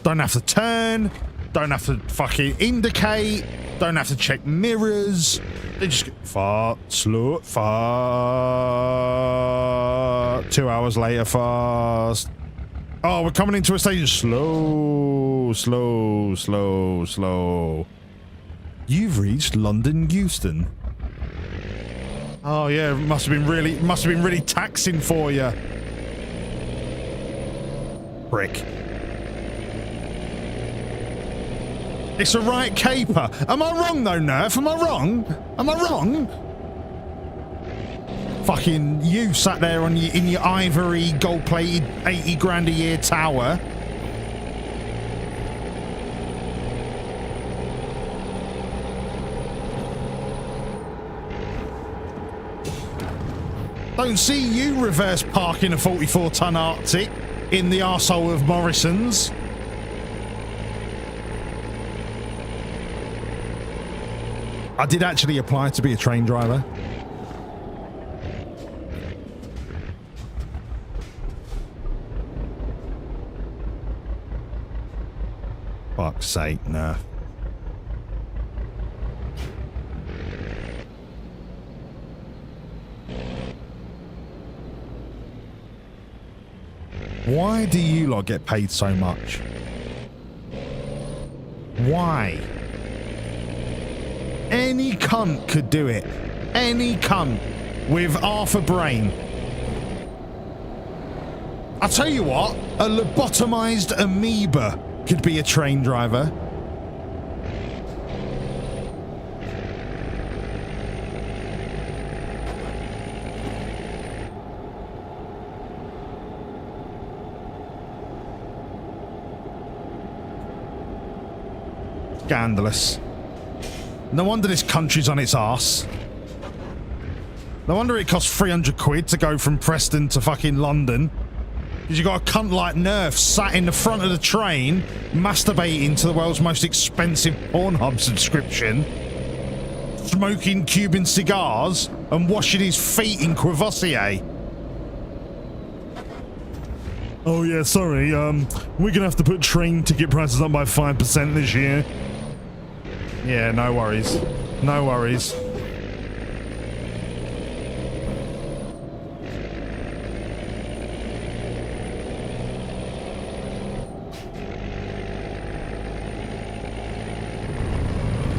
Don't have to turn. Don't have to fucking indicate. Don't have to check mirrors. They just fart, slow, fart. 2 hours later, fast. Oh, we're coming into a station. Slow, slow, slow, slow. You've reached London Euston. Oh yeah, it must have been really taxing for you. Brick. It's a right caper. Am I wrong though, Nerf? Am I wrong? Am I wrong? Fucking you sat there on in your ivory gold-plated 80 grand a year tower. Don't see you reverse parking a 44-ton Arctic in the arsehole of Morrison's. I did actually apply to be a train driver. Fuck's sake, no. Why do you lot get paid so much? Why? Any cunt could do it. Any cunt with half a brain. I'll tell you what, a lobotomized amoeba could be a train driver. Scandalous. No wonder this country's on its arse. No wonder it costs 300 quid to go from Preston to fucking London. Because you got a cunt like Nerf sat in the front of the train, masturbating to the world's most expensive Pornhub subscription, smoking Cuban cigars, and washing his feet in Courvoisier. Oh yeah, sorry, we're gonna have to put train ticket prices up by 5% this year. Yeah, no worries. No worries.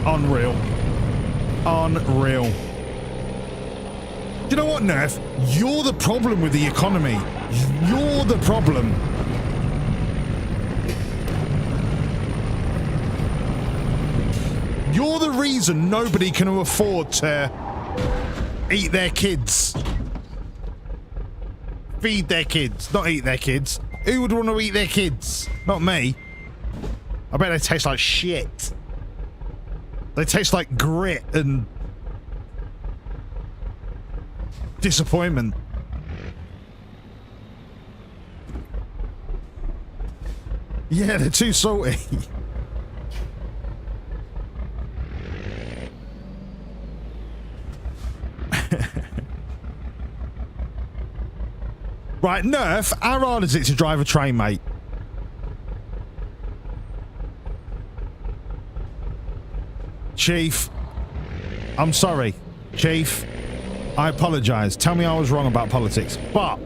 Unreal. Unreal. Do you know what, Nerf? You're the problem with the economy. You're the problem. You're the reason nobody can afford to eat their kids. Feed their kids, not eat their kids. Who would want to eat their kids? Not me. I bet they taste like shit. They taste like grit and disappointment. Yeah, they're too salty. Right, Nerf, how hard is it to drive a train, mate? Chief, I'm sorry. Chief, I apologize. Tell me I was wrong about politics, but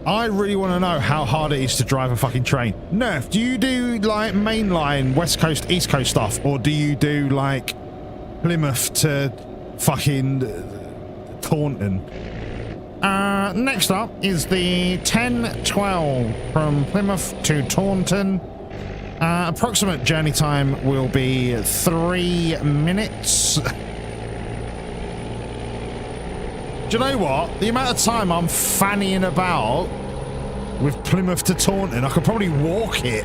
I really want to know how hard it is to drive a fucking train. Nerf, do you do like mainline West Coast, East Coast stuff, or do you do like Plymouth to fucking Taunton? Next up is the 1012 from Plymouth to Taunton. Approximate journey time will be 3 minutes. Do you know what? The amount of time I'm fannying about with Plymouth to Taunton, I could probably walk it.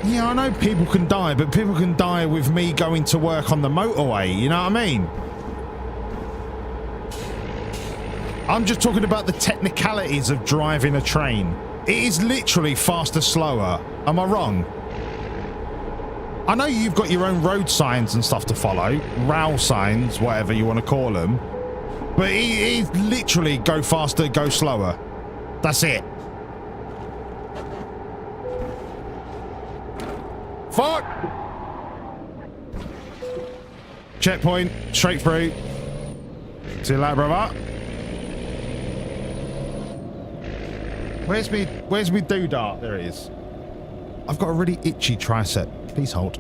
Yeah, I know people can die, but people can die with me going to work on the motorway, you know what I mean? I'm just talking about the technicalities of driving a train. It is literally faster, slower. Am I wrong? I know you've got your own road signs and stuff to follow, RAL signs, whatever you want to call them, but it's literally go faster, go slower. That's it. Fuck! Checkpoint, straight through. See you later, brother. Where's me doodah? There it is. I've got a really itchy tricep. Please hold.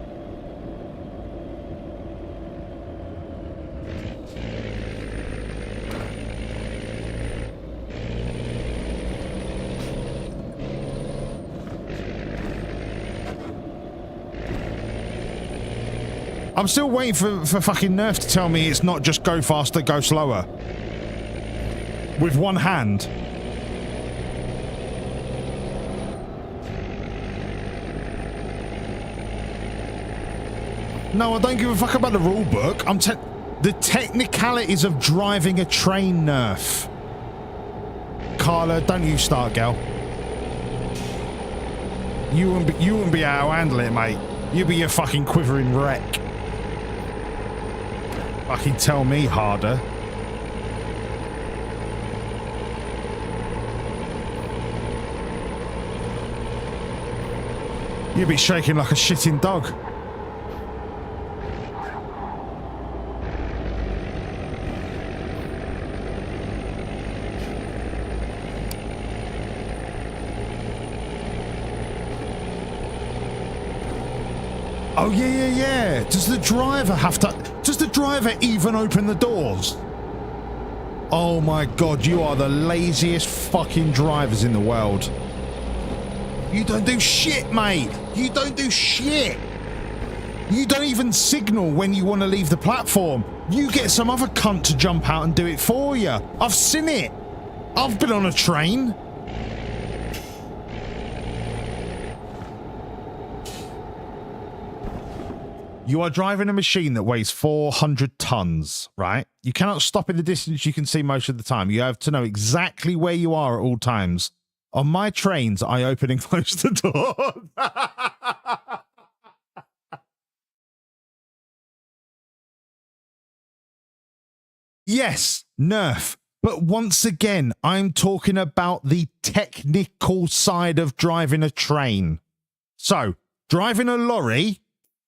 I'm still waiting for fucking Nerf to tell me it's not just go faster, go slower. With one hand. No, I don't give a fuck about the rule book. The technicalities of driving a train, Nerf. Carla, don't you start, girl. You wouldn't be able to handle it, mate. You'd be a fucking quivering wreck. Fucking tell me harder. You'd be shaking like a shitting dog. Oh, yeah. Does the driver even open the doors? Oh my God, you are the laziest fucking drivers in the world. You don't do shit, mate. You don't do shit. You don't even signal when you want to leave the platform. You get some other cunt to jump out and do it for you. I've seen it. I've been on a train. You are driving a machine that weighs 400 tons, right? You cannot stop in the distance you can see most of the time. You have to know exactly where you are at all times. On my trains, I open and close the door. Yes, Nerf. But once again, I'm talking about the technical side of driving a train. So, driving a lorry...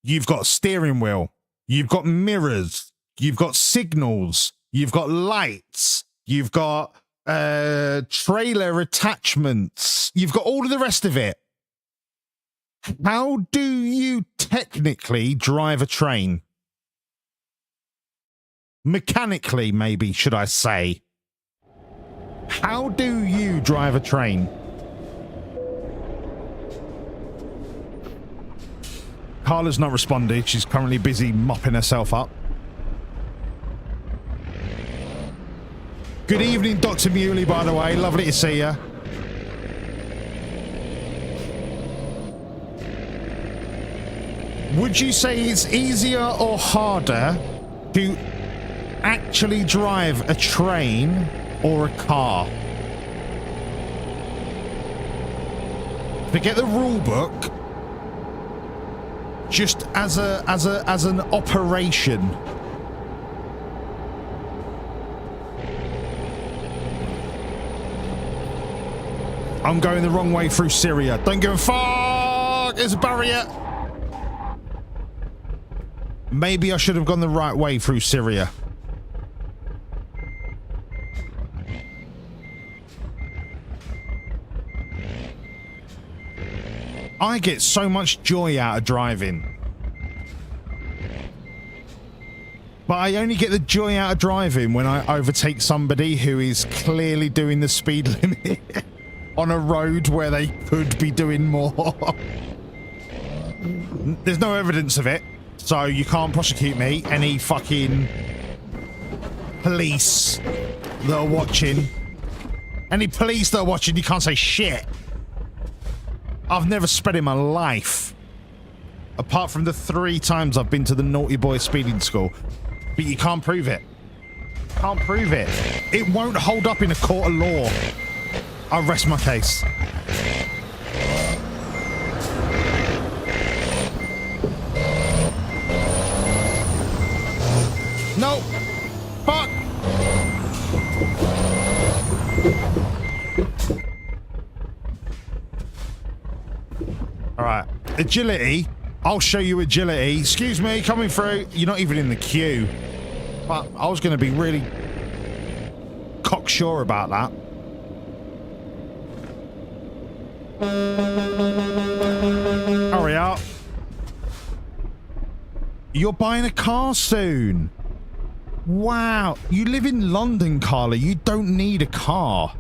You've got steering wheel, you've got mirrors, you've got signals, you've got lights, you've got trailer attachments, you've got all of the rest of it. How do you technically drive a train? Mechanically, maybe, should I say. How do you drive a train? Carla's not responded. She's currently busy mopping herself up. Good evening, Dr. Muley, by the way. Lovely to see you. Would you say it's easier or harder to actually drive a train or a car? Forget the rule book. Just as an operation. I'm going the wrong way through Syria. Don't give a fuck. There's a barrier. Maybe I should have gone the right way through Syria. I get so much joy out of driving. But I only get the joy out of driving when I overtake somebody who is clearly doing the speed limit on a road where they could be doing more. There's no evidence of it, so you can't prosecute me. Any fucking police that are watching. Any police that are watching, you can't say shit. I've never sped in my life. Apart from the 3 times I've been to the naughty boy speeding school. But you can't prove it. Can't prove it. It won't hold up in a court of law. I'll rest my case. All right. Agility. I'll show you agility. Excuse me, coming through. You're not even in the queue. But I was going to be really cocksure about that. Hurry up. You're buying a car soon. Wow. You live in London, Carla. You don't need a car.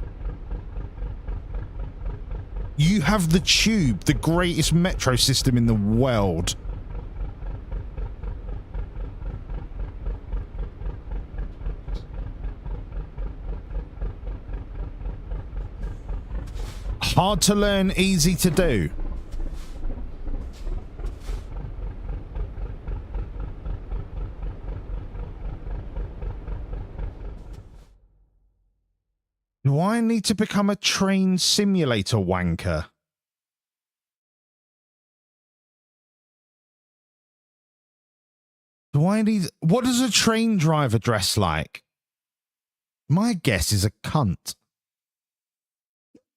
You have the Tube, the greatest metro system in the world. Hard to learn, easy to do. Do I need to become a train simulator wanker? Do I need... What does a train driver dress like? My guess is a cunt.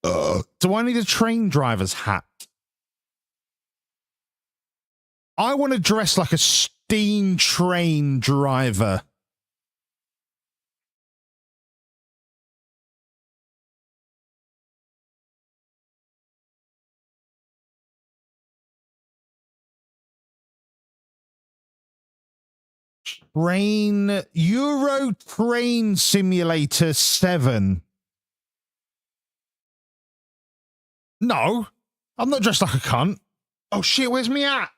Do I need a train driver's hat? I want to dress like a steam train driver. Euro Train Simulator 7. No, I'm not dressed like a cunt. Oh shit, where's me at?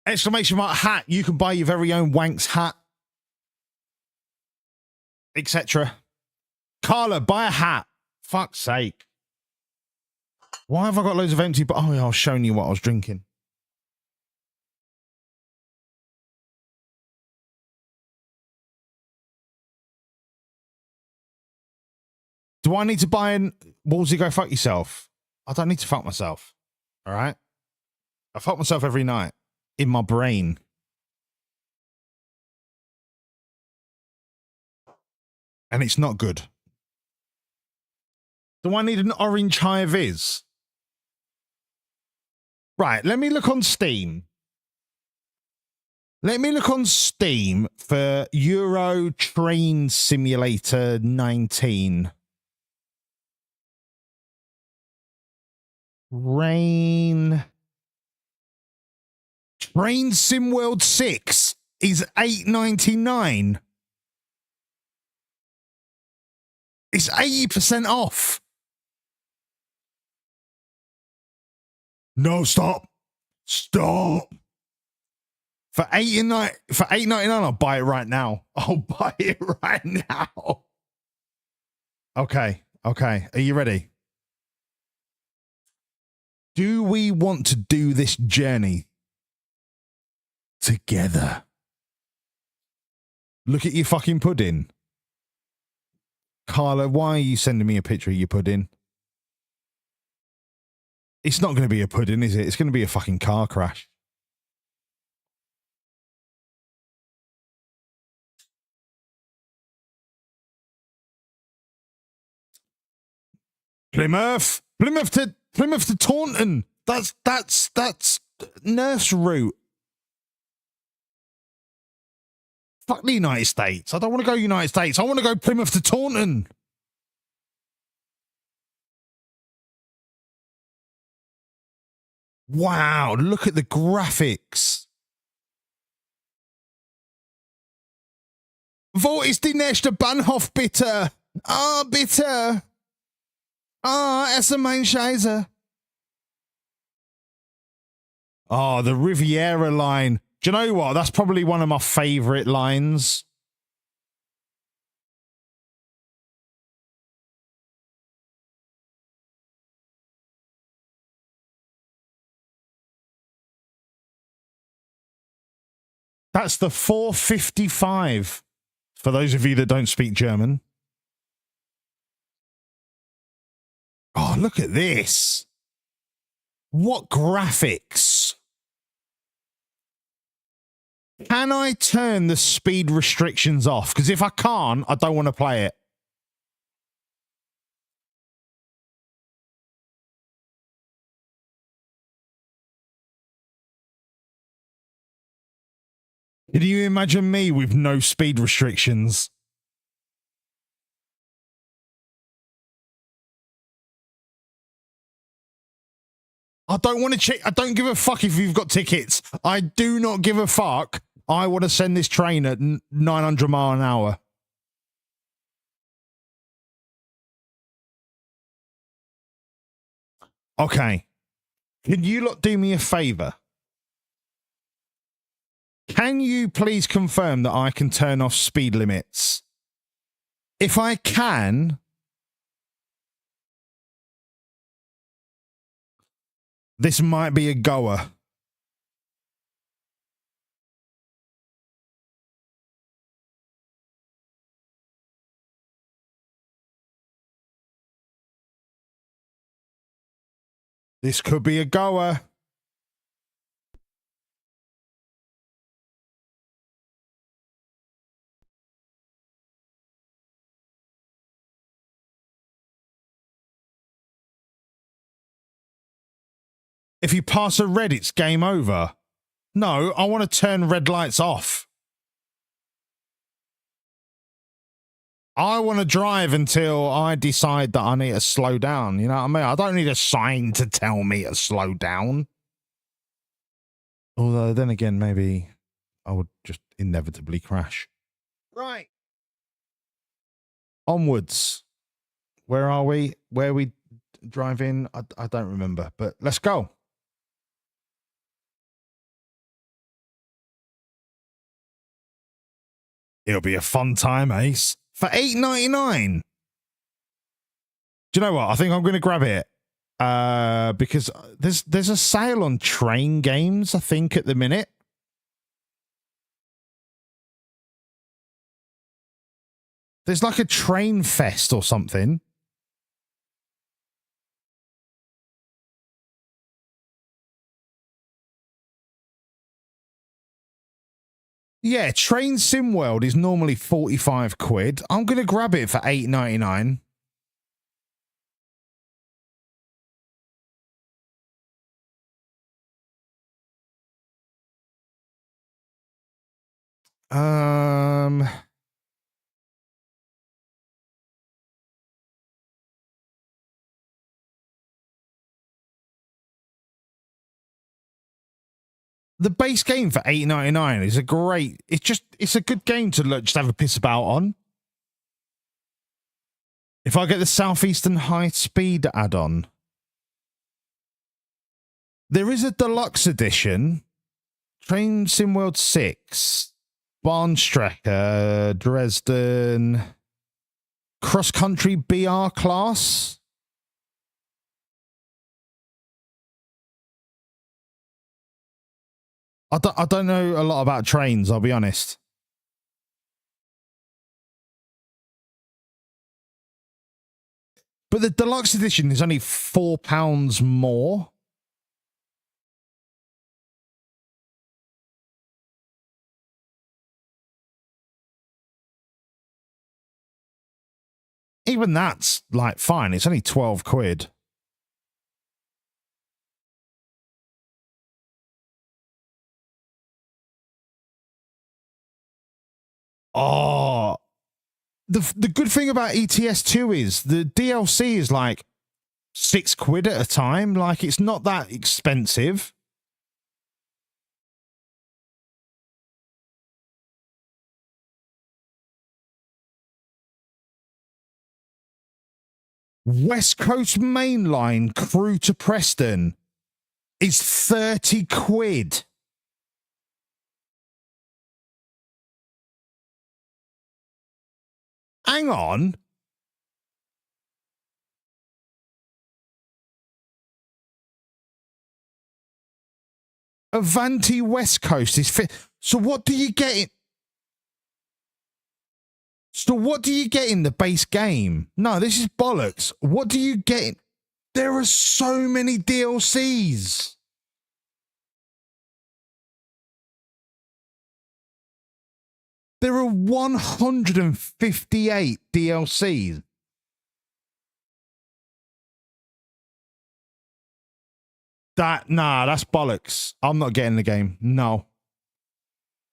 Exclamation mark hat. You can buy your very own Whanc's hat. Etc. Carla, buy a hat. Fuck's sake. Why have I got loads of empty... Oh, yeah, I was showing you what I was drinking. Do I need to buy an... Wolsey, go fuck yourself. I don't need to fuck myself. All right? I fuck myself every night. In my brain. And it's not good. Do I need an orange high-vis? Right, let me look on Steam. Let me look on Steam for Euro Train Simulator 19. Train Sim World 6 is $8.99. It's 80% off. No, stop. Stop. For $8.99, I'll buy it right now. I'll buy it right now. Okay. Okay. Are you ready? Do we want to do this journey together? Look at your fucking pudding. Carla, why are you sending me a picture of your pudding? It's not going to be a pudding, is it? It's going to be a fucking car crash. Plymouth to Taunton. That's nurse route. Fuck the United States. I don't want to go United States. I want to go Plymouth to Taunton. Wow, look at the graphics. Wo ist die nächste Bahnhof, bitte? Ah, bitte. Ah, esse mein Scheiße. Oh, the Riviera line. Do you know what? That's probably one of my favourite lines. That's the 455, for those of you that don't speak German. Oh, look at this. What graphics. Can I turn the speed restrictions off? Because if I can't, I don't want to play it. Can you imagine me with no speed restrictions? I don't want to check. I don't give a fuck if you've got tickets. I do not give a fuck. I want to send this train at 900 miles an hour. Okay. Can you lot do me a favor? Can you please confirm that I can turn off speed limits? If I can, this might be a goer. This could be a goer. If you pass a red, it's game over. No, I want to turn red lights off. I want to drive until I decide that I need to slow down. You know what I mean? I don't need a sign to tell me to slow down. Although then again, maybe I would just inevitably crash. Right. Onwards. Where are we? Where are we driving? I don't remember, but let's go. It'll be a fun time, Ace. For $8.99. Do you know what? I think I'm going to grab it. Because there's a sale on train games, I think, at the minute. There's like a train fest or something. Yeah, Train Sim World is normally 45 quid. I'm going to grab it for $8.99. The base game for $8.99 is a great. It's a good game to just have a piss about on. If I get the Southeastern High Speed add-on, there is a deluxe edition. Train Sim World 6, Bahnstrecke, Dresden, Cross Country BR class. I don't know a lot about trains, I'll be honest. But the deluxe edition is only £4 more. Even that's like fine. It's only 12 quid. Oh, the good thing about ETS2 is the DLC is like 6 quid at a time. Like, it's not that expensive. West Coast Main Line Crewe to Preston is 30 quid. Hang on. Avanti West Coast is so what do you get in? So what do you get in the base game? No, this is bollocks. What do you get in? There are so many DLCs. There are 158 DLCs. Nah, that's bollocks. I'm not getting the game. No.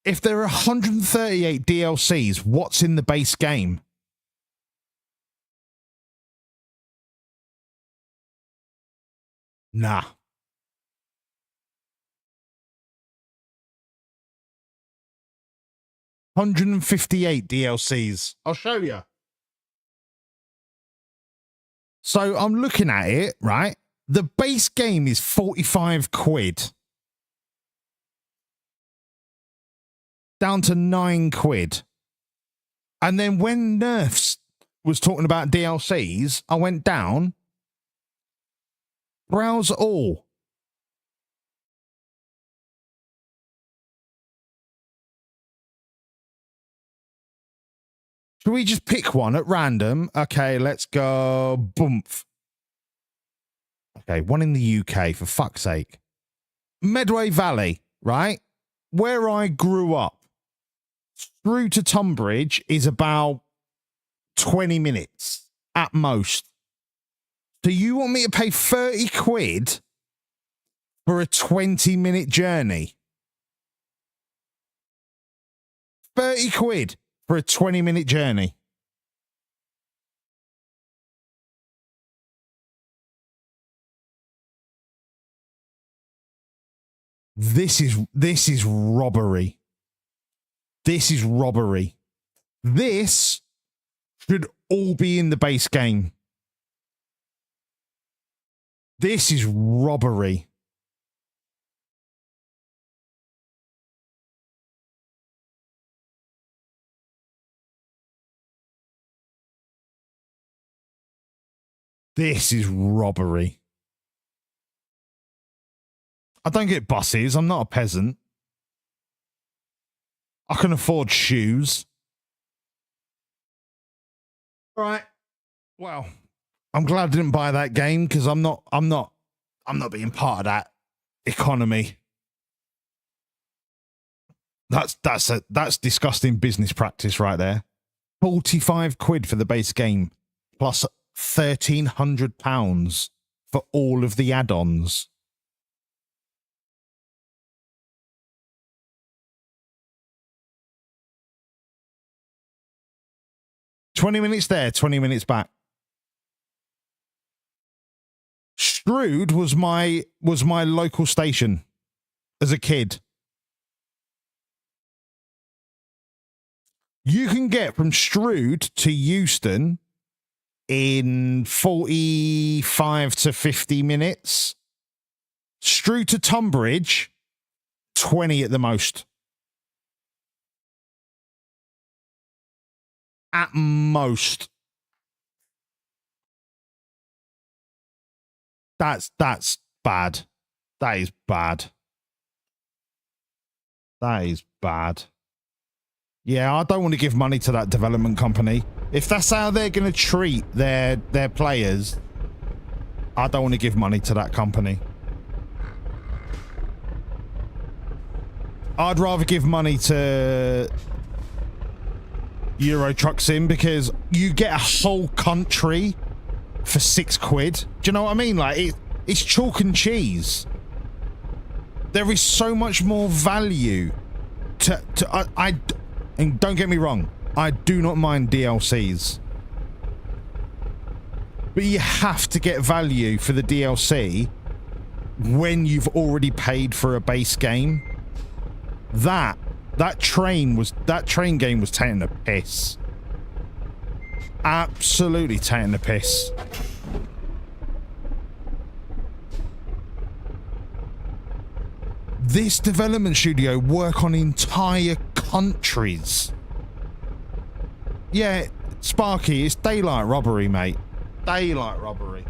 If there are 138 DLCs, what's in the base game? Nah. $158 DLCs. I'll show you. So I'm looking at it, right? The base game is 45 quid. Down to 9 quid. And then when Nerfs was talking about DLCs, I went down. Browse all. Should we just pick one at random? Okay, let's go. Boomf. Okay, one in the UK, for fuck's sake. Medway Valley, right? Where I grew up. Through to Tunbridge is about 20 minutes at most. So you want me to pay 30 quid for a 20-minute journey? 30 quid for a 20-minute journey. This is robbery. This is robbery. This should all be in the base game. This is robbery. This is robbery. I don't get buses. I'm not a peasant. I can afford shoes. All right. Well, I'm glad I didn't buy that game because I'm not being part of that economy. That's disgusting business practice right there. 45 quid for the base game plus £1,300 for all of the add-ons. $20 minutes there, 20 minutes back. Strood was my local station as a kid. You can get from Strood to Euston in 45 to 50 minutes. Strood to Tunbridge, 20 at the most. At most. That's bad. That is bad. That is bad. Yeah, I don't want to give money to that development company. If that's how they're going to treat their players, I don't want to give money to that company. I'd rather give money to Euro Truck Sim because you get a whole country for 6 quid. Do you know what I mean? Like, it's chalk and cheese. There is so much more value and don't get me wrong, I do not mind DLCs. But you have to get value for the DLC when you've already paid for a base game. That train game was taking the piss. Absolutely taking the piss. This development studio work on entire countries. Yeah, Sparky, it's daylight robbery, mate. Daylight robbery.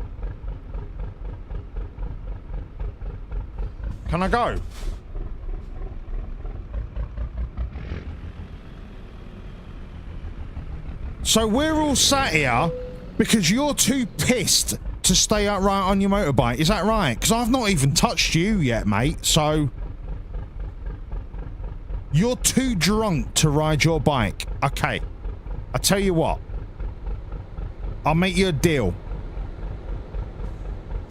Can I go? So we're all sat here because you're too pissed to stay upright on your motorbike. Is that right? Because I've not even touched you yet, mate. So You're too drunk to ride your bike. Okay. I tell you what. I'll make you a deal.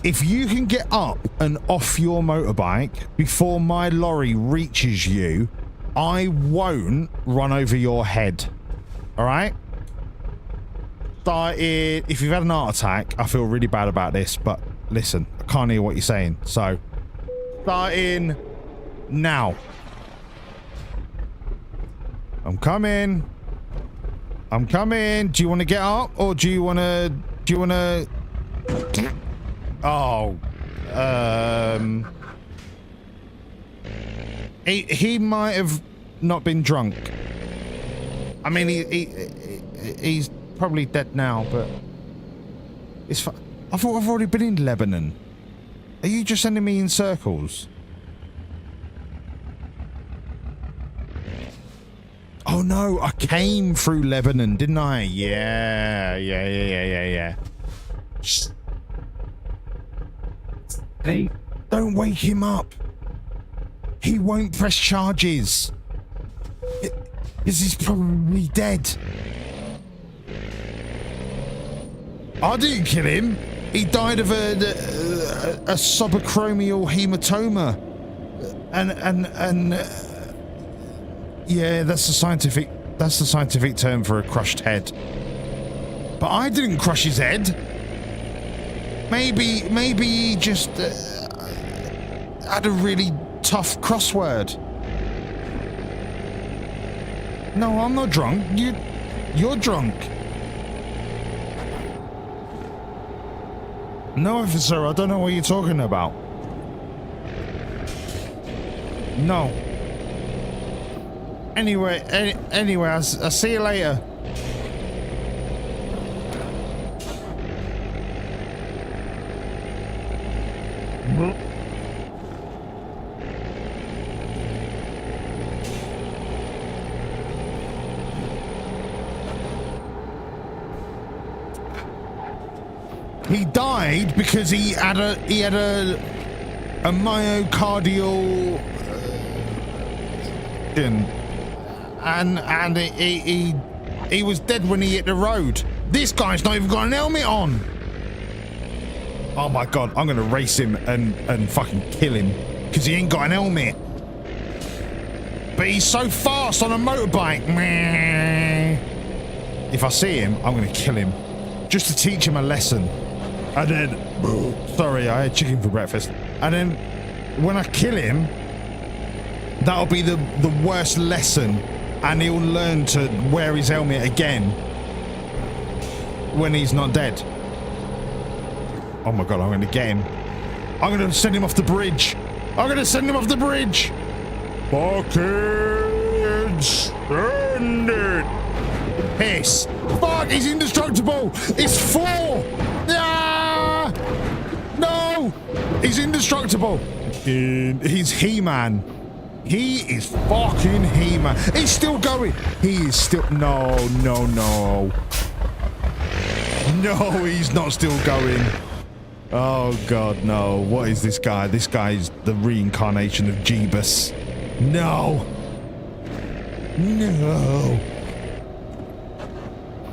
If you can get up and off your motorbike before my lorry reaches you, I won't run over your head. All right? If you've had an heart attack, I feel really bad about this, but listen, I can't hear what you're saying. So, starting now. I'm coming. I'm coming. Do you want to get up or do you want to... Oh. He might have not been drunk. I mean, he's probably dead now, but it's fine. I thought I've already been in Lebanon. Are you just sending me in circles? Oh no, I came through Lebanon, didn't I? Yeah. Shh. Hey, don't wake him up. He won't press charges. Because he's probably dead. I didn't kill him. He died of a subacromial hematoma. And yeah, that's the scientific term for a crushed head. But I didn't crush his head. Maybe he just had a really tough crossword. No, I'm not drunk. You're drunk. No, officer, I don't know what you're talking about. No. Anyway, I'll see you later. He died because he had a myocardial and he was dead when he hit the road. This guy's not even got an helmet on. Oh my god, I'm gonna race him and fucking kill him because he ain't got an helmet. But he's so fast on a motorbike. If I see him, I'm gonna kill him just to teach him a lesson. And then, sorry, I had chicken for breakfast. And then when I kill him, that'll be the worst lesson, and he'll learn to wear his helmet again when he's not dead. Oh my god, I'm going to get him. I'm going to send him off the bridge. I'm going to send him off the bridge. Fucking send it. Piss. Fuck, he's indestructible. It's 4. Ah! No. He's indestructible. He's He-Man. He is fucking He-Man. He's still going. He is still... No. No, he's not still going. Oh, God, no. What is this guy? This guy is the reincarnation of Jeebus. No.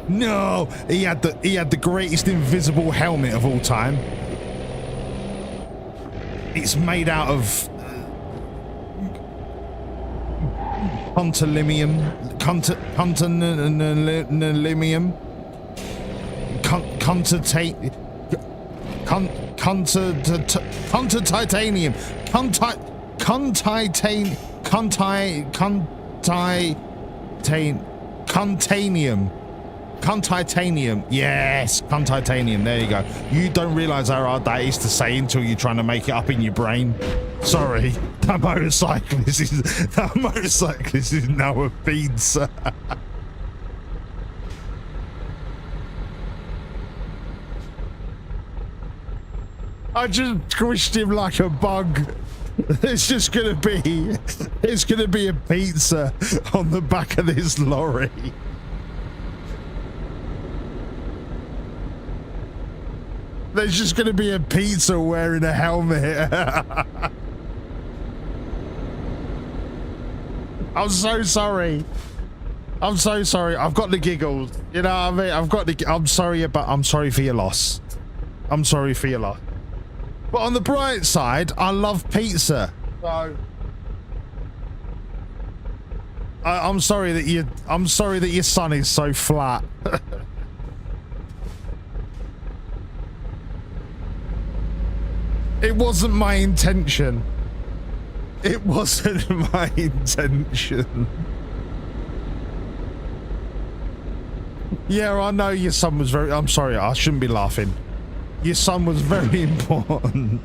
No. He had the greatest invisible helmet of all time. It's made out of... Contolimium. Contitanium. Yes, contitanium. There you go. You don't realize how hard that is to say until you're trying to make it up in your brain. Sorry. That motorcyclist is now a pizza. I just squished him like a bug. It's gonna be a pizza on the back of this lorry. There's just gonna be a pizza wearing a helmet. I'm so sorry. I'm so sorry. I've got the giggles. You know what I mean? I'm sorry, but I'm sorry for your loss. I'm sorry for your loss. But on the bright side, I love pizza. So I'm sorry that your son is so flat. It wasn't my intention. It wasn't my intention. Yeah, I know your son was very... I'm sorry, I shouldn't be laughing. Your son was very important.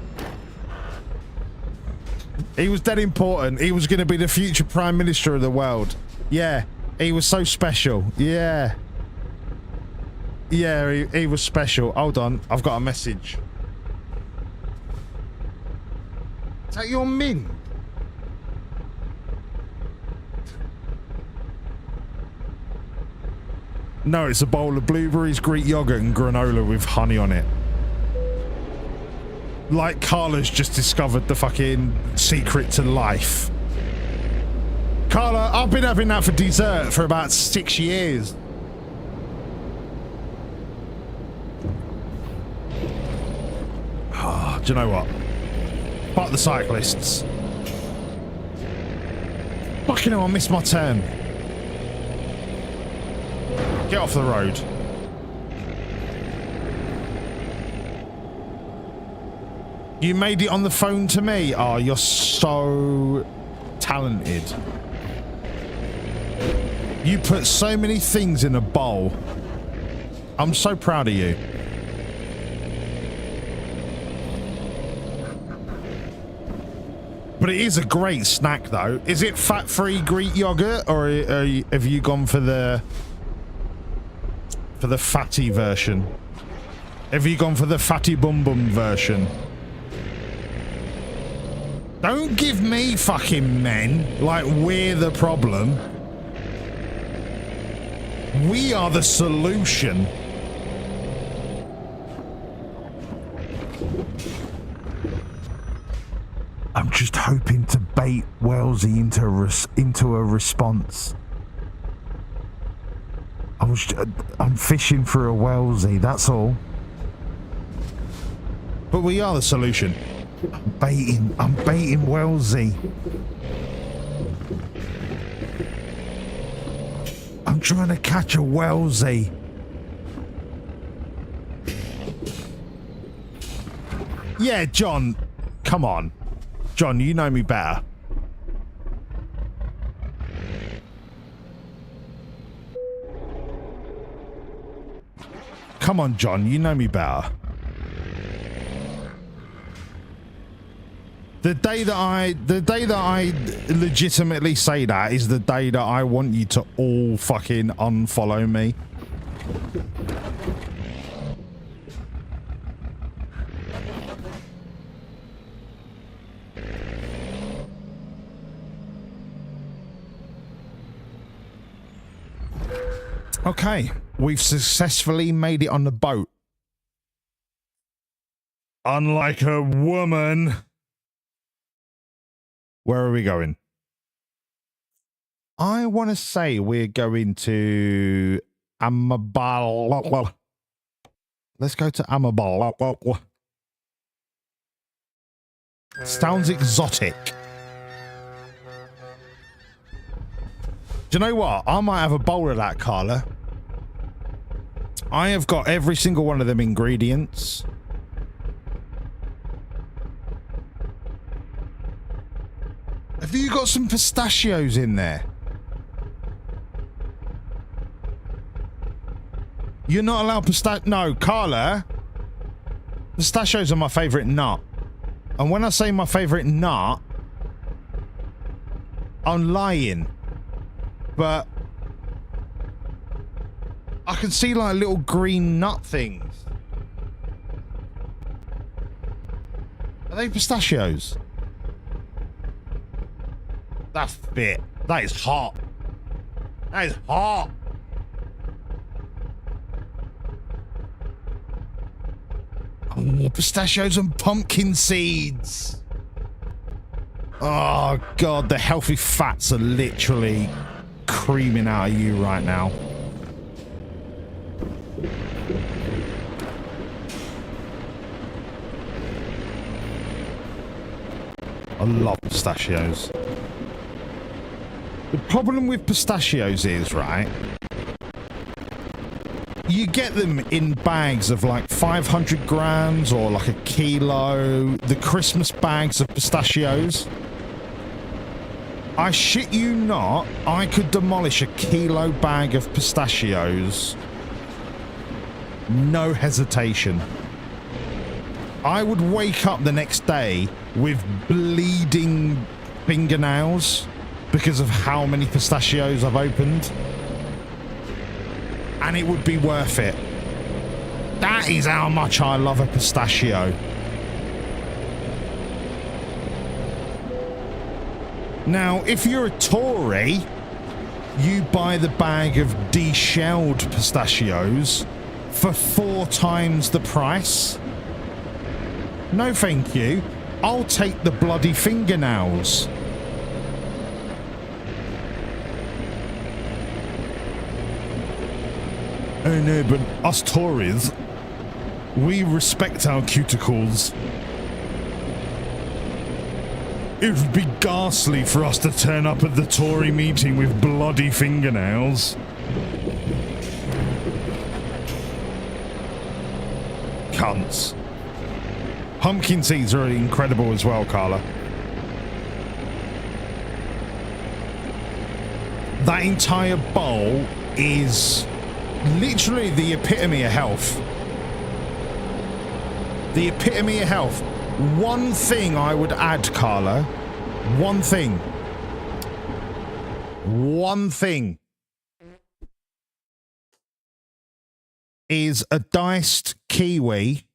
He was dead important. He was going to be the future Prime Minister of the world. Yeah, he was so special. Yeah. Yeah, he was special. Hold on, I've got a message. Is that your mint? No, it's a bowl of blueberries, Greek yogurt, and granola with honey on it. Like Carla's just discovered the fucking secret to life. Carla, I've been having that for dessert for about 6 years. Oh, do you know what? Fuck the cyclists. Fucking hell, I missed my turn. Get off the road. You made it on the phone to me? Oh, you're so talented. You put so many things in a bowl. I'm so proud of you. But it is a great snack, though. Is it fat-free Greek yogurt, or have you gone for the fatty version? Have you gone for the fatty bum bum version? Don't give me fucking men like we're the problem. We are the solution. I'm just hoping to bait Wellesley into a response. I'm fishing for a Wellesley, that's all. But we are the solution. I'm baiting Wellesley. I'm trying to catch a Wellesley. Yeah, John, come on. John, you know me better. Come on, John, you know me better. The day that I legitimately say that is the day that I want you to all fucking unfollow me. Okay, we've successfully made it on the boat. Unlike a woman. Where are we going? I want to say we're going to Amabal. Let's go to Amabal. Sounds exotic. Do you know what? I might have a bowl of that, Carla. I have got every single one of them ingredients. Have you got some pistachios in there? You're not allowed pistachio. No, Carla. Pistachios are my favorite nut. And when I say my favorite nut, I'm lying. But I can see like little green nut things. Are they pistachios? That's fit. That is hot. That is hot. Oh, pistachios and pumpkin seeds. Oh, God, the healthy fats are literally creaming out of you right now. I love pistachios. The problem with pistachios is, right, you get them in bags of like 500 grams or like a kilo. The Christmas bags of pistachios. I shit you not, I could demolish a kilo bag of pistachios. No hesitation. I would wake up the next day with bleeding fingernails because of how many pistachios I've opened. And it would be worth it. That is how much I love a pistachio. Now, if you're a Tory, you buy the bag of de-shelled pistachios for 4 times the price. No, thank you. I'll take the bloody fingernails. Oh no, but us Tories, we respect our cuticles. It would be ghastly for us to turn up at the Tory meeting with bloody fingernails. Cunts. Pumpkin seeds are incredible as well, Carla. That entire bowl is literally the epitome of health. The epitome of health. One thing I would add, Carla. One thing. One thing. Is a diced kiwi.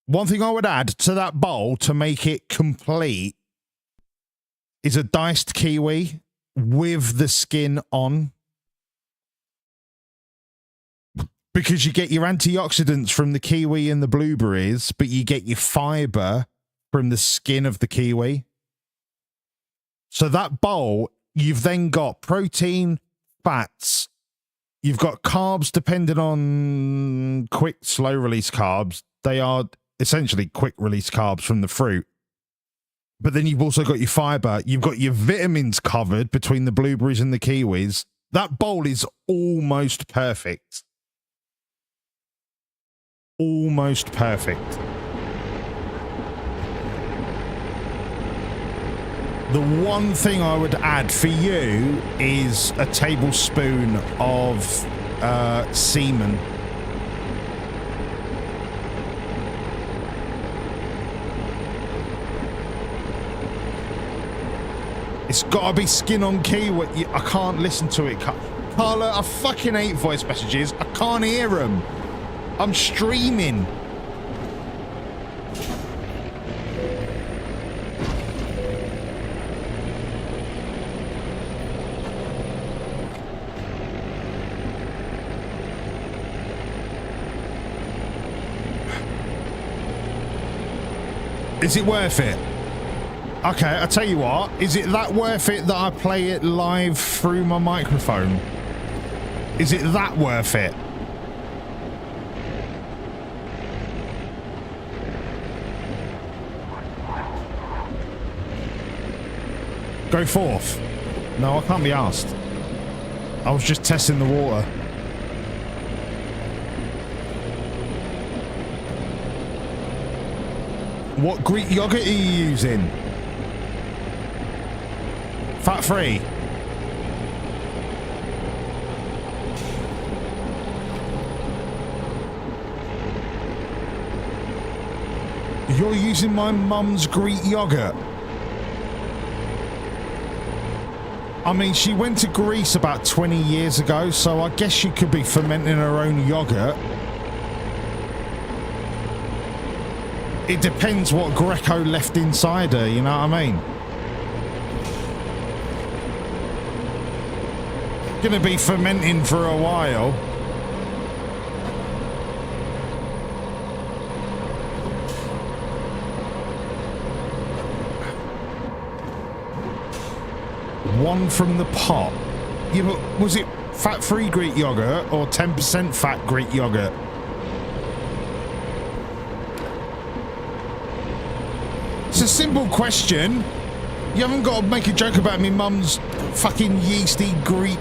One thing I would add to that bowl to make it complete is a diced kiwi with the skin on. Because you get your antioxidants from the kiwi and the blueberries, but you get your fiber from the skin of the kiwi. So that bowl, you've then got protein, fats, you've got carbs depending on quick, slow release carbs. They are essentially quick release carbs from the fruit. But then you've also got your fiber. You've got your vitamins covered between the blueberries and the kiwis. That bowl is almost perfect. Almost perfect. The one thing I would add for you is a tablespoon of semen. It's gotta be skin on kiwi. I can't listen to it. Carla, I fucking hate voice messages. I can't hear them. I'm streaming. Is it worth it? Okay, I'll tell you what. Is it that worth it that I play it live through my microphone? Is it that worth it? Go forth. No, I can't be asked. I was just testing the water. What Greek yogurt are you using? Fat free. You're using my mum's Greek yogurt. I mean, she went to Greece about 20 years ago, so I guess she could be fermenting her own yogurt. It depends what Greco left inside her, you know what I mean? Gonna be fermenting for a while. one from the pot. Yeah, but was it fat-free Greek yogurt or 10% fat Greek yogurt? It's a simple question. You haven't got to make a joke about me mum's fucking yeasty Greek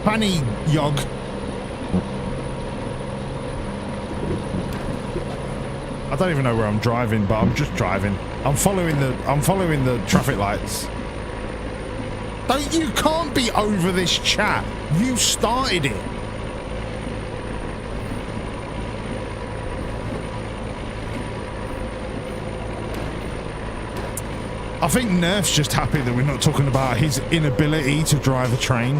panny yog. I don't even know where I'm driving, but I'm just driving. I'm following the traffic lights. You can't be over this chat. You started it. I think Nerf's just happy that we're not talking about his inability to drive a train.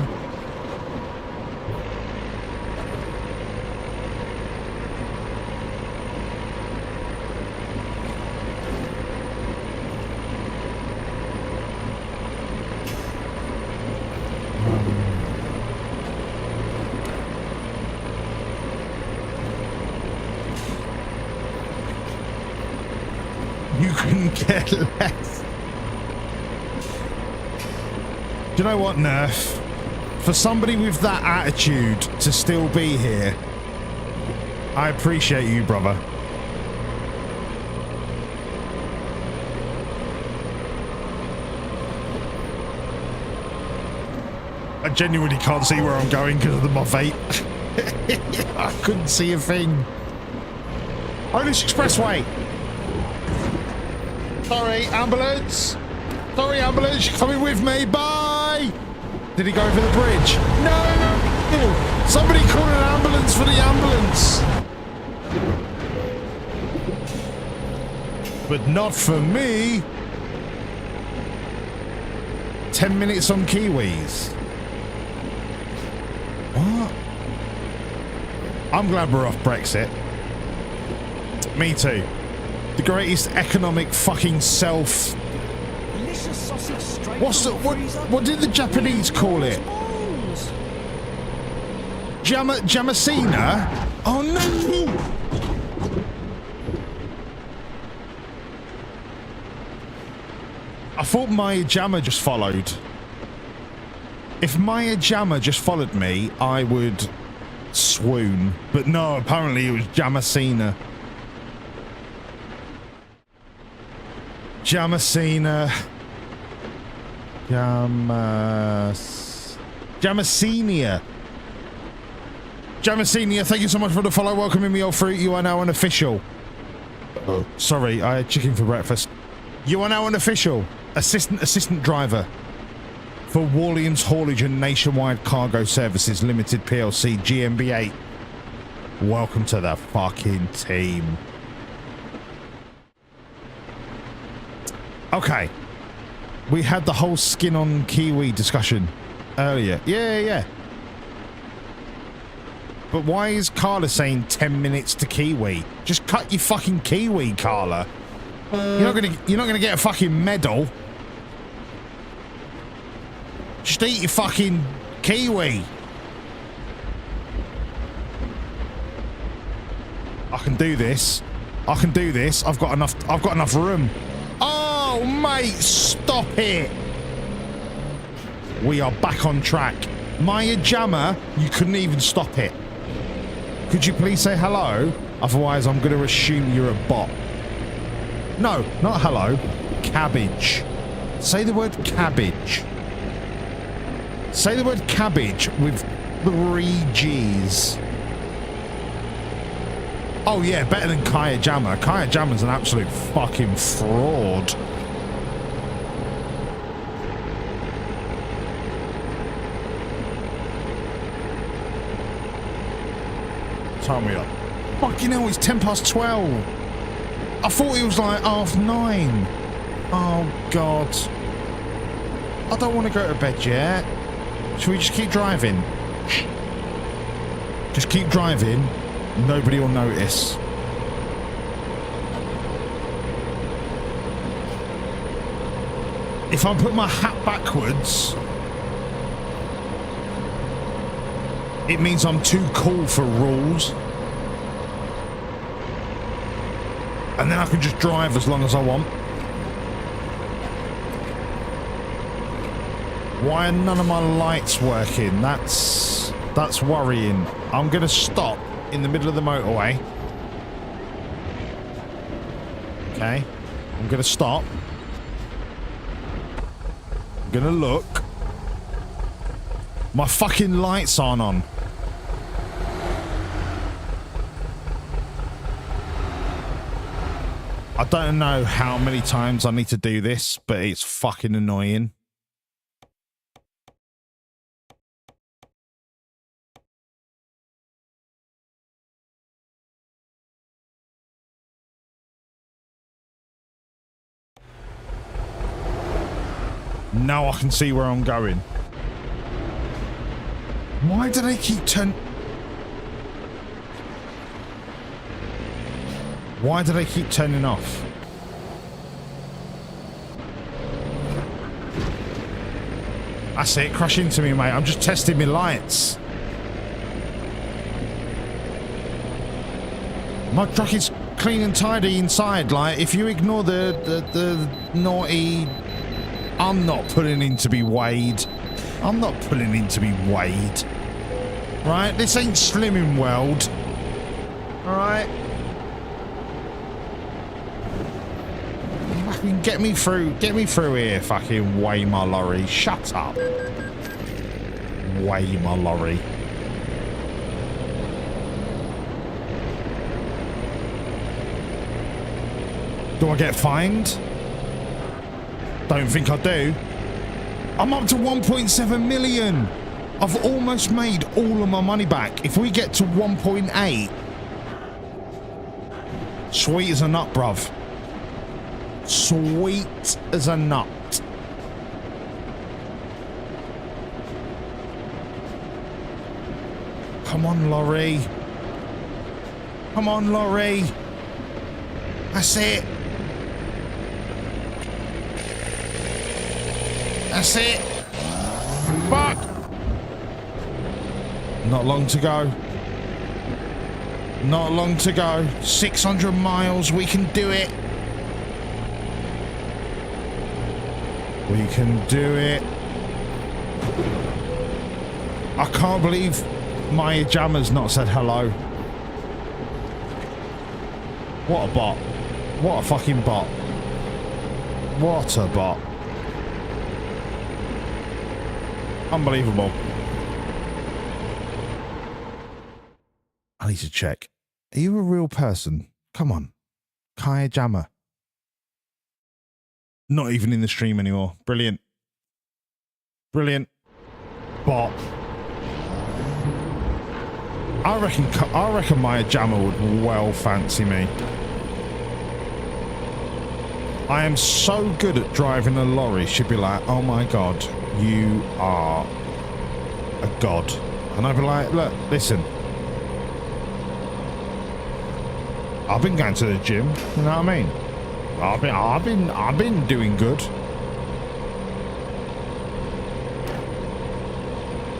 You couldn't get less. Do you know what, Nerf? For somebody with that attitude to still be here, I appreciate you, brother. I genuinely can't see where I'm going because of my vape. I couldn't see a thing. Polish Expressway. Sorry, ambulance. Sorry, ambulance. You're coming with me. Bye. Did he go over the bridge? No. Somebody call an ambulance for the ambulance. But not for me. 10 minutes on Kiwis. What? I'm glad we're off Brexit. Me too. The greatest economic fucking self. What did the Japanese call it? Jamasina? Oh no! I thought Maya Jama just followed. If Maya Jama just followed me, I would swoon. But no, apparently it was Jamasina. Jamasina. Jamasinia. Jamasinia, thank you so much for the follow. Welcoming me all through. You are now an official. Oh, sorry, I had chicken for breakfast. You are now an official assistant driver for Walliams Haulage and Nationwide Cargo Services Limited PLC GmbH. Welcome to the fucking team. Okay. We had the whole skin on Kiwi discussion earlier. Yeah. But why is Carla saying 10 minutes to Kiwi? Just cut your fucking Kiwi, Carla. You're not gonna get a fucking medal. Just eat your fucking Kiwi. I can do this. I've got enough room. Oh, mate, stop it. We are back on track. Maya Jama, you couldn't even stop it. Could you please say hello? Otherwise, I'm going to assume you're a bot. No, not hello. Cabbage. Say the word cabbage. Say the word cabbage with 3 G's. Oh yeah, better than Kaya Jama. Kaya Jama's an absolute fucking fraud. Time me up. Fucking hell, it's 12:10. I thought it was like 9:30. Oh God. I don't want to go to bed yet. Should we just keep driving? Just keep driving. Nobody will notice. If I put my hat backwards, it means I'm too cool for rules. And then I can just drive as long as I want. Why are none of my lights working? That's worrying. I'm going to stop in the middle of the motorway. Okay. I'm going to stop. I'm going to look. My fucking lights aren't on. I don't know how many times I need to do this, but it's fucking annoying. Now I can see where I'm going. Why do they keep Why do they keep turning off? That's it, crash into me, mate. I'm just testing my lights. My truck is clean and tidy inside. Like, if you ignore the naughty... I'm not pulling in to be weighed. I'm not pulling in to be weighed. Right? This ain't Slimming World. Alright? Fucking get me through here, fucking weigh my lorry. Shut up. Weigh my lorry. Do I get fined? Don't think I do. I'm up to 1.7 million. I've almost made all of my money back. If we get to 1.8, sweet as a nut, bruv. Sweet as a nut. Come on, lorry. Come on, lorry. That's it. That's it. Fuck. Not long to go. Not long to go. 600 miles. We can do it. We can do it. I can't believe my jammer's not said hello. What a bot. What a fucking bot. What a bot. Unbelievable. I need to check. Are you a real person? Come on. Kaya Jammer. Not even in the stream anymore. Brilliant. Brilliant. Bot. I reckon my Jammer would well fancy me. I am so good at driving a lorry. She'd be like, oh my God, you are a god. And I'd be like, look, listen. I've been going to the gym, you know what I mean? I've been doing good.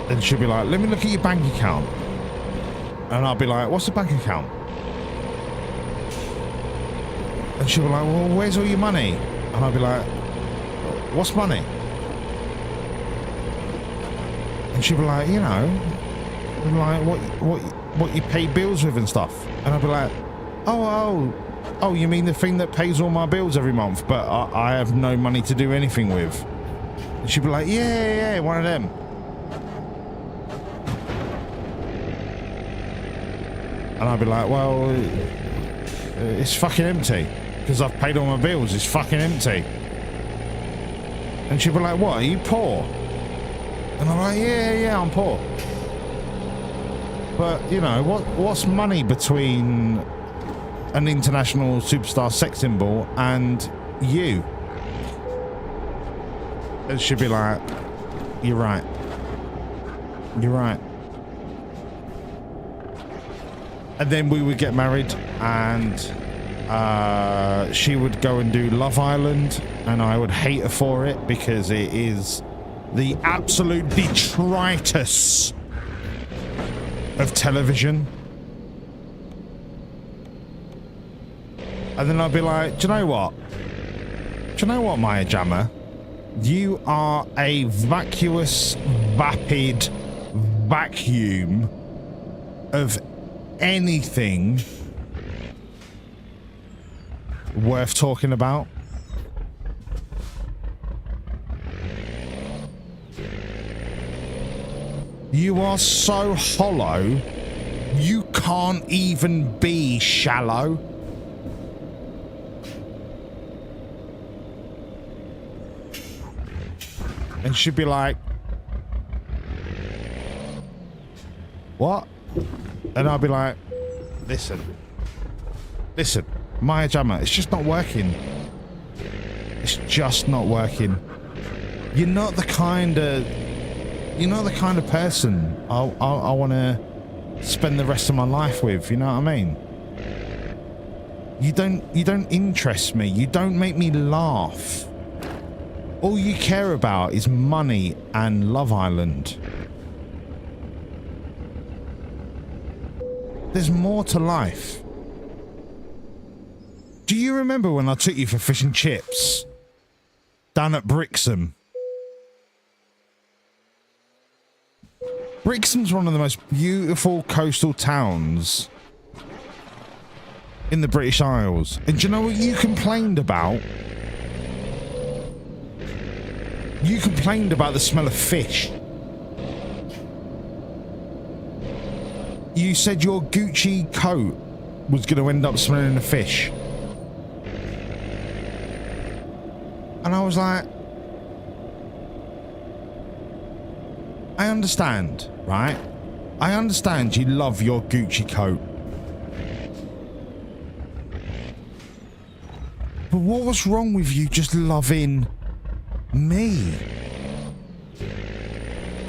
And she'll be like, let me look at your bank account. And I'll be like, what's the bank account? And she'll be like, well, where's all your money? And I'll be like, what's money? And she'll be like, you know, like what you pay bills with and stuff. And I'll be like, oh, you mean the thing that pays all my bills every month, but I have no money to do anything with? And she'd be like, yeah, one of them. And I'd be like, well, it's fucking empty because I've paid all my bills. It's fucking empty. And she'd be like, what, are you poor? And I'm like, yeah, I'm poor. But, you know, what's money between an international superstar sex symbol and you? And she'd be like, you're right. You're right. And then we would get married, and she would go and do Love Island, and I would hate her for it because it is the absolute detritus of television. And then I'd be like, do you know what? Do you know what, Maya Jammer? You are a vacuous, vapid vacuum of anything worth talking about. You are so hollow, you can't even be shallow. And she'd be like, what? And I'd be like, listen, Maya Jama, it's just not working. It's just not working. You're not the kind of person I want to spend the rest of my life with. You know what I mean? You don't interest me. You don't make me laugh. All you care about is money and Love Island. There's more to life. Do you remember when I took you for fish and chips down at Brixham? Brixham's one of the most beautiful coastal towns in the British Isles. And do you know what you complained about? You complained about the smell of fish. You said your Gucci coat was going to end up smelling of fish. And I was like, I understand, right? I understand you love your Gucci coat. But what was wrong with you just loving me?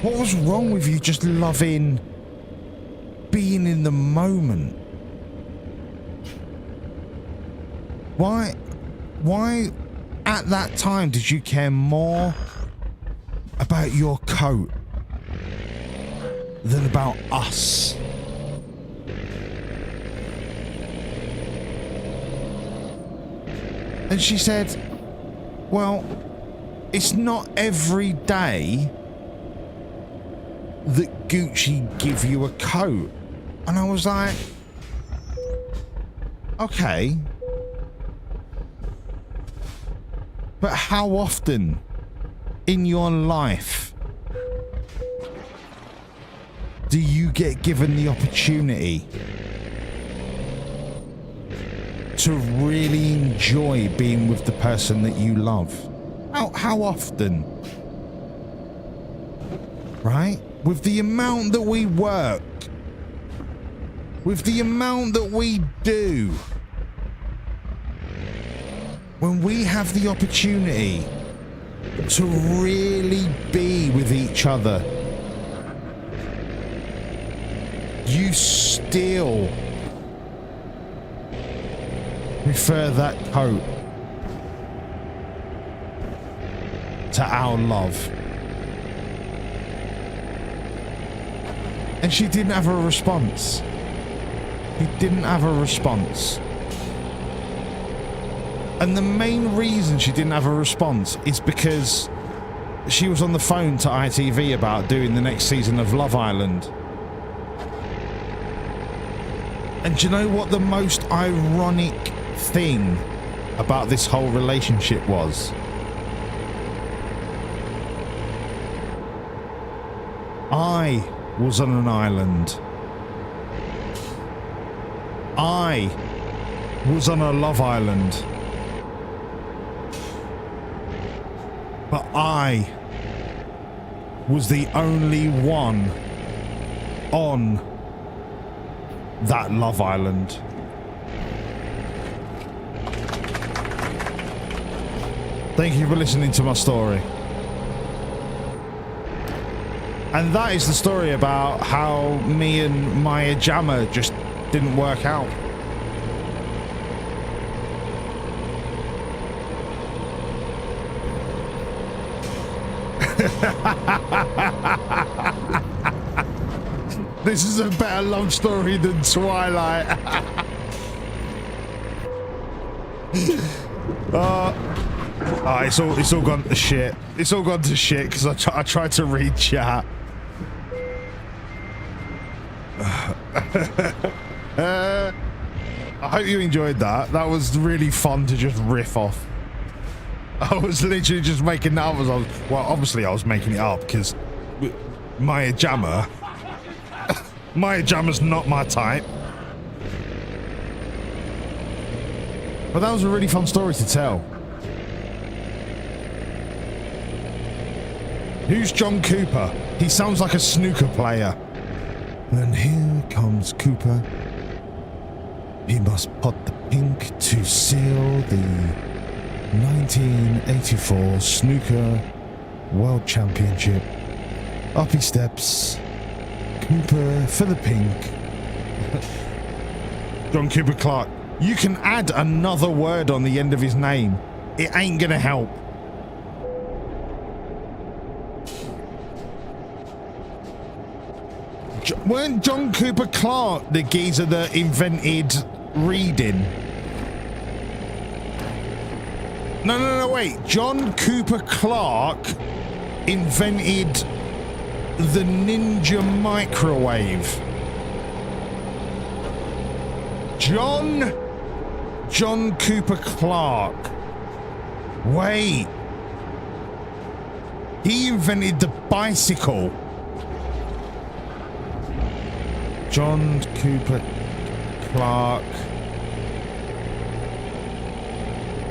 What was wrong with you just loving being in the moment? Why at that time did you care more about your coat than about us? And she said, well, it's not every day that Gucci give you a coat. And I was like, okay. But how often in your life do you get given the opportunity to really enjoy being with the person that you love? How often? Right? With the amount that we work, with the amount that we do, when we have the opportunity to really be with each other, you still prefer that coat to our love. And she didn't have a response. She didn't have a response. And the main reason she didn't have a response is because she was on the phone to ITV about doing the next season of Love Island. And do you know what the most ironic thing about this whole relationship was? I was on an island. I was on a Love Island. But I was the only one on that Love Island. Thank you for listening to my story. And that is the story about how me and Maya Jama just didn't work out. This is a better love story than Twilight. It's all gone to shit. It's all gone to shit because I tried to read chat. I hope you enjoyed that. That was really fun to just riff off. I was literally just making that up as I was. Well, obviously I was making it up because Maya Jama. Maya Jama's not my type. But that was a really fun story to tell. Who's John Cooper? He sounds like a snooker player. And here comes Cooper. He must pot the pink to seal the 1984 Snooker World Championship. Up he steps. Cooper for the pink. John Cooper Clark. You can add another word on the end of his name. It ain't gonna help. Weren't John Cooper Clark the geezer that invented reading? No, wait. John Cooper Clark invented the Ninja microwave. John Cooper Clark. Wait. He invented the bicycle. John Cooper Clark.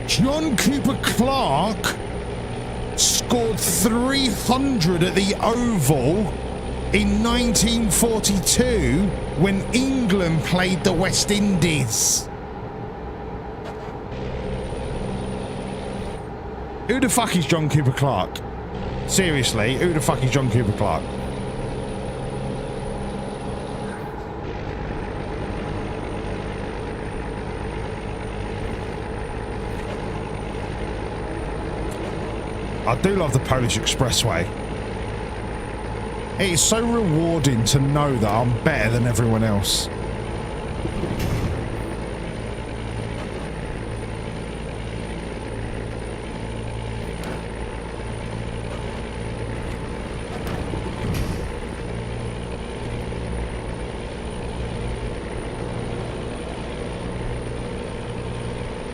John Cooper Clark scored 300 at the Oval in 1942 when England played the West Indies. Who the fuck is John Cooper Clark? Seriously, who the fuck is John Cooper Clark? I do love the Polish Expressway. It is so rewarding to know that I'm better than everyone else.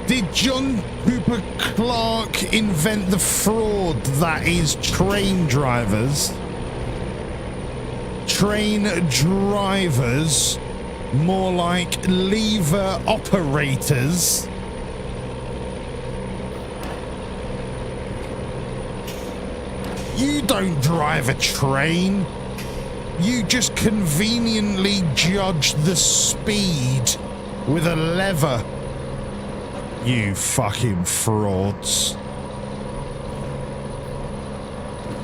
Did John Cooper Clark invent the fraud that is train drivers? Train drivers, more like lever operators. You don't drive a train. You just conveniently judge the speed with a lever. You fucking frauds.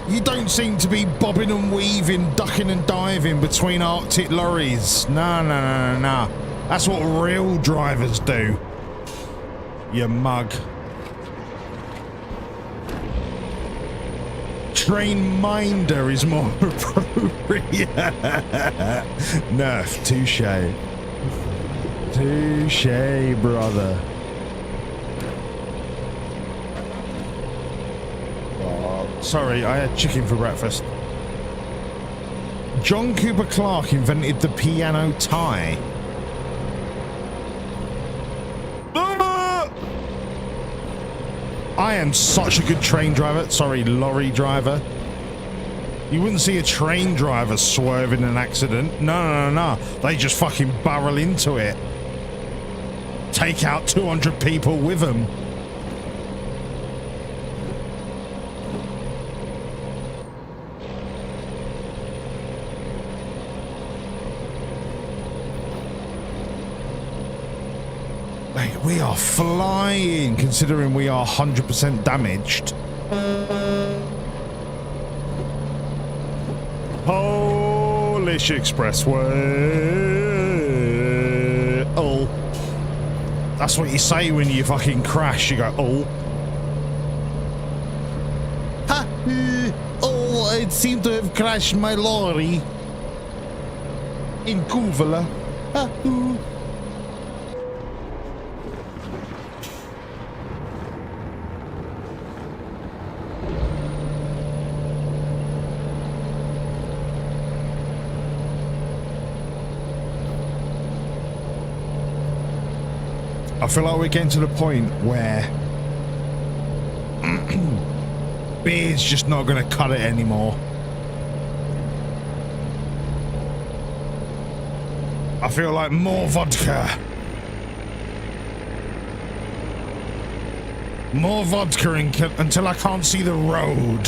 You don't seem to be bobbing and weaving, ducking and diving between Arctic lorries. No. That's what real drivers do. You mug. Train minder is more appropriate. Nerf, touche. Touche, brother. Sorry, I had chicken for breakfast. John Cooper Clark invented the piano tie. I am such a good train driver. Sorry, lorry driver. You wouldn't see a train driver swerve in an accident. No. They just fucking barrel into it. Take out 200 people with them. We are flying, considering we are 100% damaged. Polish Expressway. Oh. That's what you say when you fucking crash. You go, oh. Ha! Oh, it seemed to have crashed my lorry. In Kuvela. Ha! I feel like we're getting to the point where beer's just not going to cut it anymore. I feel like more vodka. More vodka until I can't see the road.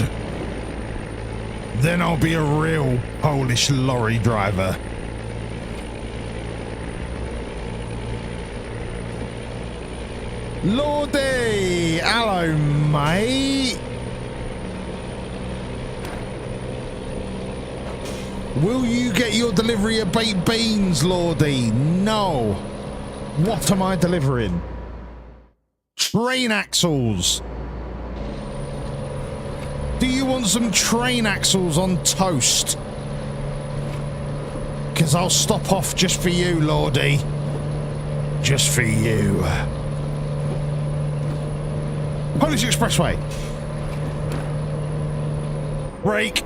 Then I'll be a real Polish lorry driver. Lordy! Hello, mate. Will you get your delivery of baked beans, Lordy? No. What am I delivering? Train axles. Do you want some train axles on toast? Because I'll stop off just for you, Lordy. Just for you. Polish Expressway. Brake.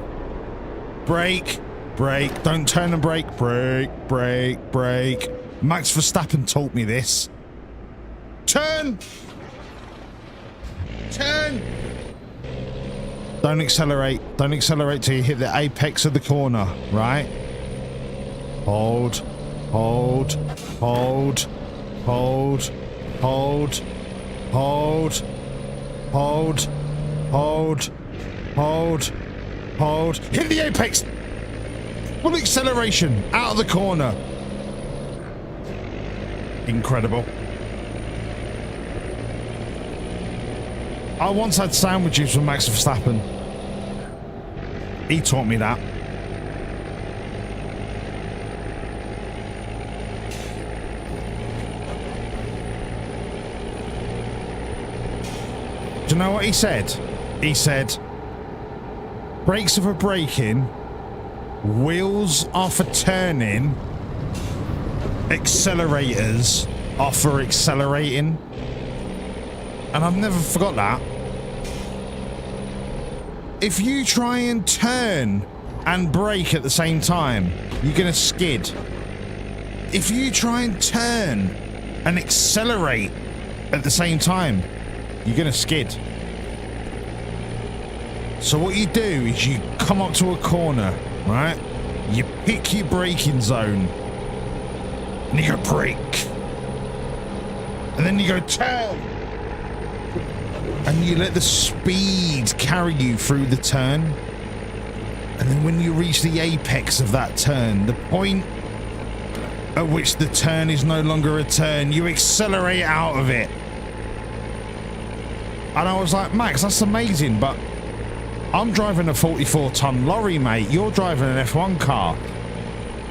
Brake. Brake. Don't turn and brake. Brake. Brake. Brake. Max Verstappen taught me this. Turn. Turn. Don't accelerate. Don't accelerate till you hit the apex of the corner, right? Hold. Hold. Hold. Hold. Hold. Hold. Hold. Hold. Hold. Hold. Hit the apex. Full acceleration. Out of the corner. Incredible. I once had sandwiches from Max Verstappen. He taught me that. Do you know what he said? He said, brakes are for braking, wheels are for turning, accelerators are for accelerating. And I've never forgot that. If you try and turn and brake at the same time, you're going to skid. If you try and turn and accelerate at the same time, you're going to skid. So what you do is you come up to a corner, right? You pick your braking zone and you go brake. And then you go turn. And you let the speed carry you through the turn. And then when you reach the apex of that turn, the point at which the turn is no longer a turn, you accelerate out of it. And I was like, Max, that's amazing, but I'm driving a 44-ton lorry, mate. You're driving an F1 car.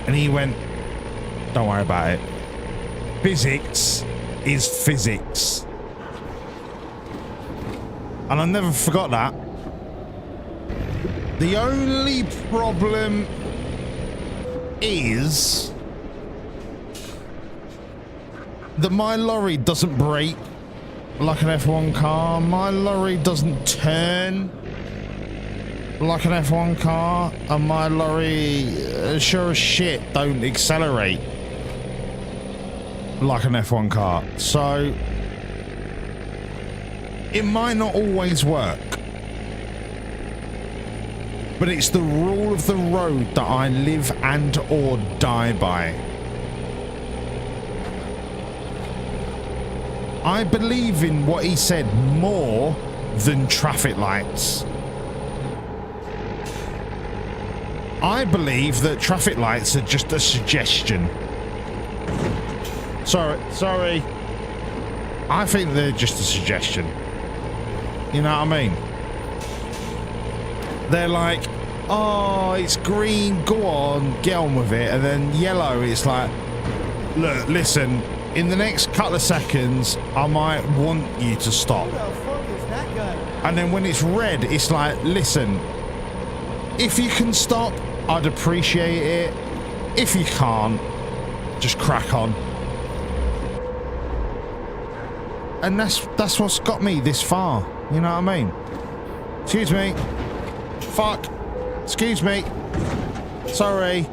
And he went, don't worry about it. Physics is physics. And I never forgot that. The only problem is that my lorry doesn't brake like an F1 car. My lorry doesn't turn like an F1 car. And my lorry, sure as shit, don't accelerate like an F1 car. So it might not always work, but it's the rule of the road that I live and or die by. I believe in what he said more than traffic lights. I believe that traffic lights are just a suggestion. Sorry. I think they're just a suggestion. You know what I mean? They're like, oh, it's green, go on, get on with it. And then yellow, it's like, look, listen, in the next couple of seconds, I might want you to stop. Who the fuck is that guy? And then when it's red, it's like, listen, if you can stop, I'd appreciate it. If you can't, just crack on. And that's what's got me this far. You know what I mean? Excuse me. Fuck. Excuse me. Sorry.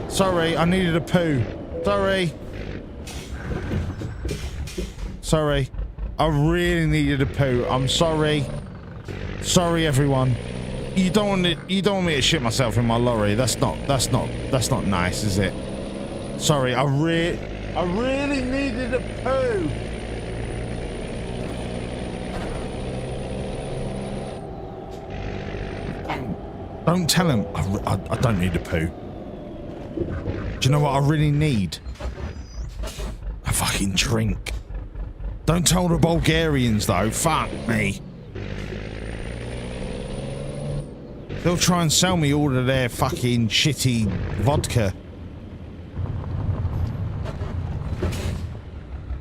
Sorry, I needed a poo. Sorry. Sorry. I really needed a poo. I'm sorry. Sorry, everyone. You don't want me to shit myself in my lorry. That's not nice, is it? Sorry, I really needed a poo. Don't tell him I don't need a poo. Do you know what I really need? A fucking drink. Don't tell the Bulgarians though. Fuck me. They'll try and sell me all of their fucking shitty vodka.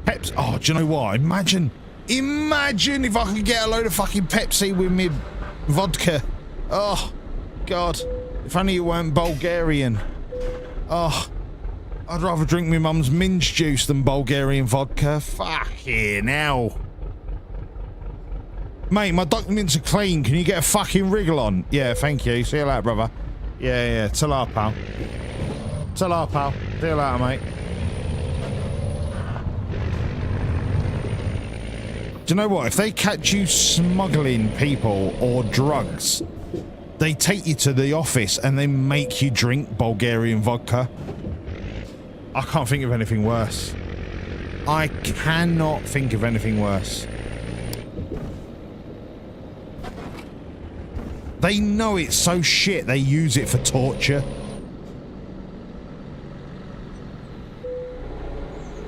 Peps. Oh, do you know what? Imagine if I could get a load of fucking Pepsi with me vodka. Oh, God. If only it weren't Bulgarian. Oh, I'd rather drink my mum's minge juice than Bulgarian vodka. Fucking hell. Mate, my documents are clean. Can you get a fucking wriggle on? Yeah, thank you. See you later, brother. Yeah. Ta-la, pal. Ta-la, pal. See you later, mate. Do you know what? If they catch you smuggling people or drugs, they take you to the office and they make you drink Bulgarian vodka. I can't think of anything worse. I cannot think of anything worse. They know it's so shit, they use it for torture.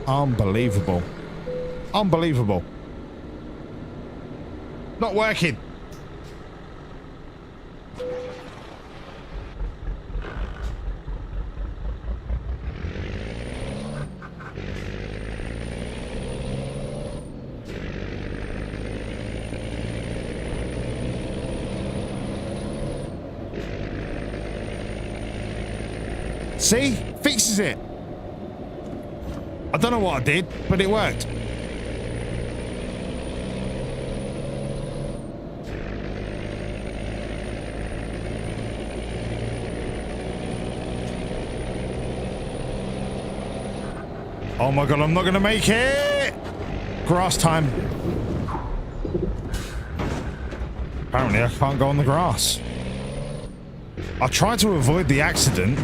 Unbelievable. Unbelievable. Not working. See? Fixes it. I don't know what I did, but it worked. Oh my God, I'm not gonna make it! Grass time. Apparently I can't go on the grass. I tried to avoid the accident.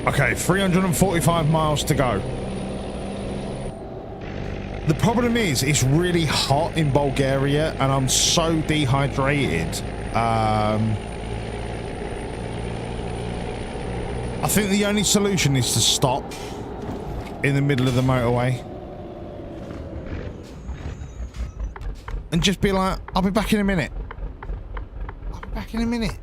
Okay, 345 miles to go. The problem is, it's really hot in Bulgaria and I'm so dehydrated. I think the only solution is to stop in the middle of the motorway. And just be like, I'll be back in a minute. I'll be back in a minute.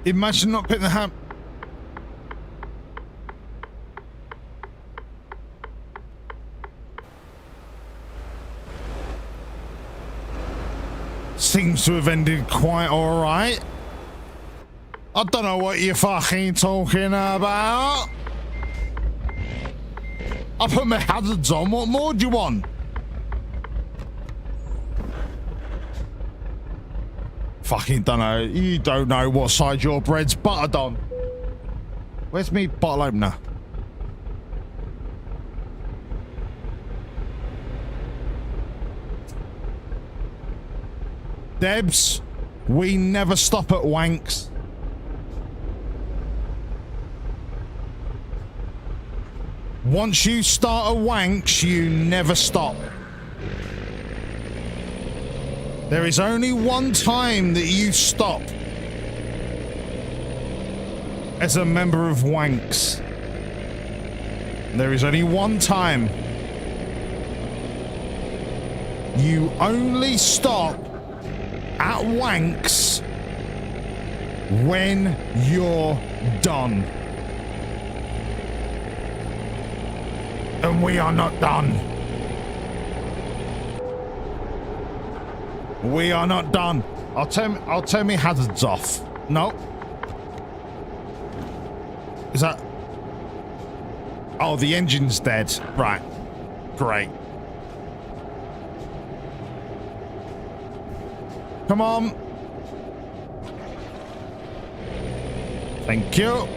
Imagine not putting the ham. Seems to have ended quite all right. I don't know what you're fucking talking about. I put my hazards on. What more do you want? Fucking don't know. You don't know what side your bread's buttered on. Where's me bottle opener? Debs, we never stop at Whancs. Once you start a Whancs, you never stop. There is only one time that you stop as a member of Whancs. There is only one time. You only stop at Whancs when you're done. And we are not done. We are not done. I'll turn my hazards off. No. Is that? Oh, the engine's dead. Right. Great. Come on. Thank you.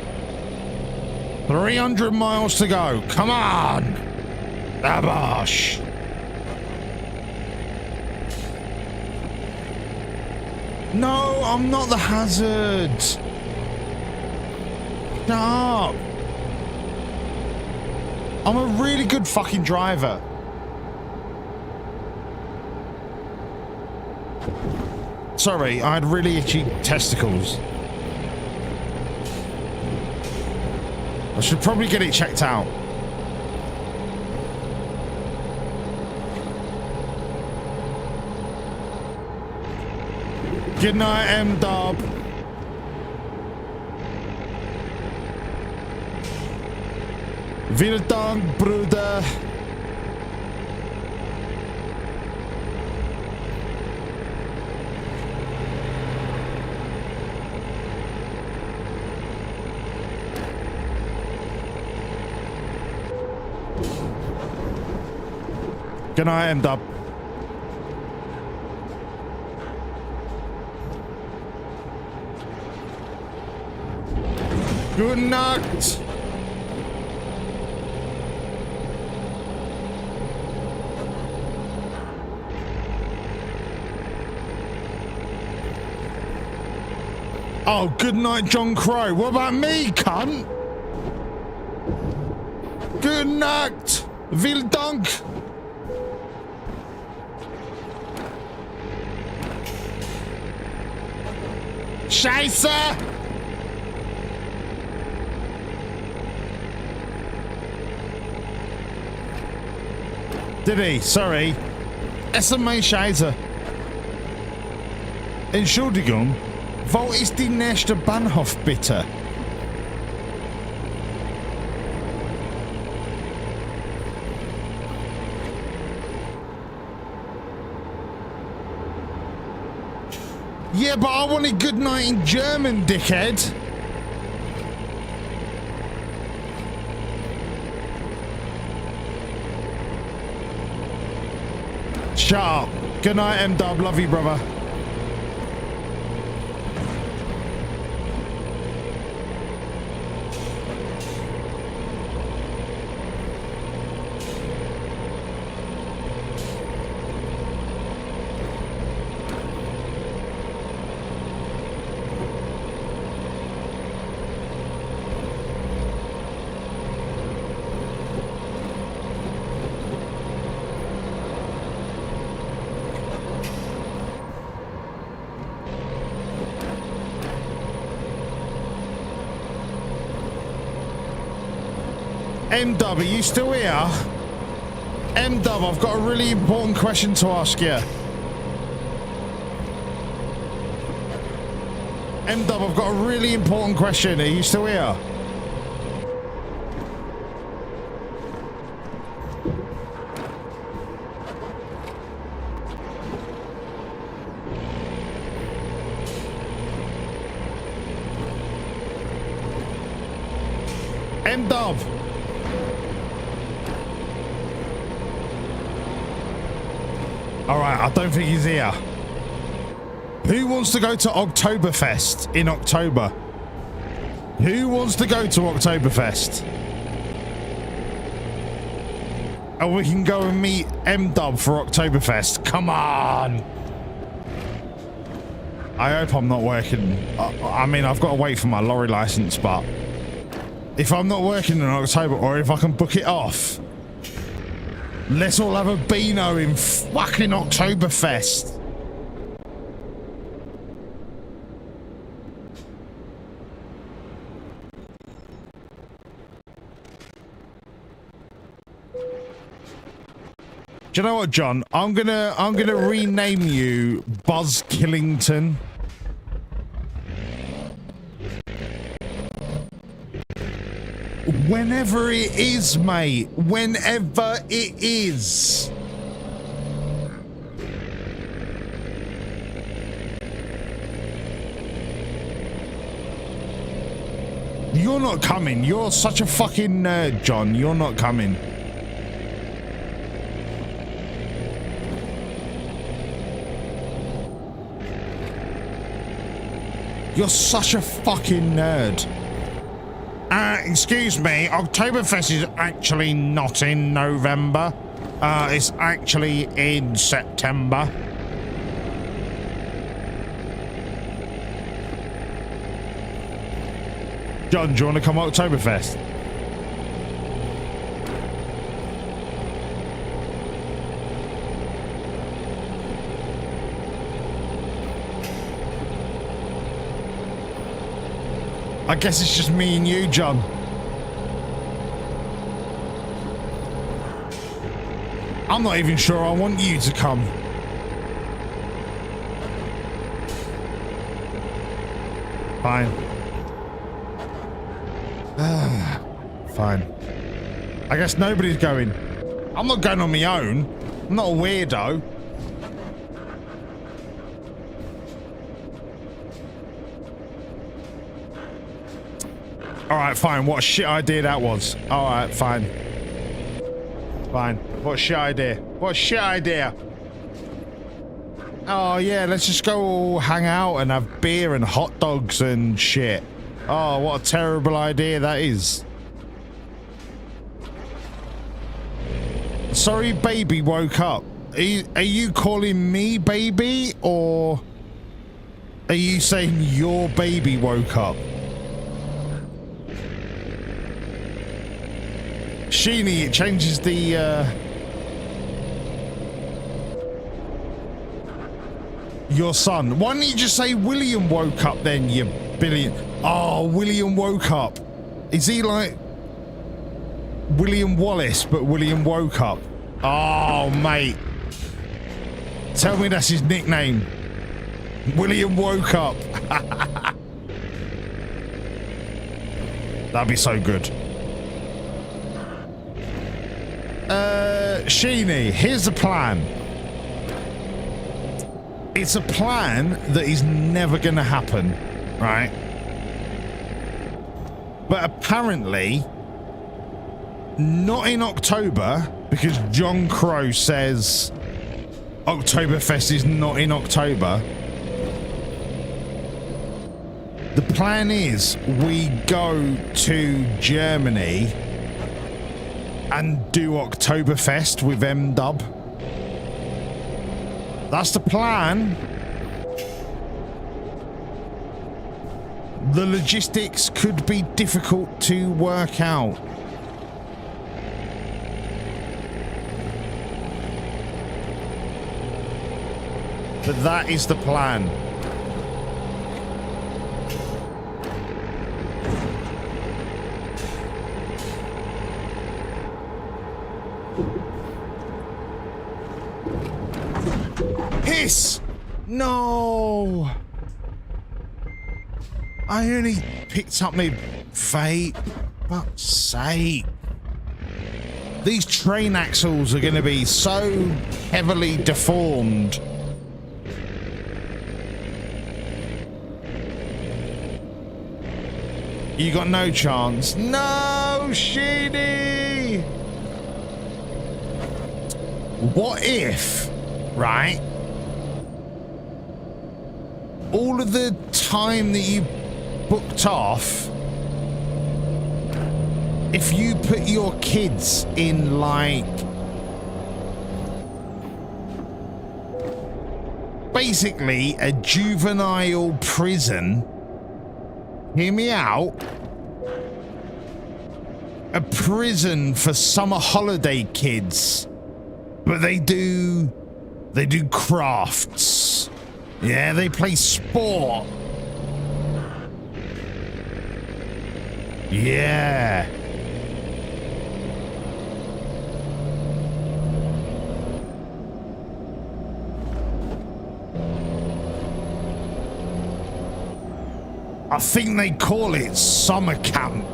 300 miles to go. Come on. Dabosh. No, I'm not the hazard. Shut up. I'm a really good fucking driver. Sorry, I had really itchy testicles. I should probably get it checked out. Good night, M-Dub. Vielen Dank, Bruder. Good night, M-Dub. Good night. Oh, good night, John Crow. What about me, cunt? Good night. Vielen Dank. Scheiße. Did he? Sorry. SMA Scheiße. Entschuldigung. Wo ist die nächste Bahnhof, bitte? Yeah, but I wanted good night in German, dickhead. Shut up. Good night, M-Dub. Love you, brother. M-Dub, are you still here? M-Dub, I've got a really important question to ask you. M-Dub, I've got a really important question. Are you still here? M-Dub. All right, I don't think he's here. Who wants to go to Oktoberfest in October? Who wants to go to Oktoberfest? And we can go and meet M-Dub for Oktoberfest. Come on. I hope I'm not working. I mean, I've got to wait for my lorry license, but if I'm not working in October, or if I can book it off, let's all have a Beano in fucking Oktoberfest. Do you know what, John? I'm gonna rename you Buzz Killington. Whenever it is, mate. Whenever it is. You're not coming. You're such a fucking nerd, John. You're not coming. You're such a fucking nerd. Excuse me, Oktoberfest is actually not in November. It's actually in September. John, do you want to come Oktoberfest? I guess it's just me and you, John. I'm not even sure I want you to come. Fine. Fine. I guess nobody's going. I'm not going on my own. I'm not a weirdo. Alright, fine. What a shit idea that was. Alright, fine. Fine. What a shit idea. What a shit idea. Oh, yeah, let's just go hang out and have beer and hot dogs and shit. Oh, what a terrible idea that is. Sorry, baby woke up. Are you calling me baby, or are you saying your baby woke up? Sheeny, it changes the, your son. Why don't you just say William woke up then, you billion? Oh, William woke up. Is he like William Wallace, but William woke up? Oh, mate. Tell me that's his nickname. William woke up. That'd be so good. Sheeny, here's the plan. It's a plan that is never going to happen, right? But apparently, not in October, because John Crow says Oktoberfest is not in October. The plan is we go to Germany and do Oktoberfest with M-Dub. That's the plan. The logistics could be difficult to work out. But that is the plan. Hiss! No! I only picked up my vape. Fuck's sake. These train axles are going to be so heavily deformed. You got no chance. No, Sheedy! What if, right? All of the time that you booked off, if you put your kids in like basically a juvenile prison, hear me out, a prison for summer holiday kids, but they do crafts. Yeah, they play sport. Yeah. I think they call it summer camp.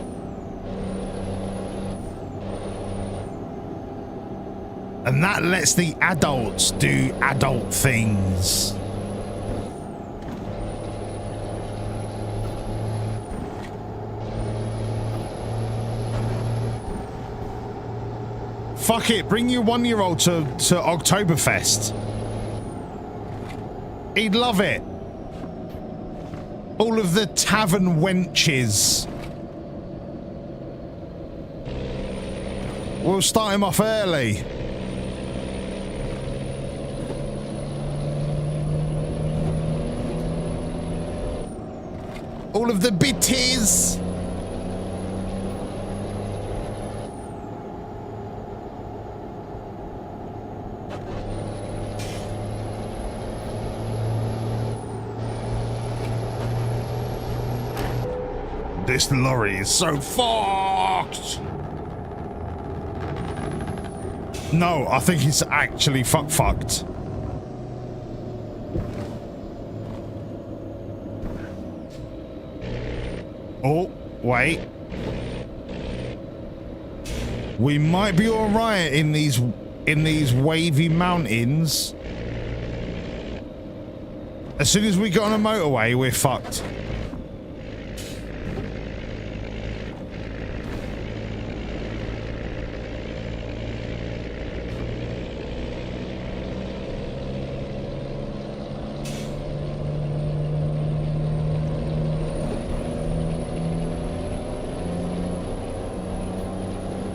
And that lets the adults do adult things. Fuck it, bring your 1-year-old to Oktoberfest. He'd love it. All of the tavern wenches. We'll start him off early. All of the bitties. This lorry is so fucked. No, I think it's actually fucked. Oh, wait. We might be all right in these wavy mountains. As soon as we get on a motorway, we're fucked.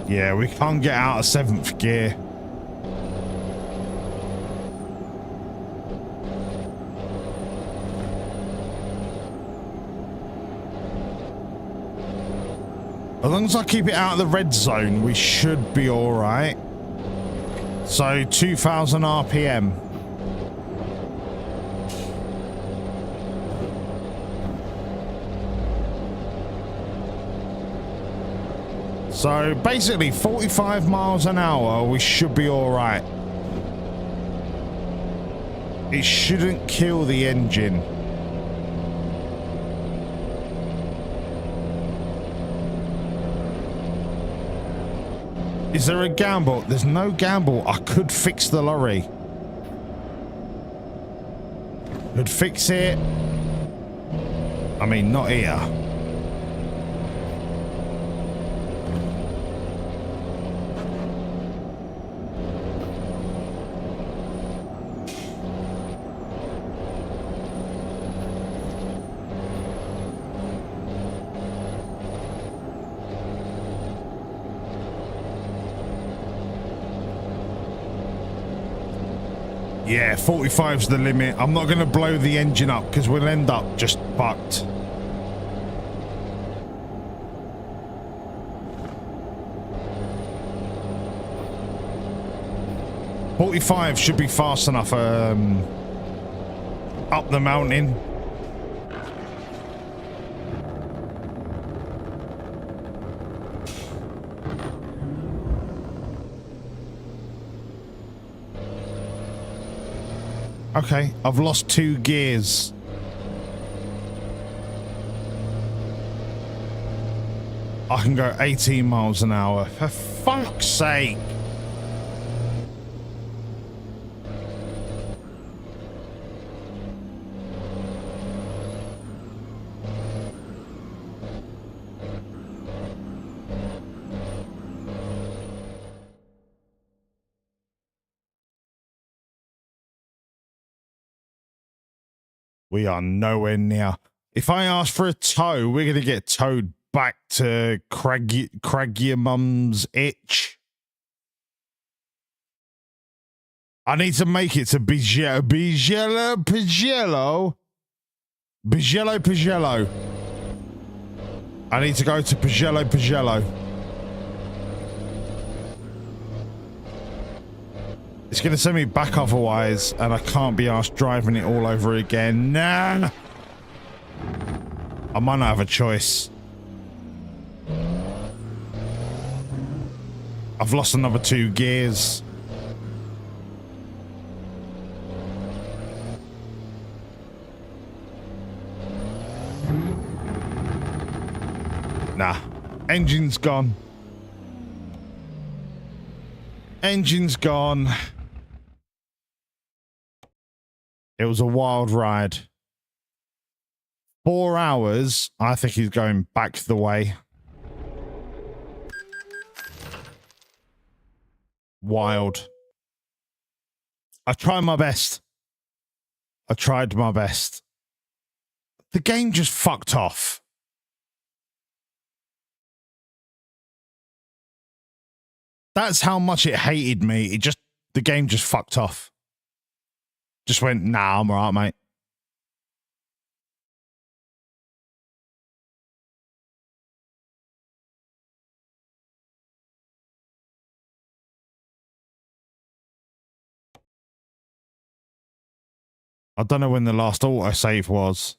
Yeah, we can't get out of 7th gear. As long as I keep it out of the red zone, we should be all right. So 2,000 RPM. So basically 45 miles an hour, we should be all right. It shouldn't kill the engine. Is there a gamble? There's no gamble. I could fix the lorry. Could fix it. I mean, not here. Yeah, 45's the limit. I'm not going to blow the engine up because we'll end up just fucked. .45 should be fast enough up the mountain. Okay, I've lost 2 gears. I can go 18 miles an hour. For fuck's sake. We are nowhere near. If I ask for a tow, we're going to get towed back to Craggy Mum's itch. I need to make it to Bigello. I need to go to Bigello. It's going to send me back otherwise, and I can't be asked driving it all over again. Nah. I might not have a choice. I've lost another 2 gears. Nah. Engine's gone. Engine's gone. It was a wild ride. 4 hours. I think he's going back the way. Wild. I tried my best. The game just fucked off. That's how much it hated me. The game just fucked off. Just went, nah, I'm alright, mate. I don't know when the last autosave was.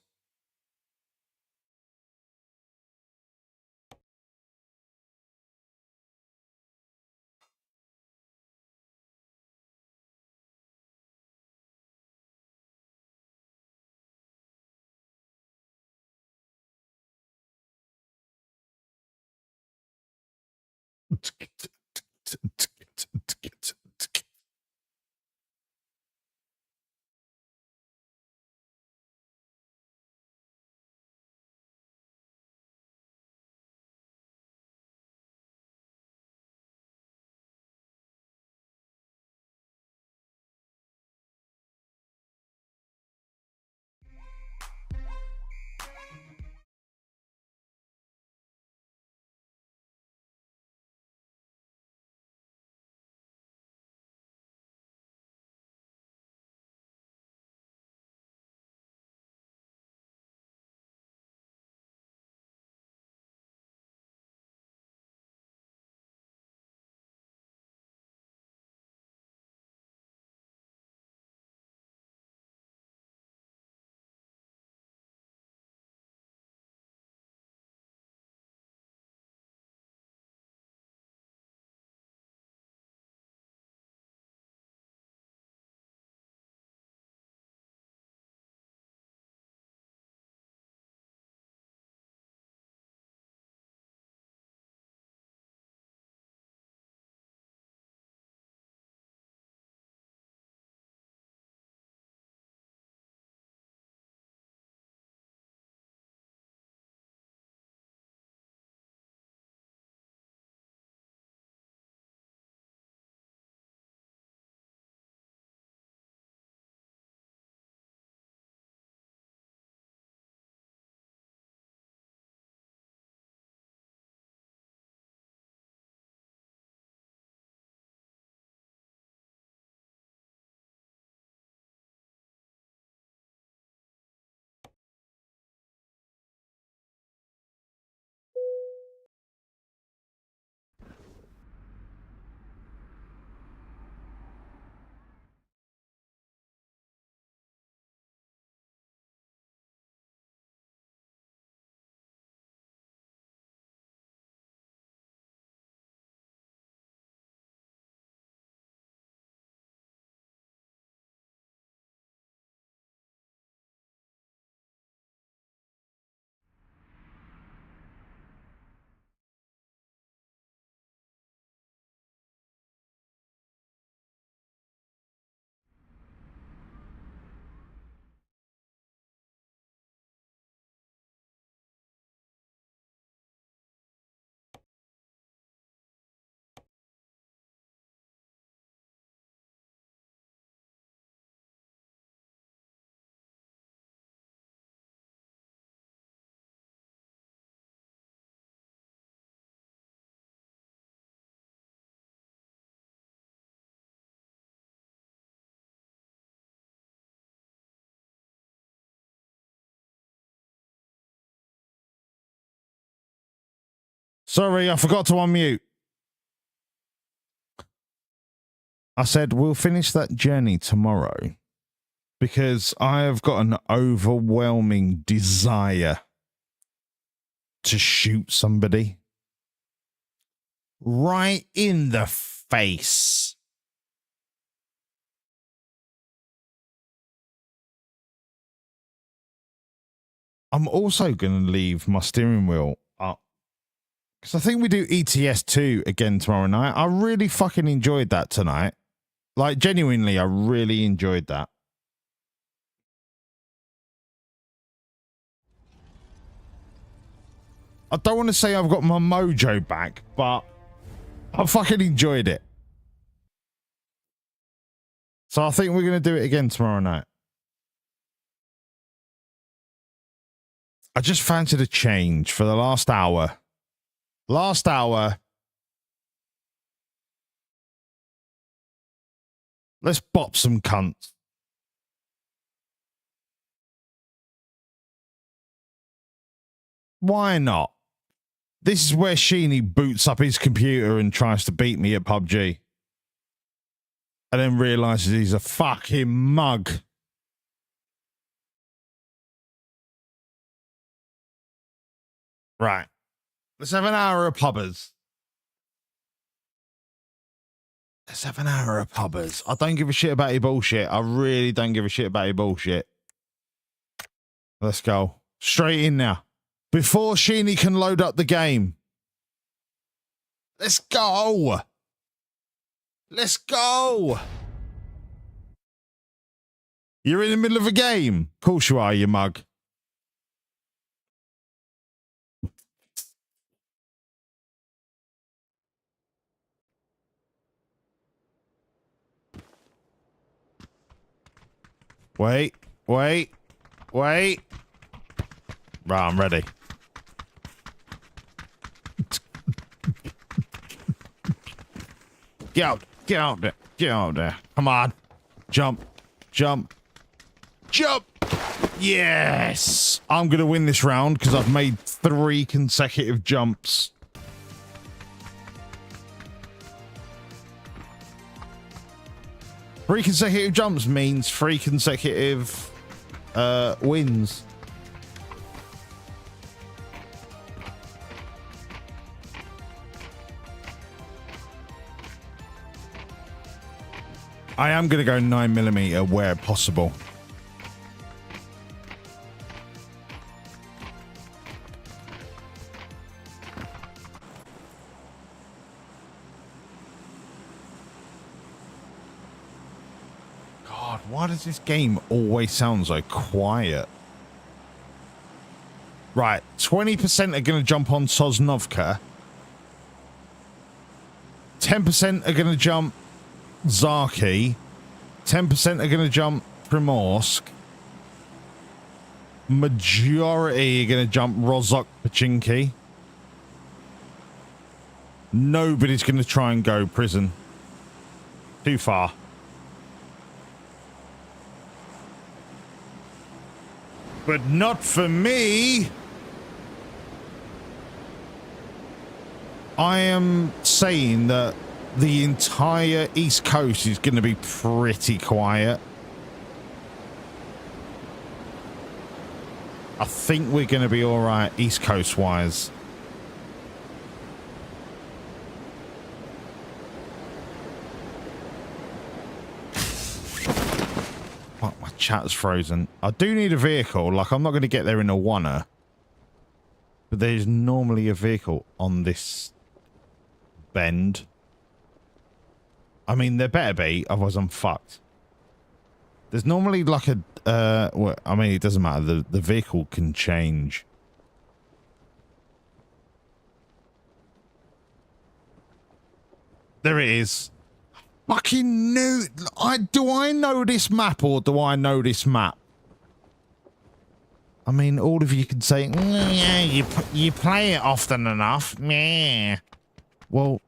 Sorry, I forgot to unmute. I said we'll finish that journey tomorrow because I have got an overwhelming desire to shoot somebody right in the face. I'm also going to leave my steering wheel up because I think we do ETS 2 again tomorrow night. I really fucking enjoyed that tonight. Like, genuinely, I really enjoyed that. I don't want to say I've got my mojo back, but I fucking enjoyed it. So I think we're going to do it again tomorrow night. I just fancied a change for the last hour. Last hour. Let's bop some cunts. Why not? This is where Sheeny boots up his computer and tries to beat me at PUBG. And then realizes he's a fucking mug. Right. Let's have an hour of pubbers. Let's have an hour of pubbers. I don't give a shit about your bullshit. I really don't give a shit about your bullshit. Let's go. Straight in now. Before Sheeny can load up the game. Let's go. Let's go. You're in the middle of a game. Of course you are, you mug. Wait. Right, I'm ready. Get out there. Come on. Jump. Yes! I'm going to win this round because I've made 3 consecutive jumps. Three consecutive jumps means 3 consecutive wins. I am going to go 9mm where possible. God, why does this game always sound so quiet? Right, 20% are going to jump on Sosnovka. 10% are going to jump Zaki, 10% are going to jump Primorsk, majority are going to jump Rozhok Pachinki. Nobody's going to try and go prison. Too far. But not for me. I am saying that the entire East Coast is going to be pretty quiet. I think we're going to be all right East Coast wise. Fuck, my chat's frozen. I do need a vehicle. Like, I'm not going to get there in a Whanna. But there's normally a vehicle on this bend. I mean, there better be, otherwise I'm fucked. There's normally like a, well, I mean, it doesn't matter. The vehicle can change. There it is. Fucking new. Do I know this map or do I know this map? I mean, all of you can say, yeah, you play it often enough. Yeah. Well,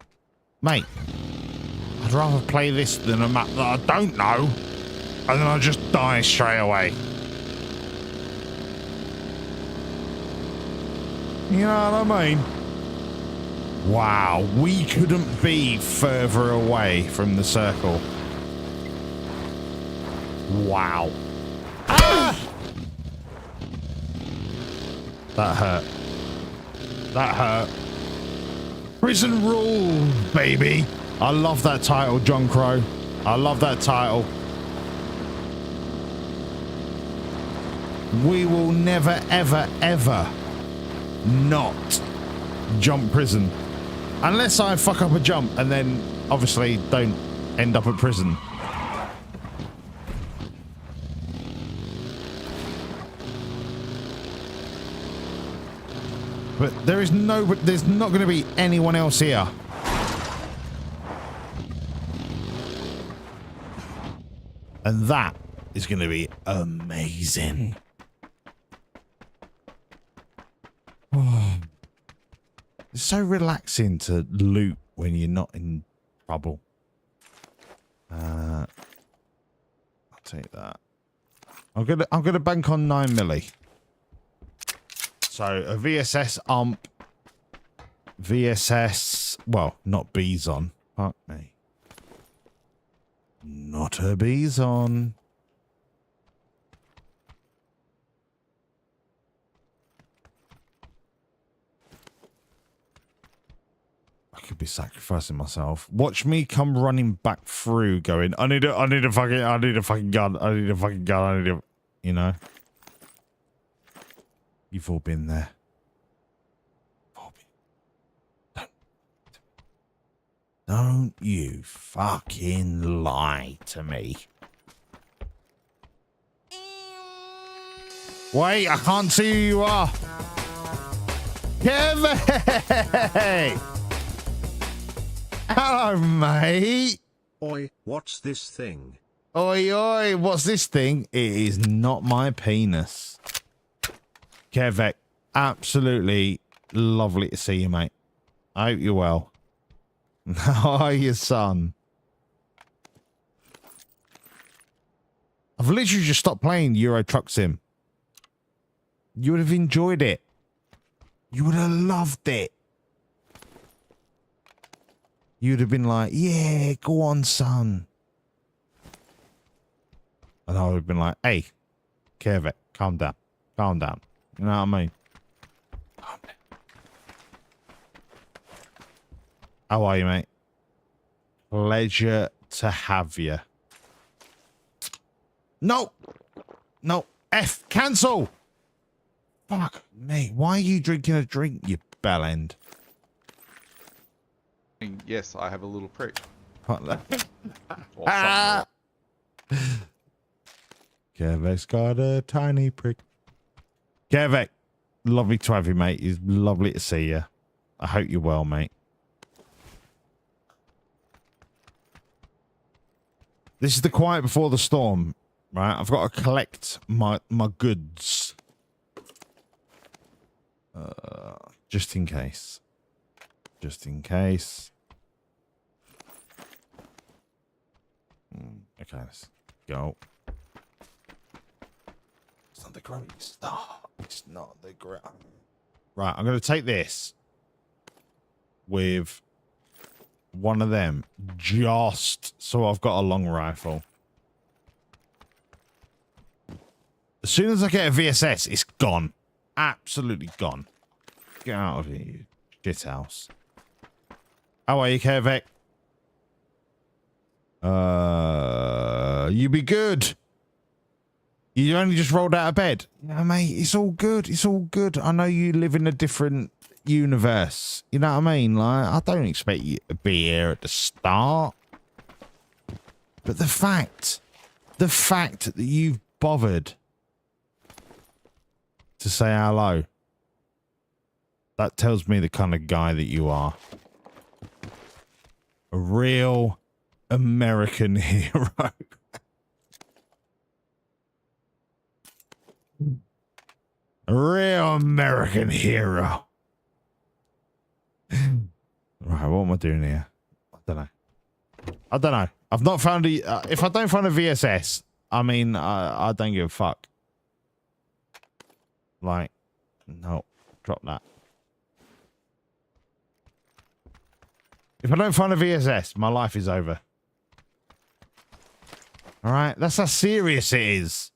mate. I'd rather play this than a map that I don't know, and then I just die straight away. You know what I mean? Wow, we couldn't be further away from the circle. Wow. Ah! That hurt. That hurt. Prison Rule, baby. I love that title, John Crow. I love that title. We will never, ever, ever not jump prison. Unless I fuck up a jump and then obviously don't end up at prison. But there's not going to be anyone else here. And that is going to be amazing. Oh. It's so relaxing to loot when you're not in trouble. I'll take that. I'm gonna bank on 9 milli. So a VSS ump, VSS, well, not Bison. Fuck me. Not a Bison. I could be sacrificing myself. Watch me come running back through going, I need a fucking gun. I need a fucking gun. You know. You've all been there. Don't you fucking lie to me. Wait, I can't see who you are. Kevin! Hello, mate. Oi, what's this thing? Oi, oi, what's this thing? It is not my penis. Kevek, absolutely lovely to see you, mate. I hope you're well. How are you, son? I've literally just stopped playing Euro Truck Sim. You would have enjoyed it. You would have loved it. You'd have been like, yeah, go on, son. And I would have been like, hey, Kevek, calm down. Calm down. You know what I mean? Calm down. How are you, mate? Pleasure to have you. No. No. F. Cancel. Fuck me. Why are you drinking a drink, you bellend? Yes, I have a little prick. Kevek's got a tiny prick. Kevek, lovely to have you, mate. It's lovely to see you. I hope you're well, mate. This is the quiet before the storm, right? I've got to collect my goods. Just in case. Just in case. Okay, let's go. It's not the great start. It's not the great. Right, I'm going to take this with one of them just so I've got a long rifle. As soon as I get a VSS, it's gone. Absolutely gone. Get out of here, you shit house. How are you, Kevek? You be good. You only just rolled out of bed. Yeah, mate, it's all good. It's all good. I know you live in a different universe. You know what I mean? Like, I don't expect you to be here at the start. But the fact that you've bothered to say hello, that tells me the kind of guy that you are. A real American hero. A real American hero. Right, what am I doing here? I don't know. I don't know. I've not found a... if I don't find a VSS, I mean, I don't give a fuck. Like, no. Drop that. If I don't find a VSS, my life is over. All right, that's how serious it is.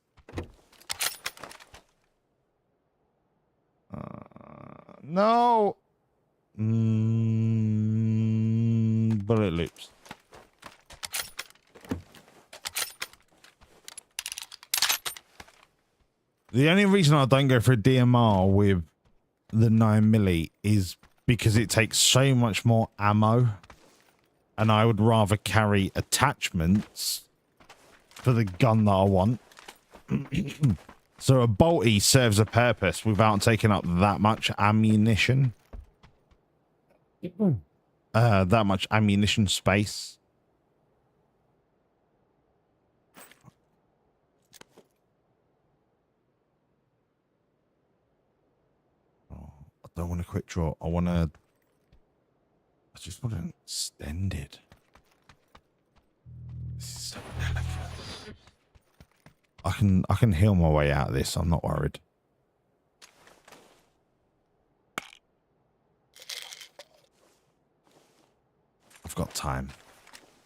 No. Bullet loops. The only reason I don't go for a DMR with the 9mm is because it takes so much more ammo, and I would rather carry attachments for the gun that I want. So a bolty serves a purpose without taking up that much ammunition. That much ammunition space. Oh, I don't want a quick draw. I just want an extended. This is so delicate. I can heal my way out of this. I'm not worried. I've got time.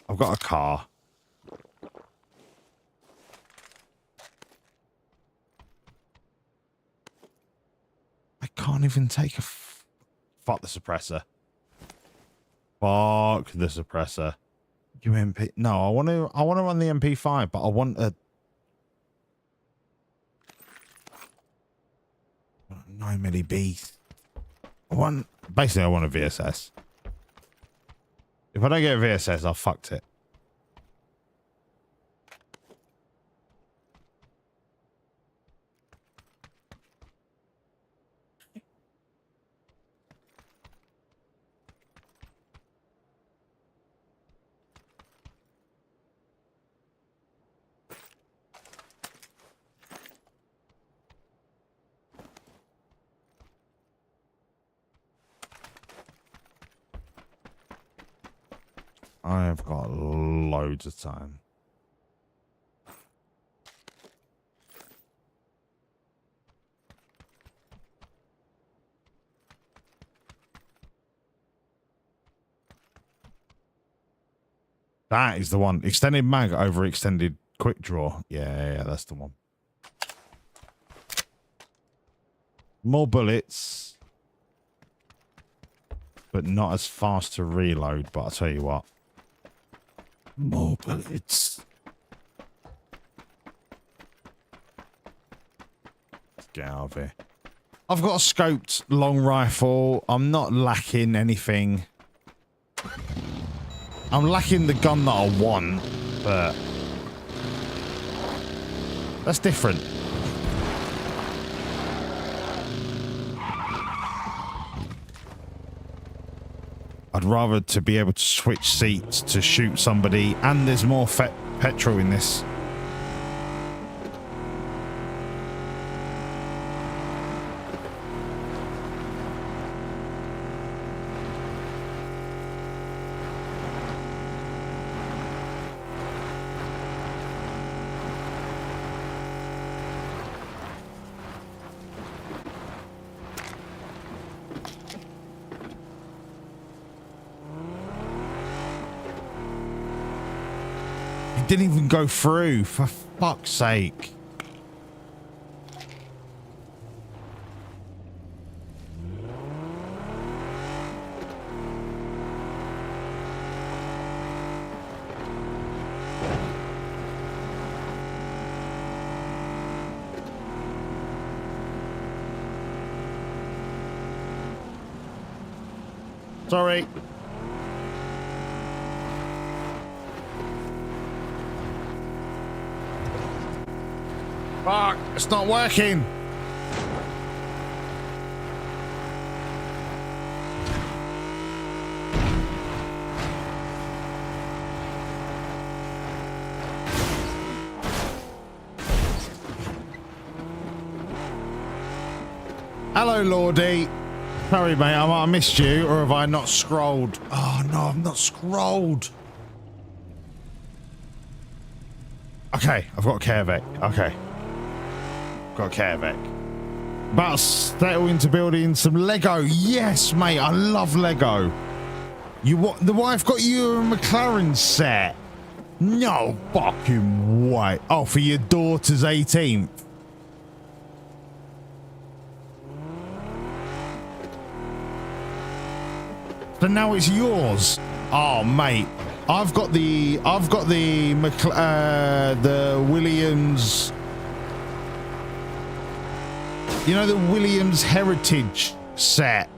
I've got a car. I can't even take a fuck the suppressor. Fuck the suppressor. UMP. No, I want to run the MP5, but I want a 9mm beast. I want a VSS. If I don't get a VSS, I've fucked it. I've got loads of time. That is the one. Extended mag over extended quick draw. Yeah, that's the one. More bullets, but not as fast to reload. But I'll tell you what. More bullets. Let's get out of here. I've got a scoped long rifle. I'm not lacking anything. I'm lacking the gun that I want, but that's different. I'd rather to be able to switch seats to shoot somebody, and there's more petrol in this. Didn't even go through, for fuck's sake. Sorry. Fuck, it's not working. Hello, Lordy. Sorry, mate, I might have missed you, or have I not scrolled? Oh, no, I've not scrolled. Okay, I've got a Carevec. Okay. Got a Carevec. About to settle into building some Lego. Yes, mate, I love Lego. The wife got you a McLaren set? No fucking way. Oh, for your daughter's 18th. So now it's yours. Oh, mate. I've got the Williams. You know, the Williams Heritage set.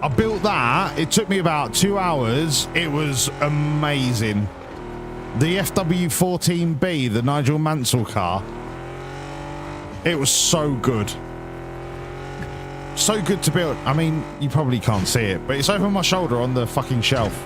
I built that. It took me about 2 hours. It was amazing. The FW14B, the Nigel Mansell car. It was so good. So good to build. I mean, you probably can't see it, but it's over my shoulder on the fucking shelf.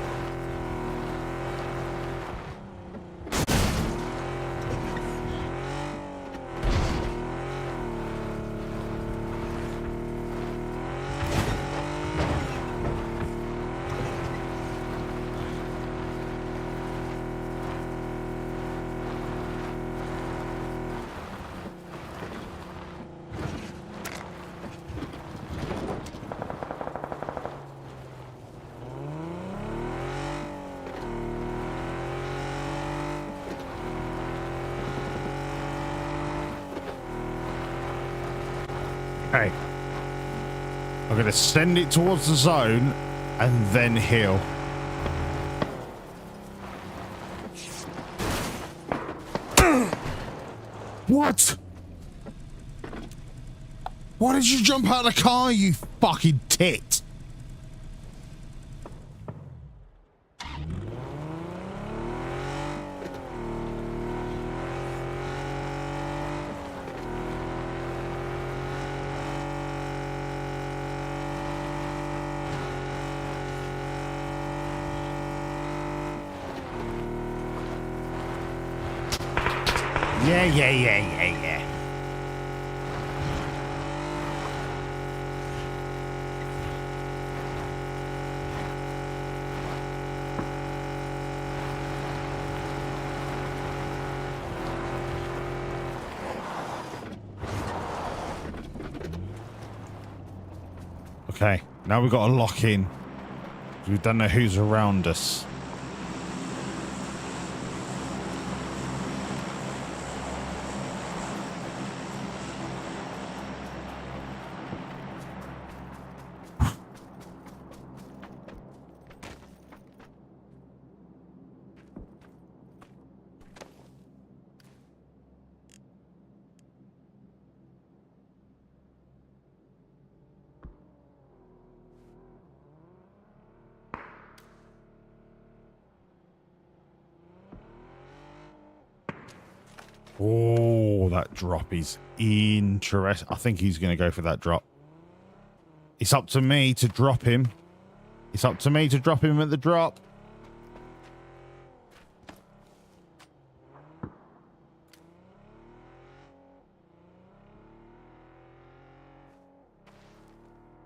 Okay. I'm going to send it towards the zone and then heal. What? Why did you jump out of the car, you fucking tit? Yeah. Okay, now we've got to lock in. We don't know who's around us. Oh, that drop is interesting. I think he's going to go for that drop. It's up to me to drop him. It's up to me to drop him at the drop.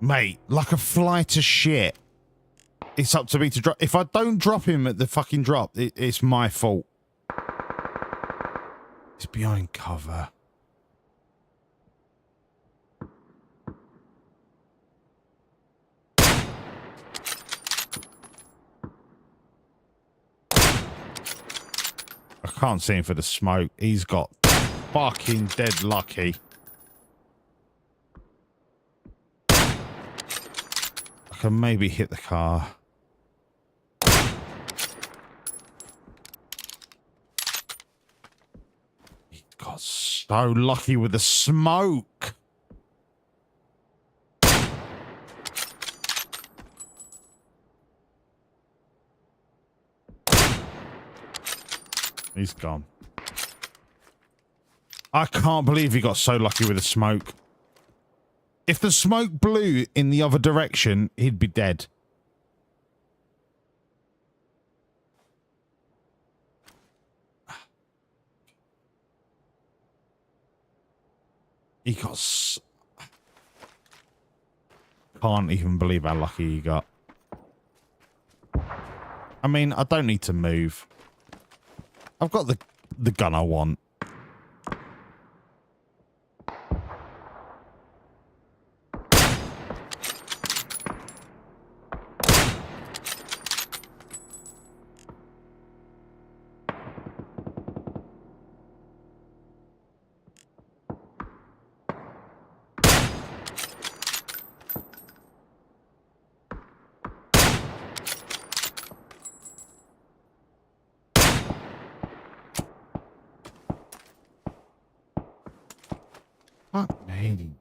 Mate, like a fly to shit. It's up to me to drop. If I don't drop him at the fucking drop, it's my fault. He's behind cover. I can't see him for the smoke. He's got fucking dead lucky. I can maybe hit the car. Got so lucky with the smoke. He's gone. I can't believe he got so lucky with the smoke. If the smoke blew in the other direction, he'd be dead. He got... Can't even believe how lucky he got. I mean, I don't need to move. I've got the gun I want. Fuck me.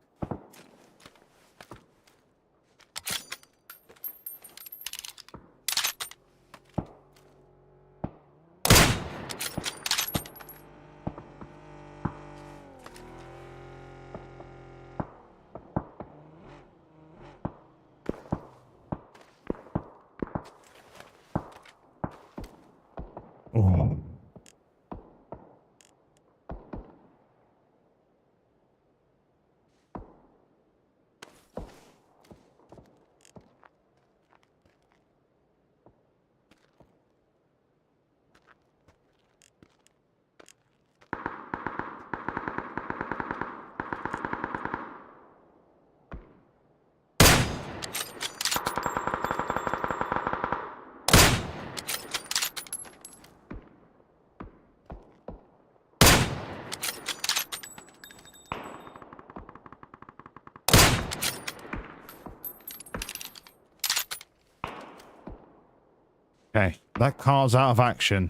Oh. Okay, that car's out of action.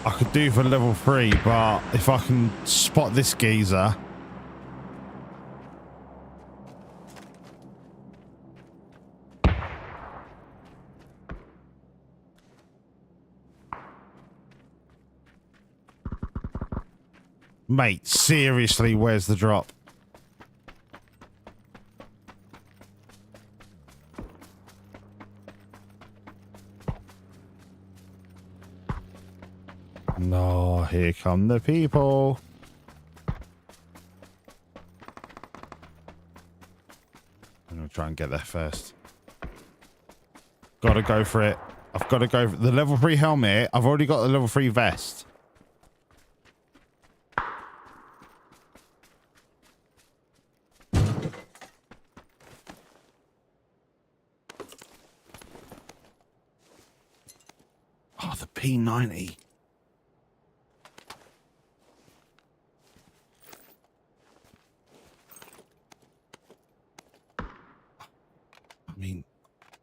I could do for level 3, but if I can spot this geezer. Mate, seriously, where's the drop? No, here come the people. I'm gonna try and get there first. Gotta go for it. I've got to go for the level 3 helmet. I've already got the level 3 vest. Oh, the P90. I mean,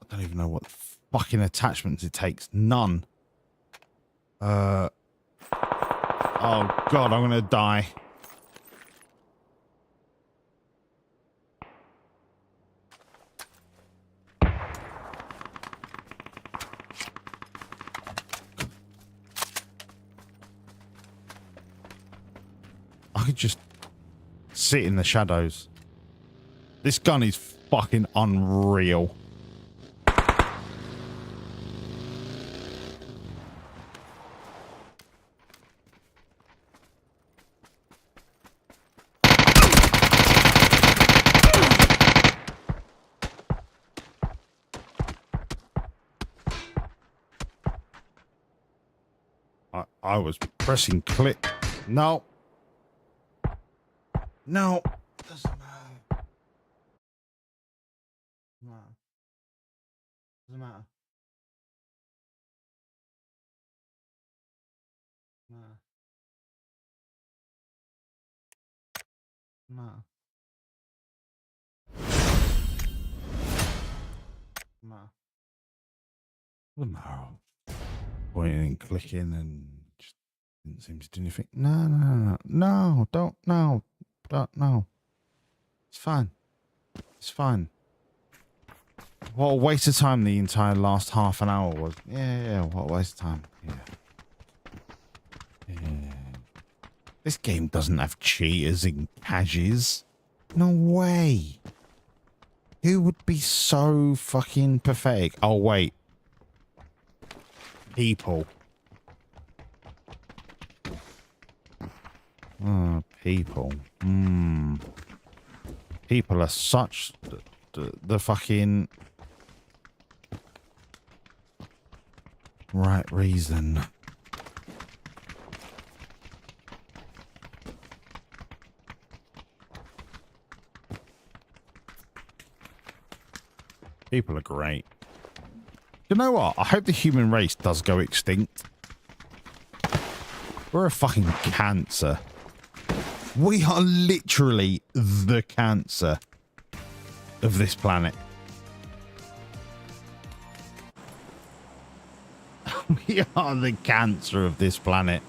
I don't even know what fucking attachments it takes. None. Oh God, I'm gonna die. I could just sit in the shadows. This gun is fucking unreal. I was pressing click. No. No. Doesn't matter. No. Doesn't matter. No. No. No. Doesn't matter. Pointing and clicking and just didn't seem to do anything. No, don't, no. It's fine. It's fine. What a waste of time the entire last half an hour was. Yeah, what a waste of time. Yeah. This game doesn't have cheaters and caches. No way. Who would be so fucking pathetic? Oh, wait. People. Oh, people. People are such the fucking... right reason. People are great. You know what? I hope the human race does go extinct. We're a fucking cancer. We are literally the cancer of this planet. We are the cancer of this planet.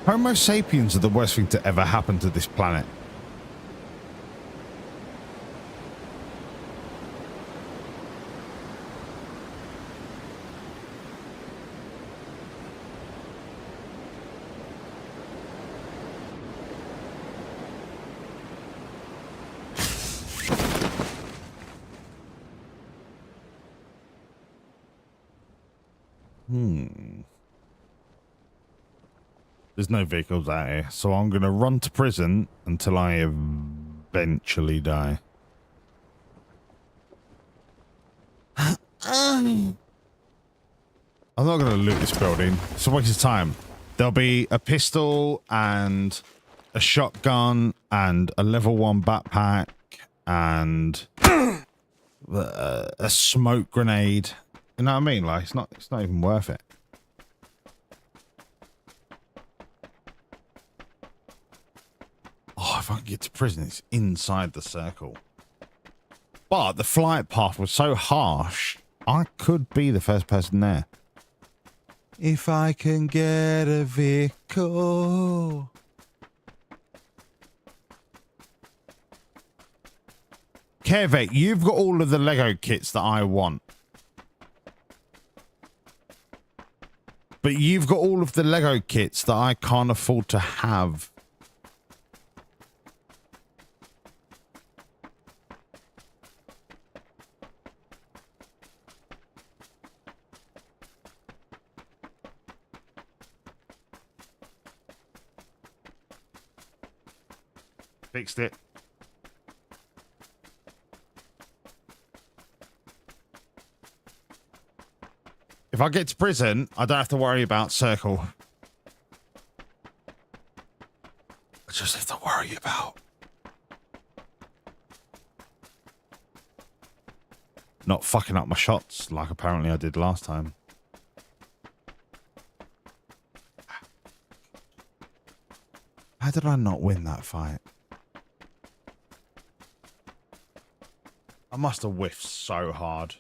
Homo sapiens are the worst thing to ever happen to this planet. There's no vehicles out here, so I'm going to run to prison until I eventually die. I'm not going to loot this building. It's a waste of time. There'll be a pistol and a shotgun and a level 1 backpack and a smoke grenade. You know what I mean? Like, it's not even worth it. Oh, if I can get to prison, it's inside the circle. But the flight path was so harsh, I could be the first person there. If I can get a vehicle. Kevek, you've got all of the Lego kits that I want. But you've got all of the Lego kits that I can't afford to have. Fixed it. If I get to prison, I don't have to worry about circle. I just have to worry about not fucking up my shots like apparently I did last time. How did I not win that fight? I must have whiffed so hard.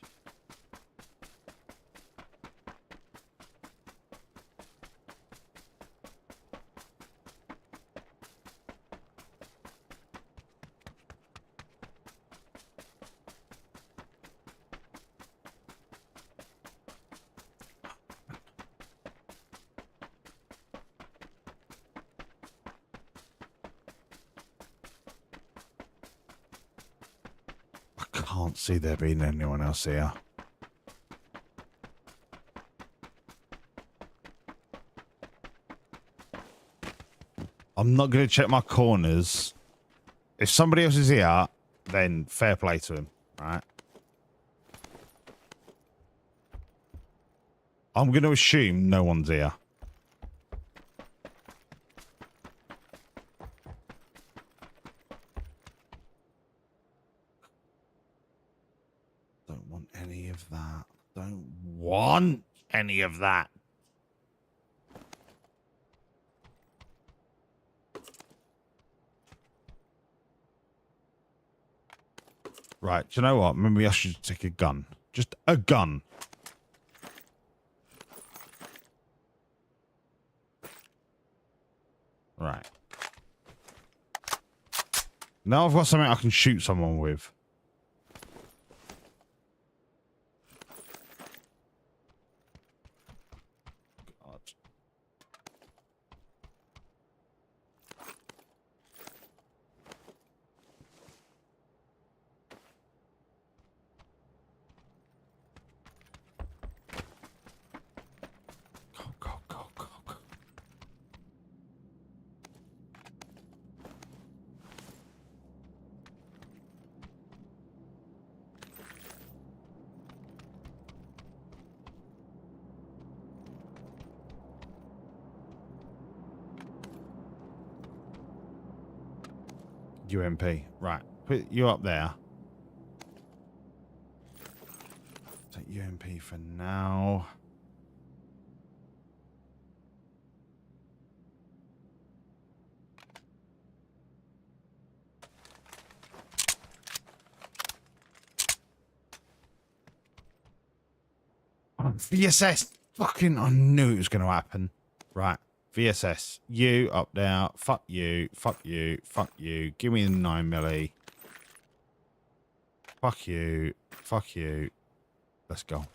Can't see there being anyone else here. I'm not going to check my corners. If somebody else is here, then fair play to him, right? I'm going to assume no one's here. Don't want any of that. Don't want any of that. Right, do you know what? Maybe I should take a gun. Just a gun. Right. Now I've got something I can shoot someone with. God. UMP. Right. Put you up there. Take UMP for now. VSS. Fucking, I knew it was going to happen. Right. VSS. You up there. Fuck you. Fuck you. Fuck you. Give me the 9mm. Fuck you. Fuck you. Let's go.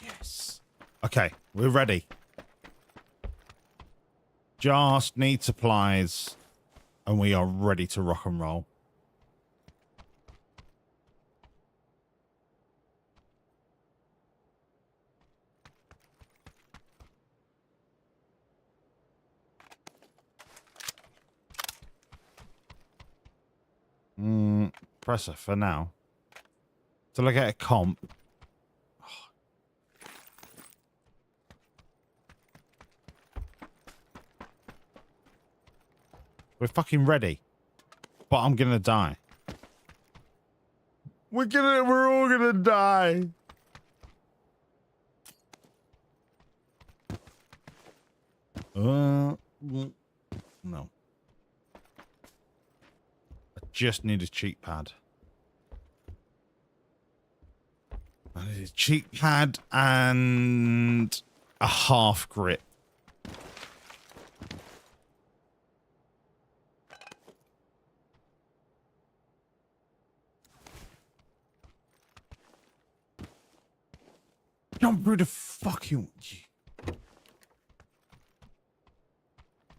Yes. Okay, we're ready. Just need supplies, and we are ready to rock and roll. Presser for now. Till I get a comp. We're fucking ready. But I'm gonna die. We're all gonna die. No. I just need a cheek pad. I need a cheek pad and a half grip. Jump through the fucking...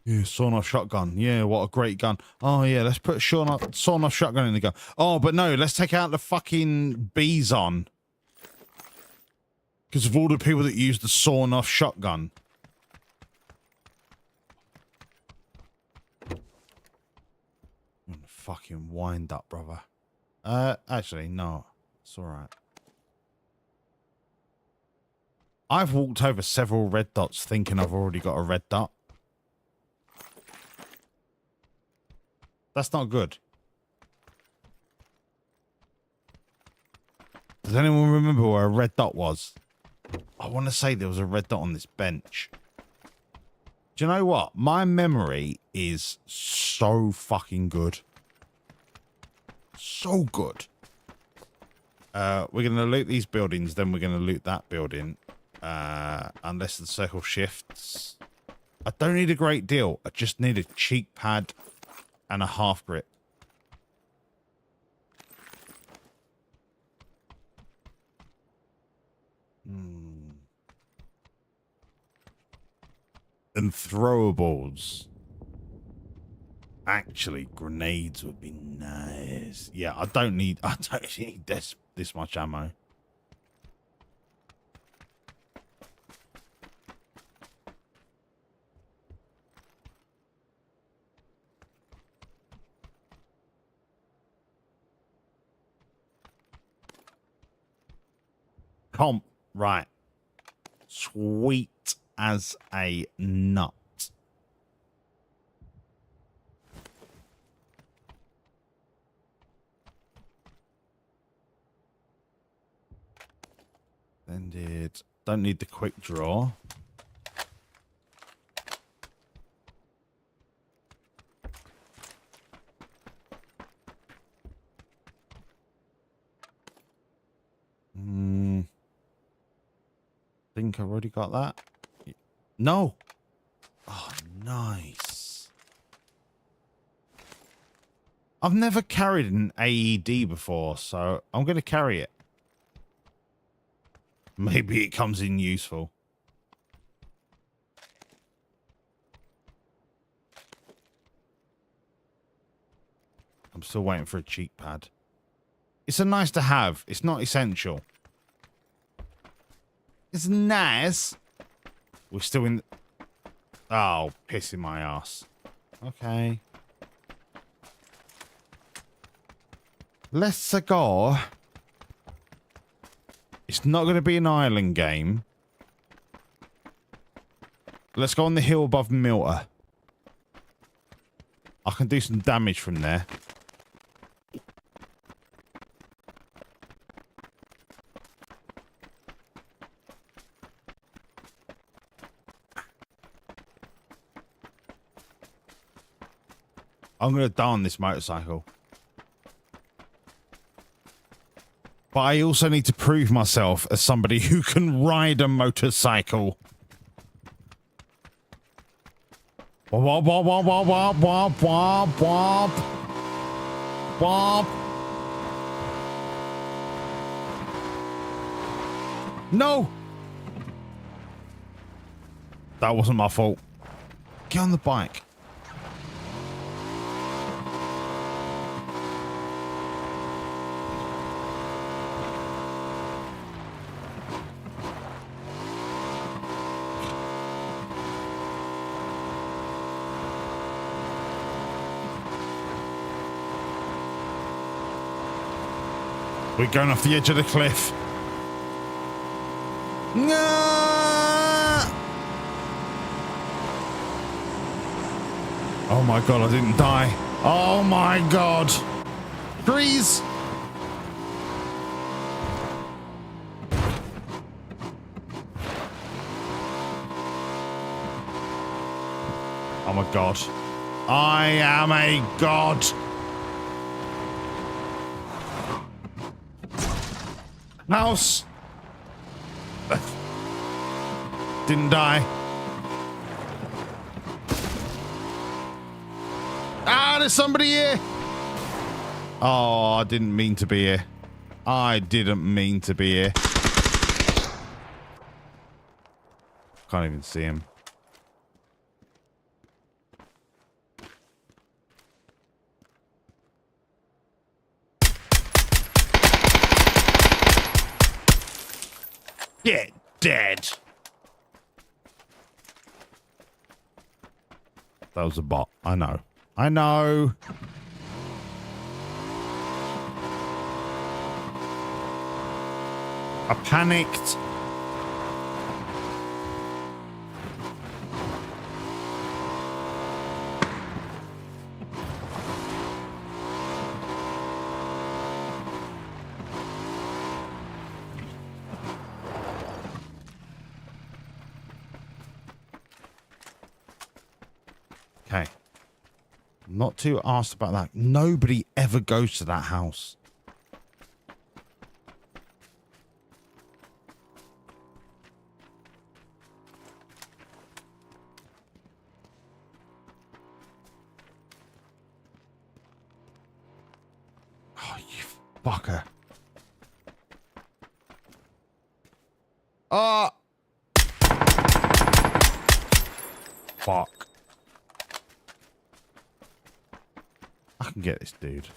Yeah, sawn-off shotgun. Yeah, what a great gun. Oh, yeah, let's put sawn-off shotgun in the gun. Oh, but no, let's take out the fucking Bison. Because of all the people that use the sawn-off shotgun. I'm gonna fucking wind up, brother. Actually, no. It's alright. I've walked over several red dots thinking I've already got a red dot. That's not good. Does anyone remember where a red dot was? I want to say there was a red dot on this bench. Do you know what? My memory is so fucking good. So good. We're going to loot these buildings, then we're going to loot that building. Unless the circle shifts. I don't need a great deal. I just need a cheek pad and a half grip. And throwables. Actually, grenades would be nice. Yeah, I don't need this much ammo. Comp, right. Sweet as a nut. Don't need the quick draw. Think I've already got that. No. Oh, nice. I've never carried an AED before, so I'm going to carry it. Maybe it comes in useful. I'm still waiting for a cheek pad. It's a nice to have. It's not essential. It's nice. We're still in... Oh, pissing my ass. Okay. Let's go. It's not going to be an island game. Let's go on the hill above Milter. I can do some damage from there. I'm going to die on this motorcycle. But I also need to prove myself as somebody who can ride a motorcycle. Womp, womp, womp, womp, womp, womp, womp, womp. No! That wasn't my fault. Get on the bike. We're going off the edge of the cliff. No! Oh my god, I didn't die. Oh my god. Freeze! Oh my god. I am a god. House. Didn't die. Ah, there's somebody here. Oh, I didn't mean to be here. I didn't mean to be here. Can't even see him. Get dead. That was a bot. I know. I know. I panicked. Okay. Not too asked about that. Nobody ever goes to that house. Oh, you fucker. Fuck. I can get this dude.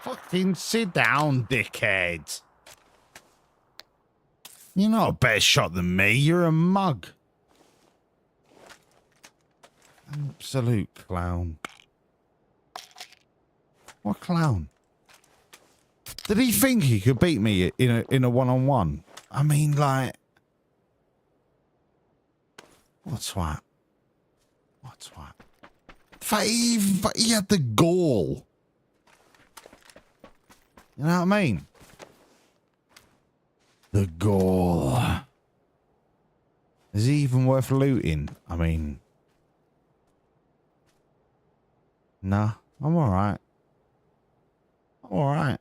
Fucking sit down, dickhead. You're not a better shot than me. You're a mug. Absolute clown. What clown? Did he think he could beat me in a one-on-one? I mean, like, what twat? What twat? But he had the gall. You know what I mean? The gall. Is he even worth looting? I mean, nah, I'm alright. I'm alright.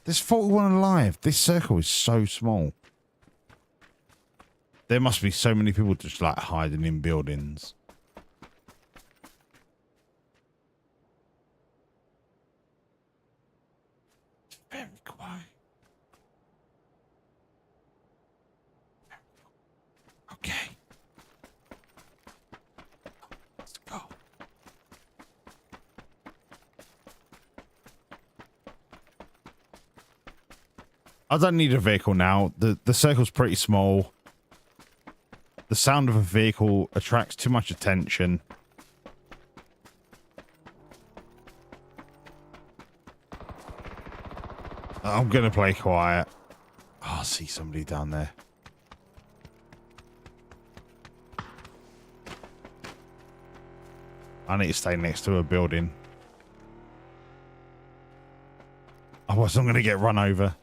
There's 41 alive. This circle is so small. There must be so many people just like hiding in buildings. Very quiet. Okay. I don't need a vehicle now. The circle's pretty small. The sound of a vehicle attracts too much attention. I'm gonna play quiet. Oh, I see somebody down there. I need to stay next to a building. Otherwise I'm gonna get run over.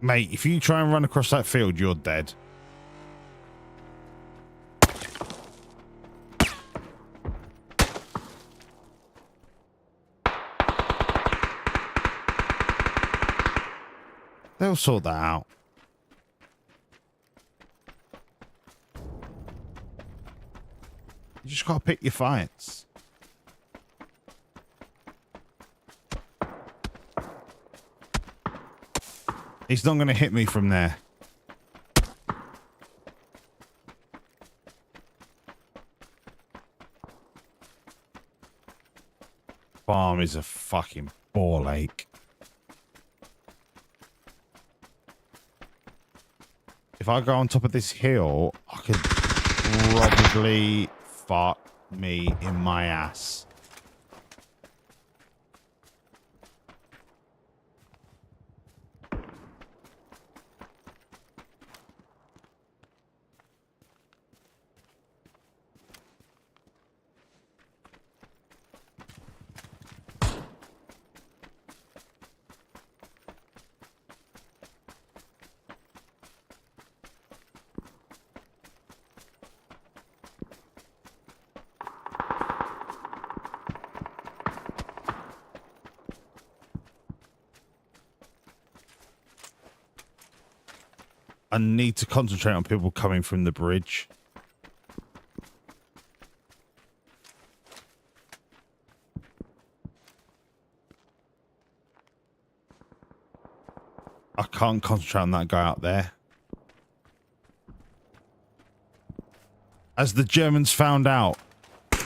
Mate, if you try and run across that field, you're dead. They'll sort that out. You just gotta pick your fights. He's not gonna hit me from there. Farm is a fucking ball ache. If I go on top of this hill, I could probably fuck me in my ass. I need to concentrate on people coming from the bridge. I can't concentrate on that guy out there. As the Germans found out,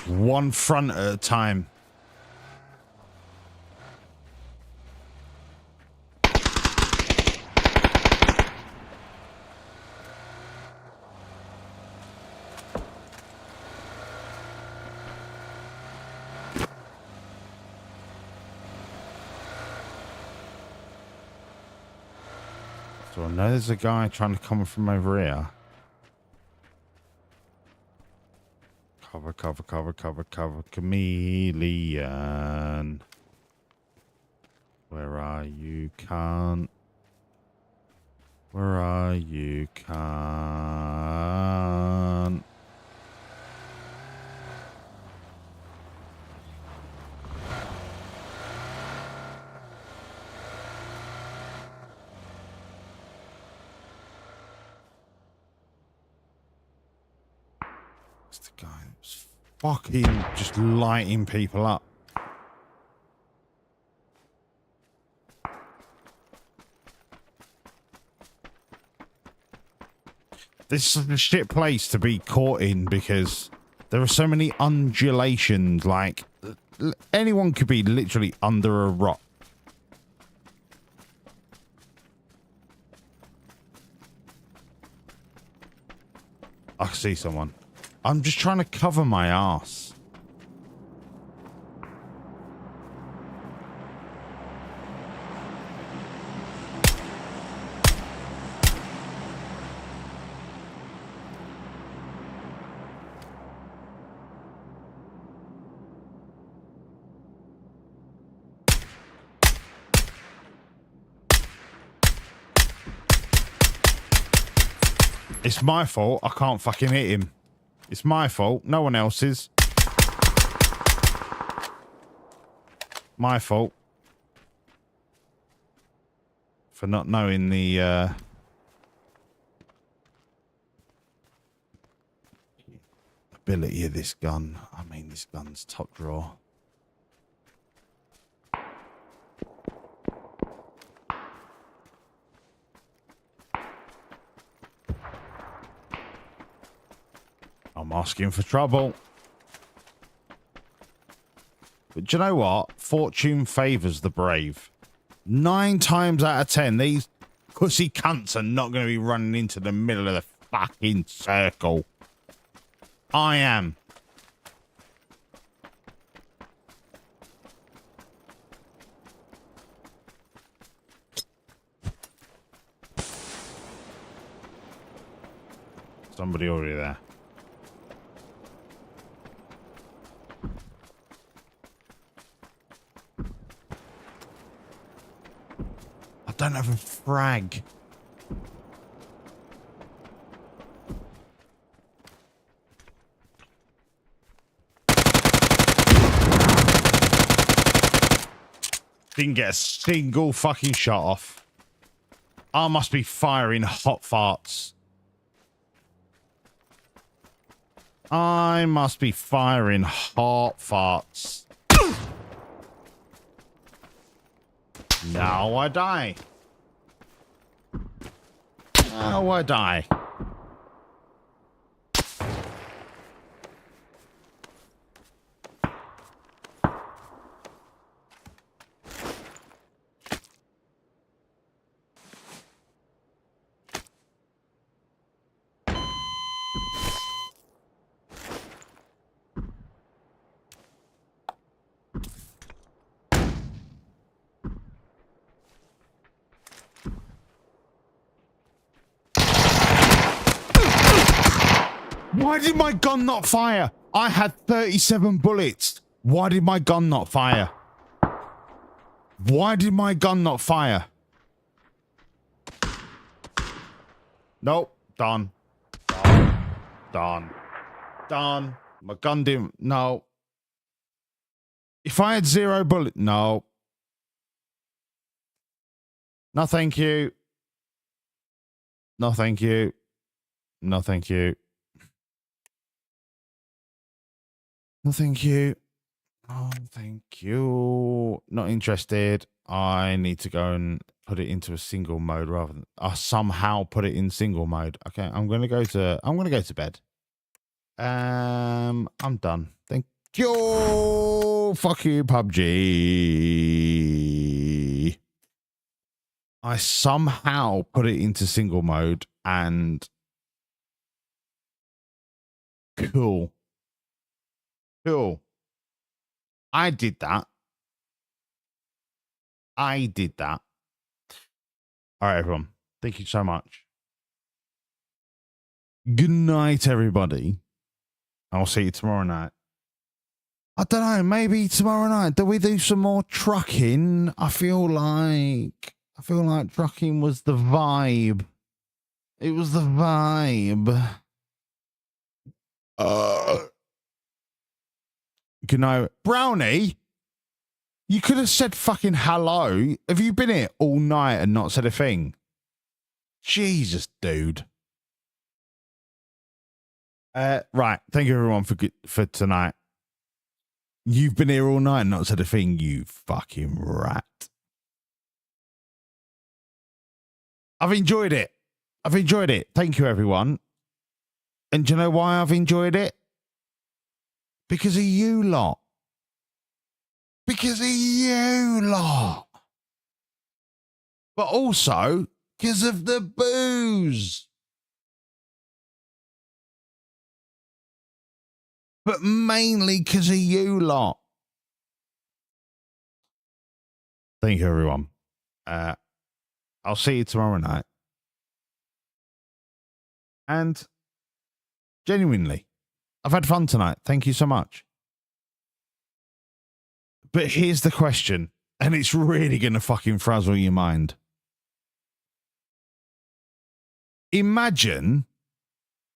one front at a time. So I know there's a guy trying to come from over here. Cover, cover, cover, cover, cover. Chameleon. Where are you, cunt? Where are you, cunt? It's the guy that's fucking just lighting people up. This is a shit place to be caught in because there are so many undulations. Like, anyone could be literally under a rock. I see someone. I'm just trying to cover my ass. It's my fault. I can't fucking hit him. It's my fault. No one else's. My fault. For not knowing the... ability of this gun. I mean, this gun's top drawer. I'm asking for trouble. But do you know what? Fortune favors the brave. 9 times out of 10, these pussy cunts are not going to be running into the middle of the fucking circle. I am. Somebody already there. I don't have a frag. Didn't get a single fucking shot off. I must be firing hot farts. I must be firing hot farts. Now I die. Now I die. Why did my gun not fire? I had 37 bullets. Why did my gun not fire? Why did my gun not fire? Nope. Done. Done. Done. My gun didn't. No. If I had 0 bullet. No. No, thank you. No, thank you. No, thank you. No, thank you. Oh, thank you. Not interested. I need to go and put it into a single mode rather than somehow put it in single mode. Okay, I'm gonna go to bed. I'm done. Thank you. Fuck you, PUBG. I somehow put it into single mode and cool. Cool. I did that. I did that. All right, everyone. Thank you so much. Good night, everybody. I'll see you tomorrow night. I don't know. Maybe tomorrow night. Do we do some more trucking? I feel like trucking was the vibe. It was the vibe. You know, Brownie, you could have said fucking hello. Have you been here all night and not said a thing? Jesus, dude. Right. Thank you, everyone, for tonight. You've been here all night and not said a thing, you fucking rat. I've enjoyed it. I've enjoyed it. Thank you, everyone. And do you know why I've enjoyed it? Because of you lot. Because of you lot. But also because of the booze. But mainly because of you lot. Thank you, everyone. I'll see you tomorrow night. And genuinely, I've had fun tonight. Thank you so much. But here's the question, and it's really going to fucking frazzle your mind. Imagine